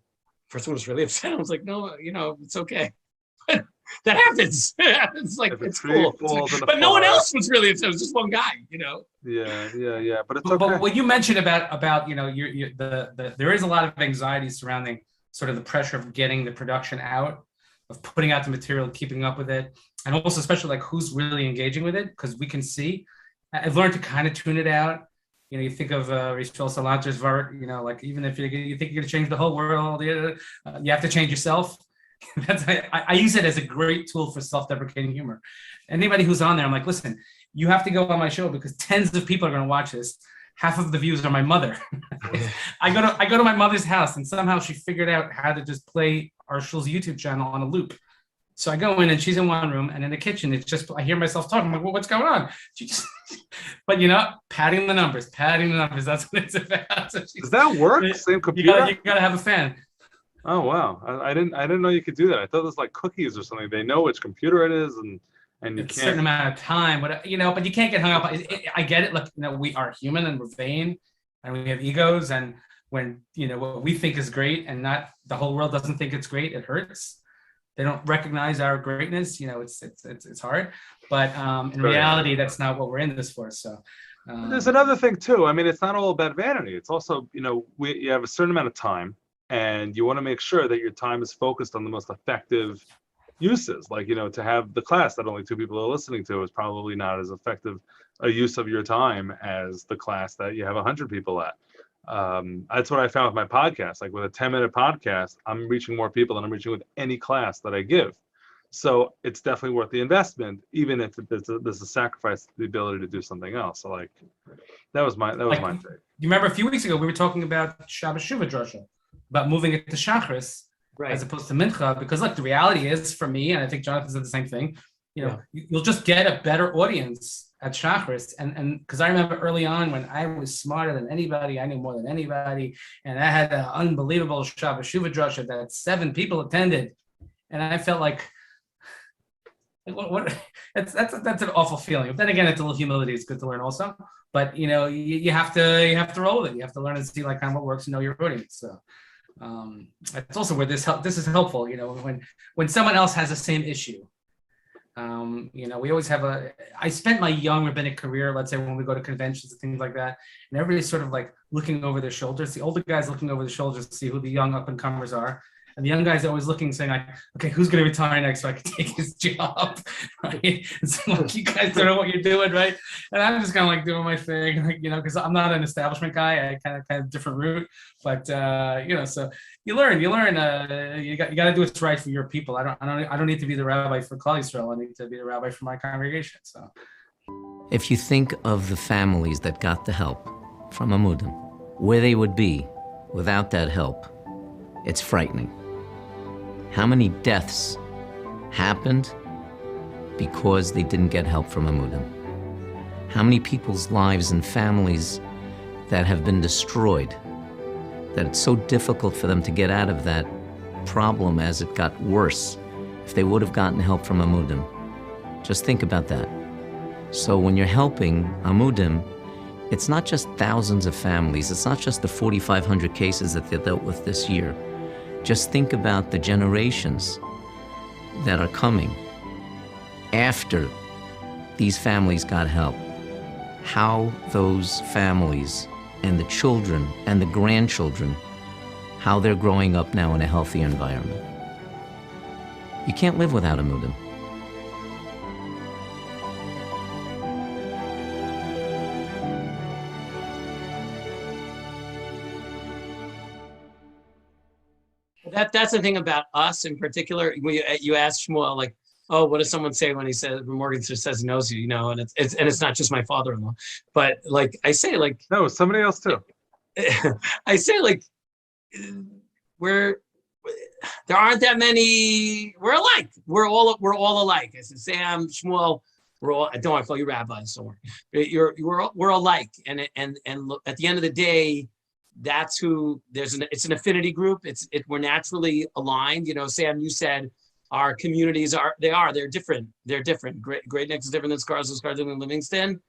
Q: person was really upset. I was like, no, it's okay. That happens. It's like, it's cool. But no one else was really upset. It was just one guy,
R: Yeah. But it's okay.
T: But what you mentioned about there is a lot of anxiety surrounding sort of the pressure of getting the production out, of putting out the material, keeping up with it, and also especially like who's really engaging with it, because we can see. I've learned to kind of tune it out. You think of Rishon Salanter's Vart, like even if you think you're going to change the whole world, you have to change yourself. I use it as a great tool for self-deprecating humor. Anybody who's on there, I'm like, listen, you have to go on my show because tens of people are going to watch this. Half of the views are my mother. I go to my mother's house, and somehow she figured out how to just play our shul's YouTube channel on a loop. So I go in, and she's in one room, and in the kitchen, it's just, I hear myself talking. I'm like, well, what's going on? She just, but padding the numbers. That's what it's about. So
R: does that work? Same computer?
T: You gotta have a fan.
R: Oh wow! I didn't know you could do that. I thought it was like cookies or something. They know which computer it is, and you
T: can't. A certain amount of time, but you can't get hung up. I get it. Look, we are human and we're vain, and we have egos. And when what we think is great, and not the whole world doesn't think it's great, it hurts. They don't recognize our greatness. It's hard. But in reality, that's not what we're in this for. So.
R: There's another thing too. I mean, it's not all about vanity. It's also you have a certain amount of time. And you want to make sure that your time is focused on the most effective uses. Like, to have the class that only 2 people are listening to is probably not as effective a use of your time as the class that you have 100 people at. That's what I found with my podcast. Like with a 10-minute podcast, I'm reaching more people than I'm reaching with any class that I give. So it's definitely worth the investment, even if there's a sacrifice, the ability to do something else. So like, that was my take.
T: You remember a few weeks ago, we were talking about Shabbos Shuvah Drasha, about moving it to Shachris as opposed to Mincha, because the reality is, for me, and I think Jonathan said the same thing, you'll just get a better audience at Shachris. And because I remember early on when I was smarter than anybody, I knew more than anybody, and I had an unbelievable Shabbos Shuvah Drasha that 7 people attended, and I felt like, what? That's an awful feeling. But then again, it's a little humility. It's good to learn also. But you have to roll with it. You have to learn and see like kind of what works and know your audience. So. It's also where this is helpful, when someone else has the same issue. We always have I spent my young rabbinic career, let's say when we go to conventions and things like that, and everybody's sort of like looking over their shoulders. The older guys looking over their shoulders to see who the young up and comers are. And the young guys are always looking, saying like, okay, who's going to retire next so I can take his job, right? And so like, you guys don't know what you're doing, right? And I'm just kind of like doing my thing, like, because I'm not an establishment guy. I kind of different route, but so you learn. You got to do what's right for your people. I don't need to be the rabbi for Klal Yisrael. I need to be the rabbi for my congregation. So,
E: if you think of the families that got the help from Amudim, where they would be without that help, it's frightening. How many deaths happened because they didn't get help from Amudim? How many people's lives and families that have been destroyed, that it's so difficult for them to get out of that problem as it got worse if they would have gotten help from Amudim? Just think about that. So when you're helping Amudim, it's not just thousands of families, it's not just the 4,500 cases that they dealt with this year. Just think about the generations that are coming after these families got help. How those families and the children and the grandchildren, how they're growing up now in a healthy environment. You can't live without Amudim.
Q: That's the thing about us in particular. You asked Shmuel, like, oh, what does someone say when he says, when Morgan says he knows you, and it's not just my father-in-law, but like I say, like,
R: no, somebody else too.
Q: I say, like, there aren't that many. We're alike. We're all alike. I said, Sam, Shmuel, we're all. I don't want to call you rabbis, so we're alike. And look, at the end of the day, that's who it's an affinity group. We're naturally aligned. Sam, you said our communities they're different. They're different. Great Neck is different than Scarsdale and Livingston,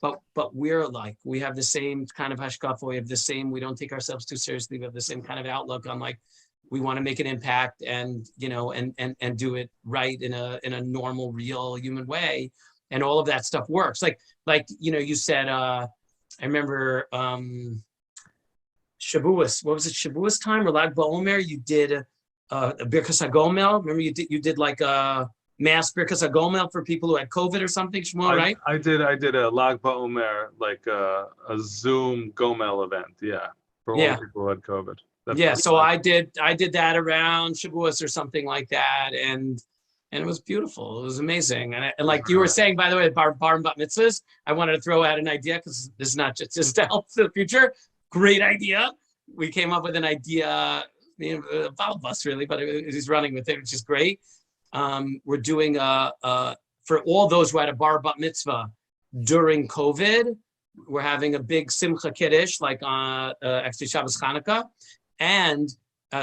Q: but we're alike. We have the same kind of hashkafa. We have the same. We don't take ourselves too seriously. We have the same kind of outlook on, like, we want to make an impact and and do it right in a normal, real human way, and all of that stuff works. Like you said. I remember. Shavuos, what was it? Shavuos time or Lag BaOmer? You did a Birkas HaGomel. Remember you did like a mass Birkas HaGomel for people who had COVID or something, Shmuel, right?
R: I did a Lag BaOmer, like a Zoom Gomel event, for all the people who had COVID.
Q: So I did that around Shavuos or something like that, and it was beautiful. It was amazing, and like you were saying, by the way, bar and bat mitzvahs. I wanted to throw out an idea because this is not just to help for the future. Great idea. We came up with an idea, about us really, but he's running with it, which is great. We're doing for all those who had a bar bat mitzvah during COVID, we're having a big Simcha Kiddush, like actually Shabbos Chanukah. And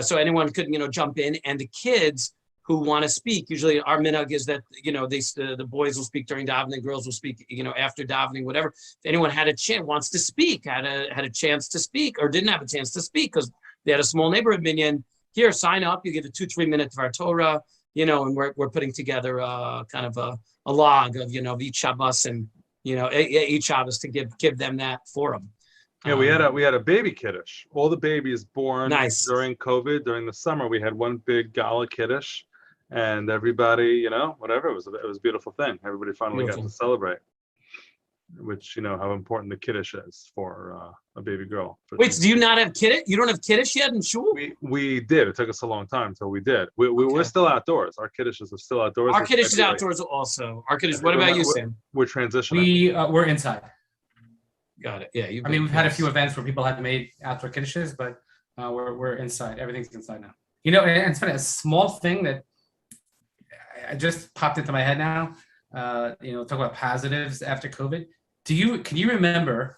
Q: so anyone could, jump in, and the kids who want to speak, usually our minhag is that, the boys will speak during davening, girls will speak, after davening, whatever. If anyone had a chance, wants to speak, had a chance to speak, or didn't have a chance to speak because they had a small neighborhood minyan, here, sign up, you get a 2-3 minutes of our Torah, and we're putting together kind of a log of, each Shabbos and, each Shabbos to give them that forum.
R: Yeah, we had a baby kiddush. All the babies born during COVID, during the summer, we had one big gala kiddush, and everybody, whatever, it was a beautiful thing. Everybody finally got to celebrate, which how important the kiddush is for a baby girl.
Q: Wait, do you not have kiddush? You don't have kiddush yet in shul?
R: We did. It took us a long time until we did. We're still outdoors. Our kiddushes are still outdoors.
Q: Our kiddush is outdoors also. Our kiddush. What about you, Sam?
R: We're transitioning.
T: We're inside.
Q: Got it. Yeah.
T: We've had a few events where people had made outdoor kiddushes, but we're inside. Everything's inside now. And it's funny, a small thing that I just popped into my head now. Talk about positives after COVID. Can you remember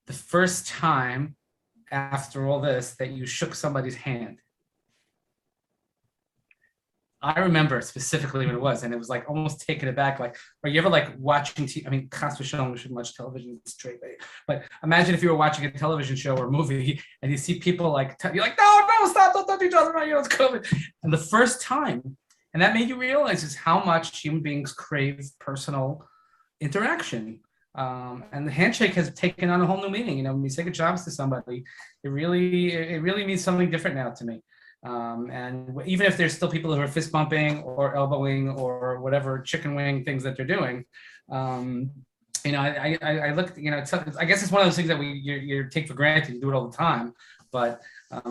T: the first time after all this that you shook somebody's hand? I remember specifically when it was, and it was like almost taken aback. Like, are you ever like watching TV? I mean, Chas v'shalom, we shouldn't watch television straight, but imagine if you were watching a television show or a movie and you see people like, you're like, no, stop, don't touch each other, right? It's COVID. And the first time, and that made you realize is how much human beings crave personal interaction. And the handshake has taken on a whole new meaning. When you say good jobs to somebody, it really means something different now to me. And even if there's still people who are fist bumping or elbowing or whatever chicken wing things that they're doing, I look, I guess it's one of those things that you take for granted. You do it all the time, but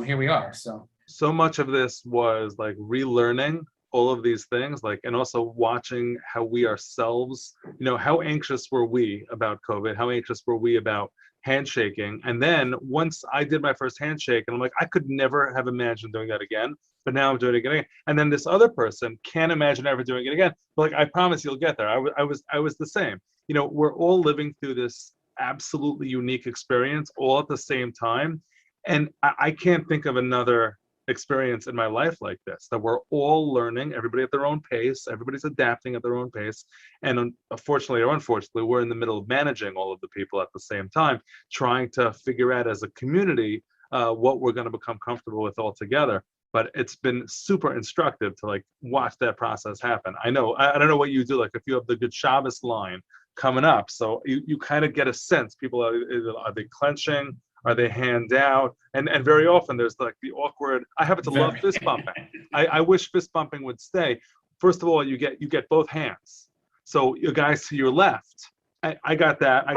T: here we are.
R: So much of this was like relearning all of these things, like, and also watching how we ourselves, how anxious were we about COVID? How anxious were we about handshaking? And then once I did my first handshake, and I'm like, I could never have imagined doing that again, but now I'm doing it again. And then this other person can't imagine ever doing it again. But like, I promise you'll get there. I was the same. We're all living through this absolutely unique experience all at the same time. And I can't think of another experience in my life like this, that we're all learning, everybody at their own pace, everybody's adapting at their own pace, and unfortunately or unfortunately, we're in the middle of managing all of the people at the same time, trying to figure out as a community what we're going to become comfortable with all together. But it's been super instructive to like watch that process happen. I don't know what you do, like if you have the Good Shabbos line coming up, so you kind of get a sense, people are they clenching, are they hand out? And very often there's like the awkward, I happen to love fist bumping. I wish fist bumping would stay. First of all, you get both hands. So you guys to your left, I got that. I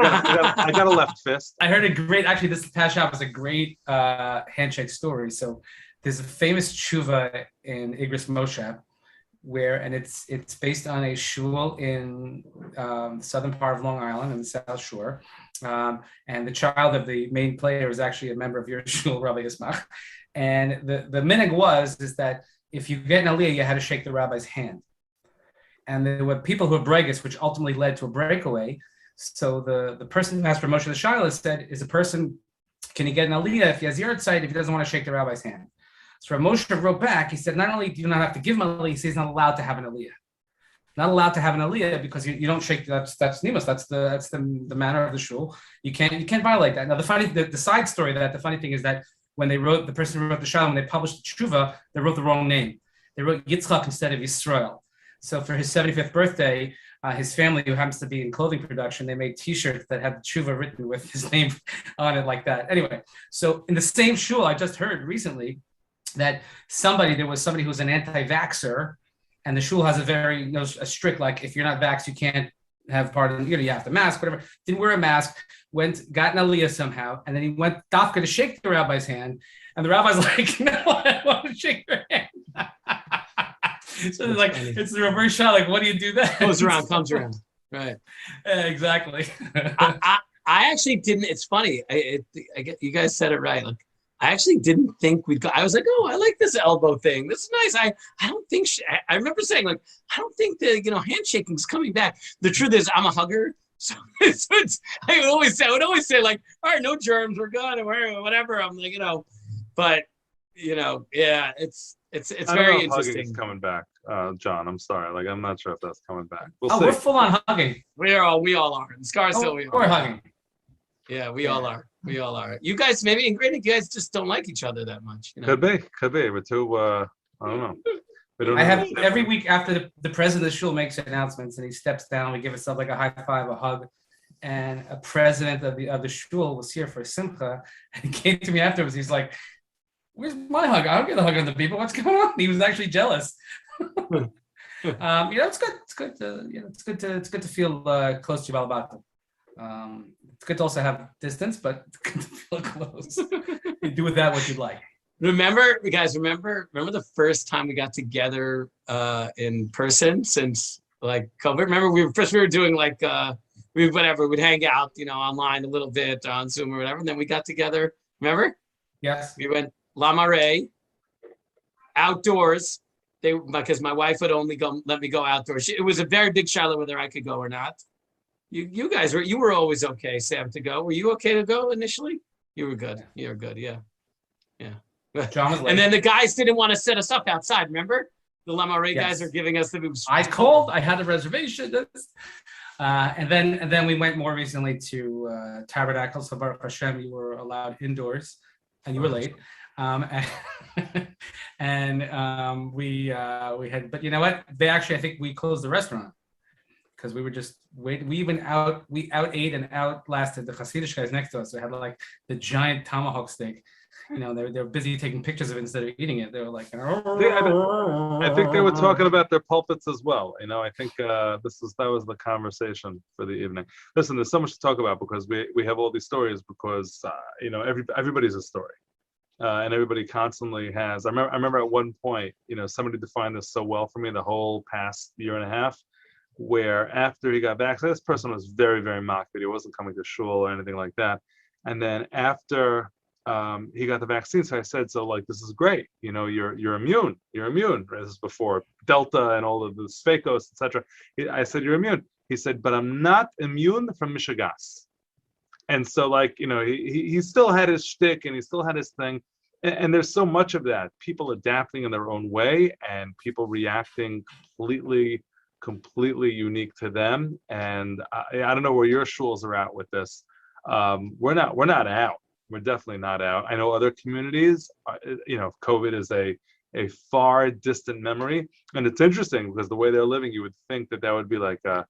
R: got a left fist.
T: I heard actually this past shop was a great handshake story. So there's a famous tshuva in Igris Moshe, and it's based on a shul in the southern part of Long Island in the South Shore. And the child of the main player is actually a member of your shul, Rabbi Ismach. And the minhag is that if you get an aliyah, you had to shake the rabbi's hand. And there were people who were bregas, which ultimately led to a breakaway. So the person who asked for Moshe the Shiloh said, can he get an aliyah if he has yard site if he doesn't want to shake the rabbi's hand? So Moshe wrote back, he said, not only do you not have to give him an aliyah, he says he's not allowed to have an aliyah. Not allowed to have an aliyah because you don't shake, that's nimus, that's the manner of the shul. You can't violate that. Now the side story the funny thing is that when the person who wrote the Shalom, when they published the tshuva, they wrote the wrong name. They wrote Yitzchak instead of Yisrael. So for his 75th birthday, his family, who happens to be in clothing production, they made T-shirts that had the tshuva written with his name on it like that. Anyway, so in the same shul, I just heard recently that there was somebody who was an anti-vaxxer, and the shul has a very a strict, like, if you're not vaxxed, you can't have part of, you have to mask, whatever. Didn't wear a mask, got an aliyah somehow, and then he went dafka to shake the rabbi's hand, and the rabbi's like, no, I want to shake your hand. So it's like, it's the reverse shot, like, what do you do that?
Q: Goes around, comes around. Right.
T: Exactly.
Q: I actually didn't, it's funny, you guys said it right. Like, I actually didn't think we'd go. I was like, oh, I like this elbow thing. This is nice. I don't think, I remember saying, like, I don't think the handshaking's coming back. The truth is, I'm a hugger. So I would always say, like, all right, no germs, we're good, or whatever. I'm like, but, yeah, it's very interesting.
R: Hugging's coming back, John. I'm sorry. Like, I'm not sure if that's coming back.
T: We'll see. We're full on hugging.
Q: We all are. In Scarsdale,
T: we're hugging.
Q: Yeah, we all are. We all are. You guys, maybe in Greenwich, you guys just don't like each other that much.
R: Could be. We're too, I don't know.
T: I have every week after the president of the shul makes announcements and he steps down, we give ourselves like a high five, a hug. And a president of the shul was here for Simcha, and he came to me afterwards. He's like, "Where's my hug? I don't get a hug on the people. What's going on?" He was actually jealous. It's good. It's good to feel close to Balabata. It's good to also have distance, but it's good to feel close. You do with that what you'd like.
Q: Remember the first time we got together in person since like COVID? Remember we were doing like we'd hang out, online a little bit on Zoom or whatever, and then we got together. Remember?
T: Yes.
Q: We went La Marée outdoors. Because my wife would only let me go outdoors. It was a very big Charlotte whether I could go or not. You guys were always okay, Sam, to go. Were you okay to go initially? You were good. You were good. Yeah.
T: John was late.
Q: And then the guys didn't want to set us up outside. Remember, the La Marée guys are giving us the moves.
T: I called. I had a reservation. And then we went more recently to Tabernacles. So Baruch Hashem, you were allowed indoors, and you were late. We had, but you know what? I think we closed the restaurant because we were just waiting. We out ate and outlasted the Hasidic guys next to us. We had like the giant tomahawk steak. they're busy taking pictures of it instead of eating it. They were like,
R: I think they were talking about their pulpits as well. I think that was the conversation for the evening. Listen, there's so much to talk about because we have all these stories because everybody's a story. And everybody constantly has. I remember at one point, somebody defined this so well for me the whole past year and a half, where after he got vaccinated, this person was very, very mocked. He wasn't coming to shul or anything like that. And then after he got the vaccine, so I said, so like, this is great. You're immune. You're immune. This is before Delta and all of the Spakos, etc. I said, you're immune. He said, but I'm not immune from Mishigas. And so, he still had his shtick and he still had his thing. And there's so much of that. People adapting in their own way and people reacting completely unique to them. And I don't know where your shuls are at with this. We're not out. We're definitely not out. I know other communities, COVID is a far distant memory. And it's interesting because the way they're living, you would think that would be like a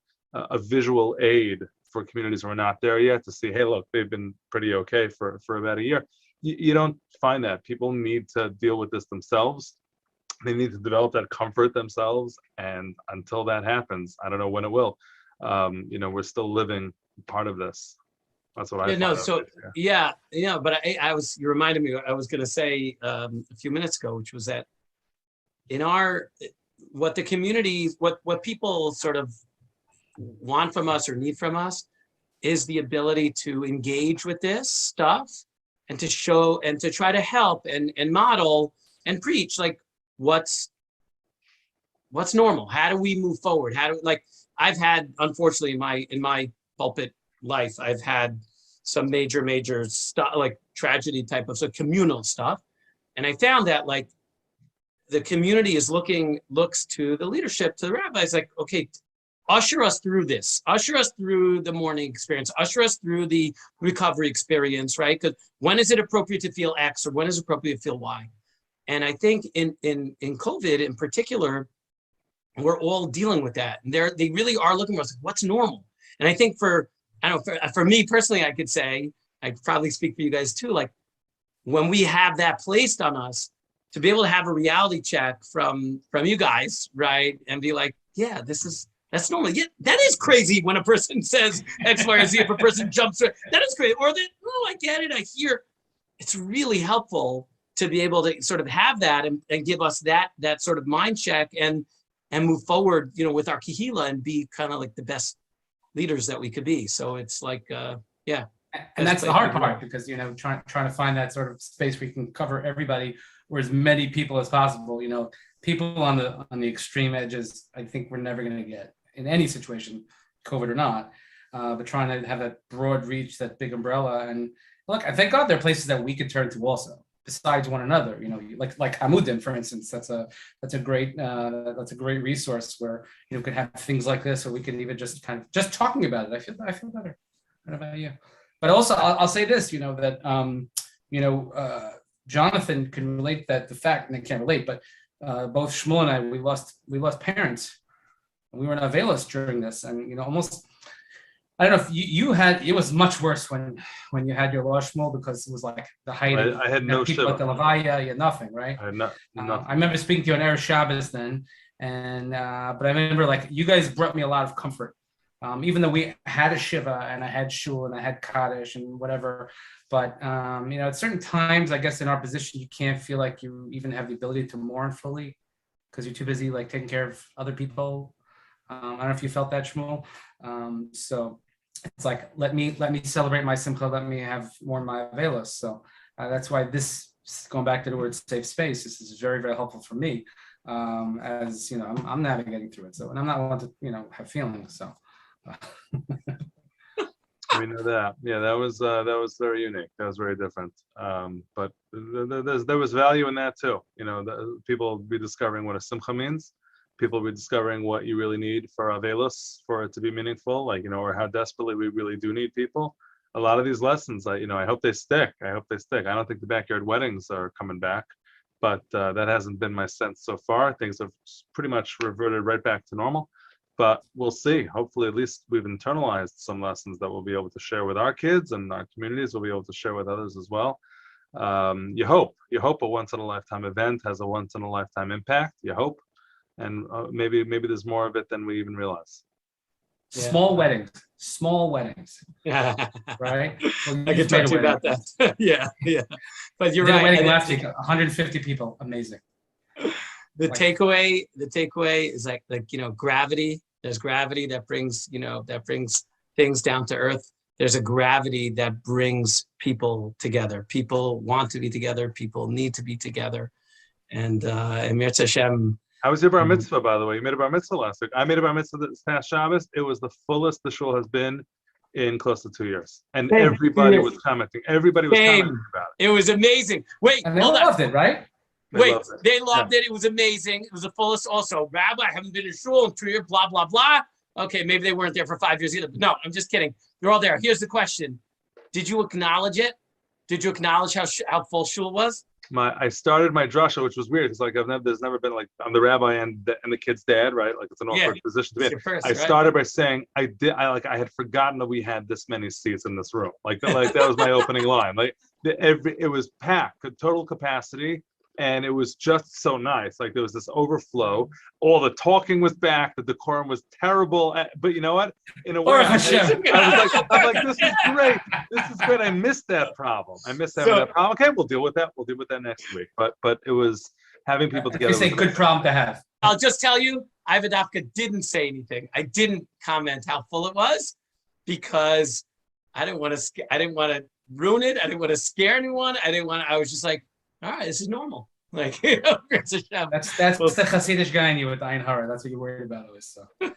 R: visual aid for communities who are not there yet to see, hey, look, they've been pretty okay for about a year. You don't find that. People need to deal with this themselves. They need to develop that comfort themselves. And until that happens, I don't know when it will. We're still living part of this. That's what I
Q: no, so yeah, but you reminded me, I was going to say a few minutes ago, which was that what the communities, what people sort of want from us or need from us is the ability to engage with this stuff and to show and to try to help and model and preach like what's normal. How do we move forward? I've had, unfortunately, in my pulpit life, I've had some major stuff like tragedy type of communal stuff, and I found that like the community looks to the leadership, to the rabbis, like, okay, usher us through this, usher us through the mourning experience, usher us through the recovery experience, right? Because when is it appropriate to feel X or when is it appropriate to feel Y? And I think in COVID in particular, we're all dealing with that. And they really are looking for us, what's normal? And I think for me personally, I could say, I probably speak for you guys too, like when we have that placed on us, to be able to have a reality check from you guys, right? And be like, yeah, that's normal. Yeah, that is crazy when a person says X, Y, or Z. If a person jumps, that is crazy. Or that, I get it. I hear. It's really helpful to be able to sort of have that and give us that sort of mind check and move forward, with our kahila and be kind of like the best leaders that we could be. So it's like, yeah.
T: And that's the hard part because, trying to find that sort of space where you can cover everybody or as many people as possible. People on the extreme edges, I think we're never going to get in any situation, COVID or not. But trying to have that broad reach, that big umbrella, and look, I thank God there are places that we could turn to also, besides one another. Like Amudim, for instance. That's a great resource where we could have things like this, or we can even just talking about it. I feel better. What about you? But also, I'll say this, that Jonathan can relate that the fact, and they can't relate, but both Shmuel and I, we lost parents. We were in Avelis during this, and almost, I don't know if you had, it was much worse when you had your loss, Shmuel, because it was like the height of
R: I had no
T: people at the Levaya, you had nothing, right?
R: I had nothing.
T: I remember speaking to you on Erev Shabbos then, and but I remember like you guys brought me a lot of comfort. Even though we had a Shiva and I had Shul and I had Kaddish and whatever, but at certain times, I guess in our position, you can't feel like you even have the ability to mourn fully because you're too busy like taking care of other people. I don't know if you felt that, Shmuel. So it's like, let me celebrate my Simcha, let me have more in my Avelos. So that's why this, going back to the word safe space, this is very, very helpful for me. As I'm navigating through it. So, and I'm not one to, have feelings. So.
R: We know that. Yeah, that was very unique. That was very different. But there was value in that too. People will be discovering what a simcha means. People will be discovering what you really need for Avelos for it to be meaningful. Or how desperately we really do need people. A lot of these lessons, I hope they stick. I don't think the backyard weddings are coming back, but that hasn't been my sense so far. Things have pretty much reverted right back to normal. But we'll see. Hopefully, at least we've internalized some lessons that we'll be able to share with our kids, and our communities will be able to share with others as well. You hope a once in a lifetime event has a once in a lifetime impact. You hope, and maybe there's more of it than we even realize.
T: Small weddings.
Q: Yeah.
T: Right? Well,
Q: I can talk to you about that. Yeah. But you're
T: did
Q: right.
T: a wedding
Q: And
T: last week, 150 people. Amazing.
Q: The takeaway is like gravity. There's gravity that brings things down to earth. There's a gravity that brings people together. People want to be together. People need to be together. And Mirza Hashem.
R: How was your bar mitzvah, by the way? You made a bar mitzvah last week. I made a bar mitzvah this past Shabbos. It was the fullest the shul has been in close to 2 years. And everybody was commenting. Everybody was commenting about it.
Q: It was amazing. Wait,
T: and they loved it, right?
Q: They loved it. It was amazing. It was the fullest. Also, Rabbi, I haven't been in shul in 2 years, blah, blah, blah. Okay, maybe they weren't there for 5 years either. But no, I'm just kidding. They're all there. Here's the question. Did you acknowledge it? Did you acknowledge how full shul was?
R: I started my drasha, which was weird. It's like there's never been like I'm the rabbi and the kid's dad, right? Like it's an awkward position to be in. I started by saying I had forgotten that we had this many seats in this room. Like that was my opening line. Like it was packed, total capacity. And it was just so nice. Like there was this overflow. All the talking was back. The decorum was terrible. But you know what? In a way, I was like, this is great. This is great. I missed that problem. I missed having that problem. Okay, we'll deal with that. We'll deal with that next week. But it was having people together.
T: It's a good problem to have.
Q: I'll just tell you, Ivadavka didn't say anything. I didn't comment how full it was because I didn't want to ruin it. I didn't want to scare anyone. I was just like, all right, this is normal. Like,
T: that's the Hasidic guy in you with Ein Hara. That's what you're worried about always. So
R: you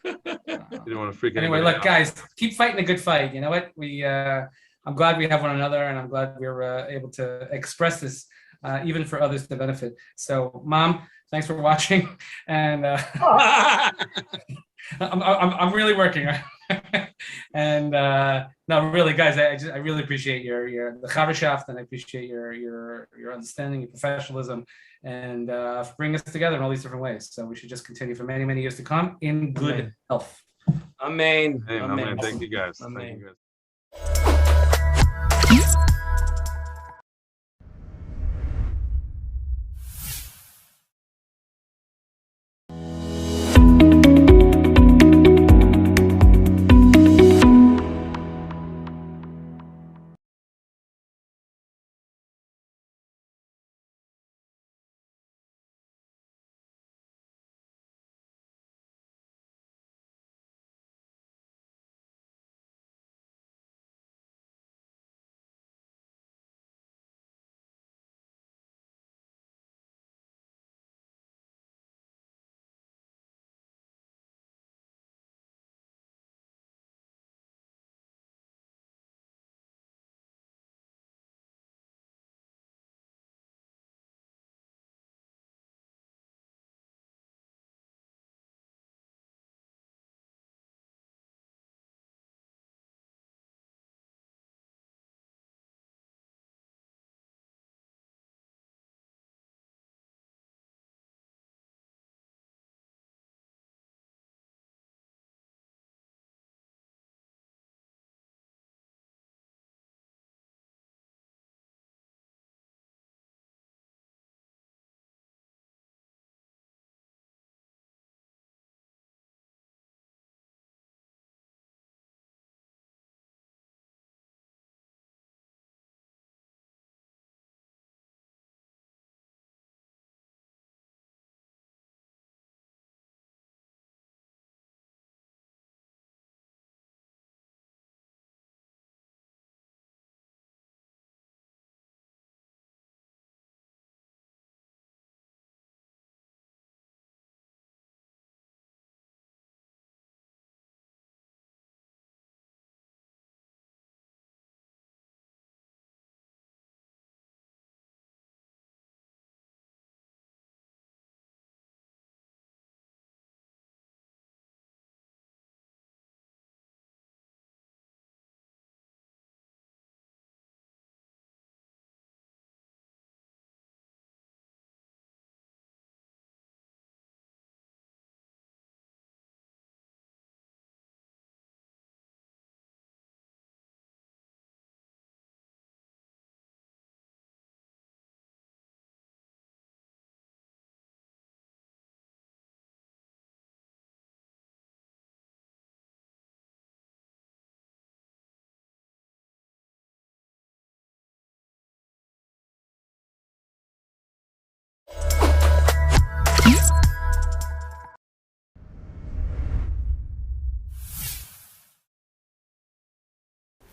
R: don't want to freak
T: anyway. Look, guys, keep fighting a good fight. You know what? I'm glad we have one another, and I'm glad we're able to express this, even for others to benefit. So, Mom, thanks for watching, and I'm really working. And no, really, guys, I really appreciate the Chavashaft, and I appreciate your understanding, your professionalism, and bringing us together in all these different ways. So we should just continue for many, many years to come in good health.
Q: Amen.
R: Amen. Thank you, guys.
Q: Amen.
R: Thank you, guys.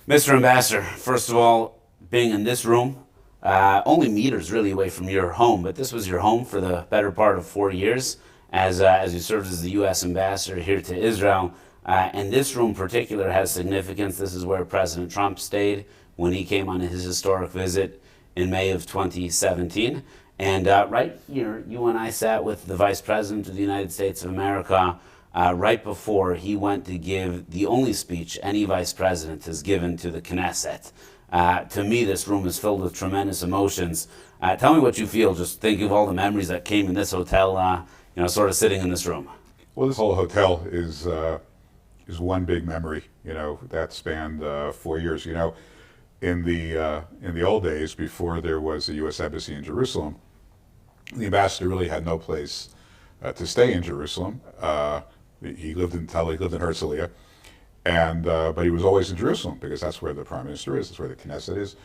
S: Mr. Ambassador, first of all, being in this room, only meters really away from your home, but this was your home for the better part of 4 years as you served as the U.S. Ambassador here to Israel. And this room in particular has significance. This is where President Trump stayed when he came on his historic visit in May of 2017. And right here, you and I sat with the Vice President of the United States of America right before he went to give the only speech any Vice President has given to the Knesset. To me, this room is filled with tremendous emotions. Tell me what you feel, just thinking of all the memories that came in this hotel, sort of sitting in this room.
U: Well, this whole hotel is one big memory, that spanned 4 years. In the old days, before there was a U.S. Embassy in Jerusalem, the ambassador really had no place to stay in Jerusalem. He lived in Herzliya, but he was always in Jerusalem because that's where the Prime Minister is, that's where the Knesset is,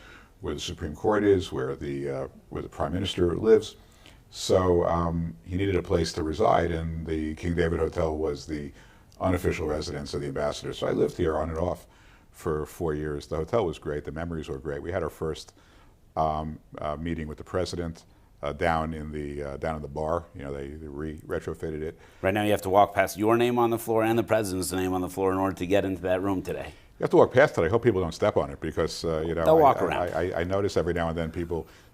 U: where the Supreme Court is, where the Prime Minister lives. So he needed a place to reside, and the King David Hotel was the unofficial residence of the ambassador. So I lived here on and off for 4 years. The hotel was great. The memories were great. We had our first meeting with the president down in the bar. They retrofitted it.
S: Right now you have to walk past your name on the floor and the president's name on the floor in order to get into that room today.
U: You have to walk past it. I hope people don't step on it because
S: they'll walk around.
U: I notice every now and then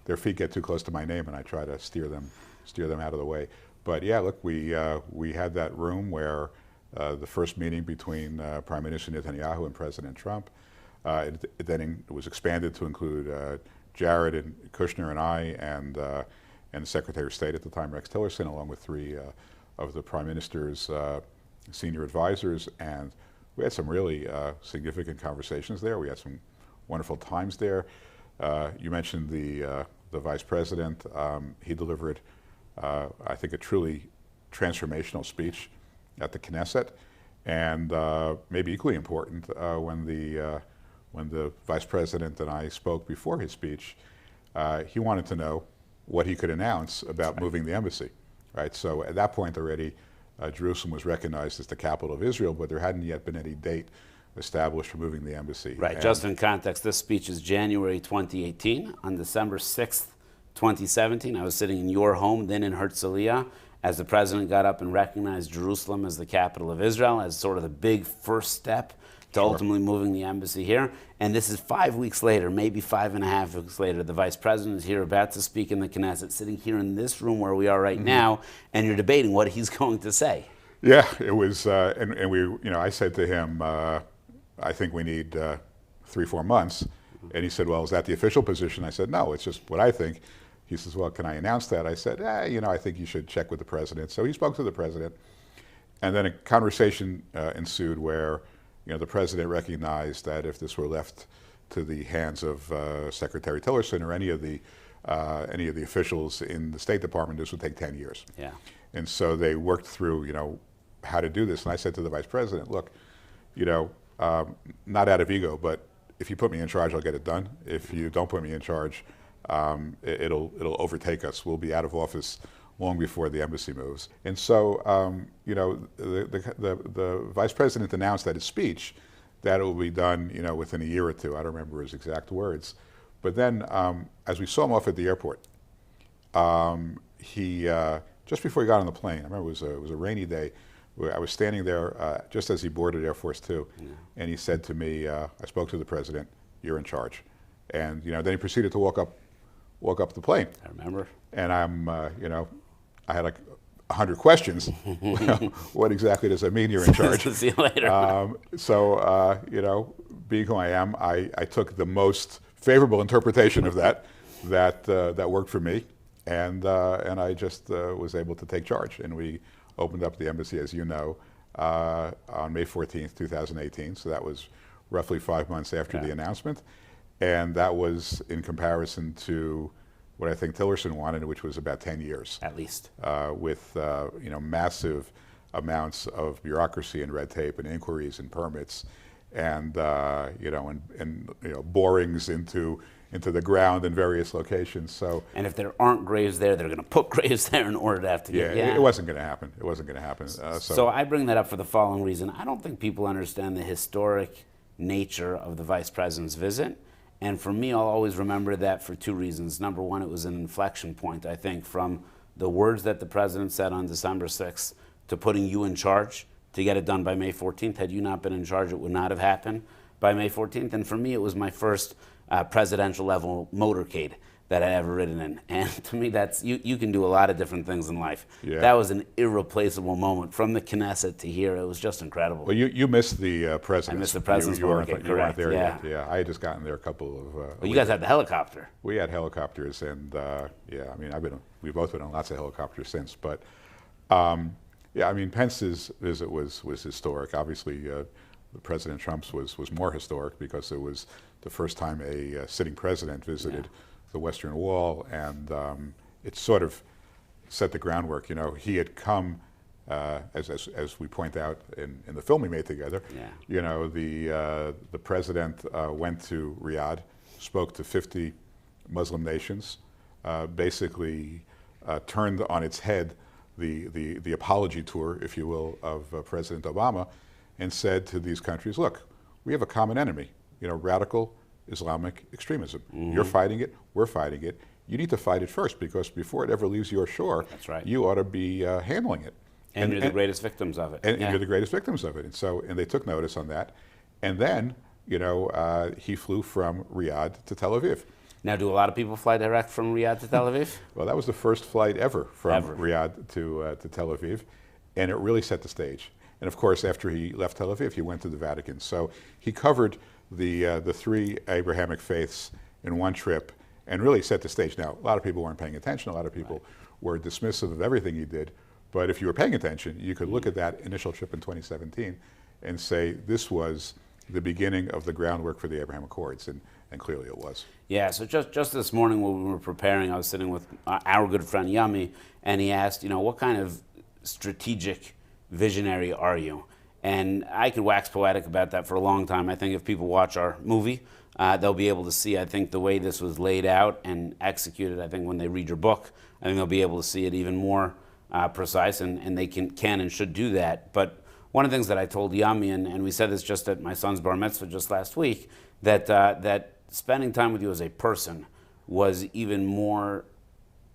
U: their feet get too close to my name, and I try to steer them out of the way. But yeah, look, we had that room where the first meeting between Prime Minister Netanyahu and President Trump. It was expanded to include Jared and Kushner and I and the Secretary of State at the time, Rex Tillerson, along with three of the Prime Minister's senior advisors. And we had some really significant conversations there. We had some wonderful times there. You mentioned the Vice President. He delivered, I think, a truly transformational speech at the Knesset, and maybe equally important, when the Vice President and I spoke before his speech, he wanted to know what he could announce about moving the embassy, right? So at that point already, Jerusalem was recognized as the capital of Israel, but there hadn't yet been any date established for moving the embassy.
S: Right, and just in context, this speech is January 2018. On December 6th, 2017, I was sitting in your home, then in Herzliya, as the president got up and recognized Jerusalem as the capital of Israel, as sort of the big first step to ultimately moving the embassy here. And this is 5 weeks later, maybe 5.5 weeks later. The vice president is here about to speak in the Knesset, sitting here in this room where we are right now, and you're debating what he's going to say.
U: Yeah, it was, and we, I said to him, I think we need 3-4 months. And he said, well, is that the official position? I said, no, it's just what I think. He says, well, can I announce that? I said, I think you should check with the president. So he spoke to the president, and then a conversation ensued where, the president recognized that if this were left to the hands of Secretary Tillerson or any of the officials in the State Department, this would take 10 years.
S: Yeah.
U: And so they worked through, how to do this. And I said to the vice president, look, not out of ego, but if you put me in charge, I'll get it done. If you don't put me in charge, it'll overtake us. We'll be out of office long before the embassy moves. And so, the vice president announced at his speech that it will be done, within a year or two. I don't remember his exact words. But then, as we saw him off at the airport, he just before he got on the plane, I remember it was a rainy day. I was standing there just as he boarded Air Force Two, and he said to me, I spoke to the president, you're in charge. And then he proceeded to walk up the plane.
S: I remember.
U: And I had like 100 questions. What exactly does that mean, you're in charge?
S: See you later.
U: Being who I am, I took the most favorable interpretation of that worked for me, and I just was able to take charge. And we opened up the embassy, as you know, on May 14th, 2018. So that was roughly 5 months after the announcement. And that was in comparison to what I think Tillerson wanted, which was about 10 years.
S: At least.
U: With massive amounts of bureaucracy and red tape and inquiries and permits and borings into the ground in various locations. So.
S: And if there aren't graves there, they're going to put graves there in order to have to get.
U: Yeah, it wasn't going to happen. It wasn't going to happen.
S: So I bring that up for the following reason. I don't think people understand the historic nature of the vice president's visit. And for me, I'll always remember that for two reasons. Number one, it was an inflection point, I think, from the words that the president said on December 6th to putting you in charge to get it done by May 14th. Had you not been in charge, it would not have happened by May 14th. And for me, it was my first presidential level motorcade that I ever ridden in. And to me, that's you can do a lot of different things in life.
U: Yeah.
S: That was an irreplaceable moment from the Knesset to here. It was just incredible.
U: Well, you missed the president.
S: I missed the president's
U: you weren't,
S: motorcade,
U: you weren't
S: correct,
U: there
S: yeah.
U: yet. Yeah, I had just gotten there a couple of.
S: Well, you guys had the helicopter.
U: We had helicopters, and yeah, I mean, we've both been on lots of helicopters since. But yeah, I mean, Pence's visit was historic. Obviously, President Trump's was more historic because it was the first time a sitting president visited the Western Wall, and it sort of set the groundwork. You know, he had come, as we point out in the film we made together.
S: Yeah.
U: You know, the president went to Riyadh, spoke to 50 Muslim nations, basically turned on its head the apology tour, if you will, of President Obama, and said to these countries, look, we have a common enemy, you know, radical Islamic extremism.
S: Mm-hmm.
U: You're fighting it, we're fighting it. You need to fight it first, because before it ever leaves your shore,
S: that's right,
U: you ought to be handling it.
S: And you're the greatest victims of it.
U: And
S: yeah.
U: you're the greatest victims of it. And they took notice on that. And then, you know, he flew from Riyadh to Tel Aviv.
S: Now, do a lot of people fly direct from Riyadh to Tel Aviv?
U: Well, that was the first flight ever from Riyadh to Tel Aviv, and it really set the stage. And of course, after he left Tel Aviv, he went to the Vatican. So he covered the three Abrahamic faiths in one trip and really set the stage. Now, a lot of people weren't paying attention. A lot of people were dismissive of everything he did. But if you were paying attention, you could look at that initial trip in 2017 and say this was the beginning of the groundwork for the Abraham Accords, and clearly it was.
S: Yeah, so just this morning when we were preparing, I was sitting with our good friend Yami, and he asked, you know, what kind of strategic visionary are you? And I could wax poetic about that for a long time. I think if people watch our movie, they'll be able to see, I think, the way this was laid out and executed. I think when they read your book, I think they'll be able to see it even more precise, and they can and should do that. But one of the things that I told Yami, and we said this just at my son's bar mitzvah just last week, that spending time with you as a person was even more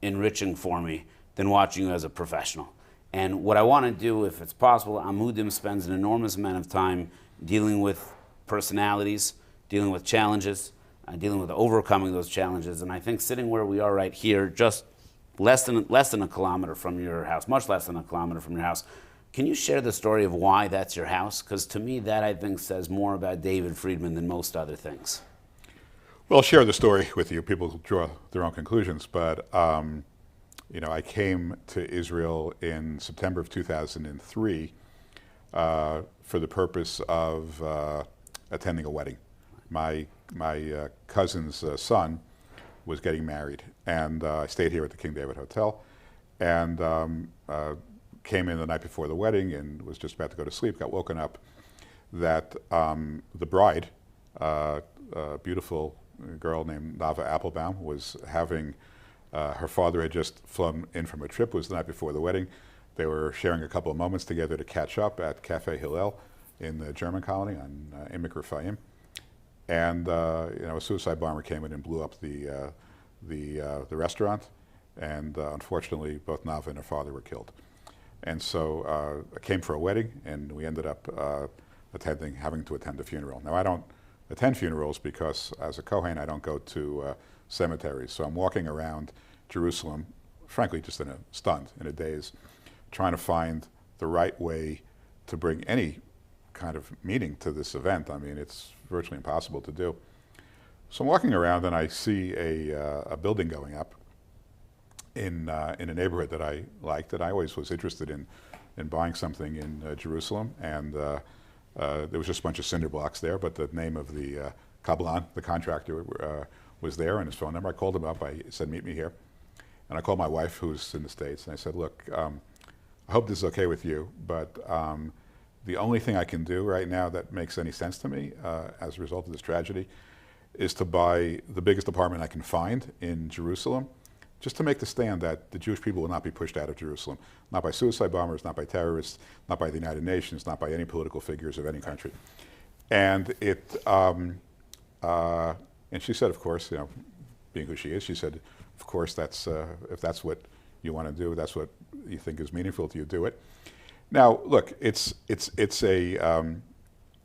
S: enriching for me than watching you as a professional. And what I want to do, if it's possible, Amudim spends an enormous amount of time dealing with personalities, dealing with challenges, dealing with overcoming those challenges. And I think sitting where we are right here, just less than a kilometer from your house, much less than a kilometer from your house, can you share the story of why that's your house? Because to me, that I think says more about David Friedman than most other things.
U: Well, I'll share the story with you. People draw their own conclusions, but you know, I came to Israel in September of 2003 for the purpose of attending a wedding. My cousin's son was getting married, and I stayed here at the King David Hotel, and came in the night before the wedding and was just about to go to sleep, got woken up that the bride, a beautiful girl named Nava Applebaum, was having, her father had just flown in from a trip. It was the night before the wedding. They were sharing a couple of moments together to catch up at Cafe Hillel in the German colony on Emek Rafayim. And you know, a suicide bomber came in and blew up the restaurant, and unfortunately, both Nava and her father were killed. And so I came for a wedding, and we ended up having to attend a funeral. Now, I don't attend funerals because, as a Kohen, I don't go to cemeteries. So I'm walking around Jerusalem, frankly, just in a daze, trying to find the right way to bring any kind of meaning to this event. I mean, it's virtually impossible to do. So I'm walking around, and I see a building going up in a neighborhood that I liked, and I always was interested in buying something in Jerusalem. And there was just a bunch of cinder blocks there, but the name of the Kabbalan, the contractor, was there, and his phone number. I called him up. I said, meet me here. And I called my wife, who's in the States, and I said, look, I hope this is okay with you, but the only thing I can do right now that makes any sense to me as a result of this tragedy is to buy the biggest apartment I can find in Jerusalem, just to make the stand that the Jewish people will not be pushed out of Jerusalem, not by suicide bombers, not by terrorists, not by the United Nations, not by any political figures of any country. and and she said, of course, you know, being who she is, she said, of course, that's if that's what you want to do, that's what you think is meaningful to you, do it. Now, look, it's a.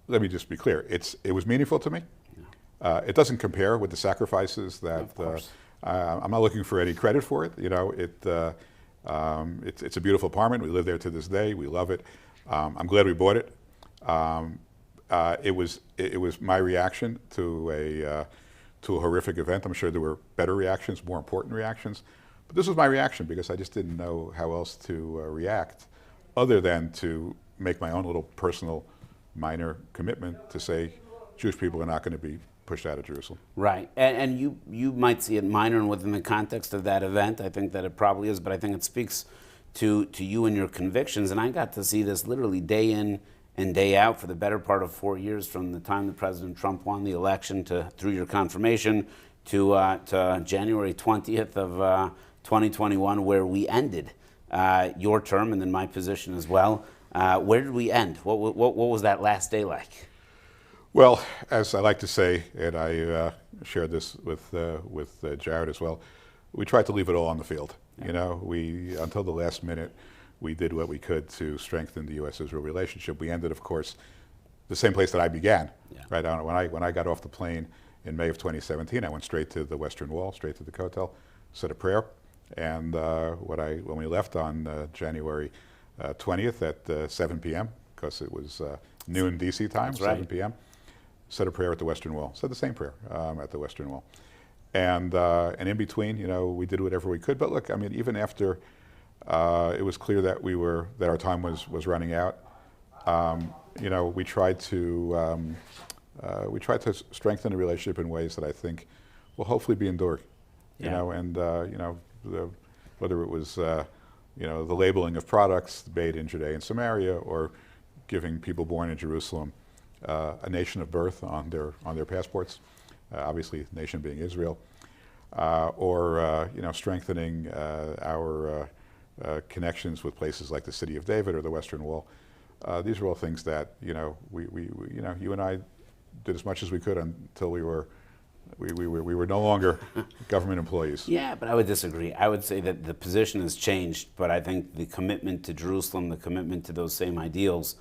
U: Let me just be clear. It was meaningful to me. It doesn't compare with the sacrifices that. I'm not looking for any credit for it. You know, it's a beautiful apartment. We live there to this day. We love it. I'm glad we bought it. It was my reaction to a horrific event. I'm sure there were better reactions, more important reactions, but this was my reaction because I just didn't know how else to react, other than to make my own little personal, minor commitment to say Jewish people are not going to be pushed out of Jerusalem.
S: Right, and you might see it minor and within the context of that event. I think that it probably is, but I think it speaks to you and your convictions. And I got to see this literally day in and day out for the better part of 4 years, from the time that President Trump won the election through your confirmation to January 20th of 2021, where we ended your term and then my position as well. Where did we end? What was that last day like?
U: Well, as I like to say, and I shared this with Jared as well, we tried to leave it all on the field. Yeah. You know, until the last minute, we did what we could to strengthen the U.S.-Israel relationship. We ended, of course, the same place that I began. Yeah. Right when I got off the plane in May of 2017, I went straight to the Western Wall, straight to the Kotel, said a prayer, and when we left on January 20th at 7 p.m., because it was noon D.C. time, 7 p.m., said a prayer at the Western Wall. Said the same prayer at the Western Wall, and in between, you know, we did whatever we could. But look, I mean, even after it was clear that our time was running out, you know, we tried to strengthen the relationship in ways that I think will hopefully be enduring. Yeah. You know, and you know, whether it was you know, the labeling of products made in Judea and Samaria, or giving people born in Jerusalem a nation of birth on their passports, obviously nation being Israel, or you know, strengthening our connections with places like the City of David or the Western Wall. These are all things that, you know, we you know, you and I did as much as we could until we were no longer government employees.
S: Yeah, but I would disagree. I would say that the position has changed, but I think the commitment to Jerusalem, the commitment to those same ideals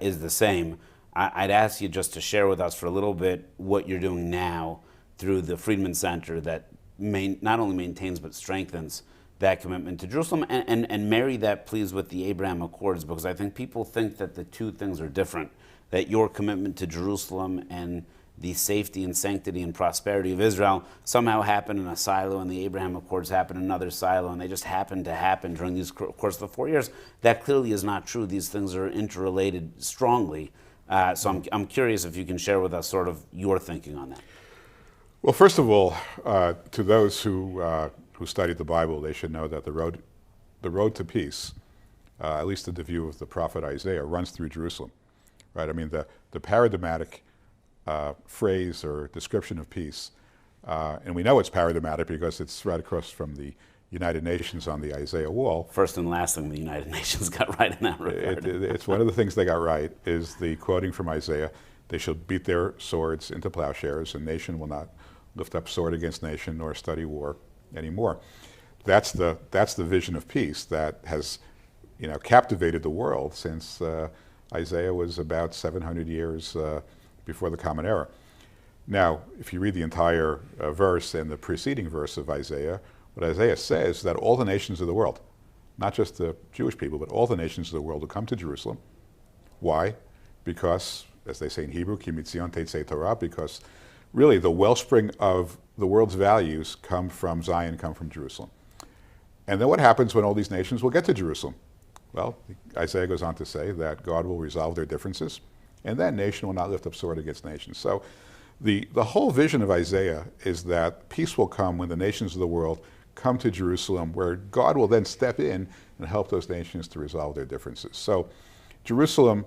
S: is the same. I'd ask you just to share with us for a little bit what you're doing now through the Friedman Center that not only maintains but strengthens that commitment to Jerusalem, and marry that, please, with the Abraham Accords, because I think people think that the two things are different, that your commitment to Jerusalem and the safety and sanctity and prosperity of Israel somehow happened in a silo, and the Abraham Accords happened in another silo, and they just happened to happen during these course of the 4 years. That clearly is not true. These things are interrelated strongly. So I'm curious if you can share with us sort of your thinking on that.
U: Well, first of all, to those who studied the Bible, they should know that the road to peace, at least in the view of the prophet Isaiah, runs through Jerusalem. Right? I mean, the paradigmatic phrase or description of peace, and we know it's paradigmatic because it's right across from the United Nations on the Isaiah wall.
S: First and last thing the United Nations got right in that regard.
U: It's one of the things they got right, is the quoting from Isaiah: "They shall beat their swords into plowshares, and nation will not lift up sword against nation, nor study war anymore." That's the vision of peace that has, you know, captivated the world since Isaiah was about 700 years before the Common Era. Now, if you read the entire verse and the preceding verse of Isaiah, what Isaiah says is that all the nations of the world, not just the Jewish people, but all the nations of the world will come to Jerusalem. Why? Because, as they say in Hebrew, Ki mitzion tetzei Torah, because really the wellspring of the world's values come from Zion, come from Jerusalem. And then what happens when all these nations will get to Jerusalem? Well, Isaiah goes on to say that God will resolve their differences, and then nation will not lift up sword against nation. So the whole vision of Isaiah is that peace will come when the nations of the world come to Jerusalem, where God will then step in and help those nations to resolve their differences. So Jerusalem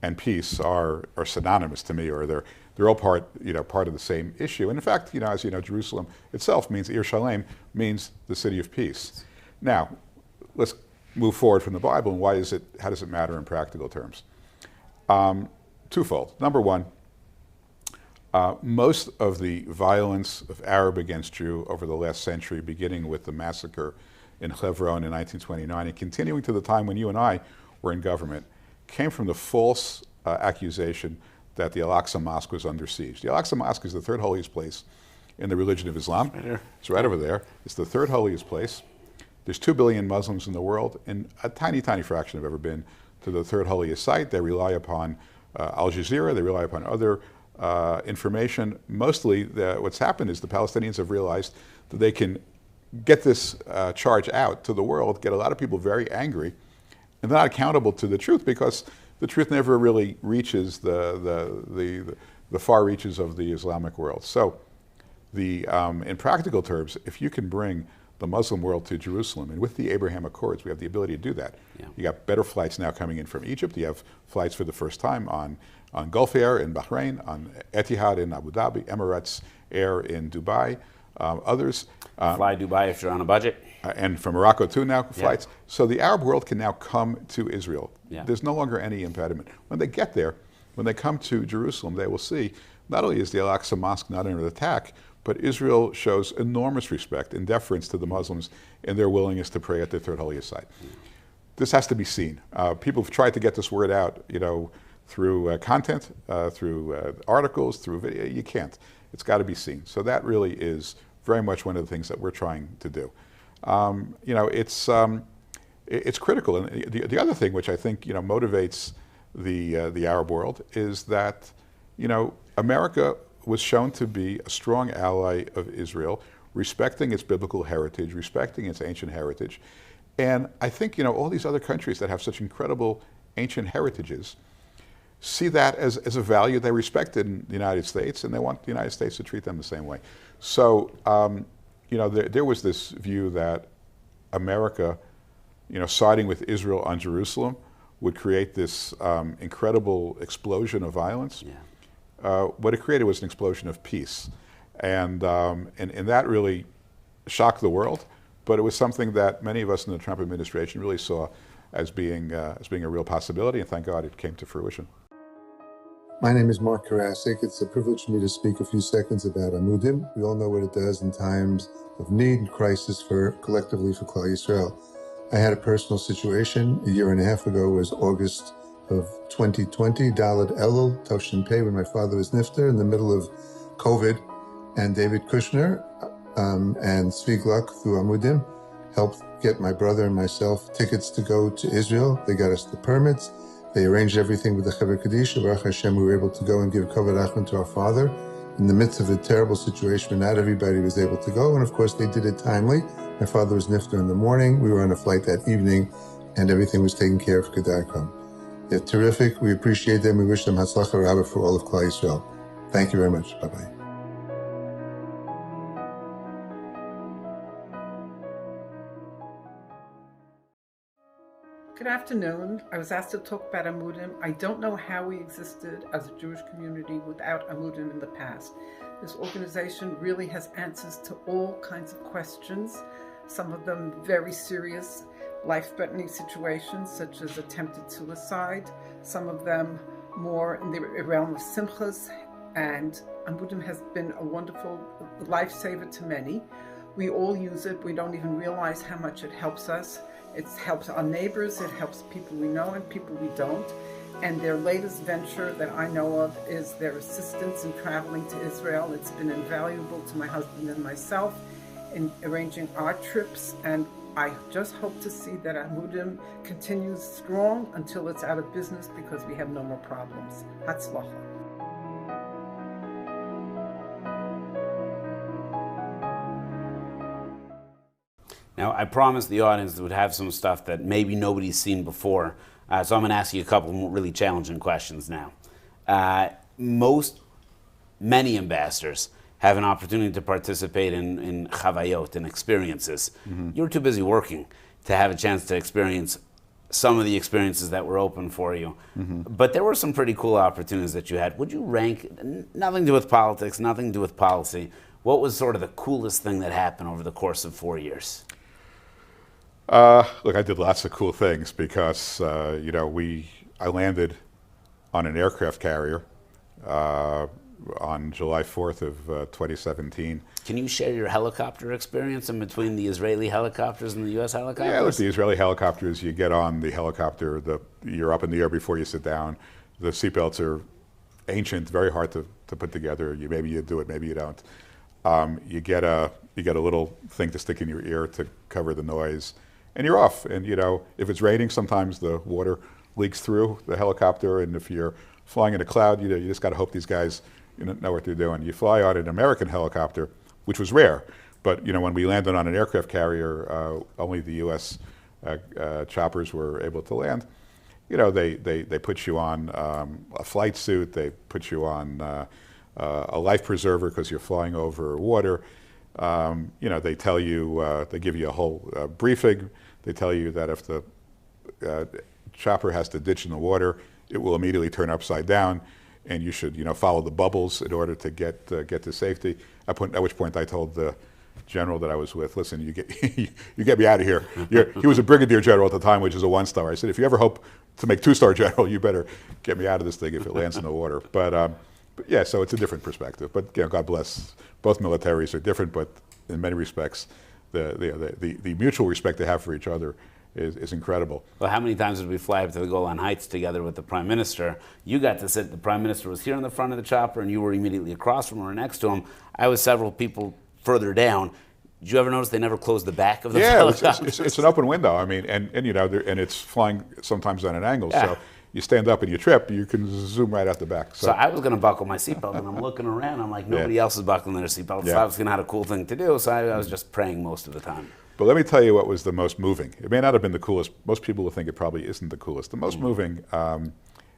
U: and peace are synonymous to me, or they're all part of the same issue. And in fact, as you know, Jerusalem itself means, Yerushalayim means the city of peace. Now, let's move forward from the Bible, and how does it matter in practical terms? Twofold. Number one, Most of the violence of Arab against Jew over the last century, beginning with the massacre in Hebron in 1929 and continuing to the time when you and I were in government, came from the false accusation that the Al-Aqsa Mosque was under siege. The Al-Aqsa Mosque is the third holiest place in the religion of Islam. It's right over there. It's the third holiest place. There's 2 billion Muslims in the world, and a tiny, tiny fraction have ever been to the third holiest site. They rely upon Al Jazeera. They rely upon other information. Mostly, what's happened is the Palestinians have realized that they can get this charge out to the world, get a lot of people very angry, and they're not accountable to the truth because the truth never really reaches the far reaches of the Islamic world. So, in practical terms, if you can bring the Muslim world to Jerusalem, and with the Abraham Accords, we have the ability to do that. Yeah. You got better flights now coming in from Egypt. You have flights for the first time on Gulf Air in Bahrain, on Etihad in Abu Dhabi, Emirates Air in Dubai, others.
S: Fly Dubai if you're on a budget.
U: And from Morocco too now, flights. Yeah. So the Arab world can now come to Israel. Yeah. There's no longer any impediment. When they get there, when they come to Jerusalem, they will see not only is the Al-Aqsa Mosque not under attack, but Israel shows enormous respect and deference to the Muslims in their willingness to pray at their third holiest site. This has to be seen. People have tried to get this word out, through content, through articles, through video. You can't. It's got to be seen. So that really is very much one of the things that we're trying to do. It's critical. And the other thing which I think motivates the Arab world is that America was shown to be a strong ally of Israel, respecting its biblical heritage, respecting its ancient heritage. And I think, all these other countries that have such incredible ancient heritages see that as a value they respect in the United States, and they want the United States to treat them the same way. So, there was this view that America, siding with Israel on Jerusalem would create this incredible explosion of violence. Yeah. What it created was an explosion of peace. And that really shocked the world, but it was something that many of us in the Trump administration really saw as being a real possibility, and thank God it came to fruition.
M: My name is Mark Karasik. It's a privilege for me to speak a few seconds about Amudim. We all know what it does in times of need and crisis collectively for Klal Yisrael. I had a personal situation a year and a half ago. It was August of 2020, Daled Elul, Toshin Pei, when my father was nifter in the middle of COVID, and David Kushner and Zvi Gluck through Amudim helped get my brother and myself tickets to go to Israel. They got us the permits. They arranged everything with the Chaver Kaddish. Baruch Hashem, we were able to go and give Kavod Achman to our father in the midst of a terrible situation where not everybody was able to go. And of course, they did it timely. My father was nifter in the morning. We were on a flight that evening, and everything was taken care of for Kedarkom. They're terrific. We appreciate them. We wish them Hatzlacha Rabbah for all of Klal Yisrael. Thank you very much. Bye-bye.
O: Good afternoon. I was asked to talk about Amudim. I don't know how we existed as a Jewish community without Amudim in the past. This organization really has answers to all kinds of questions, some of them very serious, life-threatening situations such as attempted suicide, some of them more in the realm of simchas, and Amudim has been a wonderful lifesaver to many. We all use it. We don't even realize how much it helps us. It helps our neighbors, it helps people we know and people we don't. And their latest venture that I know of is their assistance in traveling to Israel. It's been invaluable to my husband and myself in arranging our trips, and I just hope to see that Amudim continues strong until it's out of business because we have no more problems. Hatzlacha.
S: Now, I promised the audience that would have some stuff that maybe nobody's seen before, so I'm going to ask you a couple more really challenging questions now. Many ambassadors have an opportunity to participate in chavayot and experiences. Mm-hmm. You were too busy working to have a chance to experience some of the experiences that were open for you. Mm-hmm. But there were some pretty cool opportunities that you had. Would you rank, nothing to do with politics, nothing to do with policy, what was sort of the coolest thing that happened over the course of 4 years?
U: Look, I did lots of cool things because, I landed on an aircraft carrier on July 4th of 2017.
S: Can you share your helicopter experience in between the Israeli helicopters and the U.S. helicopters?
U: Yeah, look, the Israeli helicopters, you get on the helicopter, you're up in the air before you sit down. The seatbelts are ancient, very hard to put together. Maybe you do it, maybe you don't. You get a little thing to stick in your ear to cover the noise, and you're off. And if it's raining, sometimes the water leaks through the helicopter, and if you're flying in a cloud, you just got to hope these guys know what they're doing. You fly on an American helicopter, which was rare, but when we landed on an aircraft carrier, only the U.S. Choppers were able to land. They put you on a flight suit. They put you on a life preserver because you're flying over water. They tell you, they give you a whole briefing. They tell you that if the chopper has to ditch in the water, it will immediately turn upside down, and you should, follow the bubbles in order to get to safety. At which point I told the general that I was with, listen, you get me out of here. He was a brigadier general at the time, which is a 1-star. I said, if you ever hope to make 2-star general, you better get me out of this thing if it lands in the water. But yeah, so it's a different perspective. But God bless, both militaries are different, but in many respects, the mutual respect they have for each other is incredible.
S: Well, how many times did we fly up to the Golan Heights together with the Prime Minister? You got to sit, the Prime Minister was here in the front of the chopper, and you were immediately across from or next to him. I was several people further down. Did you ever notice they never closed the back of the helicopter?
U: It's an open window. I mean, and it's flying sometimes on an angle.
S: Yeah.
U: So you stand up and you trip, you can zoom right out the back.
S: So I was going to buckle my seatbelt, and I'm looking around. I'm like, nobody else is buckling their seatbelt. So I was going to have a cool thing to do. So I was just praying most of the time.
U: But let me tell you what was the most moving. It may not have been the coolest. Most people will think it probably isn't the coolest. The most moving, and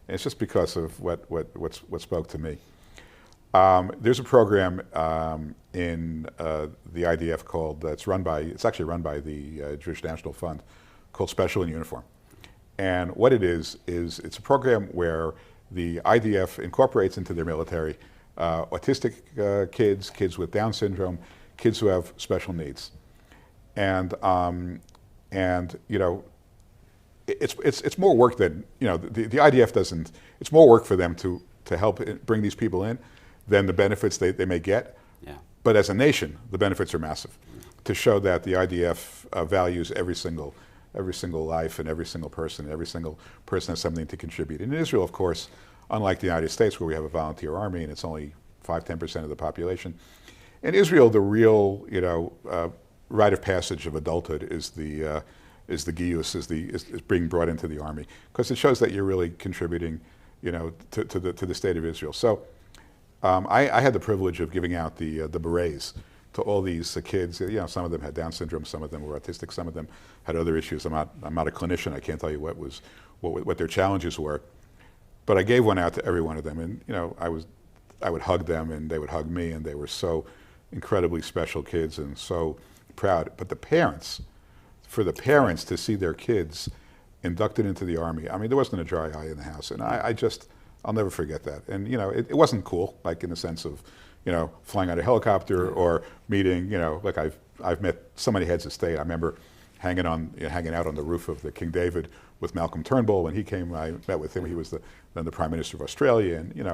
U: it's just because of what spoke to me. There's a program in the IDF called, it's actually run by the Jewish National Fund, called Special in Uniform. And what it is it's a program where the IDF incorporates into their military autistic kids with Down syndrome, kids who have special needs. And it's more work than, the IDF doesn't, it's more work for them to help bring these people in than the benefits they may get.
S: Yeah.
U: But as a nation, the benefits are massive. To show that the IDF values every single life and every single person has something to contribute. And in Israel, of course, unlike the United States where we have a volunteer army and it's only 5-10% of the population, in Israel, the real, rite of passage of adulthood is the giyus, is being brought into the army, because it shows that you're really contributing, to the state of Israel. So I had the privilege of giving out the berets to all these kids. Some of them had Down syndrome, some of them were autistic, some of them had other issues. I'm not a clinician. I can't tell you what their challenges were, but I gave one out to every one of them, and I would hug them, and they would hug me, and they were so incredibly special kids and so proud. But for the parents to see their kids inducted into the army, I mean, there wasn't a dry eye in the house, and I'll never forget that. And it wasn't cool, like in the sense of, flying out a helicopter or meeting, like I've met so many heads of state. I remember hanging out on the roof of the King David with Malcolm Turnbull. When he came, I met with him. He was then the Prime Minister of Australia, and you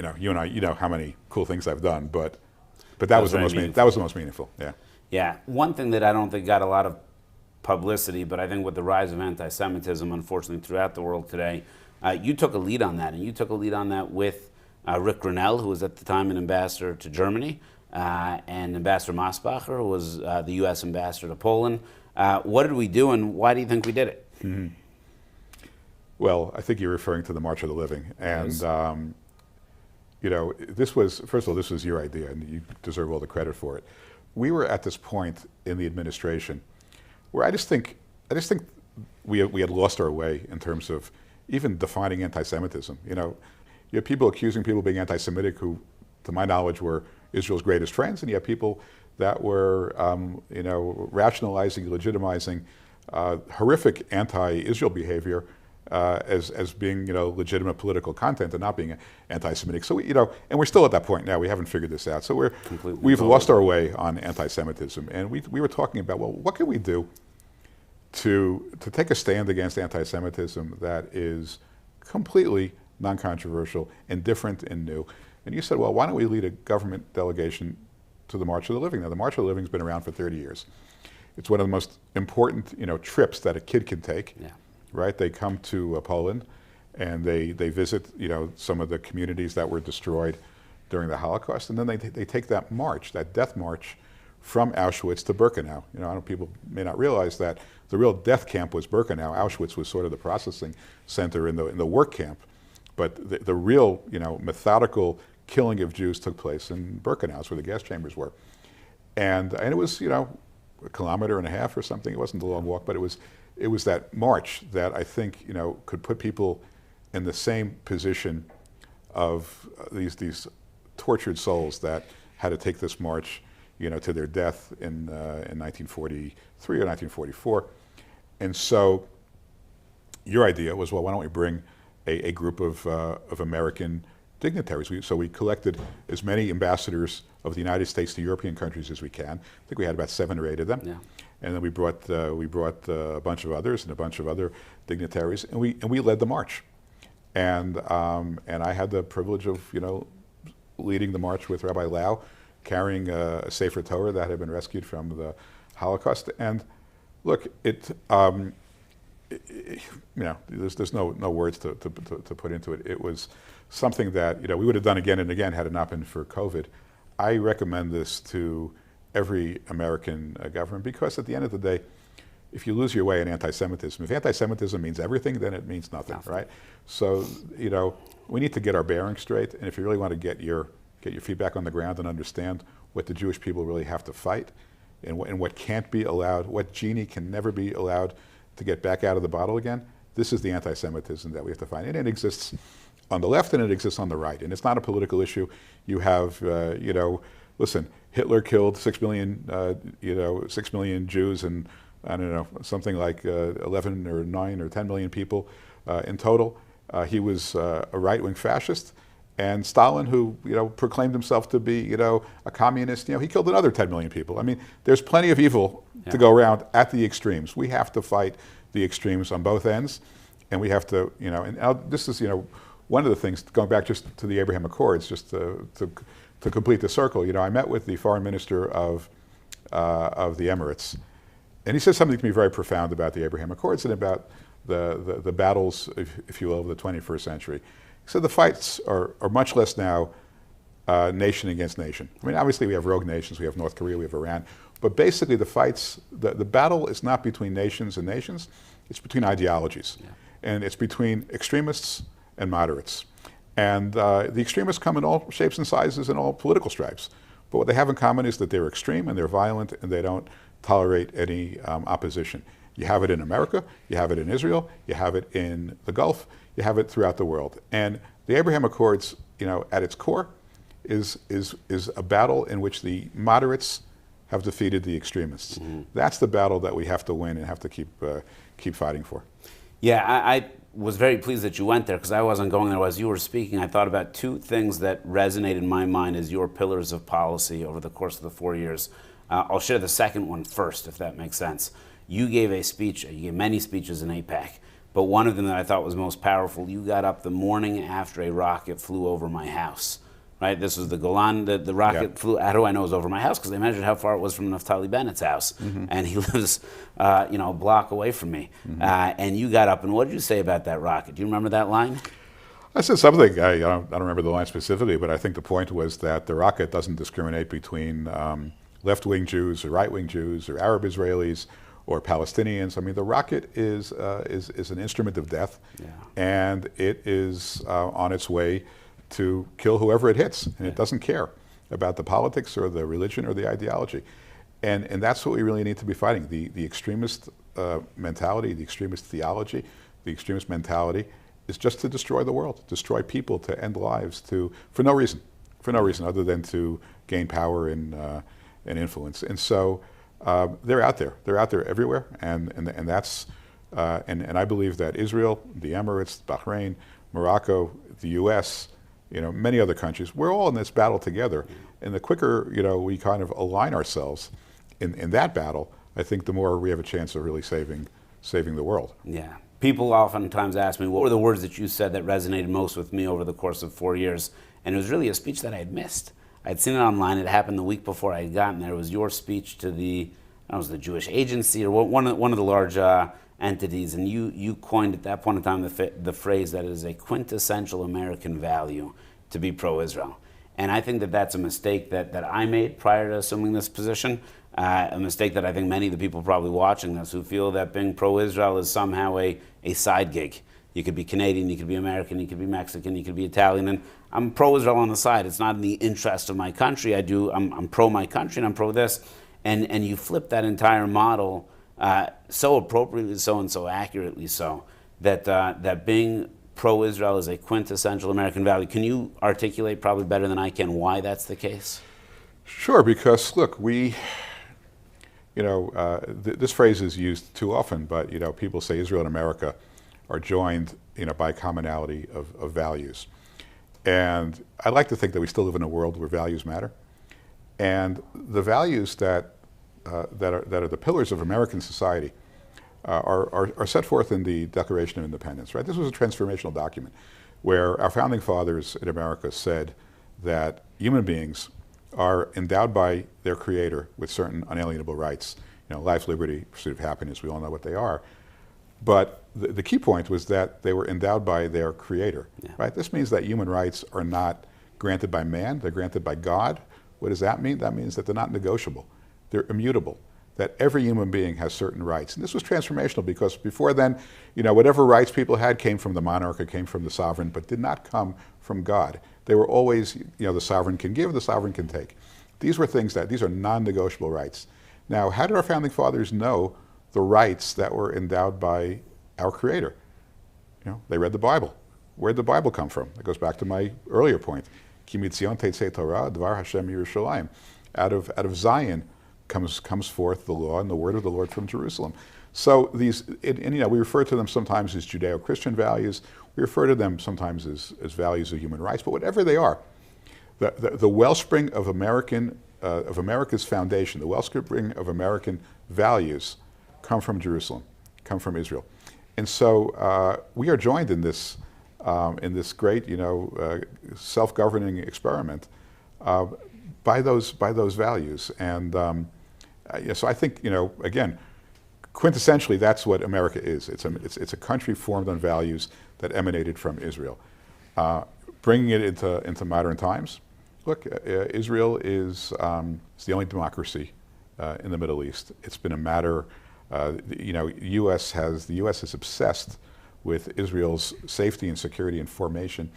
U: and I, how many cool things I've done, but that was the most meaningful. Yeah.
S: Yeah. One thing that I don't think got a lot of publicity, but I think with the rise of anti-Semitism, unfortunately, throughout the world today, you took a lead on that, and you took a lead on that with Rick Grinnell, who was at the time an ambassador to Germany, and Ambassador Mosbacher, who was the U.S. ambassador to Poland. What did we do, and why do you think we did it?
U: Mm-hmm. Well, I think you're referring to the March of the Living, and this was your idea, and you deserve all the credit for it. We were at this point in the administration where I just think we had lost our way in terms of even defining anti-Semitism. You have people accusing people of being anti-Semitic who, to my knowledge, were Israel's greatest friends, and you have people that were, rationalizing, legitimizing horrific anti-Israel behavior as being, legitimate political content and not being anti-Semitic. So and we're still at that point now. We haven't figured this out. So we've lost our way on anti-Semitism, and we were talking about, well, what can we do to take a stand against anti-Semitism that is completely non-controversial, and different and new. And you said, well, why don't we lead a government delegation to the March of the Living? Now, the March of the Living has been around for 30 years. It's one of the most important, trips that a kid can take, right? They come to Poland, and they visit, some of the communities that were destroyed during the Holocaust, and then they take that march, that death march, from Auschwitz to Birkenau. I know people may not realize that the real death camp was Birkenau. Auschwitz was sort of the processing center in the work camp, but the real, methodical killing of Jews took place in Birkenau, where the gas chambers were, and it was, a kilometer and a half or something. It wasn't a long walk, but it was that march that I think could put people in the same position of these tortured souls that had to take this march, to their death in 1943 or 1944. And so your idea was, well, why don't we bring a group of American dignitaries? So we collected as many ambassadors of the United States to European countries as we can. I think we had about 7 or 8 of them. Yeah. And then we brought a bunch of others and a bunch of other dignitaries, and we led the march. And I had the privilege of leading the march with Rabbi Lau, carrying a Sefer Torah that had been rescued from the Holocaust. And look, there's no words to put into it. It was something that we would have done again and again had it not been for COVID. I recommend this to every American government, because at the end of the day, if you lose your way in anti-Semitism, if anti-Semitism means everything, then it means nothing, right? So we need to get our bearings straight, and if you really want to get your feet back on the ground and understand what the Jewish people really have to fight, and what can't be allowed, what genie can never be allowed to get back out of the bottle again, this is the anti-Semitism that we have to fight. And it exists on the left and it exists on the right. And it's not a political issue. You have, listen, Hitler killed 6 million Jews, and I don't know, something like 11 or 9 or 10 million people in total. He was a right-wing fascist. And Stalin, who proclaimed himself to be a communist, he killed another 10 million people. I mean, there's plenty of evil to go around at the extremes. We have to fight the extremes on both ends, and we have to, and this is one of the things, going back just to the Abraham Accords, just to complete the circle. I met with the foreign minister of the Emirates, and he said something to me very profound about the Abraham Accords and about the battles, if you will, of the 21st century. So the fights are much less now nation against nation. I mean, obviously we have rogue nations, we have North Korea, we have Iran, but basically the fights, the battle is not between nations and nations, it's between ideologies. Yeah. And it's between extremists and moderates. And the extremists come in all shapes and sizes and all political stripes. But what they have in common is that they're extreme and they're violent and they don't tolerate any opposition. You have it in America, you have it in Israel, you have it in the Gulf, you have it throughout the world. And the Abraham Accords, at its core, is a battle in which the moderates have defeated the extremists. Mm-hmm. That's the battle that we have to win and have to keep fighting for.
S: Yeah, I was very pleased that you went there, because I wasn't going there. As you were speaking, I thought about 2 things that resonate in my mind as your pillars of policy over the course of the 4 years. I'll share the second one first, if that makes sense. You gave a speech, you gave many speeches in AIPAC, but one of them that I thought was most powerful, you got up the morning after a rocket flew over my house, right? This was the Golan, the rocket flew, how do I know it was over my house? Because they measured how far it was from Naftali Bennett's house, and he lives, a block away from me. And you got up, and what did you say about that rocket? Do you remember that line?
U: I said something, I don't remember the line specifically, but I think the point was that the rocket doesn't discriminate between left-wing Jews or right-wing Jews or Arab Israelis or Palestinians. I mean, the rocket is an instrument of death, and it is on its way to kill whoever it hits, and it doesn't care about the politics or the religion or the ideology. And that's what we really need to be fighting, the extremist mentality, the extremist theology, the extremist mentality is just to destroy the world, destroy people, to end lives, for no reason other than to gain power and influence. And so they're out there everywhere, and that's and I believe that Israel, the Emirates, Bahrain, Morocco, the U.S., many other countries, we're all in this battle together. And the quicker we kind of align ourselves in that battle, I think the more we have a chance of really saving the world.
S: Yeah. people oftentimes ask me, what were the words that you said that resonated most with me over the course of 4 years? And it was really a speech that I had missed. I'd seen it online. It happened the week before I had gotten there. It was your speech to the Jewish Agency or one of the large entities, and you coined at that point in time the phrase that it is a quintessential American value to be pro-Israel. And I think that that's a mistake that I made prior to assuming this position, a mistake that I think many of the people probably watching this who feel that being pro-Israel is somehow a side gig. You could be Canadian, you could be American, you could be Mexican, you could be Italian, and I'm pro-Israel on the side. It's not in the interest of my country. I'm pro my country and I'm pro this. And you flip that entire model so appropriately so and so accurately so that being pro-Israel is a quintessential American value. Can you articulate probably better than I can why that's the case?
U: Sure, because look, this phrase is used too often, but people say Israel and America are joined by commonality of values. And I like to think that we still live in a world where values matter. And the values that are the pillars of American society are set forth in the Declaration of Independence, right? This was a transformational document where our founding fathers in America said that human beings are endowed by their creator with certain unalienable rights, life, liberty, pursuit of happiness, we all know what they are. But the key point was that they were endowed by their creator, right? This means that human rights are not granted by man, they're granted by God. What does that mean? That means that they're not negotiable, they're immutable, that every human being has certain rights. And this was transformational because before then, whatever rights people had came from the monarch, it came from the sovereign, but did not come from God. They were always, the sovereign can give, the sovereign can take. These are non-negotiable rights. Now, how did our founding fathers know the rights that were endowed by our creator? They read the Bible. Where did the Bible come from? That goes back to my earlier point. Ki mitzion tetzei Torah, dvar Hashem Yerushalayim. Out of Zion comes forth the law and the word of the Lord from Jerusalem. So we refer to them sometimes as Judeo-Christian values. We refer to them sometimes as values of human rights. But whatever they are, the wellspring of America's foundation, the wellspring of American values, come from Jerusalem, come from Israel. And so we are joined in this great, self-governing experiment by those values. And so I think, again, quintessentially, that's what America is. It's a country formed on values that emanated from Israel. Bringing it into modern times, look, Israel is the only democracy in the Middle East. It's been a matter. The U.S. is obsessed with Israel's safety and security and formation.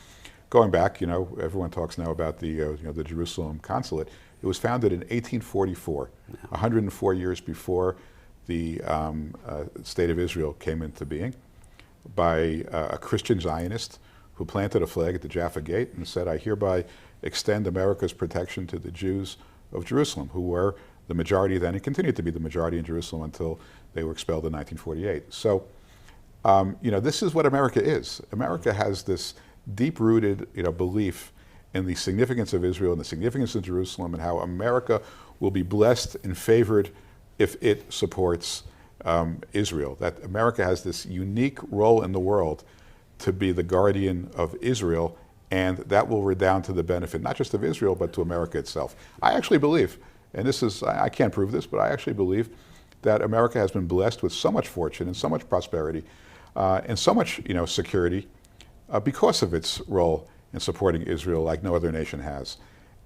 U: Going back, everyone talks now about the Jerusalem consulate. It was founded in 1844, 104 years before the state of Israel came into being, by a Christian Zionist who planted a flag at the Jaffa Gate and said, "I hereby extend America's protection to the Jews of Jerusalem," who were the majority then and continued to be the majority in Jerusalem until they were expelled in 1948. So, this is what America is. America has this deep-rooted, belief in the significance of Israel and the significance of Jerusalem and how America will be blessed and favored if it supports Israel. That America has this unique role in the world to be the guardian of Israel, and that will redound to the benefit not just of Israel but to America itself. I actually believe, and I can't prove this, but I actually believe that America has been blessed with so much fortune and so much prosperity and so much security because of its role in supporting Israel like no other nation has.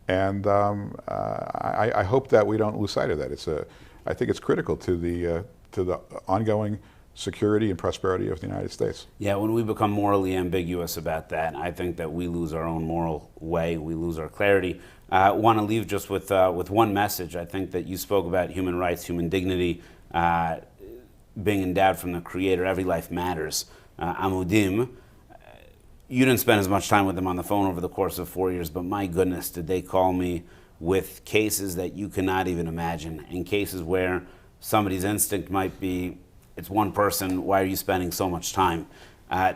U: And I hope that we don't lose sight of that. I think it's critical to the ongoing security and prosperity of the United States.
S: Yeah, when we become morally ambiguous about that, I think that we lose our own moral way, we lose our clarity. I want to leave just with one message. I think that you spoke about human rights, human dignity, being endowed from the Creator. Every life matters. Amudim, you didn't spend as much time with them on the phone over the course of 4 years, but my goodness, did they call me with cases that you cannot even imagine, in cases where somebody's instinct might be, it's one person, why are you spending so much time?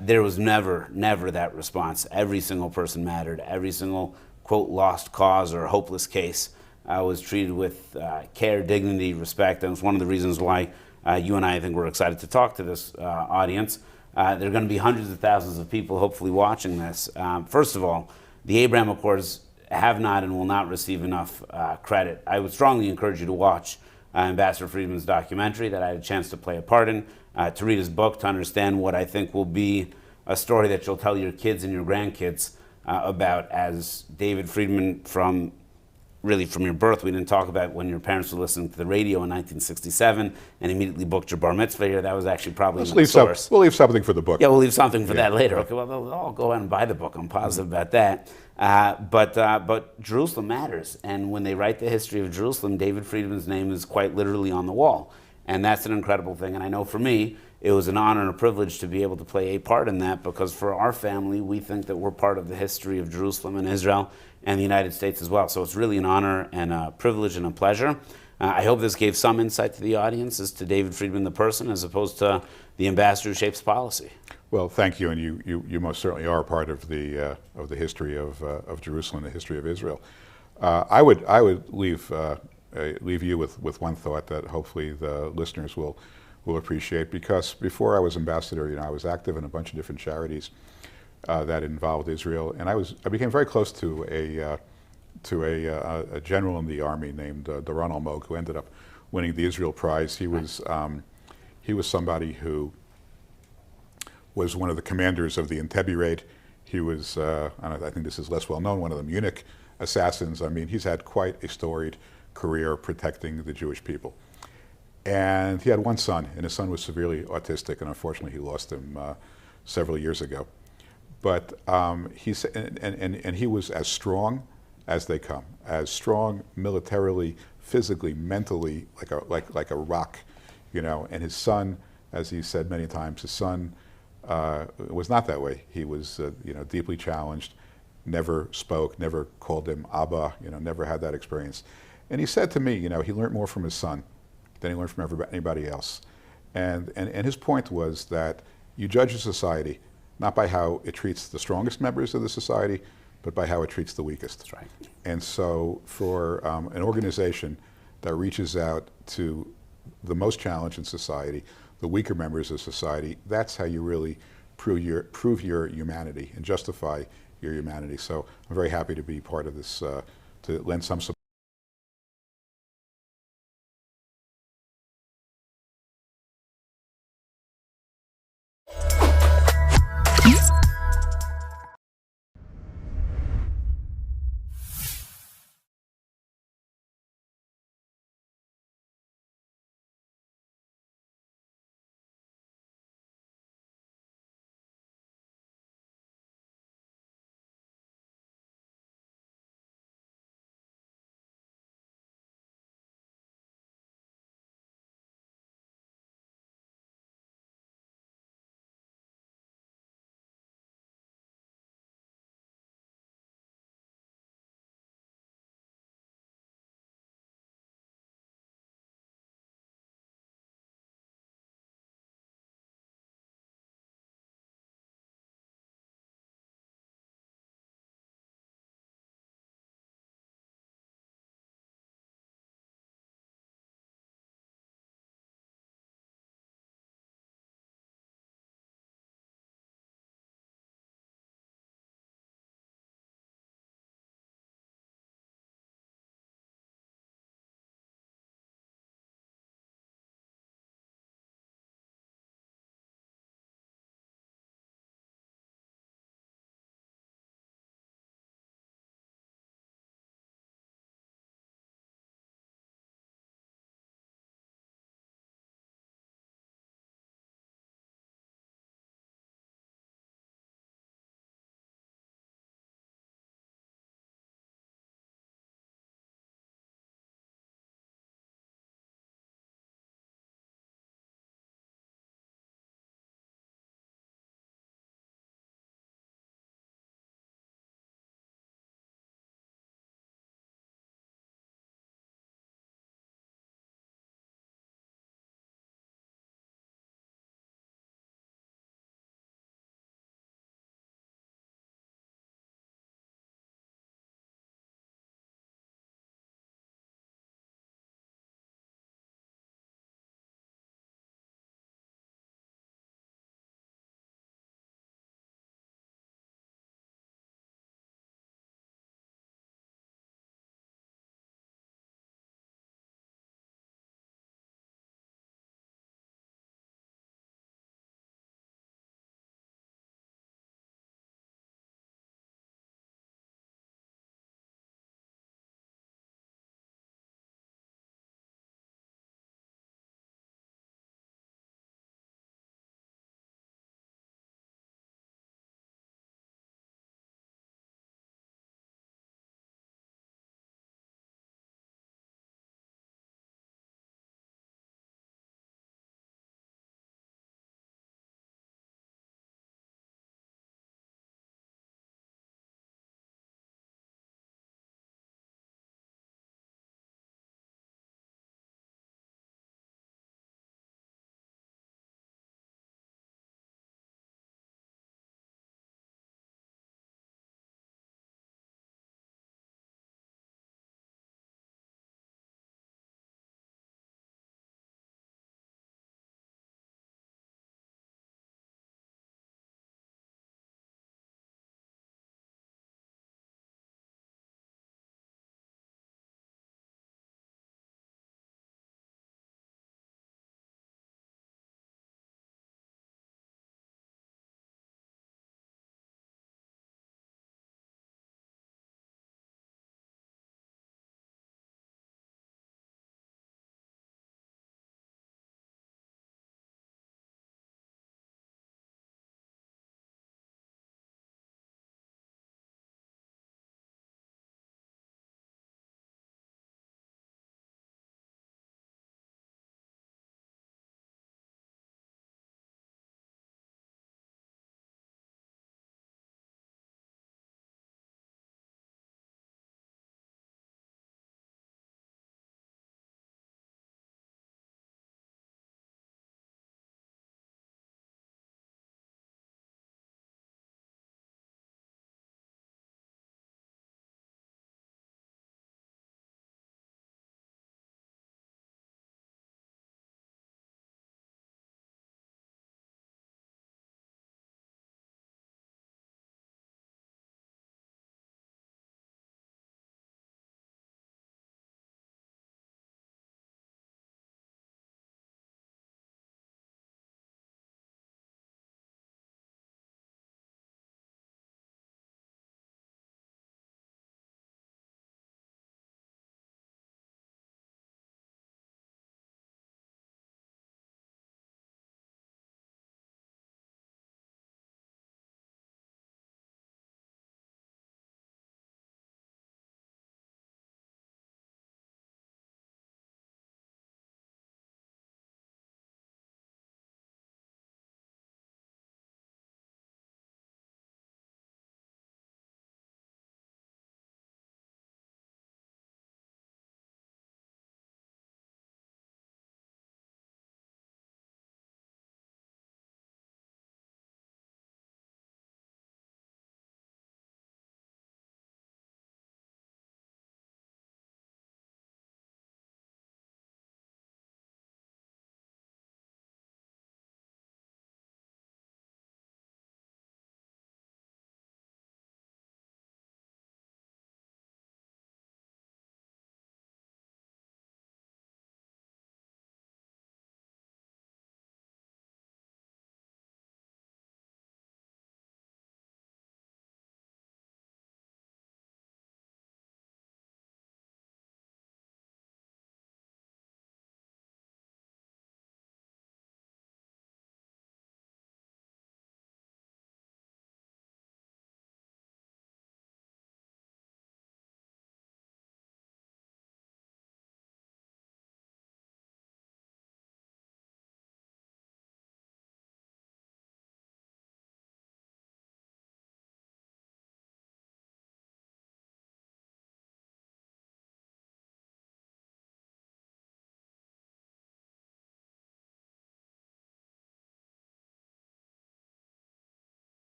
S: There was never that response. Every single person mattered. Every single, quote, lost cause or hopeless case was treated with care, dignity, respect, and it's one of the reasons why you and I think we're excited to talk to this audience. there are going to be hundreds of thousands of people hopefully watching this. First of all, the Abraham Accords have not and will not receive enough credit. I would strongly encourage you to watch Ambassador Friedman's documentary that I had a chance to play a part in, to read his book, to understand what I think will be a story that you'll tell your kids and your grandkids about, as David Friedman, from your birth. We didn't talk about when your parents were listening to the radio in 1967 and immediately booked your bar mitzvah here. That was actually probably
U: We'll leave something for the book.
S: Yeah, we'll leave something for that later. Okay, well, they'll all go out and buy the book. I'm positive about that. But Jerusalem matters. And when they write the history of Jerusalem, David Friedman's name is quite literally on the wall. And that's an incredible thing. And I know for me, it was an honor and a privilege to be able to play a part in that, because for our family, we think that we're part of the history of Jerusalem and Israel and the United States as well. So it's really an honor and a privilege and a pleasure. I hope this gave some insight to the audience as to David Friedman the person, as opposed to the ambassador who shapes policy.
U: Well, thank you, and you most certainly are part of the history of Jerusalem, the history of Israel. I would leave you with one thought that hopefully the listeners will appreciate, because before I was ambassador, I was active in a bunch of different charities that involved Israel, and I became very close to a general in the army named Doron Almog, who ended up winning the Israel Prize. He was somebody who was one of the commanders of the Entebbe raid. He was, I think this is less well known, one of the Munich assassins. I mean, he's had quite a storied career protecting the Jewish people. And he had one son, and his son was severely autistic, and unfortunately he lost him several years ago. But he was as strong as they come, as strong militarily, physically, mentally, like a rock, And his son, as he said many times, his son was not that way. He was, deeply challenged, never spoke, never called him Abba, never had that experience. And he said to me, he learned more from his son than he learned from anybody else. And his point was that you judge a society not by how it treats the strongest members of the society, but by how it treats the weakest.
S: That's right.
U: And so for an organization that reaches out to the most challenged in society, the weaker members of society, that's how you really prove your humanity and justify your humanity. So I'm very happy to be part of this, to lend some support.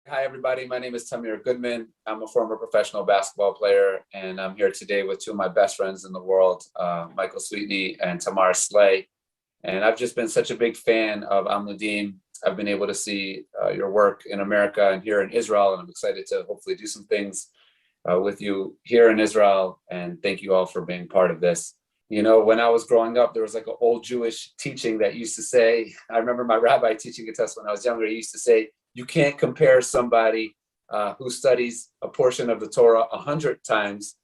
A: Hi, everybody. My name is Tamir Goodman. I'm a former professional basketball player, and I'm here today with two of my best friends in the world, Michael Sweetney and Tamar Slay. And I've just been such a big fan of Amudim. I've been able to see your work in America and here in Israel, and I'm excited to hopefully do some things with you here in Israel. And thank you all for being part of this. You know, when I was growing up, there was like an old Jewish teaching that used to say, I remember my rabbi teaching it to us when I was younger. He used to say, you can't compare somebody who studies a portion of the Torah 100 times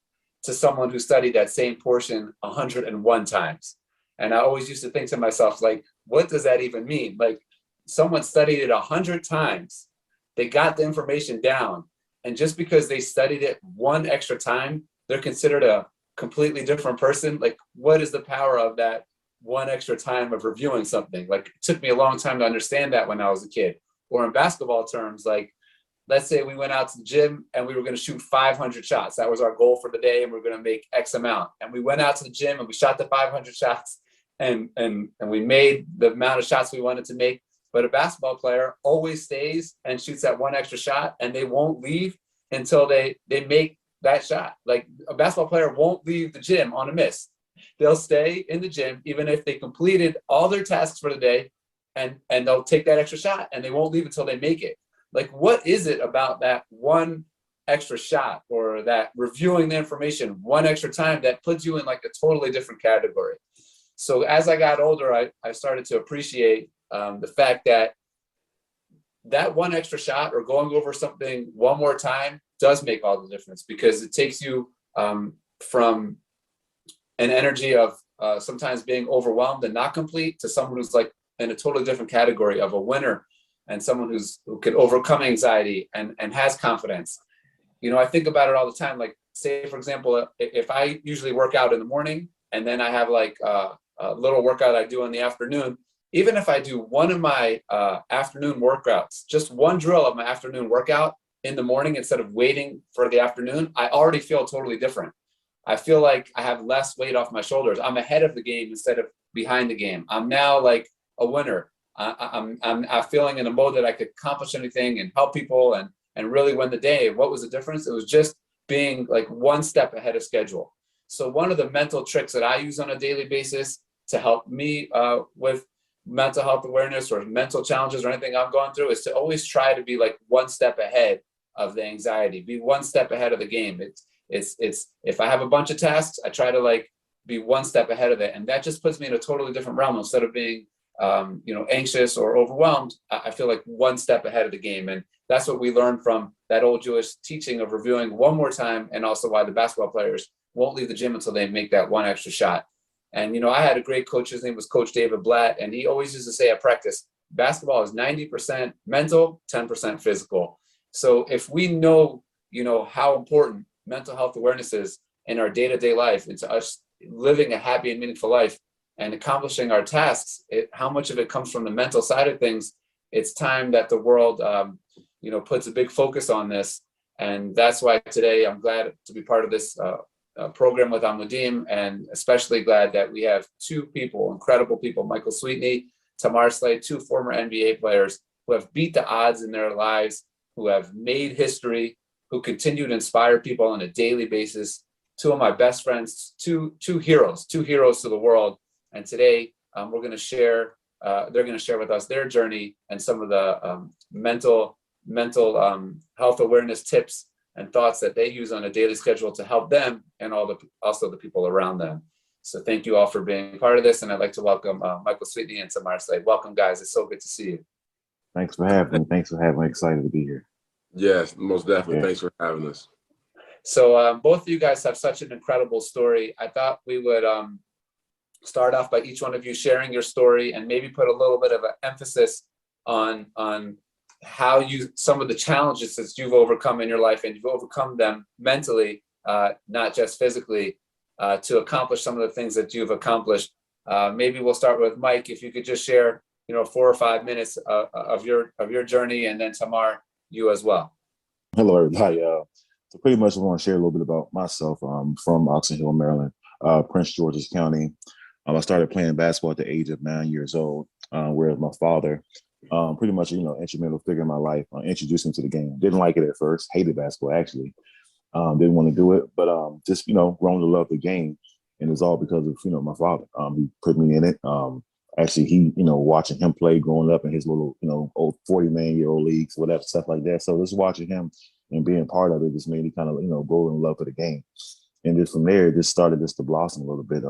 A: to someone who studied that same portion 101 times. And I always used to think to myself, like, what does that even mean? Like, someone studied it 100 times, they got the information down, and just because they studied it one extra time, they're considered a completely different person. Like, what is the power of that one extra time of reviewing something? Like, it took me a long time to understand that when I was a kid. Or in basketball terms, like, let's say we went out to the gym and we were going to shoot 500 shots. That was our goal for the day, and we we're going to make X amount. And we went out to the gym and we shot the 500 shots, and we made the amount of shots we wanted to make. But a basketball player always stays and shoots that one extra shot, and they won't leave until they make that shot. Like, a basketball player won't leave the gym on a miss. They'll stay in the gym even if they completed all their tasks for the day, and they'll take that extra shot, and they won't leave until they make it. Like, what is it about that one extra shot or that reviewing the information one extra time that puts you in like a totally different category? So as I got older, I started to appreciate the fact that that one extra shot or going over something one more time does make all the difference, because it takes you from an energy of sometimes being overwhelmed and not complete to someone who's like in a totally different category of a winner, and someone who can overcome anxiety and has confidence. You know, I think about it all the time. Like, say, for example, if I usually work out in the morning and then I have like a little workout I do in the afternoon, even if I do one of my afternoon workouts, just one drill of my afternoon workout in the morning instead of waiting for the afternoon, I already feel totally different. I feel like I have less weight off my shoulders. I'm ahead of the game instead of behind the game. I'm now like a winner. I'm feeling in a mode that I could accomplish anything and help people and really win the day. What was the difference? It was just being like one step ahead of schedule. So one of the mental tricks that I use on a daily basis to help me with mental health awareness or mental challenges or anything I'm going through is to always try to be like one step ahead of the anxiety, be one step ahead of the game. It's if I have a bunch of tasks, I try to like be one step ahead of it. And that just puts me in a totally different realm. Instead of being anxious or overwhelmed, I feel like one step ahead of the game. And that's what we learned from that old Jewish teaching of reviewing one more time, and also why the basketball players won't leave the gym until they make that one extra shot. And, I had a great coach. His name was Coach David Blatt, and he always used to say at practice, basketball is 90% mental, 10% physical. So if we know, how important mental health awareness is in our day-to-day life, into us living a happy and meaningful life and accomplishing our tasks, how much of it comes from the mental side of things, it's time that the world, puts a big focus on this. And that's why today I'm glad to be part of this program with Amudim, and especially glad that we have two people, incredible people, Michael Sweetney, Tamar Slay, two former NBA players who have beat the odds in their lives, who have made history, who continue to inspire people on a daily basis. Two of my best friends, two heroes to the world. And today they're going to share with us their journey and some of the mental health awareness tips and thoughts that they use on a daily schedule to help them and also the people around them. So thank you all for being part of this. And I'd like to welcome Michael Sweetney and Tamar Slay. Welcome, guys. It's so good to see you.
N: Thanks for having me. Excited to be here.
V: Yes, most definitely. Yeah. Thanks for having us.
A: So both of you guys have such an incredible story. I thought we would start off by each one of you sharing your story and maybe put a little bit of an emphasis on how some of the challenges that you've overcome in your life, and you've overcome them mentally, not just physically, to accomplish some of the things that you've accomplished. Maybe we'll start with Mike. If you could just share, 4 or 5 minutes of your journey, and then Tamar, you as well.
N: Hello, everybody. So pretty much I want to share a little bit about myself. I'm from Oxon Hill, Maryland, Prince George's County. I started playing basketball at the age of 9 years old, whereas my father Pretty much, instrumental figure in my life. Introduced me to the game. Didn't like it at first. Hated basketball actually. Didn't want to do it, but just grown to love the game, and it's all because of my father. He put me in it. Actually, he watching him play growing up in his little old 40-man-year-old leagues, whatever stuff like that. So just watching him and being part of it just made me kind of grow in love for the game. And just from there, it just started to blossom a little bit.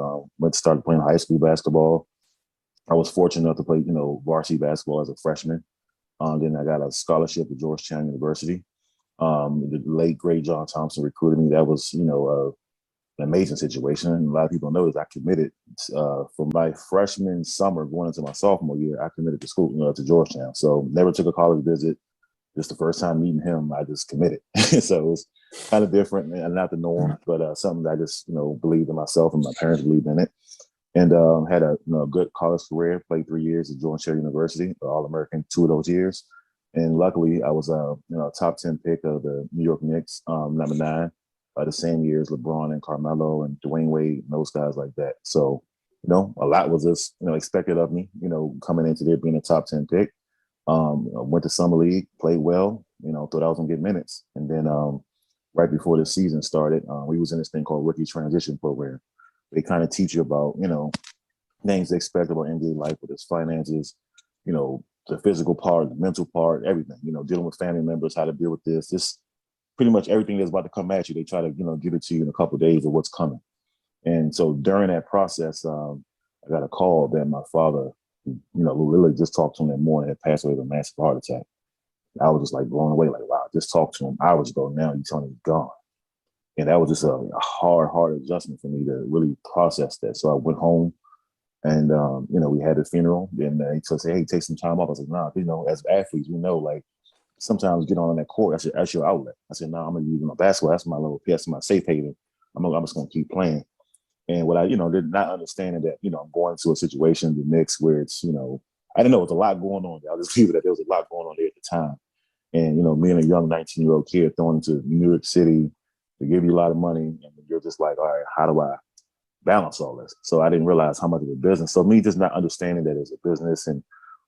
N: Started playing high school basketball. I was fortunate enough to play varsity basketball as a freshman. Then I got a scholarship at Georgetown University. The late great John Thompson recruited me. That was an amazing situation. And a lot of people know is I committed from my freshman summer going into my sophomore year. I committed to school to Georgetown. So never took a college visit. Just the first time meeting him, I just committed. So it was kind of different and not the norm, but something that I just believed in myself and my parents believed in it. And had a good college career. Played 3 years at Georgetown University, All-American 2 of those years. And luckily, I was a top 10 pick of the New York Knicks, number 9, the same year as LeBron and Carmelo and Dwayne Wade and those guys like that. So, a lot was just expected of me. Coming into there being a top 10 pick. Went to summer league, played well. Thought I was gonna get minutes, and then right before the season started, we was in this thing called rookie transition program. They kind of teach you about, things they expect about NBA life, with its finances, the physical part, the mental part, everything, dealing with family members, how to deal with this, just pretty much everything that's about to come at you. They try to, give it to you in a couple of days of what's coming. And so during that process, I got a call that my father, who literally just talked to him that morning, had passed away with a massive heart attack. I was just like blown away, like, wow, just talked to him hours ago. Now you're telling me he's gone. And that was just a hard adjustment for me to really process that. So I went home and, we had a funeral. Then he said, hey, take some time off. I said, nah, as athletes, we know, like, sometimes get on that court, that's your outlet. I said, nah, I'm going to use my basketball. That's my little, that's my safe haven. I'm just going to keep playing. And what I, did not understanding that, I'm going to a situation, the Knicks, where it's, I didn't know there was a lot going on there. I'll just leave it that there was a lot going on there at the time. And, me and a young 19-year-old kid thrown into New York City, they give you a lot of money, and you're just like, all right, how do I balance all this? So I didn't realize how much of a business. So me just not understanding that it's a business and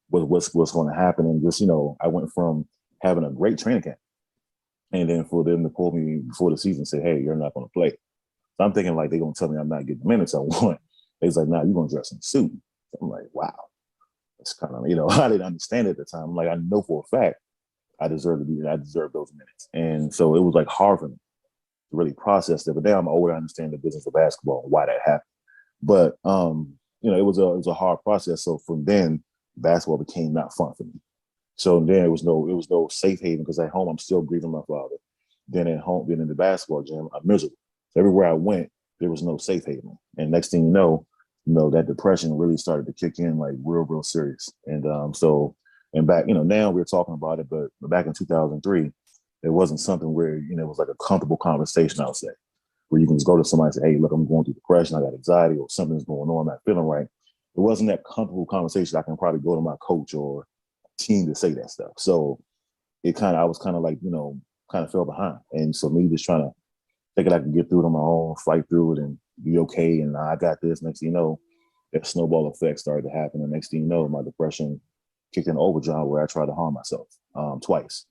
N: what's going to happen. And just, I went from having a great training camp, and then for them to call me before the season and say, hey, you're not going to play. So I'm thinking like they're going to tell me I'm not getting the minutes I want. They was like, nah, you're going to dress in a suit. So I'm like, wow. That's kind of, I didn't understand it at the time. I'm like, I know for a fact I deserve those minutes. And so it was like hard for me to really process that. But now I'm older, I understand the business of basketball and why that happened. But it was a hard process. So from then, basketball became not fun for me. So then it was no safe haven, because at home I'm still grieving my father. Then at home, then in the basketball gym, I'm miserable. So everywhere I went, there was no safe haven. And next thing you know, that depression really started to kick in, like real serious. And and back, now we're talking about it, but back in 2003, it wasn't something where, it was like a comfortable conversation, I would say, where you can just go to somebody and say, hey, look, I'm going through depression, I got anxiety, or something's going on, I'm not feeling right. It wasn't that comfortable conversation I can probably go to my coach or team to say that stuff. So I was kind of like, kind of fell behind. And so me just trying to think I can get through it on my own, fight through it and be okay. And I got this. Next thing you know, that snowball effect started to happen. And next thing you know, my depression kicked in overdrive, where I tried to harm myself twice.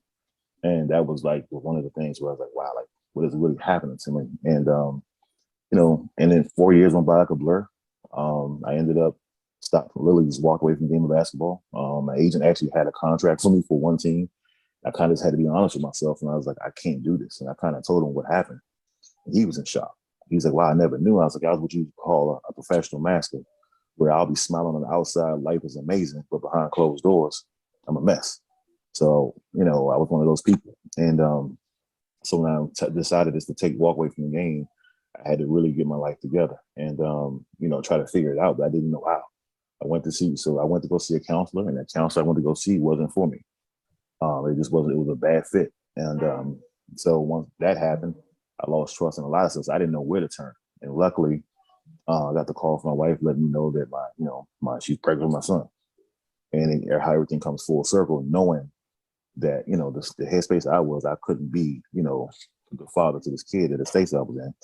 N: And that was like one of the things where I was like, wow, like what is really happening to me? And, and then 4 years went by like a blur. I ended up literally just walked away from the game of basketball. My agent actually had a contract for me for one team. I kind of just had to be honest with myself, and I was like, I can't do this. And I kind of told him what happened. And he was in shock. He was like, wow, I never knew. I was like, I was what you call a professional master, where I'll be smiling on the outside, life is amazing, but behind closed doors, I'm a mess. So, I was one of those people. And so when I decided to walk away from the game, I had to really get my life together and, try to figure it out, but I didn't know how. I went to go see a counselor, and that counselor I went to go see wasn't for me. It just wasn't, it was a bad fit. And so once that happened, I lost trust in a lot of stuff. I didn't know where to turn. And luckily, I got the call from my wife letting me know that she's pregnant with my son. And how everything comes full circle, knowing that, the headspace I couldn't be, the father to this kid at the states I was in.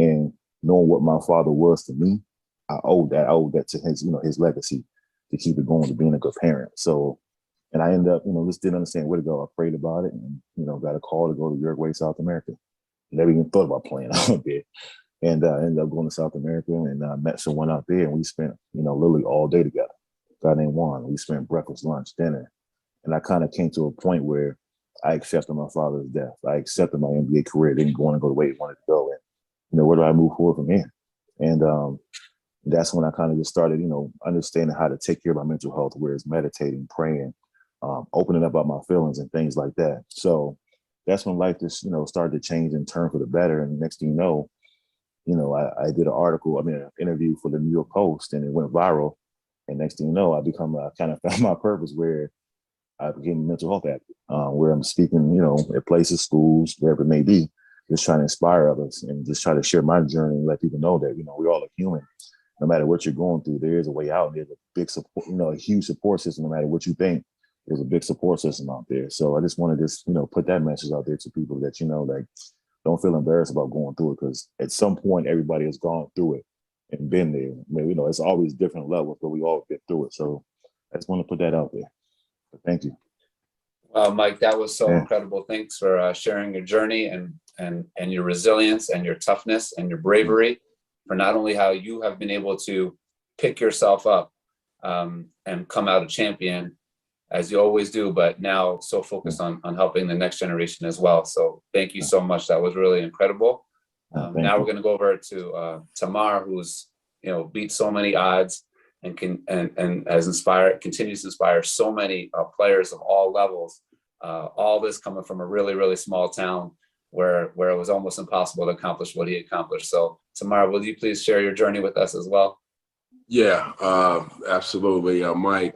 N: And knowing what my father was to me, I owed that to his, his legacy to keep it going, to being a good parent. So And I ended up, just didn't understand where to go. I prayed about it and, got a call to go to Uruguay, South America. Never even thought about playing out there. And ended up going to South America and met someone out there. And we spent, literally all day together. A guy named Juan. We spent breakfast, lunch, dinner. And I kind of came to a point where I accepted my father's death. I accepted my NBA career. Didn't want to go the way he wanted to go. And, where do I move forward from here? And that's when I kind of just started, understanding how to take care of my mental health, whereas meditating, praying, opening up about my feelings and things like that. So that's when life just, started to change and turn for the better. And next thing you know, I did an interview for the New York Post, and it went viral. And next thing you know, I kind of found my purpose where I became a mental health advocate, where I'm speaking, at places, schools, wherever it may be, just trying to inspire others and just try to share my journey and let people know that, we all are human. No matter what you're going through, there is a way out. And there's a big support, a huge support system. No matter what you think, there's a big support system out there. So I just want to put that message out there to people that, don't feel embarrassed about going through it, because at some point everybody has gone through it and been there. I mean, it's always different levels, but we all been through it. So I just want to put that out there. But thank you.
A: Well, Mike, that was so incredible. Thanks for sharing your journey and your resilience and your toughness and your bravery, for not only how you have been able to pick yourself up and come out a champion, as you always do, but now so focused on helping the next generation as well. So thank you so much. That was really incredible. Now we're going to go over to Tamar, who's beat so many odds and continues to inspire so many players of all levels. All this coming from a really, really small town where it was almost impossible to accomplish what he accomplished. So Tamar, will you please share your journey with us as well?
V: Yeah, absolutely. Mike,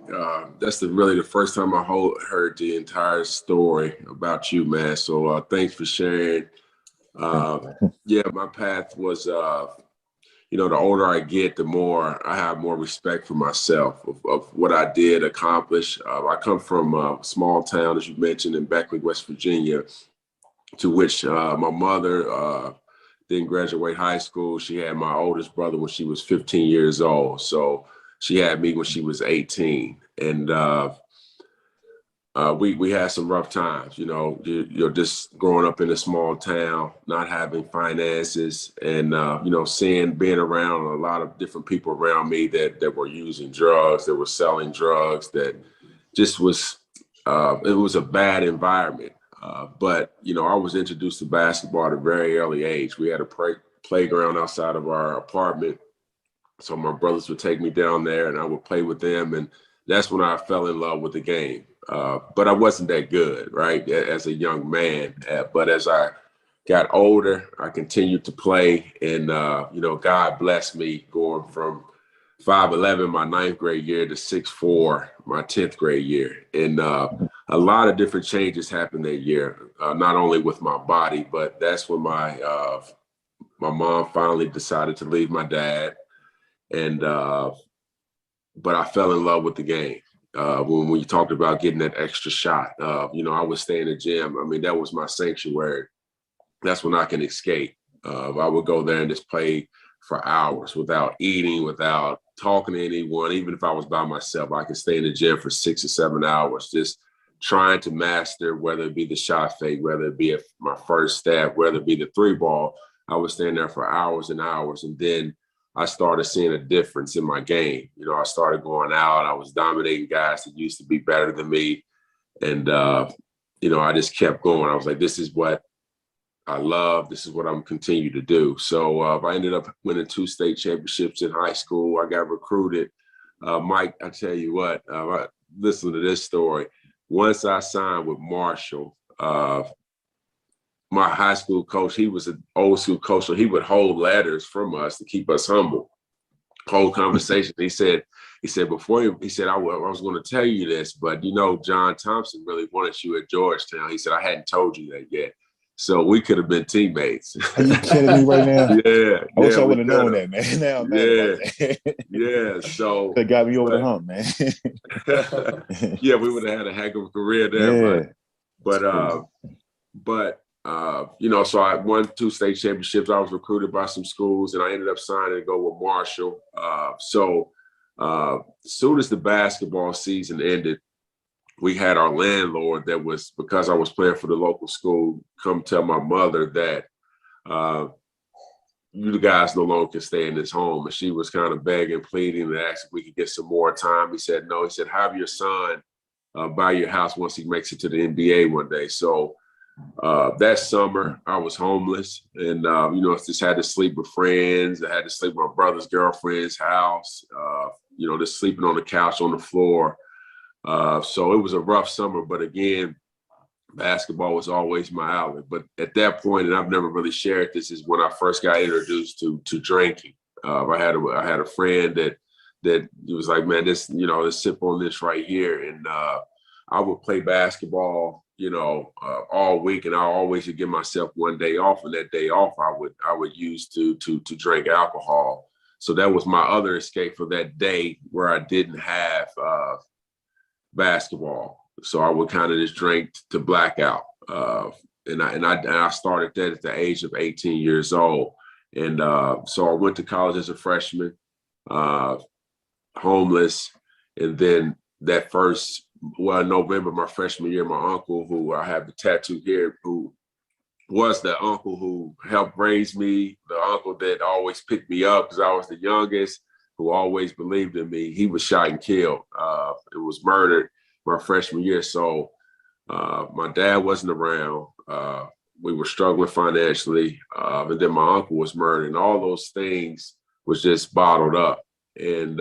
V: that's really the first time I heard the entire story about you, man. So thanks for sharing. Yeah, my path was, the older I get, the more I have more respect for myself of what I did accomplish. I come from a small town, as you mentioned, in Beckley, West Virginia, to which my mother didn't graduate high school. She had my oldest brother when she was 15 years old. So she had me when she was 18. And we had some rough times, you're just growing up in a small town, not having finances, and, being around a lot of different people around me that were using drugs, that were selling drugs, that just was, it was a bad environment. But I was introduced to basketball at a very early age. We had a playground outside of our apartment. So my brothers would take me down there and I would play with them. And that's when I fell in love with the game. But I wasn't that good, right, as a young man. But as I got older, I continued to play. And, God blessed me going from 5'11" my 9th grade year to 6'4" my 10th grade year. And a lot of different changes happened that year, not only with my body, but that's when my mom finally decided to leave my dad. And but I fell in love with the game. When we talked about getting that extra shot, I would stay in the gym. I mean, that was my sanctuary. That's when I can escape. I would go there and just play for hours without eating, without talking to anyone. Even if I was by myself, I could stay in the gym for 6 or 7 hours, just trying to master, whether it be the shot fake, whether it be my first step, whether it be the 3-ball. I would stand there for hours and hours. And then I started seeing a difference in my game. I started going out. I was dominating guys that used to be better than me. And, I just kept going. I was like, this is what I love. This is what I'm continue to do. So I ended up winning 2 state championships in high school. I got recruited. Mike, I tell you what, listen to this story. Once I signed with Marshall, my high school coach, he was an old school coach, so he would hold letters from us to keep us humble. Whole conversation. He said, before he said, I was going to tell you this, but John Thompson really wanted you at Georgetown. He said, I hadn't told you that yet. So we could have been teammates.
N: Are you kidding me right now?
V: Yeah.
N: I wish I would have known that, man. Now I'm mad about that.
V: Yeah. So
N: that got me over the hump, man.
V: Yeah, we would have had a heck of a career there. Yeah. So I won 2 state championships. I was recruited by some schools, and I ended up signing to go with Marshall. As soon as the basketball season ended, we had our landlord that was, because I was playing for the local school, come tell my mother that you guys no longer can stay in this home. And she was kind of begging, pleading, and asked if we could get some more time. He said, no. He said, have your son buy your house once he makes it to the NBA one day. So that summer, I was homeless, and just had to sleep with friends. I had to sleep with my brother's girlfriend's house. Just sleeping on the couch on the floor. So it was a rough summer, but again, basketball was always my outlet. But at that point, and I've never really shared this, is when I first got introduced to drinking. I had a friend that he was like, man, let's sip on this right here, and I would play basketball, all week, and I always would give myself one day off, and that day off I would use to drink alcohol. So that was my other escape for that day where I didn't have basketball. So I would kind of just drink to black out. And I started that at the age of 18 years old. And so I went to college as a freshman, homeless. And then November, my freshman year, my uncle, who I have the tattoo here, who was the uncle who helped raise me, the uncle that always picked me up because I was the youngest, who always believed in me, he was shot and killed. It was murdered my freshman year. So my dad wasn't around. We were struggling financially. And then my uncle was murdered. And all those things was just bottled up. And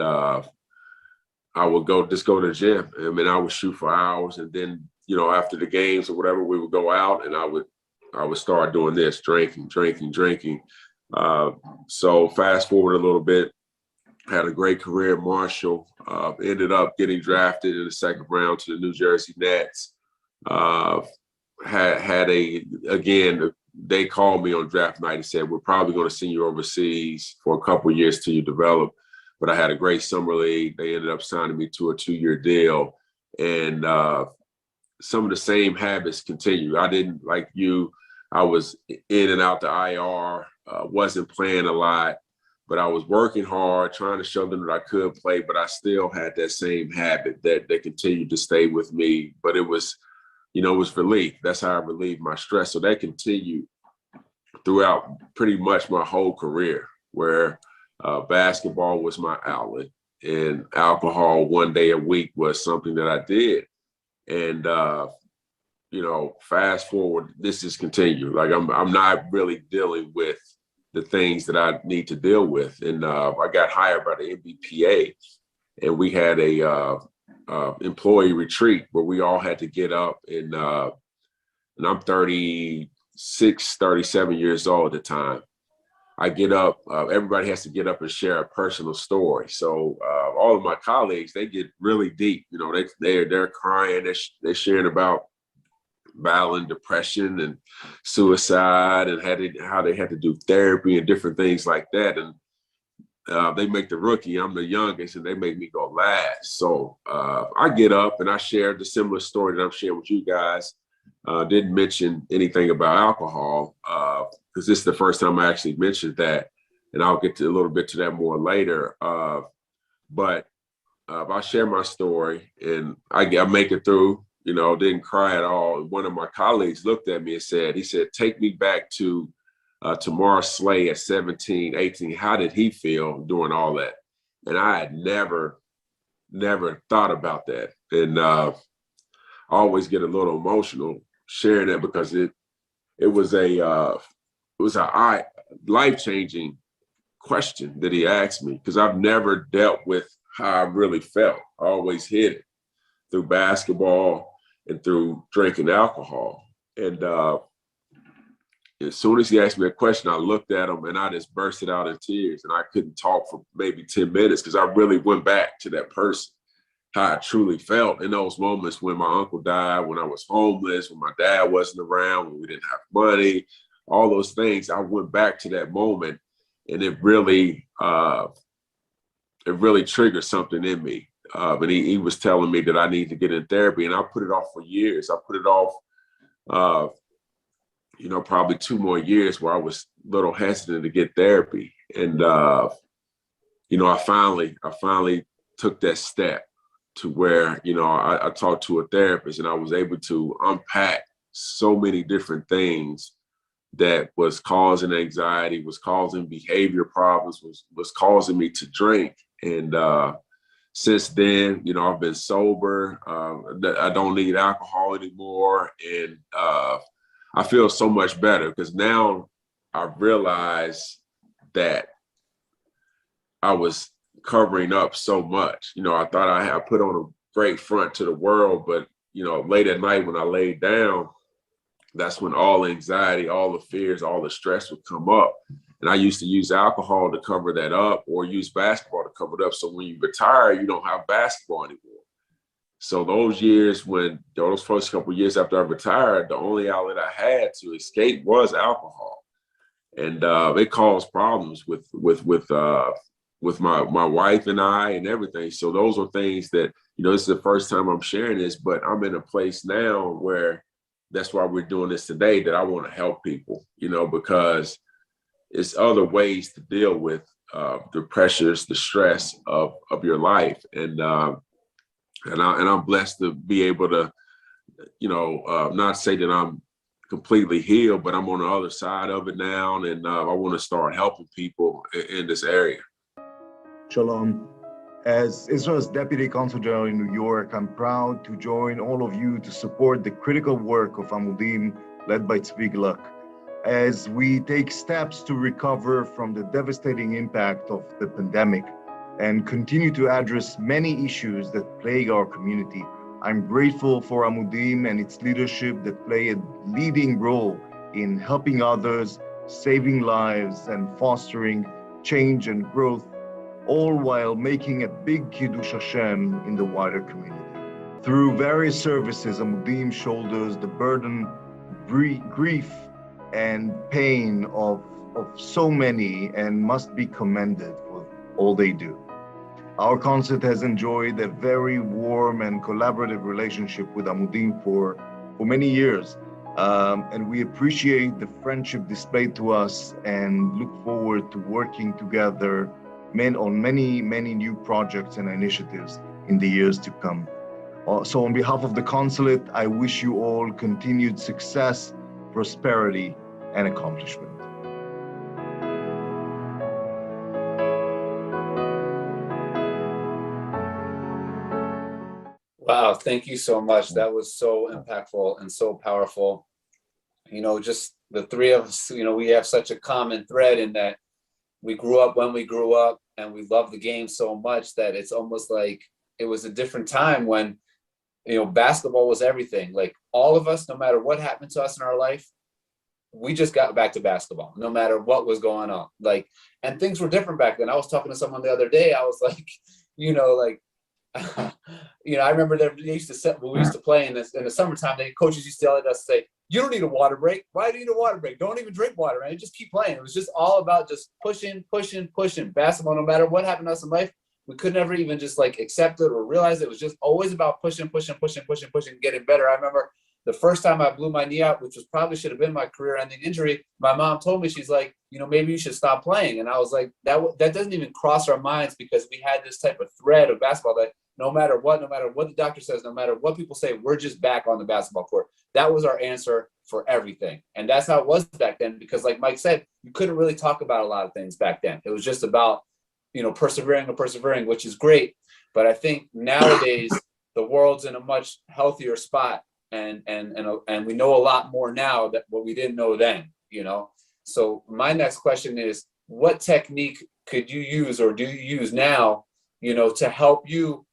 V: I would go to the gym. I mean, I would shoot for hours. And then, after the games or whatever, we would go out and I would start doing this, drinking. So fast forward a little bit, had a great career at Marshall, ended up getting drafted in the second round to the New Jersey Nets. They called me on draft night and said, we're probably going to send you overseas for a couple of years till you develop. But I had a great summer league. They ended up signing me to a 2-year deal. And some of the same habits continue. I didn't, like you, I was in and out the IR, wasn't playing a lot, but I was working hard, trying to show them that I could play, but I still had that same habit that continued to stay with me. But it was, it was relief. That's how I relieved my stress. So that continued throughout pretty much my whole career, where basketball was my outlet and alcohol one day a week was something that I did. And, fast forward, this is continued. Like I'm not really dealing with the things that I need to deal with. And I got hired by the NBPA, and we had a employee retreat where we all had to get up, and I'm 36, 37 years old at the time. I get up, everybody has to get up and share a personal story. So all of my colleagues, they get really deep. They're crying, they're sharing about battling depression and suicide and how they had to do therapy and different things like that. And they make the rookie, I'm the youngest, and they make me go last. So I get up and I share the similar story that I'm sharing with you guys. Didn't mention anything about alcohol because this is the first time I actually mentioned that. And I'll get to a little bit to that more later. But I share my story and I make it through. Didn't cry at all. And one of my colleagues looked at me and said, take me back to Tamar Slay at 17, 18. How did he feel doing all that? And I had never thought about that. And I always get a little emotional sharing that because it was a life-changing question that he asked me, because I've never dealt with how I really felt. I always hid it through basketball and through drinking alcohol. And as soon as he asked me a question, I looked at him and I just bursted out in tears, and I couldn't talk for maybe 10 minutes because I really went back to that person, how I truly felt in those moments when my uncle died, when I was homeless, when my dad wasn't around, when we didn't have money, all those things. I went back to that moment, and it really triggered something in me. And he was telling me that I need to get in therapy, and I put it off for years. I put it off, probably 2 more years where I was a little hesitant to get therapy. And, I finally took that step. to where, you know, I talked to a therapist and I was able to unpack so many different things that was causing anxiety, was causing behavior problems, was causing me to drink. And since then, you know, I've been sober. I don't need alcohol anymore. And I feel so much better because now I realize that I was covering up so much. You know, I thought I had put on a great front to the world, but, you know, late at night when I laid down, that's when all the anxiety, all the fears, all the stress would come up. And I used to use alcohol to cover that up or use basketball to cover it up. So when you retire, you don't have basketball anymore. So those years those first couple of years after I retired, the only outlet I had to escape was alcohol. And it caused problems with my wife and I and everything. So those are things that, you know, this is the first time I'm sharing this, but I'm in a place now where that's why we're doing this today, that I want to help people, you know, because it's other ways to deal with the pressures, the stress of your life. And I'm blessed to be able to, you know, not say that I'm completely healed, but I'm on the other side of it now. And I want to start helping people in this area.
C: Shalom. As Israel's Deputy Consul General in New York, I'm proud to join all of you to support the critical work of Amudim, led by Tzvi Gluck, as we take steps to recover from the devastating impact of the pandemic and continue to address many issues that plague our community. I'm grateful for Amudim and its leadership that play a leading role in helping others, saving lives, and fostering change and growth, all while making a big Kiddush Hashem in the wider community. Through various services, Amudim shoulders the burden, grief, and pain of so many and must be commended for all they do. Our concert has enjoyed a very warm and collaborative relationship with Amudim for many years. And we appreciate the friendship displayed to us and look forward to working together on many new projects and initiatives in the years to come. So on behalf of the consulate, I wish you all continued success, prosperity, and accomplishment.
A: Wow, thank you so much. That was so impactful and so powerful. You know, just the three of us, you know, we have such a common thread in that we grew up when we grew up and we love the game so much that it's almost like it was a different time when, you know, basketball was everything. Like all of us, no matter what happened to us in our life, we just got back to basketball, no matter what was going on. Like, and things were different back then. I was talking to someone the other day. I was like, you know, like, you know, I remember they used to set when we used to play in the summertime. The coaches used to yell at us, say, "You don't need a water break. Why do you need a water break? Don't even drink water, man. Just keep playing." It was just all about just pushing basketball. No matter what happened to us in life, we could never even just like accept it or realize it was just always about pushing, getting better. I remember the first time I blew my knee out, which was probably should have been my career-ending injury. My mom told me, she's like, you know, maybe you should stop playing. And I was like, that doesn't even cross our minds because we had this type of thread of basketball that no matter what the doctor says, no matter what people say, we're just back on the basketball court. That was our answer for everything. And that's how it was back then, because like Mike said, you couldn't really talk about a lot of things back then. It was just about, you know, persevering, which is great. But I think nowadays the world's in a much healthier spot. And we know a lot more now that what we didn't know then, you know? So my next question is, what technique could you use or do you use now, you know, to help you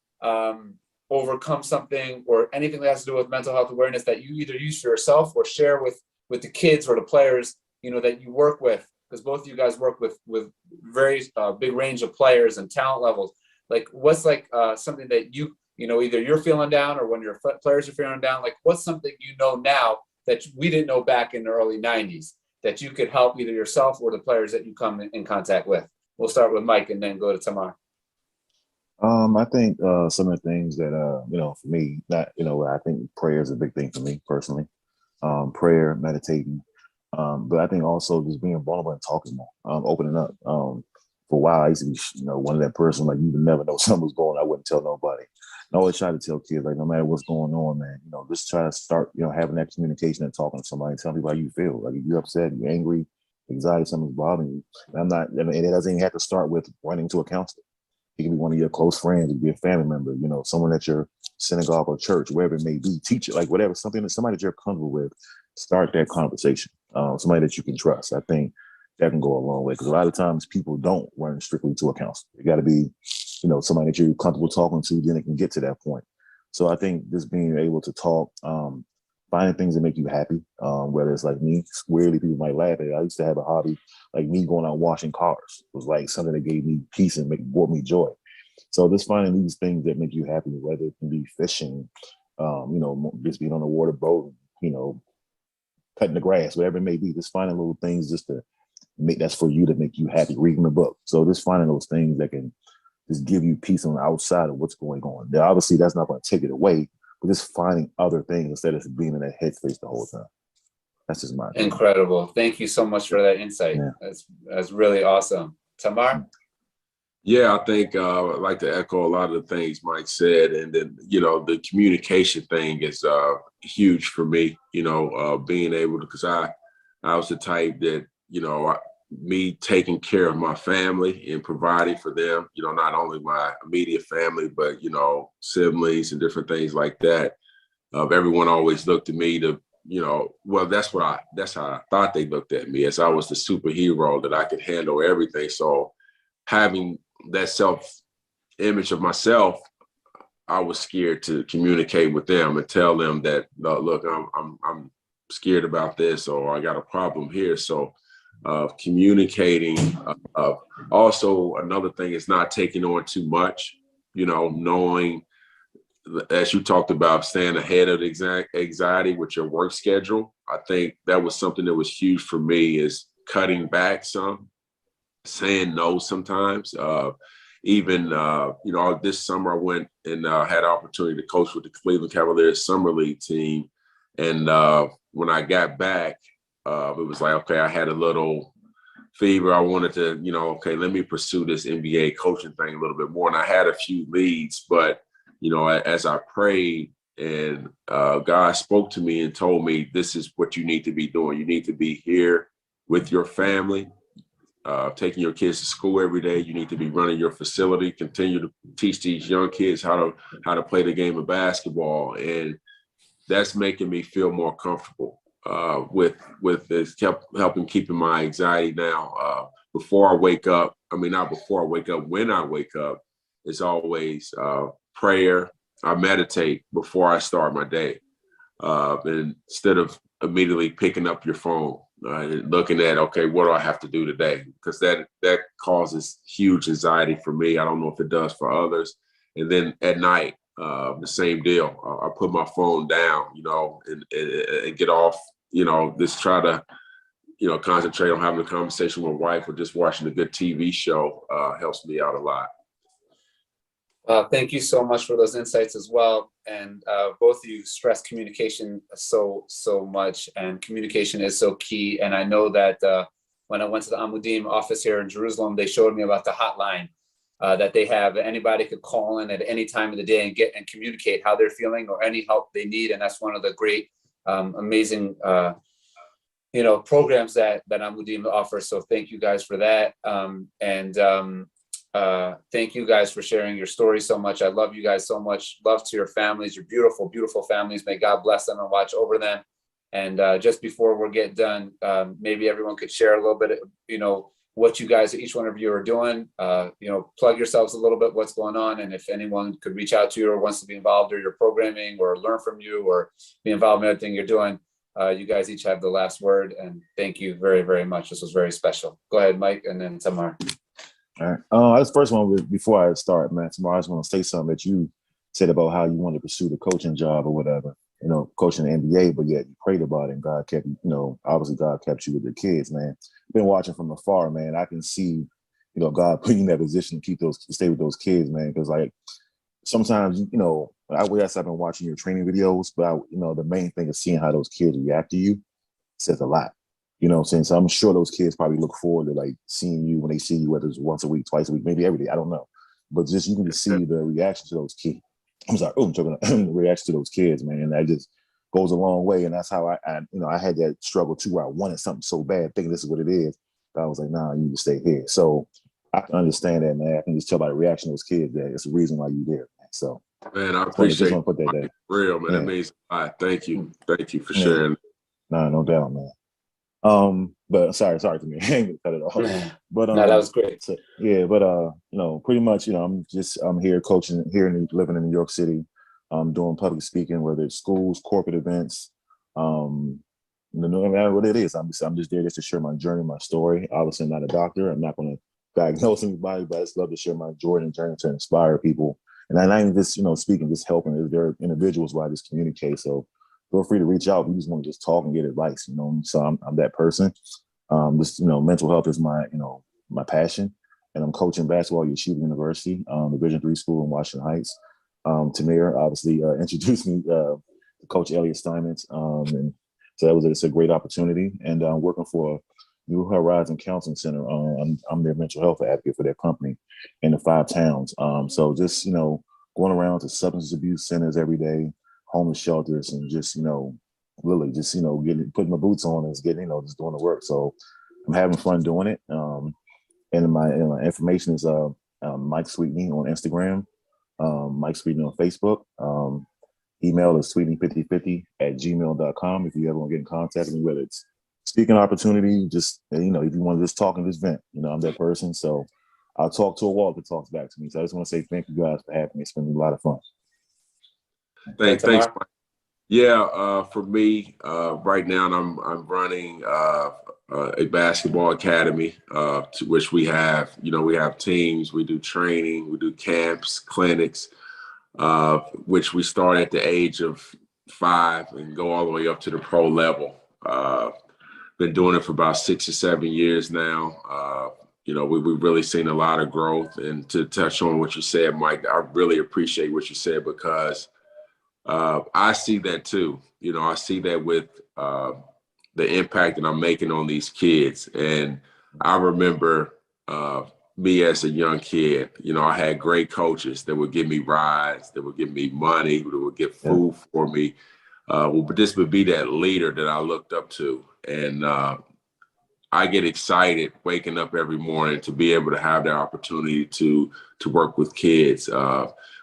A: overcome something or anything that has to do with mental health awareness that you either use for yourself or share with the kids or the players, you know, that you work with? Because both of you guys work with very big range of players and talent levels. Like what's like something that you know, either you're feeling down or when your players are feeling down, like what's something you know now that we didn't know back in the early 90s that you could help either yourself or the players that you come in contact with? We'll start with Mike and then go to Tamar.
N: I think some of the things that, you know, for me, I think prayer is a big thing for me personally. Prayer, meditating. But I think also just being vulnerable and talking more, opening up. For a while, I used to be, you know, one of that person, like you would never know something was going on. I wouldn't tell nobody. I always try to tell kids, like, no matter what's going on, man, just try to start, having that communication and talking to somebody, telling people how you feel. Like, if you're upset, you're angry, anxiety, something's bothering you. And it doesn't even have to start with running to a counselor. It can be one of your close friends, it can be a family member, someone at your synagogue or church, wherever it may be, teacher, like whatever, somebody that you're comfortable with, start that conversation. Somebody that you can trust. I think that can go a long way, because a lot of times people don't run strictly to a counselor. You got to be, somebody that you're comfortable talking to, then it can get to that point. So I think just being able to talk, finding things that make you happy, whether it's like me, weirdly people might laugh at it. I used to have a hobby, like me going out washing cars. It was like something that gave me peace and brought me joy. So just finding these things that make you happy, whether it can be fishing, just being on a water boat, cutting the grass, whatever it may be, just finding little things just to that's for you to make you happy, reading a book. So just finding those things that can just give you peace on the outside of what's going on. Now, obviously, that's not going to take it away, but just finding other things instead of being in that headspace the whole time. That's just my opinion.
A: Incredible. Thank you so much for that insight. Yeah. That's really awesome. Tamar?
V: Yeah, I think I'd like to echo a lot of the things Mike said. And then, the communication thing is huge for me, being able to, because I was the type that, me taking care of my family and providing for them, not only my immediate family, but, siblings and different things like that. Everyone always looked at me to, well, that's how I thought they looked at me, as I was the superhero that I could handle everything. So having that self-image of myself, I was scared to communicate with them and tell them that, look, I'm scared about this, or I got a problem here. So communicating. Also, another thing is not taking on too much, knowing, as you talked about, staying ahead of the anxiety with your work schedule. I think that was something that was huge for me, is cutting back some, saying no sometimes. Even, this summer I went and had an opportunity to coach with the Cleveland Cavaliers Summer League team. And when I got back, it was like, okay, I had a little fever. I wanted to, okay, let me pursue this NBA coaching thing a little bit more. And I had a few leads, but, as I prayed and God spoke to me and told me, this is what you need to be doing. You need to be here with your family, taking your kids to school every day. You need to be running your facility, continue to teach these young kids how to play the game of basketball. And that's making me feel more comfortable with this, helping keeping my anxiety now. Before I wake up, not before I wake up, when I wake up, it's always prayer. I meditate before I start my day. And instead of immediately picking up your phone, looking at, okay, what do I have to do today? Because that causes huge anxiety for me. I don't know if it does for others. And then at night, the same deal. I put my phone down, and get off, just try to, concentrate on having a conversation with my wife, or just watching a good TV show helps me out a lot.
A: Thank you so much for those insights as well. And both of you stress communication so much, and communication is so key. And I know that when I went to the Amudim office here in Jerusalem, they showed me about the hotline that they have. Anybody could call in at any time of the day and communicate how they're feeling or any help they need. And that's one of the great, amazing, programs that Amudim offers. So thank you guys for that. Thank you guys for sharing your story so much. I love you guys so much. Love to your families, your beautiful, beautiful families. May God bless them and watch over them. And just before we get done, maybe everyone could share a little bit, what you guys, each one of you are doing, plug yourselves a little bit, what's going on. And if anyone could reach out to you or wants to be involved in your programming or learn from you or be involved in everything you're doing, you guys each have the last word. And thank you very, very much. This was very special. Go ahead, Mike, and then Tamar.
N: All right. That's the first one. Before I start, man, Tamar, I just want to say something that you said about how you wanted to pursue the coaching job or whatever, coaching the NBA, but yet you prayed about it and God kept you, obviously God kept you with your kids, man. Been watching from afar, man. I can see, God putting you in that position to stay with those kids, man. Because like sometimes, I've been watching your training videos, but the main thing is seeing how those kids react to you says a lot. You know what I'm saying? So I'm sure those kids probably look forward to like seeing you when they see you, whether it's once a week, twice a week, maybe every day. I don't know. But just you can just see the reaction to those kids. I'm sorry, I'm choking up, the reaction to those kids, man. And that just goes a long way. And that's how I had that struggle too, where I wanted something so bad, thinking this is what it is. But I was like, nah, you need to stay here. So I can understand that, man. I can just tell by the reaction of those kids that it's the reason why you're there, man. So,
V: Man, I
N: just
V: appreciate
N: want to put that there.
V: it. Real, man.
N: Yeah.
V: That means a lot. Thank you. Thank you for
N: Yeah.
V: sharing.
N: Nah, no doubt, man. But sorry to me. I ain't gonna cut it off. But
A: No, that was great.
N: so, yeah, but pretty much, I'm here coaching here living in New York City, doing public speaking, whether it's schools, corporate events, no matter what it is. I'm just there just to share my journey, my story. Obviously, I'm not a doctor. I'm not gonna diagnose anybody, but I just love to share my journey and journey to inspire people. And I'm not even just, speaking, just helping. There are individuals where I just communicate. So feel free to reach out if you just want to just talk and get advice, So I'm that person. Mental health is my passion, and I'm coaching basketball at Yeshiva University, Division III school in Washington Heights. Tamir obviously introduced me to Coach Elliott Steinmetz, and so it's a great opportunity. And I'm working for New Horizon Counseling Center. I'm their mental health advocate for their company in the 5 towns. So just going around to substance abuse centers every day, homeless shelters, and just really just putting my boots on and just just doing the work. So I'm having fun doing it. And my information is Mike Sweetney on Instagram, Mike Sweetney on Facebook. Email is sweetney5050@gmail.com if you ever want to get in contact with me, whether it's speaking opportunity, just if you want to just talk and just vent. I'm that person. So I'll talk to a wall that talks back to me. So I just want to say thank you guys for having me. It's been a lot of fun.
V: Thanks, Mike. Yeah, for me, right now I'm running a basketball academy, to which we have teams, we do training, we do camps, clinics, which we start at the age of 5 and go all the way up to the pro level. Been doing it for about 6 or 7 years now. We've really seen a lot of growth. And to touch on what you said, Mike, I really appreciate what you said, because I see that too. I see that with the impact that I'm making on these kids. And I remember me as a young kid, I had great coaches that would give me rides, that would give me money, that would get food for me. But this would be that leader that I looked up to. And I get excited waking up every morning to be able to have the opportunity to work with kids.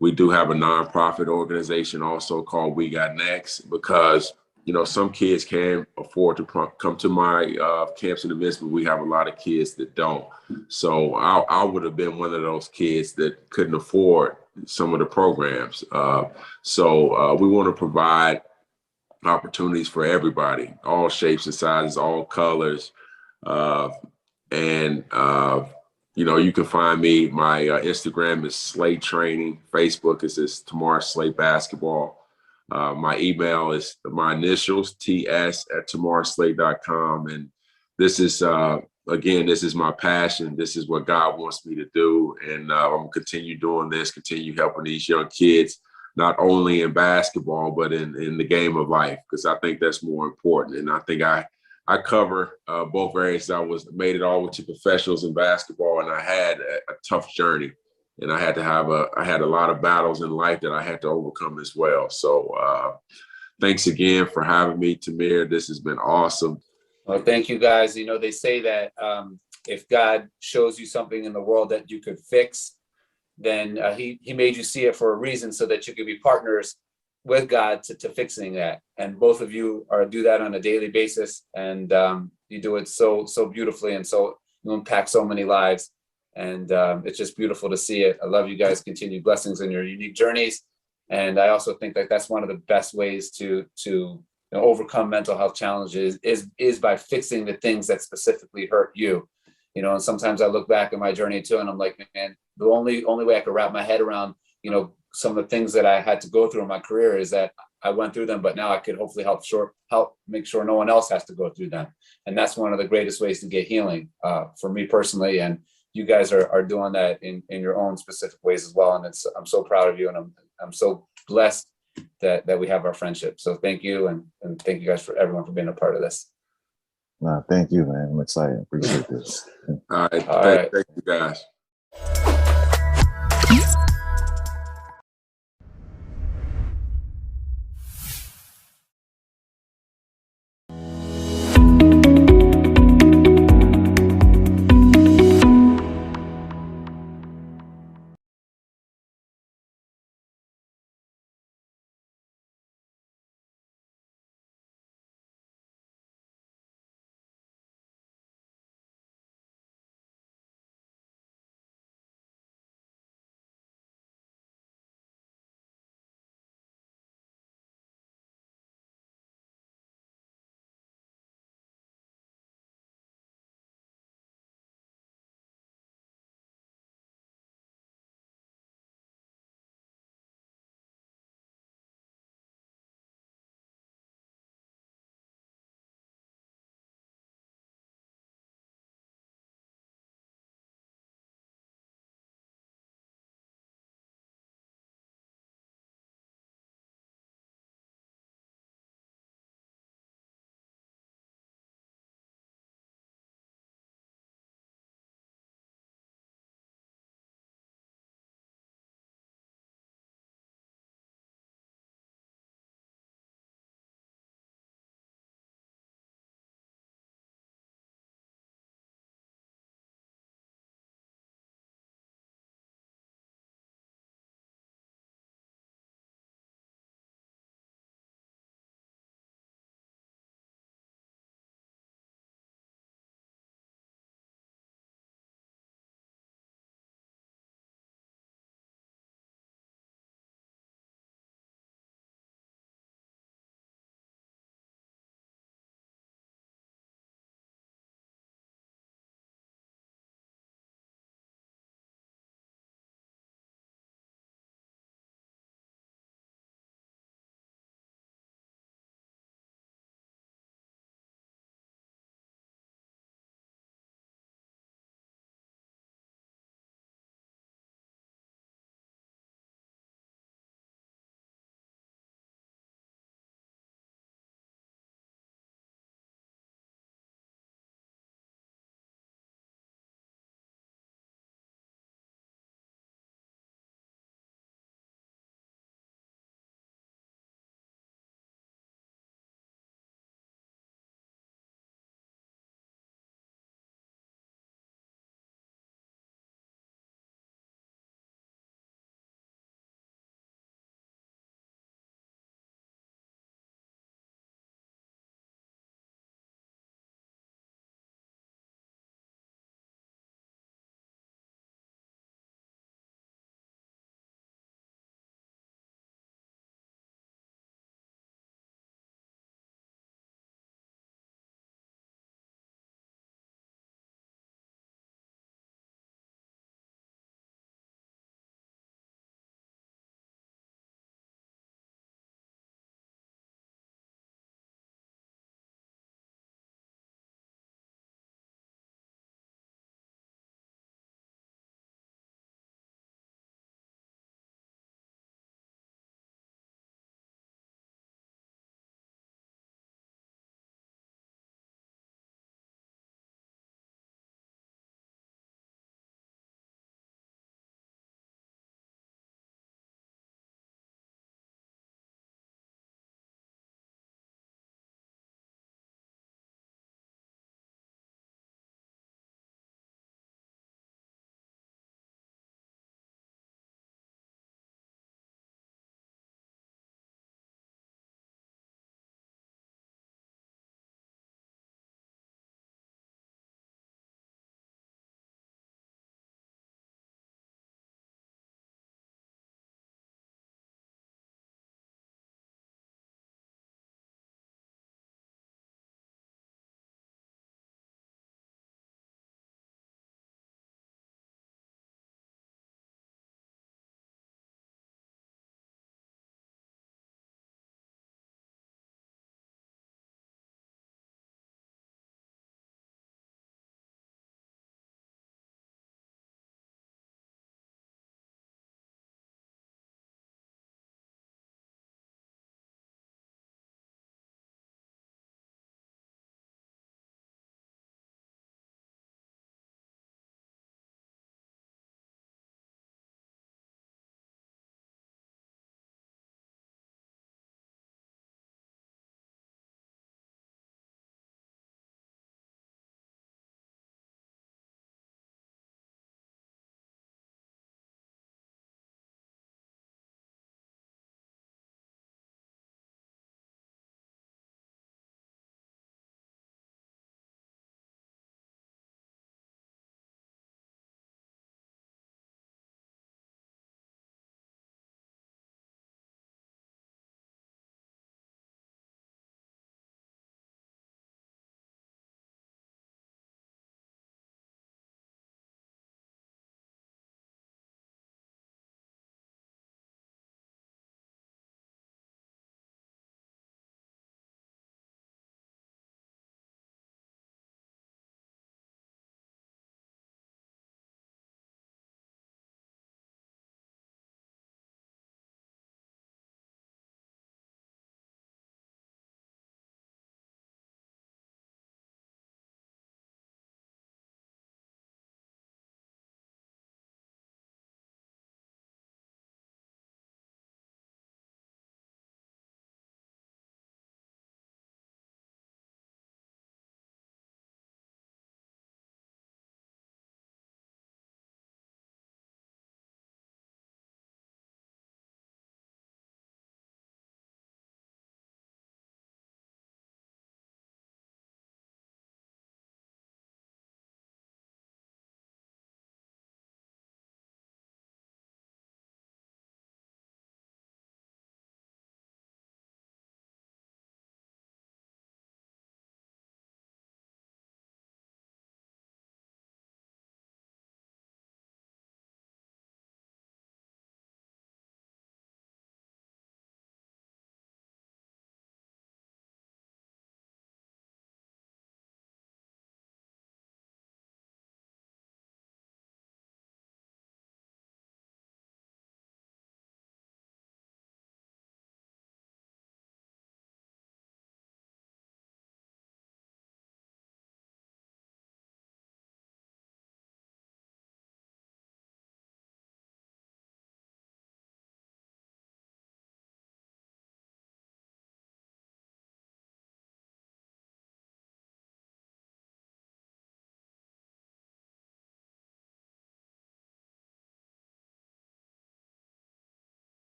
V: We do have a nonprofit organization also called We Got Next, because some kids can afford to come to my camps and events, but we have a lot of kids that don't. So I would have been one of those kids that couldn't afford some of the programs. So we want to provide opportunities for everybody, all shapes and sizes, all colors. You can find me. My Instagram is Slay Training. Facebook is Tamar Slay Basketball. My email is my initials, ts@tamarslay.com. And this is, again, this is my passion. This is what God wants me to do. And I'm going to continue doing this, continue helping these young kids, not only in basketball, but in the game of life, because I think that's more important. And I think I cover both areas. I made it all to professionals in basketball, and I had a tough journey. And I had a lot of battles in life that I had to overcome as well. So thanks again for having me, Tamir. This has been awesome.
A: Well, thank you guys. They say that if God shows you something in the world that you could fix, then he made you see it for a reason, so that you could be partners with God to fixing that. And both of you do that on a daily basis. And you do it so beautifully, and so you impact so many lives. And it's just beautiful to see it. I love you guys. Continued blessings in your unique journeys. And I also think that that's one of the best ways to overcome mental health challenges is by fixing the things that specifically hurt you. And sometimes I look back at my journey too, and I'm like, man, the only way I could wrap my head around, some of the things that I had to go through in my career is that I went through them, but now I could hopefully help make sure no one else has to go through them. And that's one of the greatest ways to get healing for me personally. And you guys are doing that in your own specific ways as well. And I'm so proud of you, and I'm so blessed that we have our friendship. So thank you, and thank you guys everyone for being a part of this.
N: Nah, thank you, man. I'm excited. Appreciate this.
V: All right. Thank you, guys.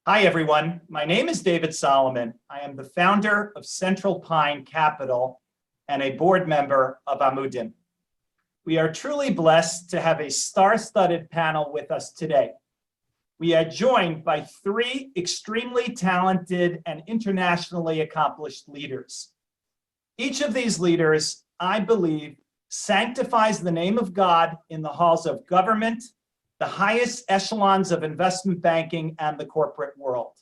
D: Hi, everyone. My name is David Solomon. I am the founder of Central Pine Capital and a board member of Amudim. We are truly blessed to have a star-studded panel with us today. We are joined by three extremely talented and internationally accomplished leaders. Each of these leaders, I believe, sanctifies the name of God in the halls of government, the highest echelons of investment banking, and the corporate world.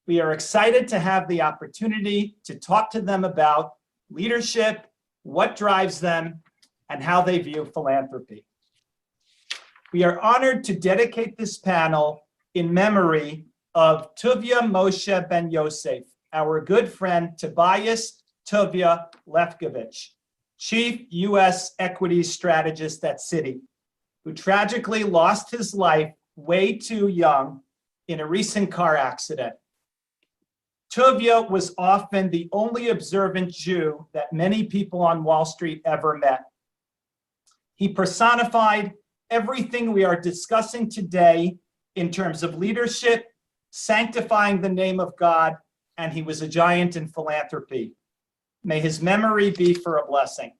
D: We are excited to have the opportunity to talk to them about leadership, what drives them, and how they view philanthropy. We are honored to dedicate this panel in memory of Tuvia Moshe Ben Yosef, our good friend Tobias Tuvia Lefkovich, Chief U.S. Equities Strategist at Citi, who tragically lost his life way too young in a recent car accident. Tuvia was often the only observant Jew that many people on Wall Street ever met. He personified everything we are discussing today in terms of leadership, sanctifying the name of God, and he was a giant in philanthropy. May his memory be for a blessing.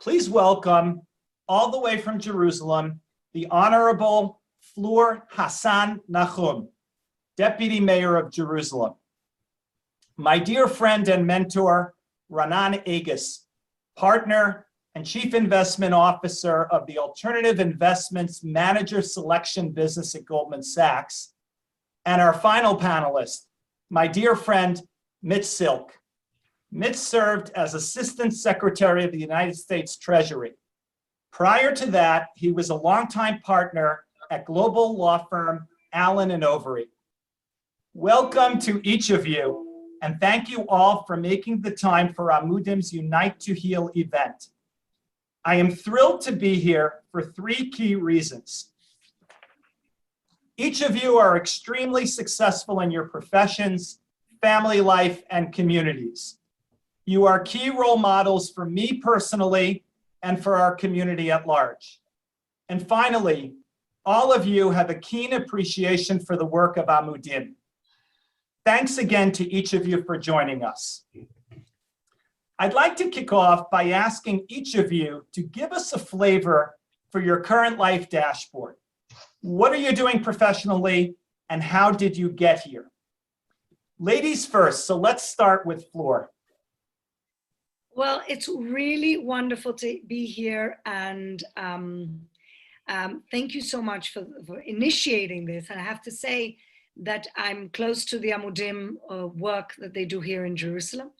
D: Please welcome, all the way from Jerusalem, the Honorable Fleur Hassan Nachum, Deputy Mayor of Jerusalem. My dear friend and mentor, Ranan Agus, partner and Chief Investment Officer of the Alternative Investments Manager Selection Business at Goldman Sachs. And our final panelist, my dear friend, Mitch Silk. Mitch served as Assistant Secretary of the United States Treasury. Prior to that, he was a longtime partner at global law firm Allen & Overy. Welcome to each of you, and thank you all for making the time for Amudim's Unite to Heal event. I am thrilled to be here for three key reasons. Each of you are extremely successful in your professions, family life, and communities. You are key role models for me personally and for our community at large. And finally, all of you have a keen appreciation for the work of Amudim. Thanks again to each of you for joining us. I'd like to kick off by asking each of you to give us a flavor for your current life dashboard. What are you doing professionally, and how did you get here? Ladies first, so let's start with Fleur.
I: Well, it's really wonderful to be here, and thank you so much for initiating this. And I have to say that I'm close to the Amudim work that they do here in Jerusalem.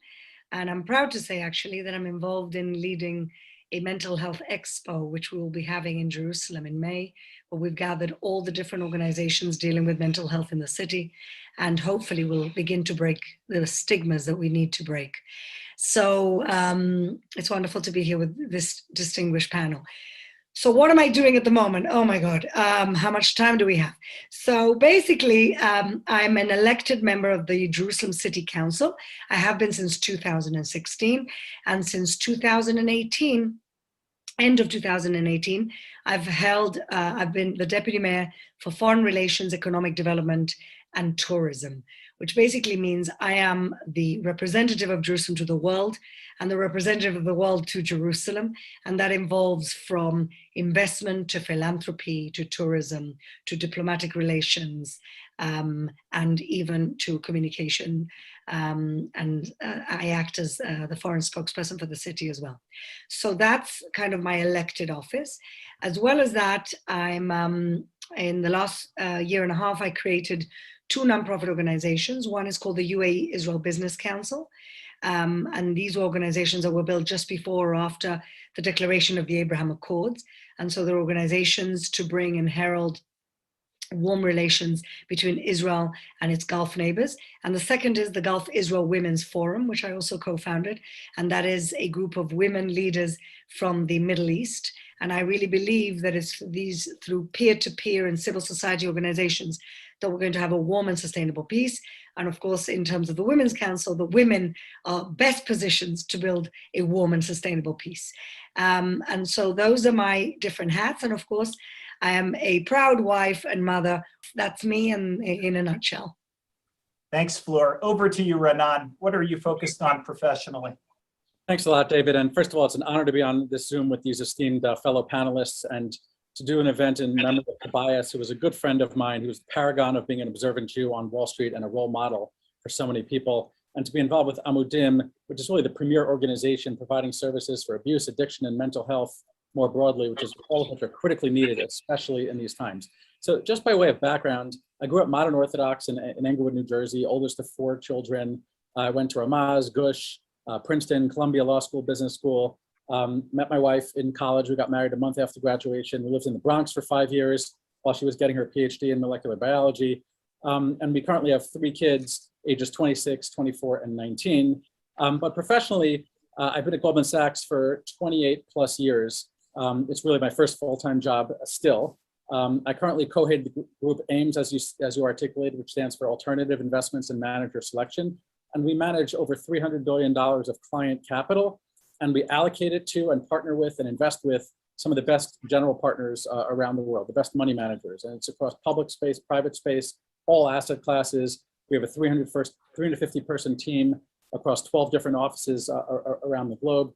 I: And I'm proud to say, actually, that I'm involved in leading a mental health expo, which we will be having in Jerusalem in May, where we've gathered all the different organizations dealing with mental health in the city. And hopefully we'll begin to break the stigmas that we need to break. So it's wonderful to be here with this distinguished panel. So what am I doing at the moment? Oh my God, how much time do we have? So basically, I'm an elected member of the Jerusalem City Council. I have been since 2016, and since 2018, end of 2018, I've been the deputy mayor for foreign relations, economic development, and tourism, which basically means I am the representative of Jerusalem to the world and the representative of the world to Jerusalem. And that involves from investment to philanthropy, to tourism, to diplomatic relations, and even to communication. And I act as the foreign spokesperson for the city as well. So that's kind of my elected office. As well as that, I'm in the last year and a half, I created two nonprofit organizations. One is called the UAE Israel Business Council. And these organizations were built just before or after the declaration of the Abraham Accords. And so they're organizations to bring and herald warm relations between Israel and its Gulf neighbors. And the second is the Gulf Israel Women's Forum, which I also co-founded. And that is a group of women leaders from the Middle East. And I really believe that it's these through peer-to-peer and civil society organizations that we're going to have a warm and sustainable peace. And of course, in terms of the Women's Council, the women are best positioned to build a warm and sustainable peace. And so those are my different hats. And of course, I am a proud wife and mother. That's me in a nutshell.
D: Thanks, Fleur. Over to you, Renan. What are you focused on professionally?
H: Thanks a lot, David. And first of all, it's an honor to be on this Zoom with these esteemed fellow panelists and to do an event in memory of Tobias, who was a good friend of mine, who was the paragon of being an observant Jew on Wall Street and a role model for so many people. And to be involved with Amudim, which is really the premier organization providing services for abuse, addiction, and mental health more broadly, which is all of which are critically needed, especially in these times. So just by way of background, I grew up modern Orthodox in Englewood, New Jersey, oldest of 4 children. I went to Ramaz, Gush, Princeton, Columbia Law School, Business School, met my wife in college. We got married a month after graduation. We lived in the Bronx for 5 years while she was getting her PhD in molecular biology. And we currently have 3 kids, ages 26, 24, and 19. But professionally, I've been at Goldman Sachs for 28 plus years. It's really my first full-time job still. I currently co-head the group AIMS, as you articulated, which stands for Alternative Investments and Manager Selection. And we manage over $300 billion of client capital, and we allocate it to and partner with and invest with some of the best general partners around the world, the best money managers. And it's across public space, private space, all asset classes. We have a 350 person team across 12 different offices around the globe.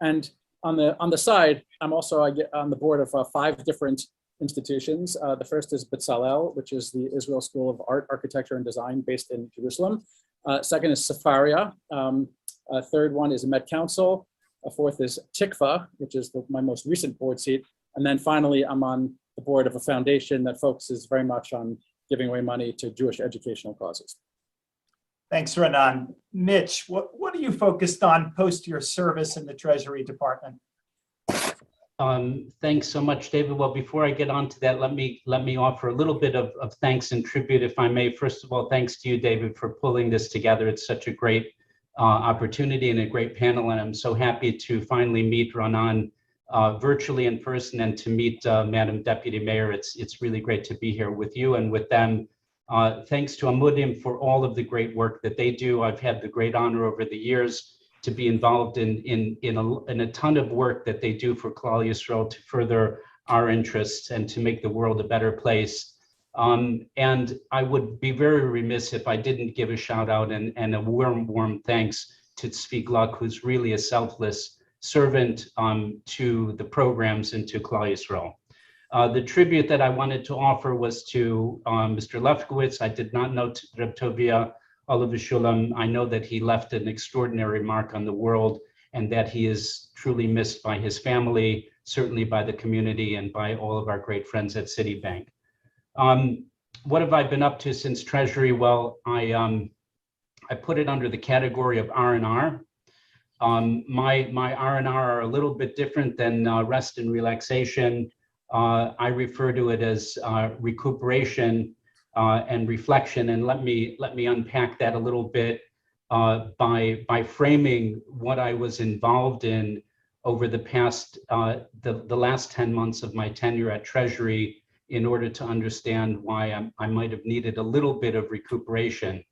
H: And on the side, I get on the board of 5 different institutions. The first is Bezalel, which is the Israel School of Art, Architecture, and Design based in Jerusalem. Second is Sefaria. Third one is Met Council. A fourth is Tikva, which is my most recent board seat. And then finally, I'm on the board of a foundation that focuses very much on giving away money to Jewish educational causes.
D: Thanks, Renan. Mitch, what are you focused on post your service in the Treasury Department?
J: Thanks so much, David. Well, before I get on to that, let me offer a little bit of thanks and tribute, if I may. First of all, thanks to you, David, for pulling this together. It's such a great opportunity and a great panel, and I'm so happy to finally meet Renan virtually in person and to meet Madam Deputy Mayor. It's really great to be here with you and with them. Thanks to Amudim for all of the great work that they do. I've had the great honor over the years to be involved in a ton of work that they do for Klal Yisrael to further our interests and to make the world a better place. And I would be very remiss if I didn't give a shout out and a warm thanks to Tzvi Gluck, who's really a selfless servant to the programs and to Klal Yisrael. The tribute that I wanted to offer was to Mr. Lefkowitz. I did not know Reb Tovia Olav Shulam. I know that he left an extraordinary mark on the world and that he is truly missed by his family, certainly by the community and by all of our great friends at Citibank. What have I been up to since Treasury? Well, I put it under the category of R&R. My R&R are a little bit different than rest and relaxation. I refer to it as recuperation and reflection, and let me unpack that a little bit by framing what I was involved in over the past the last 10 months of my tenure at Treasury in order to understand why I might have needed a little bit of recuperation.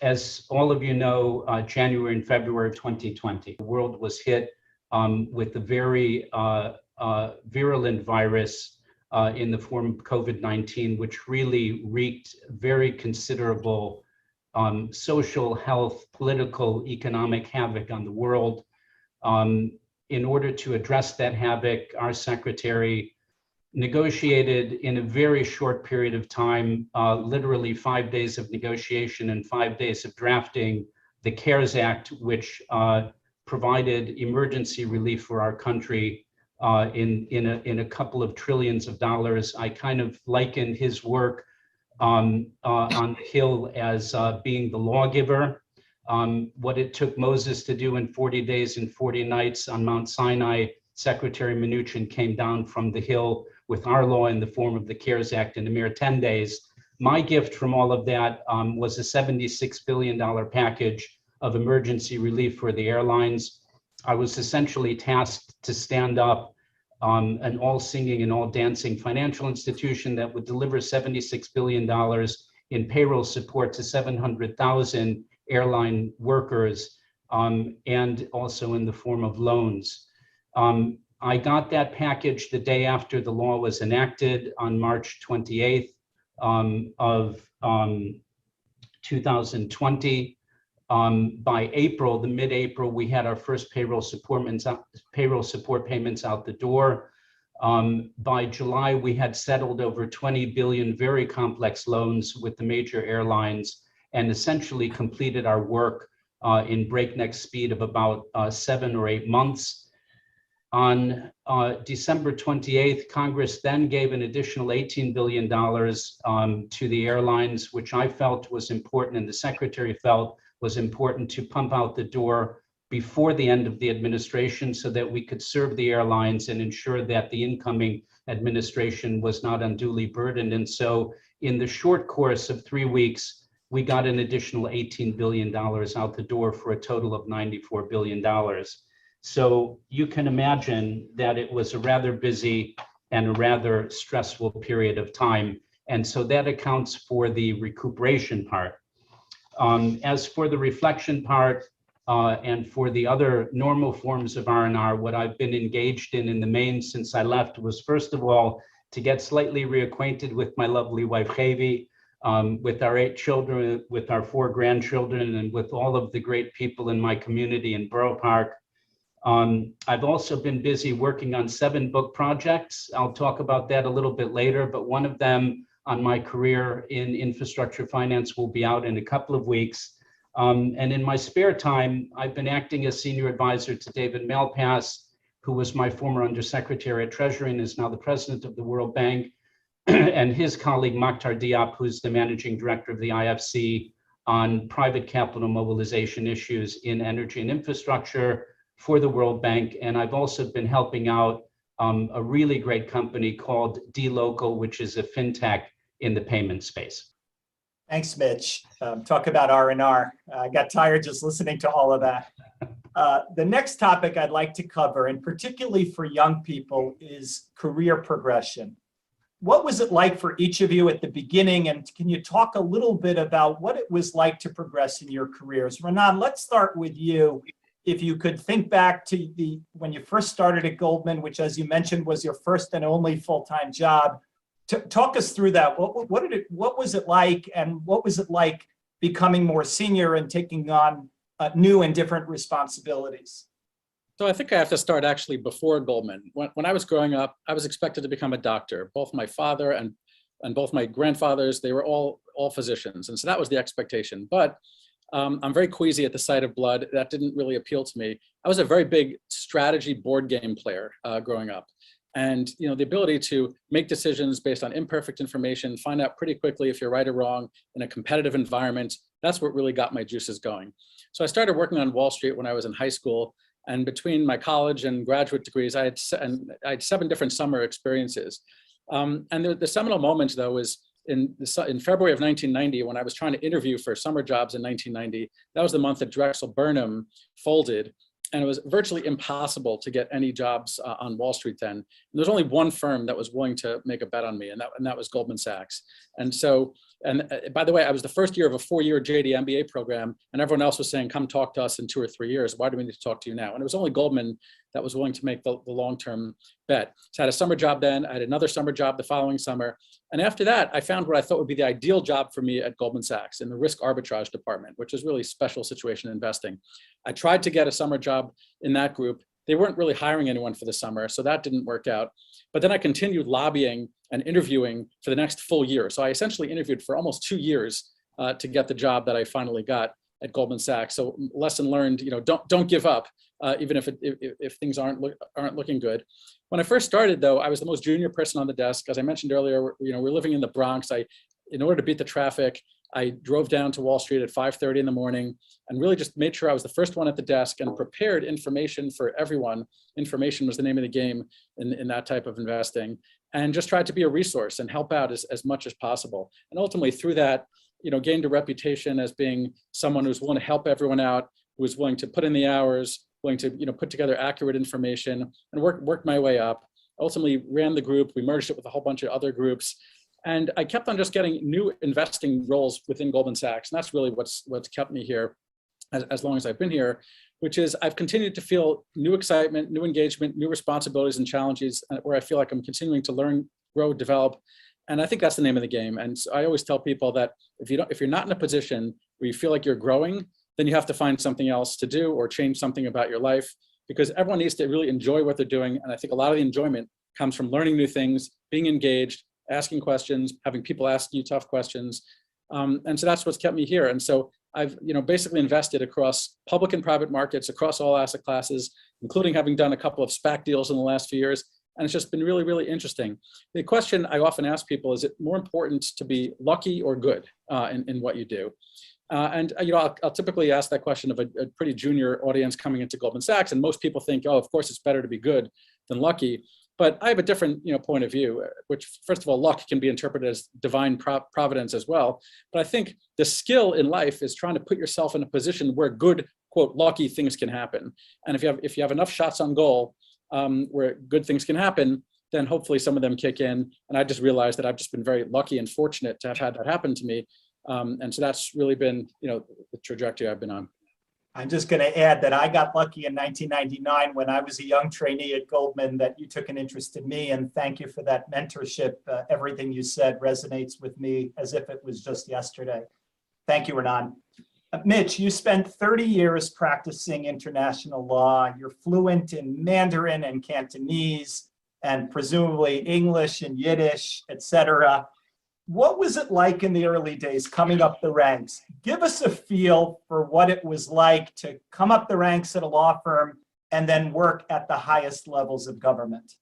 J: As all of you know, January and February of 2020, the world was hit with a very virulent virus in the form of COVID-19, which really wreaked very considerable social, health, political, economic havoc on the world. In order to address that havoc, our secretary negotiated in a very short period of time, literally 5 days of negotiation and 5 days of drafting, the CARES Act, which provided emergency relief for our country in a couple of trillions of dollars. I kind of liken his work on the Hill as being the lawgiver. What it took Moses to do in 40 days and 40 nights on Mount Sinai, Secretary Mnuchin came down from the Hill with our law in the form of the CARES Act in a mere 10 days. My gift from all of that was a $76 billion package of emergency relief for the airlines. I was essentially tasked to stand up an all singing and all dancing financial institution that would deliver $76 billion in payroll support to 700,000 airline workers and also in the form of loans. I got that package the day after the law was enacted on March 28th of 2020. By April, the mid-April, we had our first payroll support payments out the door. By July, we had settled over 20 billion very complex loans with the major airlines and essentially completed our work in breakneck speed of about 7 or 8 months. On December 28th, Congress then gave an additional $18 billion to the airlines, which I felt was important and the Secretary felt was important to pump out the door before the end of the administration so that we could serve the airlines and ensure that the incoming administration was not unduly burdened. And so in the short course of 3 weeks, we got an additional $18 billion out the door for a total of $94 billion. So you can imagine that it was a rather busy and a rather stressful period of time. And so that accounts for the recuperation part. As for the reflection part and for the other normal forms of R&R, what I've been engaged in the main since I left was, first of all, to get slightly reacquainted with my lovely wife, Hevi, with our 8 children, with our 4 grandchildren, and with all of the great people in my community in Borough Park. I've also been busy working on 7 book projects. I'll talk about that a little bit later, but one of them on my career in infrastructure finance will be out in a couple of weeks. And in my spare time, I've been acting as senior advisor to David Malpass, who was my former undersecretary at Treasury and is now the president of the World Bank, and his colleague Makhtar Diop, who's the managing director of the IFC, on private capital mobilization issues in energy and infrastructure for the World Bank. And I've also been helping out a really great company called dLocal, which is a fintech in the payment space.
D: Thanks, Mitch. Talk about R&R. I got tired just listening to all of that. The next topic I'd like to cover, and particularly for young people, is career progression. What was it like for each of you at the beginning? And can you talk a little bit about what it was like to progress in your careers? Renan, let's start with you. If you could think back to when you first started at Goldman, which, as you mentioned, was your first and only full-time job, talk us through that. What was it like, and what was it like becoming more senior and taking on new and different responsibilities?
H: So I think I have to start actually before Goldman. When I was growing up, I was expected to become a doctor. Both my father and both my grandfathers, they were all physicians. And so that was the expectation. But I'm very queasy at the sight of blood. That didn't really appeal to me. I was a very big strategy board game player growing up. And the ability to make decisions based on imperfect information, find out pretty quickly if you're right or wrong in a competitive environment, that's what really got my juices going. So I started working on Wall Street when I was in high school. And between my college and graduate degrees, I had 7 different summer experiences. And the seminal moment, though, was in February of 1990, when I was trying to interview for summer jobs in 1990. That was the month that Drexel Burnham folded. And it was virtually impossible to get any jobs on Wall Street then. And there was only one firm that was willing to make a bet on me, and that was Goldman Sachs. And so, by the way, I was the first year of a 4-year JD MBA program, and everyone else was saying, come talk to us in 2 or 3 years. Why do we need to talk to you now? And it was only Goldman that was willing to make the long-term bet. So I had a summer job then. I had another summer job the following summer. And after that, I found what I thought would be the ideal job for me at Goldman Sachs in the risk arbitrage department, which is really special situation investing. I tried to get a summer job in that group. They weren't really hiring anyone for the summer, so that didn't work out. But then I continued lobbying and interviewing for the next full year. So I essentially interviewed for almost 2 years to get the job that I finally got at Goldman Sachs. So lesson learned, don't give up, even if things aren't looking good. When I first started, though, I was the most junior person on the desk. As I mentioned earlier, we're living in the Bronx. In order to beat the traffic, I drove down to Wall Street at 5:30 in the morning and really just made sure I was the first one at the desk and prepared information for everyone. Information was the name of the game in that type of investing, and just tried to be a resource and help out as much as possible. And ultimately through that, gained a reputation as being someone who's willing to help everyone out, who was willing to put in the hours, willing to put together accurate information, and work my way up. Ultimately ran the group. We merged it with a whole bunch of other groups. And I kept on just getting new investing roles within Goldman Sachs. And that's really what's kept me here as long as I've been here. which is I've continued to feel new excitement, new engagement, new responsibilities and challenges where I feel like I'm continuing to learn, grow, develop. And I think that's the name of the game. And so I always tell people that if you're not in a position where you feel like you're growing, then you have to find something else to do or change something about your life, because everyone needs to really enjoy what they're doing. And I think a lot of the enjoyment comes from learning new things, being engaged, asking questions, having people ask you tough questions. And so that's what's kept me here. And so I've basically invested across public and private markets, across all asset classes, including having done a couple of SPAC deals in the last few years. And it's just been really, really interesting. The question I often ask people, is it more important to be lucky or good in what you do? I'll typically ask that question of a pretty junior audience coming into Goldman Sachs, and most people think, oh, of course it's better to be good than lucky. But I have a different point of view, which first of all, luck can be interpreted as divine providence as well. But I think the skill in life is trying to put yourself in a position where good, quote, lucky things can happen. And if you have enough shots on goal where good things can happen, then hopefully some of them kick in. And I just realized that I've just been very lucky and fortunate to have had that happen to me. And so that's really been, the trajectory I've been on.
D: I'm just going to add that I got lucky in 1999 when I was a young trainee at Goldman that you took an interest in me, and thank you for that mentorship. Everything you said resonates with me as if it was just yesterday. Thank you, Renan. Mitch, you spent 30 years practicing international law. You're fluent in Mandarin and Cantonese, and presumably English and Yiddish, etc. What was it like in the early days coming up the ranks? Give us a feel for what it was like to come up the ranks at a law firm and then work at the highest levels of government.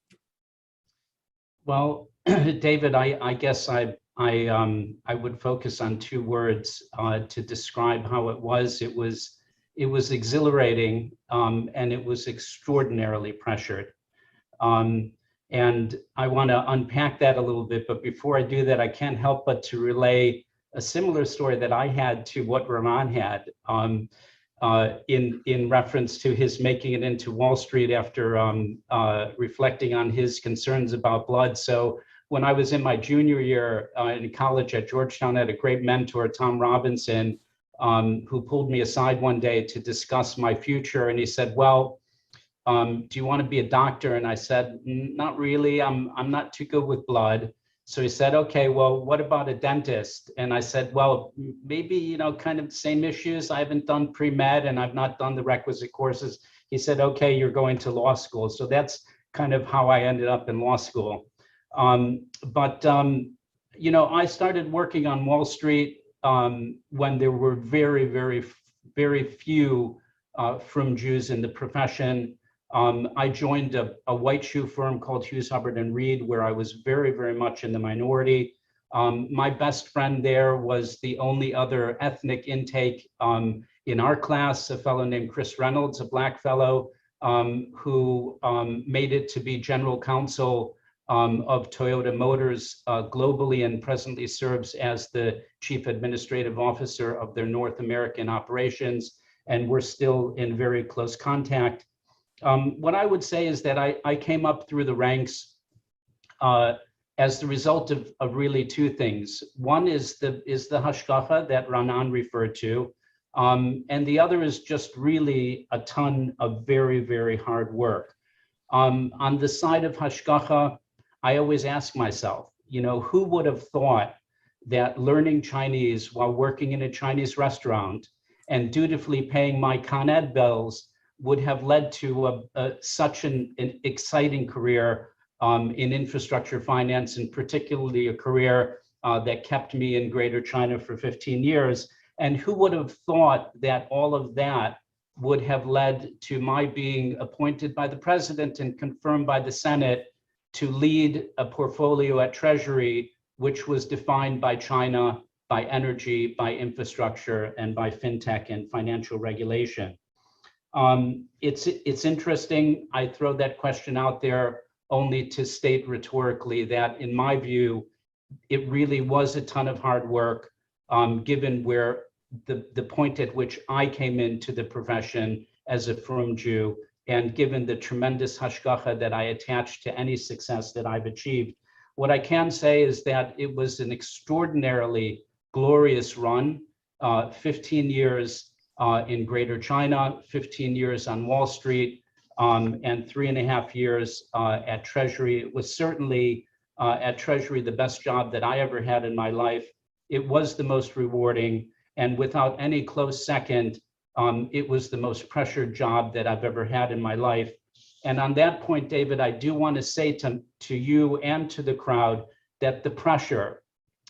J: Well, David, I guess I would focus on two words to describe how it was. It was exhilarating and it was extraordinarily pressured. And I want to unpack that a little bit, but before I do that, I can't help but to relay a similar story that I had to what Renan had in reference to his making it into Wall Street after reflecting on his concerns about blood. So when I was in my junior year in college at Georgetown, I had a great mentor, Tom Robinson, who pulled me aside one day to discuss my future. And he said, well, do you want to be a doctor? And I said, not really. I'm not too good with blood. So he said, okay, well, what about a dentist? And I said, well, maybe, kind of the same issues. I haven't done pre-med and I've not done the requisite courses. He said, okay, you're going to law school. So that's kind of how I ended up in law school. But I started working on Wall Street when there were very, very, very few from Jews in the profession. I joined a white shoe firm called Hughes, Hubbard & Reed, where I was very, very much in the minority. My best friend there was the only other ethnic intake in our class, a fellow named Chris Reynolds, a Black fellow who made it to be general counsel of Toyota Motors globally and presently serves as the chief administrative officer of their North American operations. And we're still in very close contact. What I would say is that I came up through the ranks as the result of really two things. One is the hashgacha that Renan referred to, and the other is just really a ton of very, very hard work. On the side of hashgacha, I always ask myself, who would have thought that learning Chinese while working in a Chinese restaurant and dutifully paying my Con Ed bills would have led to such an exciting career in infrastructure finance, and particularly a career that kept me in Greater China for 15 years. And who would have thought that all of that would have led to my being appointed by the president and confirmed by the Senate to lead a portfolio at Treasury, which was defined by China, by energy, by infrastructure, and by fintech and financial regulation. It's interesting. I throw that question out there only to state rhetorically that, in my view, it really was a ton of hard work, given where the point at which I came into the profession as a frum Jew, and given the tremendous hashgacha that I attached to any success that I've achieved. What I can say is that it was an extraordinarily glorious run, 15 years in Greater China, 15 years on Wall Street, and 3.5 years at Treasury. It was certainly at Treasury the best job that I ever had in my life. It was the most rewarding, and without any close second, it was the most pressured job that I've ever had in my life. And on that point, David, I do want to say to you and to the crowd that the pressure,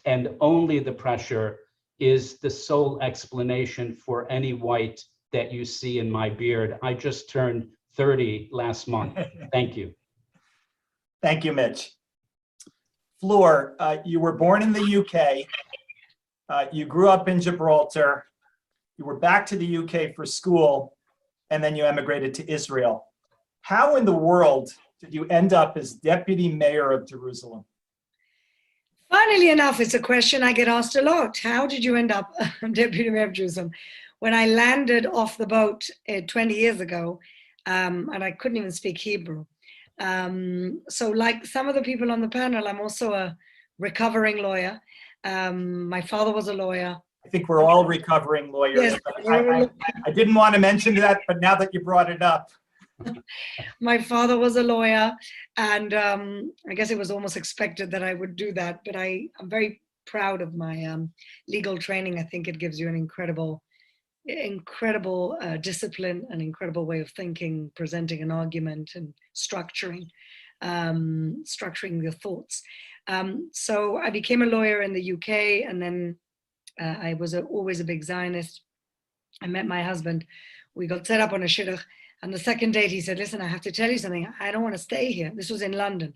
J: and only the pressure, is the sole explanation for any white that you see in my beard. I just turned 30 last month. Thank you.
D: Thank you, Mitch. Floor, you were born in the UK. You grew up in Gibraltar. You were back to the UK for school, and then you emigrated to Israel. How in the world did you end up as deputy mayor of Jerusalem?
I: Funnily enough, it's a question I get asked a lot. How did you end up deputy mayor of Jerusalem? When I landed off the boat 20 years ago, and I couldn't even speak Hebrew. So like some of the people on the panel, I'm also a recovering lawyer. My father was a lawyer.
D: I think we're all recovering lawyers.
I: Yes.
D: I didn't want to mention that, but now that you brought it up.
I: My father was a lawyer, and I guess it was almost expected that I would do that, but I'm very proud of my legal training. I think it gives you an incredible discipline, an incredible way of thinking, presenting an argument, and structuring your thoughts. So I became a lawyer in the UK, and then I was always a big Zionist. I met my husband. We got set up on a shidduch. And the second date, he said, listen, I have to tell you something. I don't want to stay here. This was in London.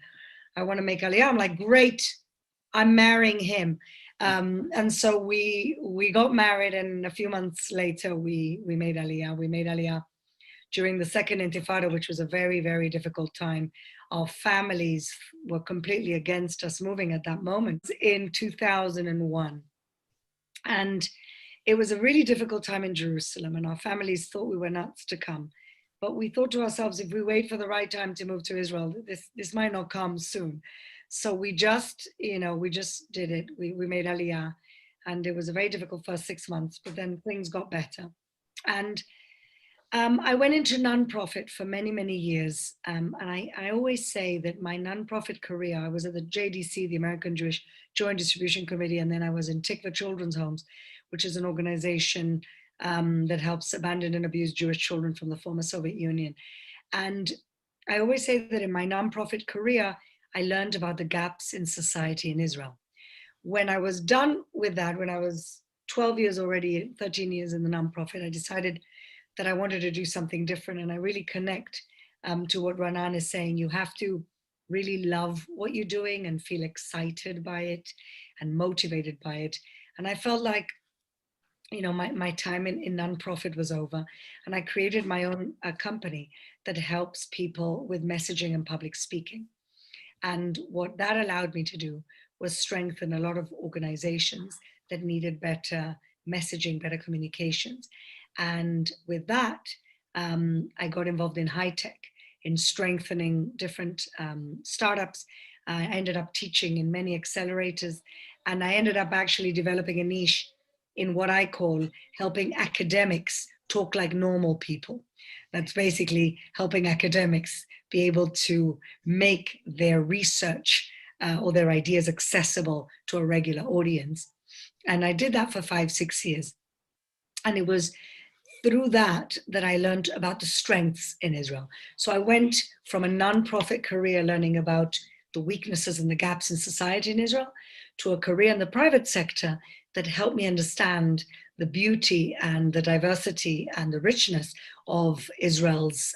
I: I want to make Aliyah. I'm like, great, I'm marrying him. And so we got married, and a few months later, we made Aliyah. We made Aliyah during the second Intifada, which was a very, very difficult time. Our families were completely against us moving at that moment in 2001. And it was a really difficult time in Jerusalem, and our families thought we were nuts to come. But we thought to ourselves, if we wait for the right time to move to Israel, this might not come soon. So we just did it. We made Aliyah, and it was a very difficult first 6 months, but then things got better. And I went into nonprofit for many, many years. And I always say that my nonprofit career, I was at the JDC, the American Jewish Joint Distribution Committee, and then I was in Tikva Children's Homes, which is an organization that helps abandoned and abused Jewish children from the former Soviet Union. And I always say that in my nonprofit career, I learned about the gaps in society in Israel. When I was done with that, when I was 12 years already, 13 years in the nonprofit, I decided that I wanted to do something different. And I really connect to what Ranan is saying. You have to really love what you're doing and feel excited by it and motivated by it. And I felt like my time in nonprofit was over, and I created my own company that helps people with messaging and public speaking. And what that allowed me to do was strengthen a lot of organizations that needed better messaging, better communications. And with that, I got involved in high tech, in strengthening different startups. I ended up teaching in many accelerators, and I ended up actually developing a niche in what I call helping academics talk like normal people. That's basically helping academics be able to make their research or their ideas accessible to a regular audience. And I did that for 5-6 years. And it was through that I learned about the strengths in Israel. So I went from a nonprofit career learning about the weaknesses and the gaps in society in Israel to a career in the private sector that helped me understand the beauty and the diversity and the richness of Israel's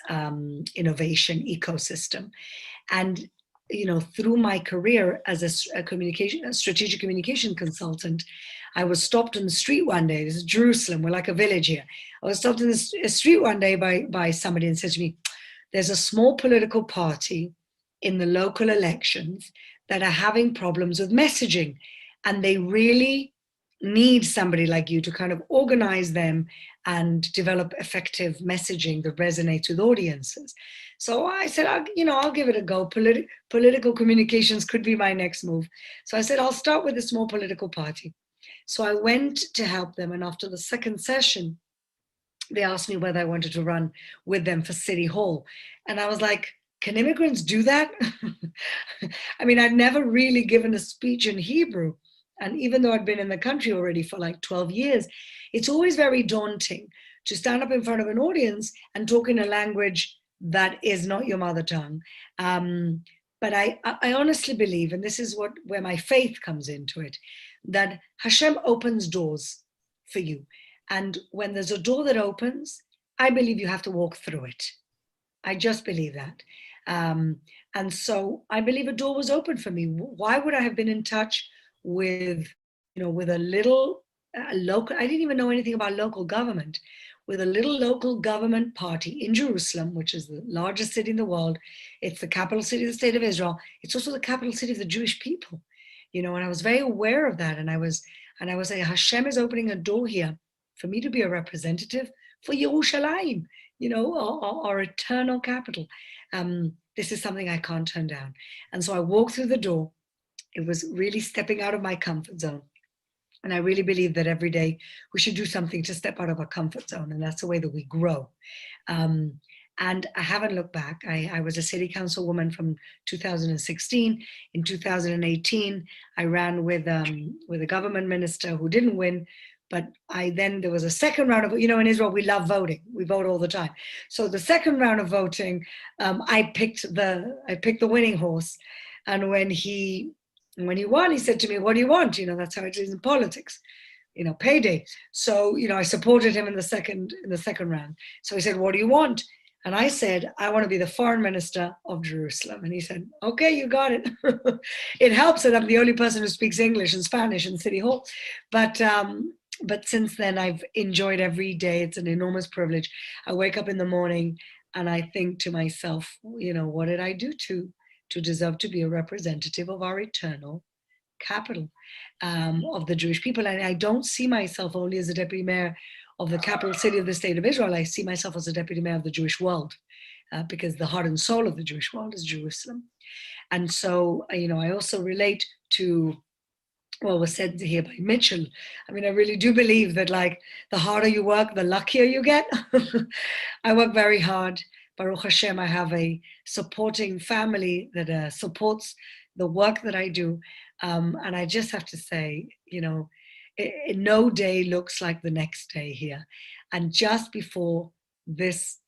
I: innovation ecosystem. And through my career as a strategic communication consultant, I was stopped on the street one day. This is Jerusalem, we're like a village here. I was stopped in the street one day by somebody and said to me, there's a small political party in the local elections that are having problems with messaging, and they really need somebody like you to kind of organize them and develop effective messaging that resonates with audiences. So I said, I'll give it a go. Political communications could be my next move. So I said, I'll start with a small political party. So I went to help them. And after the second session, they asked me whether I wanted to run with them for City Hall. And I was like, can immigrants do that? I mean, I'd never really given a speech in Hebrew. And even though I'd been in the country already for like 12 years, it's always very daunting to stand up in front of an audience and talk in a language that is not your mother tongue. But I honestly believe, and this is where my faith comes into it, that Hashem opens doors for you. And when there's a door that opens, I believe you have to walk through it. I just believe that. And so I believe a door was open for me. Why would I have been in touch with, with a little local, I didn't even know anything about local government, with a little local government party in Jerusalem, which is the largest city in the world. It's the capital city of the state of Israel. It's also the capital city of the Jewish people, and I was very aware of that. And I was saying, Hashem is opening a door here for me to be a representative for Yerushalayim, our eternal capital. This is something I can't turn down. And so I walked through the door. It was really stepping out of my comfort zone. And I really believe that every day we should do something to step out of our comfort zone. And that's the way that we grow. And I haven't looked back. I was a city councilwoman from 2016. In 2018, I ran with a government minister who didn't win. But there was a second round of, in Israel, we love voting. We vote all the time. So the second round of voting, I picked the winning horse. And when he won, he said to me, what do you want? That's how it is in politics, payday. So, I supported him in the second round. So he said, what do you want? And I said, I want to be the foreign minister of Jerusalem. And he said, okay, you got it. It helps that I'm the only person who speaks English and Spanish in City Hall. But since then, I've enjoyed every day. It's an enormous privilege. I wake up in the morning and I think to myself, what did I do to deserve to be a representative of our eternal capital, of the Jewish people? And I don't see myself only as a deputy mayor of the capital city of the state of Israel. I see myself as a deputy mayor of the Jewish world, because the heart and soul of the Jewish world is Jerusalem. And so, I also relate to what was said here by Mitchell. I mean, I really do believe that, like, the harder you work, the luckier you get. I work very hard. Baruch Hashem, I have a supporting family that supports the work that I do. And I just have to say, no day looks like the next day here. And just before this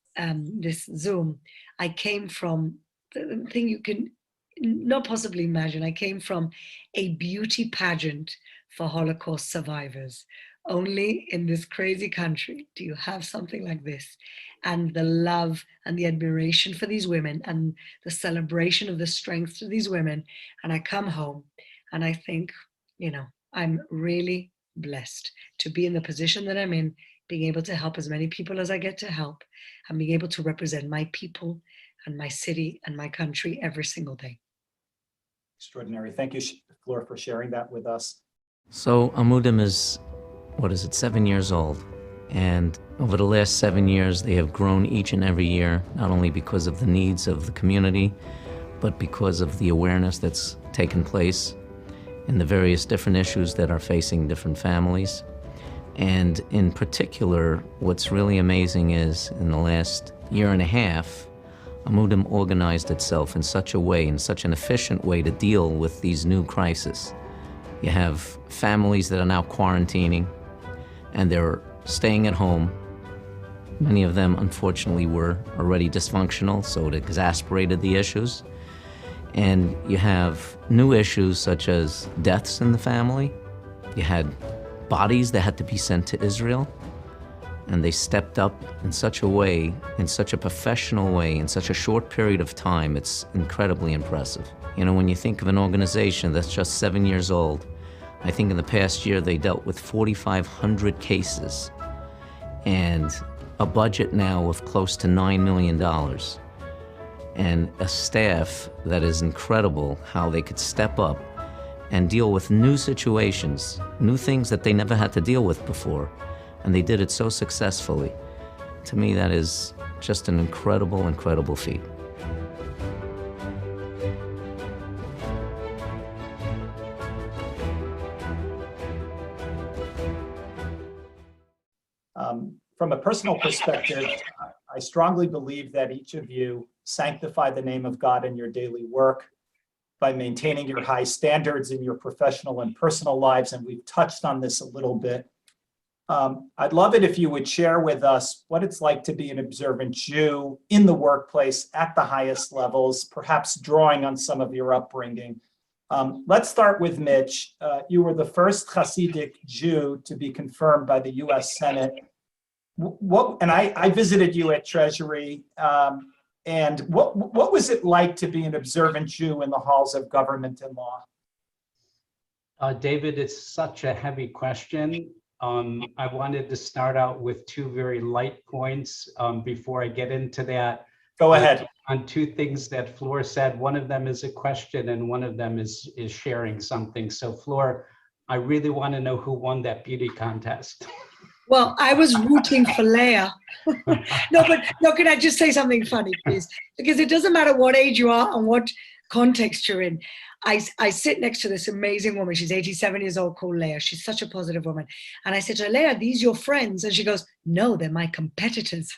I: Zoom, I came from the thing you can not possibly imagine. I came from a beauty pageant for Holocaust survivors. Only in this crazy country do you have something like this. And the love and the admiration for these women and the celebration of the strength of these women. And I come home and I think, I'm really blessed to be in the position that I'm in, being able to help as many people as I get to help, and being able to represent my people and my city and my country every single day.
D: Extraordinary. Thank you, Flora, for sharing that with us.
E: So Amudim is, 7 years old. And over the last 7 years, they have grown each and every year, not only because of the needs of the community, but because of the awareness that's taken place in the various different issues that are facing different families. And in particular, what's really amazing is in the last year and a half, Amudim organized itself in such a way, in such an efficient way to deal with these new crises. You have families that are now quarantining and they're staying at home. Many of them, unfortunately, were already dysfunctional, so it exacerbated the issues. And you have new issues such as deaths in the family. You had bodies that had to be sent to Israel, and they stepped up in such a way, in such a professional way, in such a short period of time. It's incredibly impressive. When you think of an organization that's just 7 years old, I think in the past year they dealt with 4,500 cases and a budget now of close to $9 million. And a staff that is incredible how they could step up and deal with new situations, new things that they never had to deal with before. And they did it so successfully. To me, that is just an incredible, incredible feat.
D: from a personal perspective, I strongly believe that each of you sanctify the name of God in your daily work by maintaining your high standards in your professional and personal lives, and we've touched on this a little bit. I'd love it if you would share with us what it's like to be an observant Jew in the workplace at the highest levels, perhaps drawing on some of your upbringing. Let's start with Mitch. You were the first Hasidic Jew to be confirmed by the US Senate. I visited you at Treasury, and what was it like to be an observant Jew in the halls of government and law?
J: David, it's such a heavy question. I wanted to start out with two very light points before I get into that.
D: Go ahead.
J: On two things that Flor said. One of them is a question and one of them is sharing something. So Flor, I really want to know who won that beauty contest.
I: Well, I was rooting for Leah. No, can I just say something funny, please? Because it doesn't matter what age you are and what context you're in. I sit next to this amazing woman. She's 87 years old, called Leah. She's such a positive woman. And I said to her, Leah, are these your friends? And she goes, no, they're my competitors.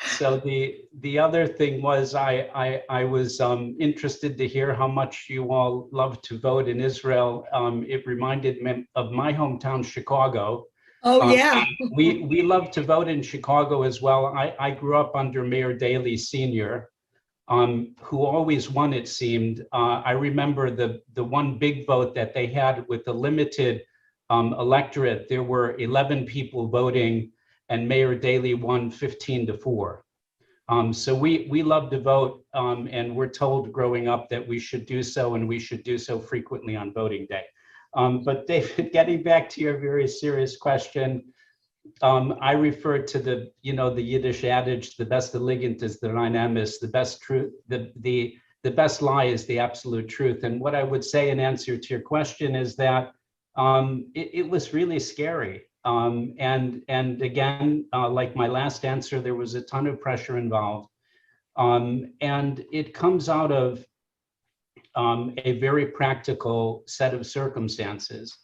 J: So the other thing was I was interested to hear how much you all love to vote in Israel. It reminded me of my hometown, Chicago.
I: Oh, yeah.
J: We love to vote in Chicago as well. I grew up under Mayor Daley Sr., who always won, it seemed. I remember the one big vote that they had with the limited electorate. There were 11 people voting, and Mayor Daley won 15-4. So we love to vote, and we're told growing up that we should do so, and we should do so frequently on voting day. But David, getting back to your very serious question, I refer to the Yiddish adage, the best elegant is the rein emes, the best truth, the best lie is the absolute truth. And what I would say in answer to your question is that it was really scary. And again, like my last answer, there was a ton of pressure involved. And it comes out of a very practical set of circumstances.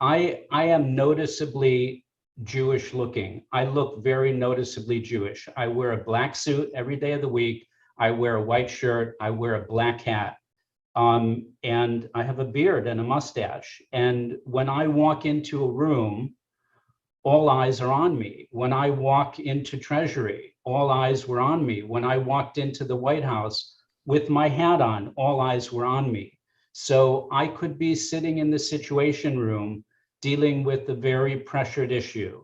J: I am noticeably Jewish looking. I look very noticeably Jewish. I wear a black suit every day of the week. I wear a white shirt. I wear a black hat. And I have a beard and a mustache. And when I walk into a room, all eyes are on me. When I walk into Treasury, all eyes were on me. When I walked into the White House with my hat on, all eyes were on me. So I could be sitting in the Situation Room dealing with a very pressured issue.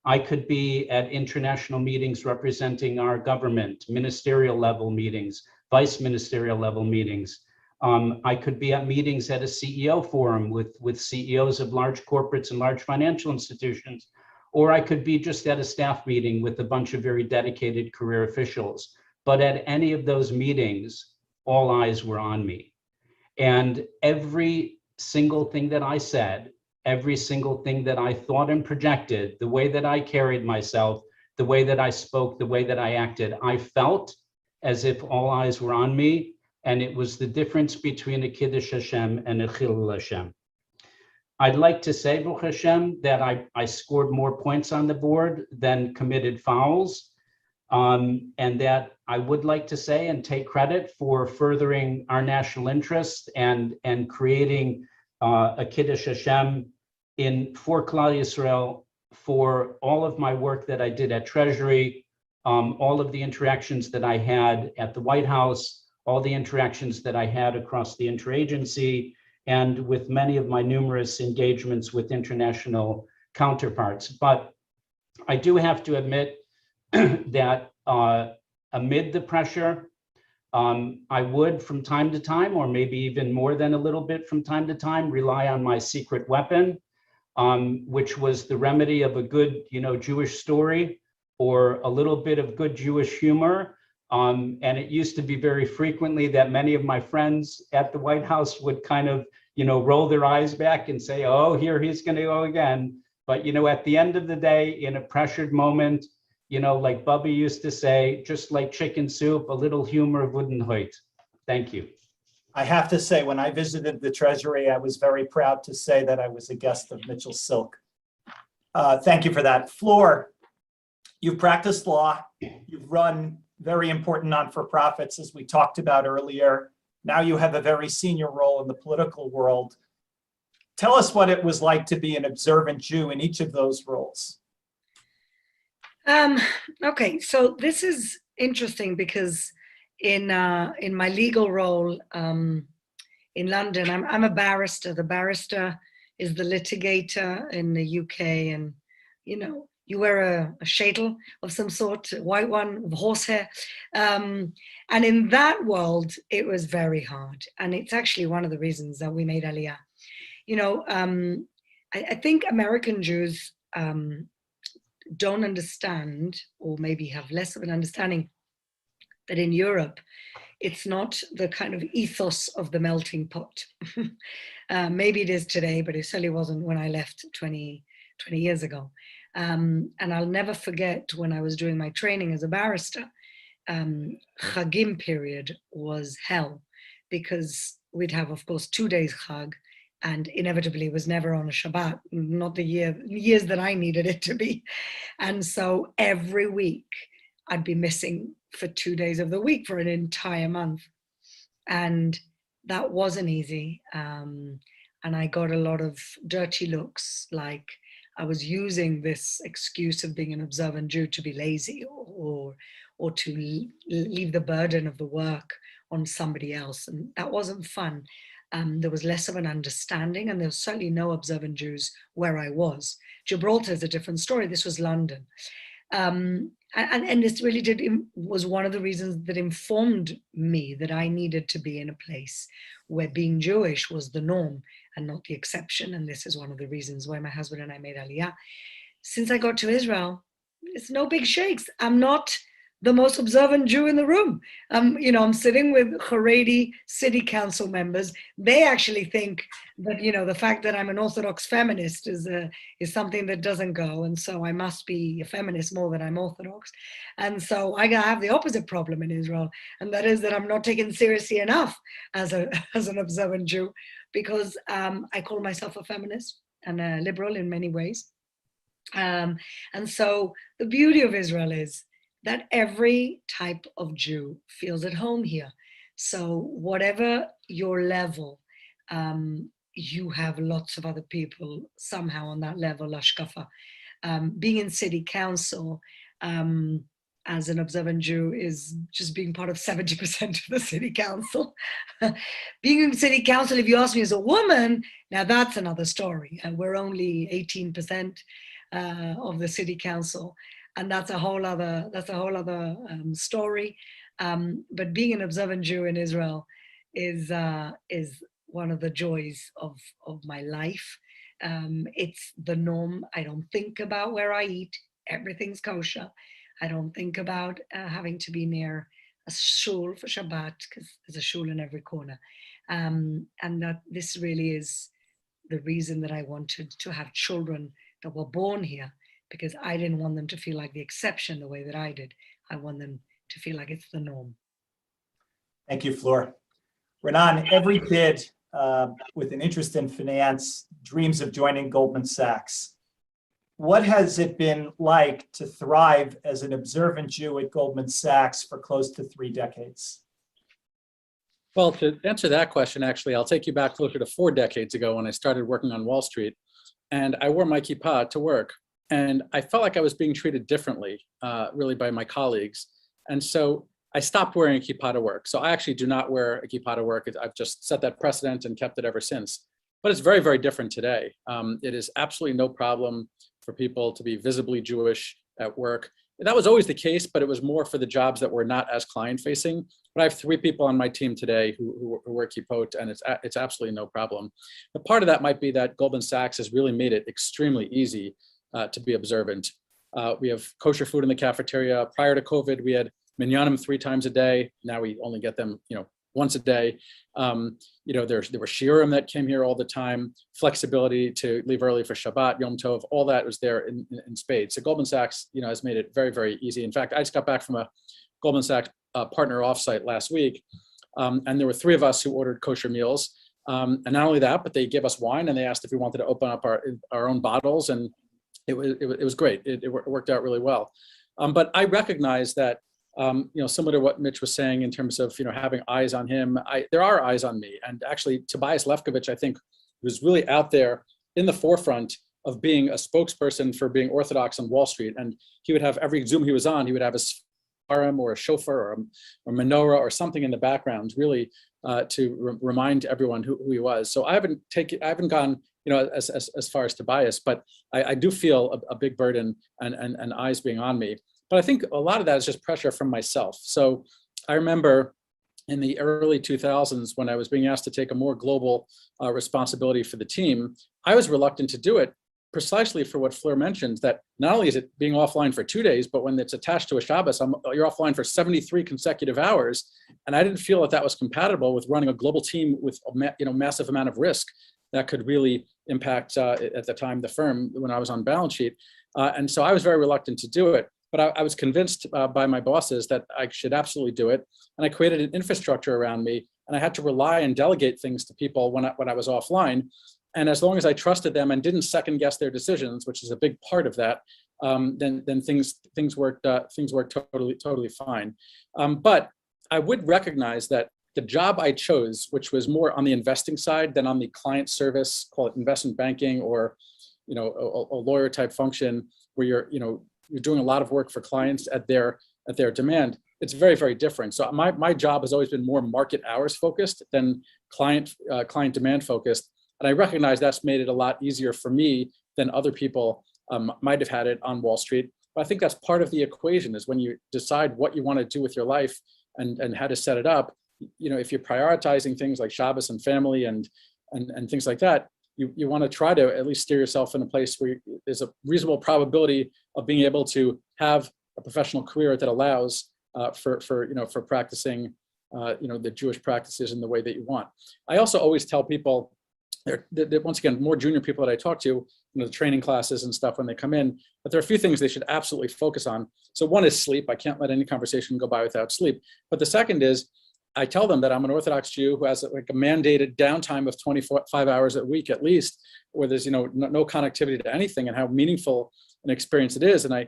J: I could be at international meetings representing our government, ministerial level meetings, vice ministerial level meetings. I could be at meetings at a CEO forum with CEOs of large corporates and large financial institutions, or I could be just at a staff meeting with a bunch of very dedicated career officials. But at any of those meetings, all eyes were on me. And every single thing that I said, every single thing that I thought and projected, the way that I carried myself, the way that I spoke, the way that I acted, I felt as if all eyes were on me. And it was the difference between a Kiddush Hashem and a Chilul Hashem. I'd like to say, Baruch Hashem, that I scored more points on the board than committed fouls. And that I would like to say and take credit for furthering our national interest and creating a Kiddush Hashem for Klal Yisrael, for all of my work that I did at Treasury, all of the interactions that I had at the White House, all the interactions that I had across the interagency, and with many of my numerous engagements with international counterparts. But I do have to admit that amid the pressure, I would from time to time, or maybe even more than a little bit from time to time, rely on my secret weapon, which was the remedy of a good, Jewish story or a little bit of good Jewish humor. And it used to be very frequently that many of my friends at the White House would kind of, roll their eyes back and say, oh, here he's going to go again. But, at the end of the day, in a pressured moment, like Bubby used to say, just like chicken soup, a little humor wouldn't hurt. Thank you.
D: I have to say, when I visited the Treasury, I was very proud to say that I was a guest of Mitchell Silk. Thank you for that. Flor, you've practiced law. You've run very important non-for-profits, as we talked about earlier. Now you have a very senior role in the political world. Tell us what it was like to be an observant Jew in each of those roles.
I: Okay, so this is interesting because in my legal role in London, I'm a barrister. The barrister is the litigator in the UK, and you wear a sheitel of some sort, a white one with horsehair. And in that world, it was very hard. And it's actually one of the reasons that we made Aliyah. I think American Jews don't understand, or maybe have less of an understanding, that in Europe, it's not the kind of ethos of the melting pot. Maybe it is today, but it certainly wasn't when I left 20 years ago. And I'll never forget when I was doing my training as a barrister, Chagim period was hell, because we'd have, of course, 2 days Chag, and inevitably it was never on a Shabbat, not the years that I needed it to be. And so every week I'd be missing for 2 days of the week for an entire month. And that wasn't easy. And I got a lot of dirty looks, like I was using this excuse of being an observant Jew to be lazy or to leave the burden of the work on somebody else. And that wasn't fun. There was less of an understanding, and there was certainly no observant Jews where I was. Gibraltar is a different story. This was London. And this really was one of the reasons that informed me that I needed to be in a place where being Jewish was the norm and not the exception. And this is one of the reasons why my husband and I made Aliyah. Since I got to Israel, it's no big shakes. I'm not the most observant Jew in the room. I'm sitting with Haredi city council members. They actually think that, the fact that I'm an Orthodox feminist is something that doesn't go. And so I must be a feminist more than I'm Orthodox. And so I have the opposite problem in Israel. And that is that I'm not taken seriously enough as an observant Jew, because I call myself a feminist and a liberal in many ways. And so the beauty of Israel is that every type of Jew feels at home here. So whatever your level, you have lots of other people somehow on that level, Ashkafa. Being in city council as an observant Jew is just being part of 70% of the city council. Being in city council, if you ask me as a woman, now that's another story. We're only 18% of the city council. And that's a whole other story. But being an observant Jew in Israel is one of the joys of my life. It's the norm. I don't think about where I eat. Everything's kosher. I don't think about having to be near a shul for Shabbat, because there's a shul in every corner. And that this really is the reason that I wanted to have children that were born here, because I didn't want them to feel like the exception the way that I did. I want them to feel like it's the norm.
D: Thank you, Flor. Renan, every kid with an interest in finance dreams of joining Goldman Sachs. What has it been like to thrive as an observant Jew at Goldman Sachs for close to 3 decades?
H: Well, to answer that question, actually, I'll take you back closer to 4 decades ago when I started working on Wall Street. And I wore my kippah to work. And I felt like I was being treated differently, really, by my colleagues. And so I stopped wearing a kippah to work. So I actually do not wear a kippah to work. I've just set that precedent and kept it ever since. But it's very, very different today. It is absolutely no problem for people to be visibly Jewish at work. That was always the case, but it was more for the jobs that were not as client-facing. But I have 3 people on my team today who wear kippot, and it's absolutely no problem. But part of that might be that Goldman Sachs has really made it extremely easy to be observant. We have kosher food in the cafeteria. Prior to COVID, we had minyanim 3 times a day. Now we only get them, once a day. There were shiurim that came here all the time. Flexibility to leave early for Shabbat, Yom Tov, all that was there in spades. So Goldman Sachs, has made it very, very easy. In fact, I just got back from a Goldman Sachs partner offsite last week, and there were 3 of us who ordered kosher meals. And not only that, but they gave us wine, and they asked if we wanted to open up our own bottles. And it was great. It worked out really well. But I recognize that, similar to what Mitch was saying in terms of, having eyes on him, there are eyes on me. And actually, Tobias Lefkovich, I think, was really out there in the forefront of being a spokesperson for being Orthodox on Wall Street. And he would have every Zoom he was on, he would have a svarim or a shofar or a menorah or something in the background, really to remind everyone who he was. So I haven't gone, as far as Tobias, but I do feel a big burden and eyes being on me. But I think a lot of that is just pressure from myself. So I remember in the early 2000s when I was being asked to take a more global responsibility for the team, I was reluctant to do it precisely for what Fleur mentioned, that not only is it being offline for 2 days, but when it's attached to a Shabbos, you're offline for 73 consecutive hours. And I didn't feel that was compatible with running a global team with a massive amount of risk that could really impact, at the time, the firm when I was on balance sheet. And so I was very reluctant to do it. But I was convinced by my bosses that I should absolutely do it. And I created an infrastructure around me, and I had to rely and delegate things to people when I was offline. And as long as I trusted them and didn't second guess their decisions, which is a big part of that, then things worked totally fine. But I would recognize that the job I chose, which was more on the investing side than on the client service, call it investment banking, or a lawyer type function where you're doing a lot of work for clients at their demand, it's very, very different. So my job has always been more market hours focused than client demand focused. And I recognize that's made it a lot easier for me than other people might have had it on Wall Street. But I think that's part of the equation, is when you decide what you want to do with your life and how to set it up, if you're prioritizing things like Shabbos and family and things like that, you want to try to at least steer yourself in a place where there's a reasonable probability of being able to have a professional career that allows for practicing the Jewish practices in the way that you want. I also always tell people, once again, more junior people that I talk to, the training classes and stuff when they come in, but there are a few things they should absolutely focus on. So one is sleep. I can't let any conversation go by without sleep. But the second is, I tell them that I'm an Orthodox Jew who has like a mandated downtime of 25 hours a week at least, where there's no connectivity to anything, and how meaningful an experience it is. And I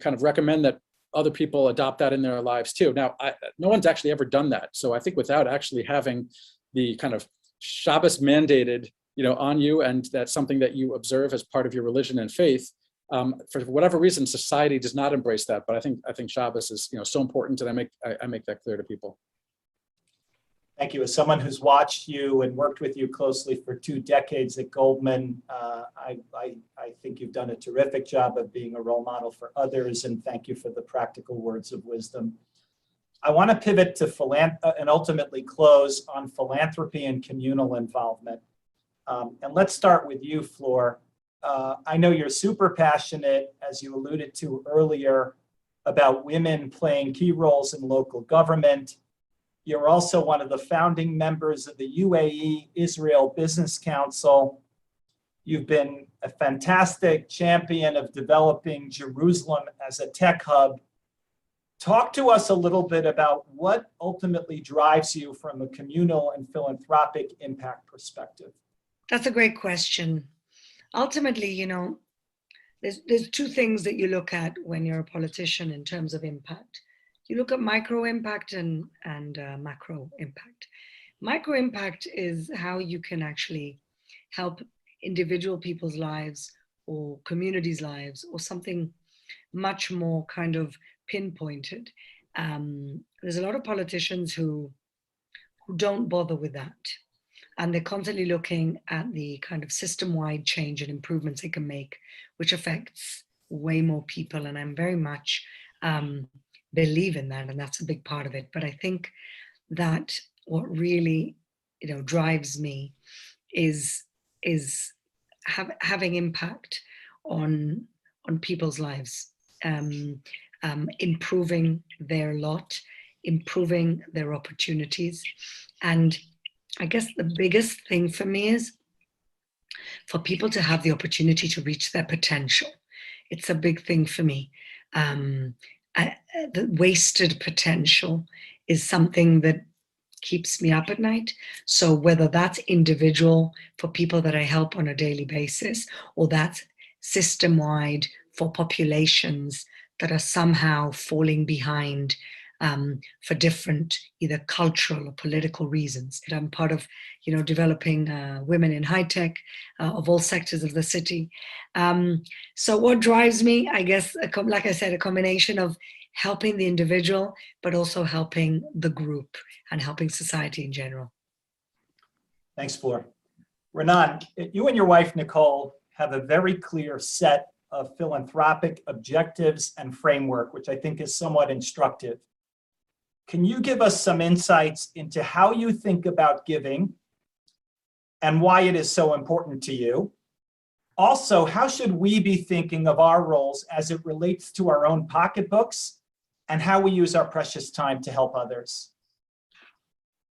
H: kind of recommend that other people adopt that in their lives too. Now, no one's actually ever done that. So I think without actually having the kind of Shabbos mandated, on you, and that's something that you observe as part of your religion and faith, for whatever reason, society does not embrace that. But I think Shabbos is so important, and I make that clear to people.
D: Thank you. As someone who's watched you and worked with you closely for 2 decades at Goldman, I think you've done a terrific job of being a role model for others, and thank you for the practical words of wisdom. I want to pivot to and ultimately close on philanthropy and communal involvement. And let's start with you, Fleur. I know you're super passionate, as you alluded to earlier, about women playing key roles in local government. You're also one of the founding members of the UAE Israel Business Council. You've been a fantastic champion of developing Jerusalem as a tech hub. Talk to us a little bit about what ultimately drives you from a communal and philanthropic impact perspective.
I: That's a great question. Ultimately, there's 2 things that you look at when you're a politician in terms of impact. You look at micro impact and macro impact. Micro impact is how you can actually help individual people's lives or communities' lives, or something much more kind of pinpointed. There's a lot of politicians who don't bother with that. And they're constantly looking at the kind of system-wide change and improvements they can make, which affects way more people. And I'm very much believe in that, and that's a big part of it. But I think that what really, drives me is having impact on people's lives, improving their lot, improving their opportunities. And I guess the biggest thing for me is for people to have the opportunity to reach their potential. It's a big thing for me. The wasted potential is something that keeps me up at night. So whether that's individual for people that I help on a daily basis, or that's system-wide for populations that are somehow falling behind for different either cultural or political reasons. I'm part of, developing women in high tech of all sectors of the city. So what drives me, I guess, like I said, a combination of helping the individual, but also helping the group and helping society in general.
D: Thanks, Fleur. Renan, you and your wife, Nicole, have a very clear set of philanthropic objectives and framework, which I think is somewhat instructive. Can you give us some insights into how you think about giving and why it is so important to you? Also, how should we be thinking of our roles as it relates to our own pocketbooks and how we use our precious time to help others?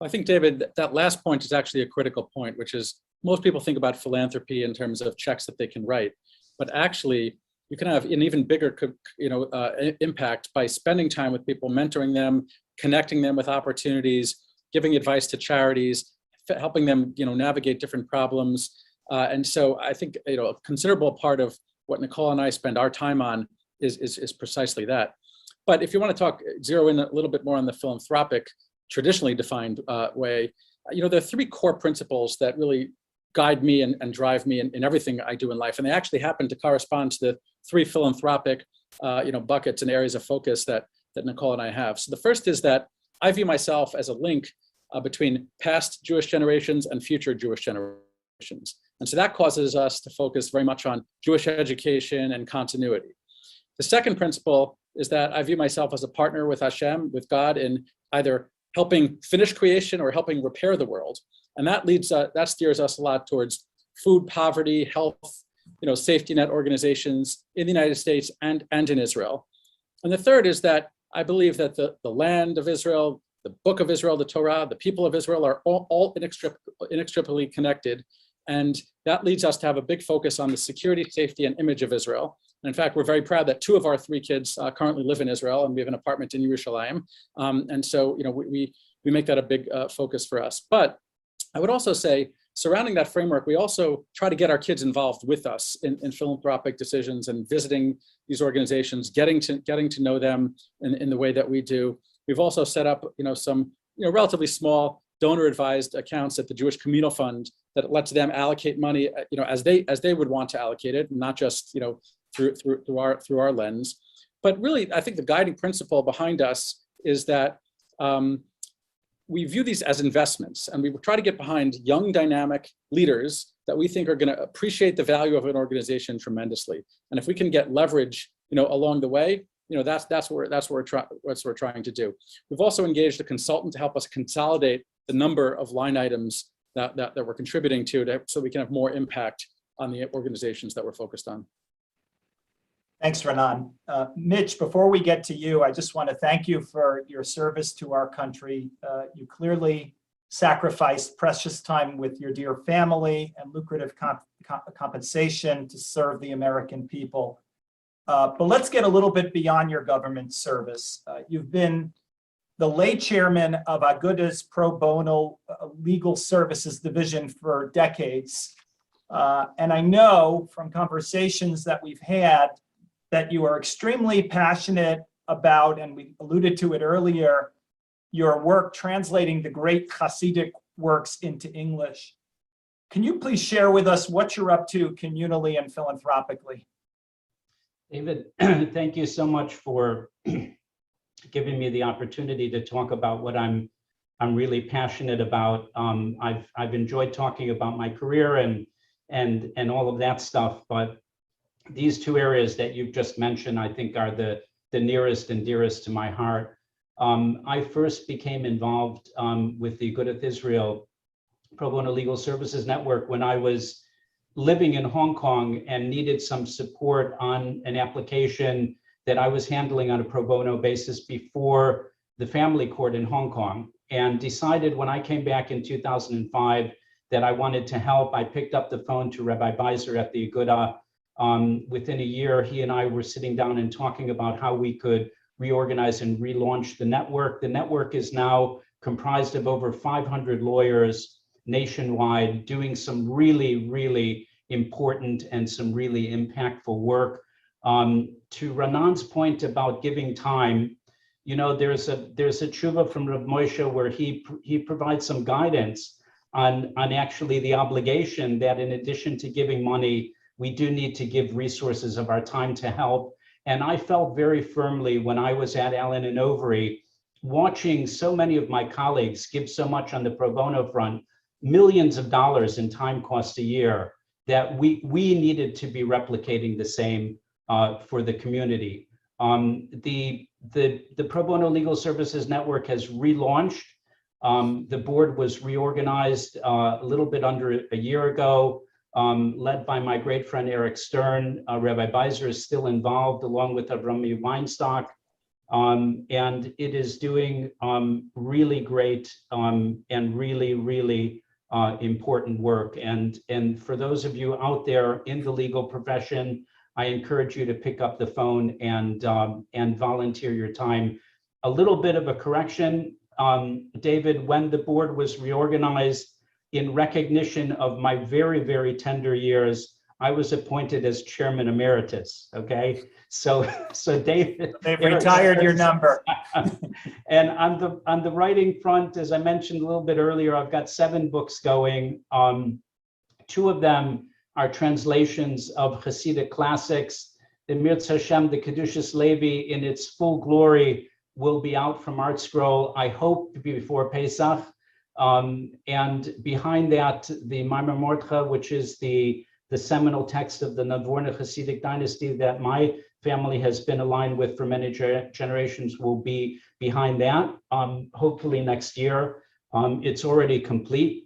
H: I think, David, that last point is actually a critical point, which is most people think about philanthropy in terms of checks that they can write, but actually you can have an even bigger impact by spending time with people, mentoring them, connecting them with opportunities, giving advice to charities, helping them navigate different problems. And so I think a considerable part of what Nicole and I spend our time on is precisely that. But if you want to zero in a little bit more on the philanthropic, traditionally defined way, there are three core principles that really guide me and drive me in everything I do in life. And they actually happen to correspond to the three philanthropic buckets and areas of focus that Nicole and I have. So the first is that I view myself as a link between past Jewish generations and future Jewish generations. And so that causes us to focus very much on Jewish education and continuity. The second principle is that I view myself as a partner with Hashem, with God, in either helping finish creation or helping repair the world. And that steers us a lot towards food poverty, health, safety net organizations in the United States and in Israel. And the third is that I believe that the land of Israel, the book of Israel, the Torah, the people of Israel are all inextricably connected. And that leads us to have a big focus on the security, safety, and image of Israel. And in fact, we're very proud that 2 of our 3 kids currently live in Israel, and we have an apartment in Yerushalayim. And so, we make that a big focus for us. But I would also say, surrounding that framework, we also try to get our kids involved with us in philanthropic decisions and visiting these organizations, getting to know them in the way that we do. We've also set up, some, relatively small donor-advised accounts at the Jewish Communal Fund that lets them allocate money, as they would want to allocate it, not just, through our lens. But really, I think the guiding principle behind us is that we view these as investments, and we try to get behind young, dynamic leaders that we think are going to appreciate the value of an organization tremendously. And if we can get leverage, along the way, that's what we're trying to do. We've also engaged a consultant to help us consolidate the number of line items that we're contributing to so we can have more impact on the organizations that we're focused on.
D: Thanks, Renan. Mitch, before we get to you, I just want to thank you for your service to our country. You clearly sacrificed precious time with your dear family and lucrative compensation to serve the American people. But let's get a little bit beyond your government service. You've been the lay chairman of Aguda's Pro Bono Legal Services Division for decades. And I know from conversations that we've had that you are extremely passionate about, and we alluded to it earlier, your work translating the great Hasidic works into English. Can you please share with us what you're up to communally and philanthropically?
J: David, thank you so much for giving me the opportunity to talk about what I'm really passionate about. I've enjoyed talking about my career and all of that stuff, but these 2 areas that you've just mentioned, I think, are the nearest and dearest to my heart. I first became involved with the Agudath Israel Pro Bono Legal Services Network when I was living in Hong Kong and needed some support on an application that I was handling on a pro bono basis before the family court in Hong Kong, and decided when I came back in 2005 that I wanted to help. I picked up the phone to Rabbi Beiser at the Aguda. Within a year, he and I were sitting down and talking about how we could reorganize and relaunch the network. The network is now comprised of over 500 lawyers nationwide doing some really, really important and some really impactful work. To Ranan's point about giving time, you know, there's a tshuva from Rav Moshe where he provides some guidance on actually the obligation that in addition to giving money, we do need to give resources of our time to help. And I felt very firmly when I was at Allen and Overy, watching so many of my colleagues give so much on the pro bono front, millions of dollars in time cost a year, that we needed to be replicating the same for the community. The Pro Bono Legal Services Network has relaunched. The board was reorganized a little bit under a year ago, led by my great friend Eric Stern. Rabbi Beiser is still involved, along with Avrami Weinstock. And it is doing really great and really important work. And for those of you out there in the legal profession, I encourage you to pick up the phone and volunteer your time. A little bit of a correction, David, when the board was reorganized, in recognition of my very tender years, I was appointed as chairman emeritus. Okay, so David,
D: they've retired your number.
J: And on the writing front, as I mentioned a little bit earlier, I've got 7 books going. 2 of them are translations of Hasidic classics. The Mirza Hashem, the Kedushas Levi, in its full glory, will be out from Art Scroll, I hope, before Pesach. And behind that, the Maimar Mordcha, which is the seminal text of the Nadvorna Hasidic dynasty that my family has been aligned with for many generations, will be behind that, hopefully next year. It's already complete.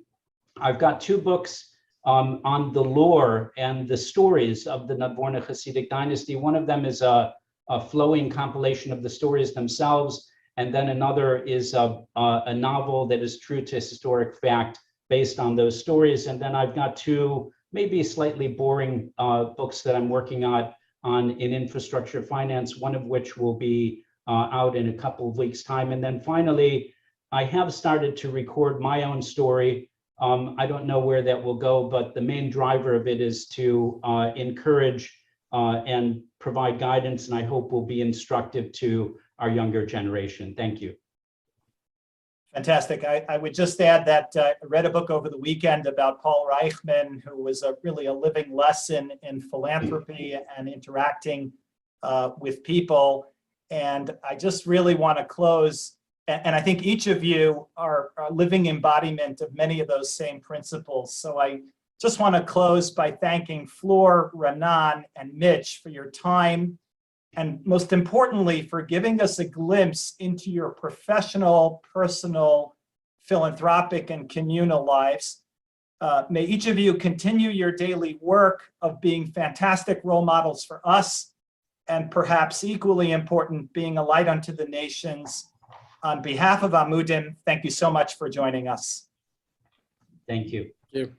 J: I've got 2 books on the lore and the stories of the Nadvorna Hasidic dynasty. One of them is a flowing compilation of the stories themselves, and then another is a novel that is true to historic fact based on those stories. And then I've got 2 maybe slightly boring books that I'm working on in infrastructure finance, one of which will be out in a couple of weeks' time. And then finally, I have started to record my own story. I don't know where that will go, but the main driver of it is to encourage and provide guidance, and I hope will be instructive to our younger generation. Thank you.
D: Fantastic. I would just add that I read a book over the weekend about Paul Reichman, who was really a living lesson in philanthropy and interacting with people. And I just really want to close, and I think each of you are a living embodiment of many of those same principles. So I just want to close by thanking Flor, Ranan, and Mitch for your time, and most importantly, for giving us a glimpse into your professional, personal, philanthropic, and communal lives. May each of you continue your daily work of being fantastic role models for us, and perhaps equally important, being a light unto the nations. On behalf of Amudim, thank you so much for joining us.
J: Thank you.
H: Thank you.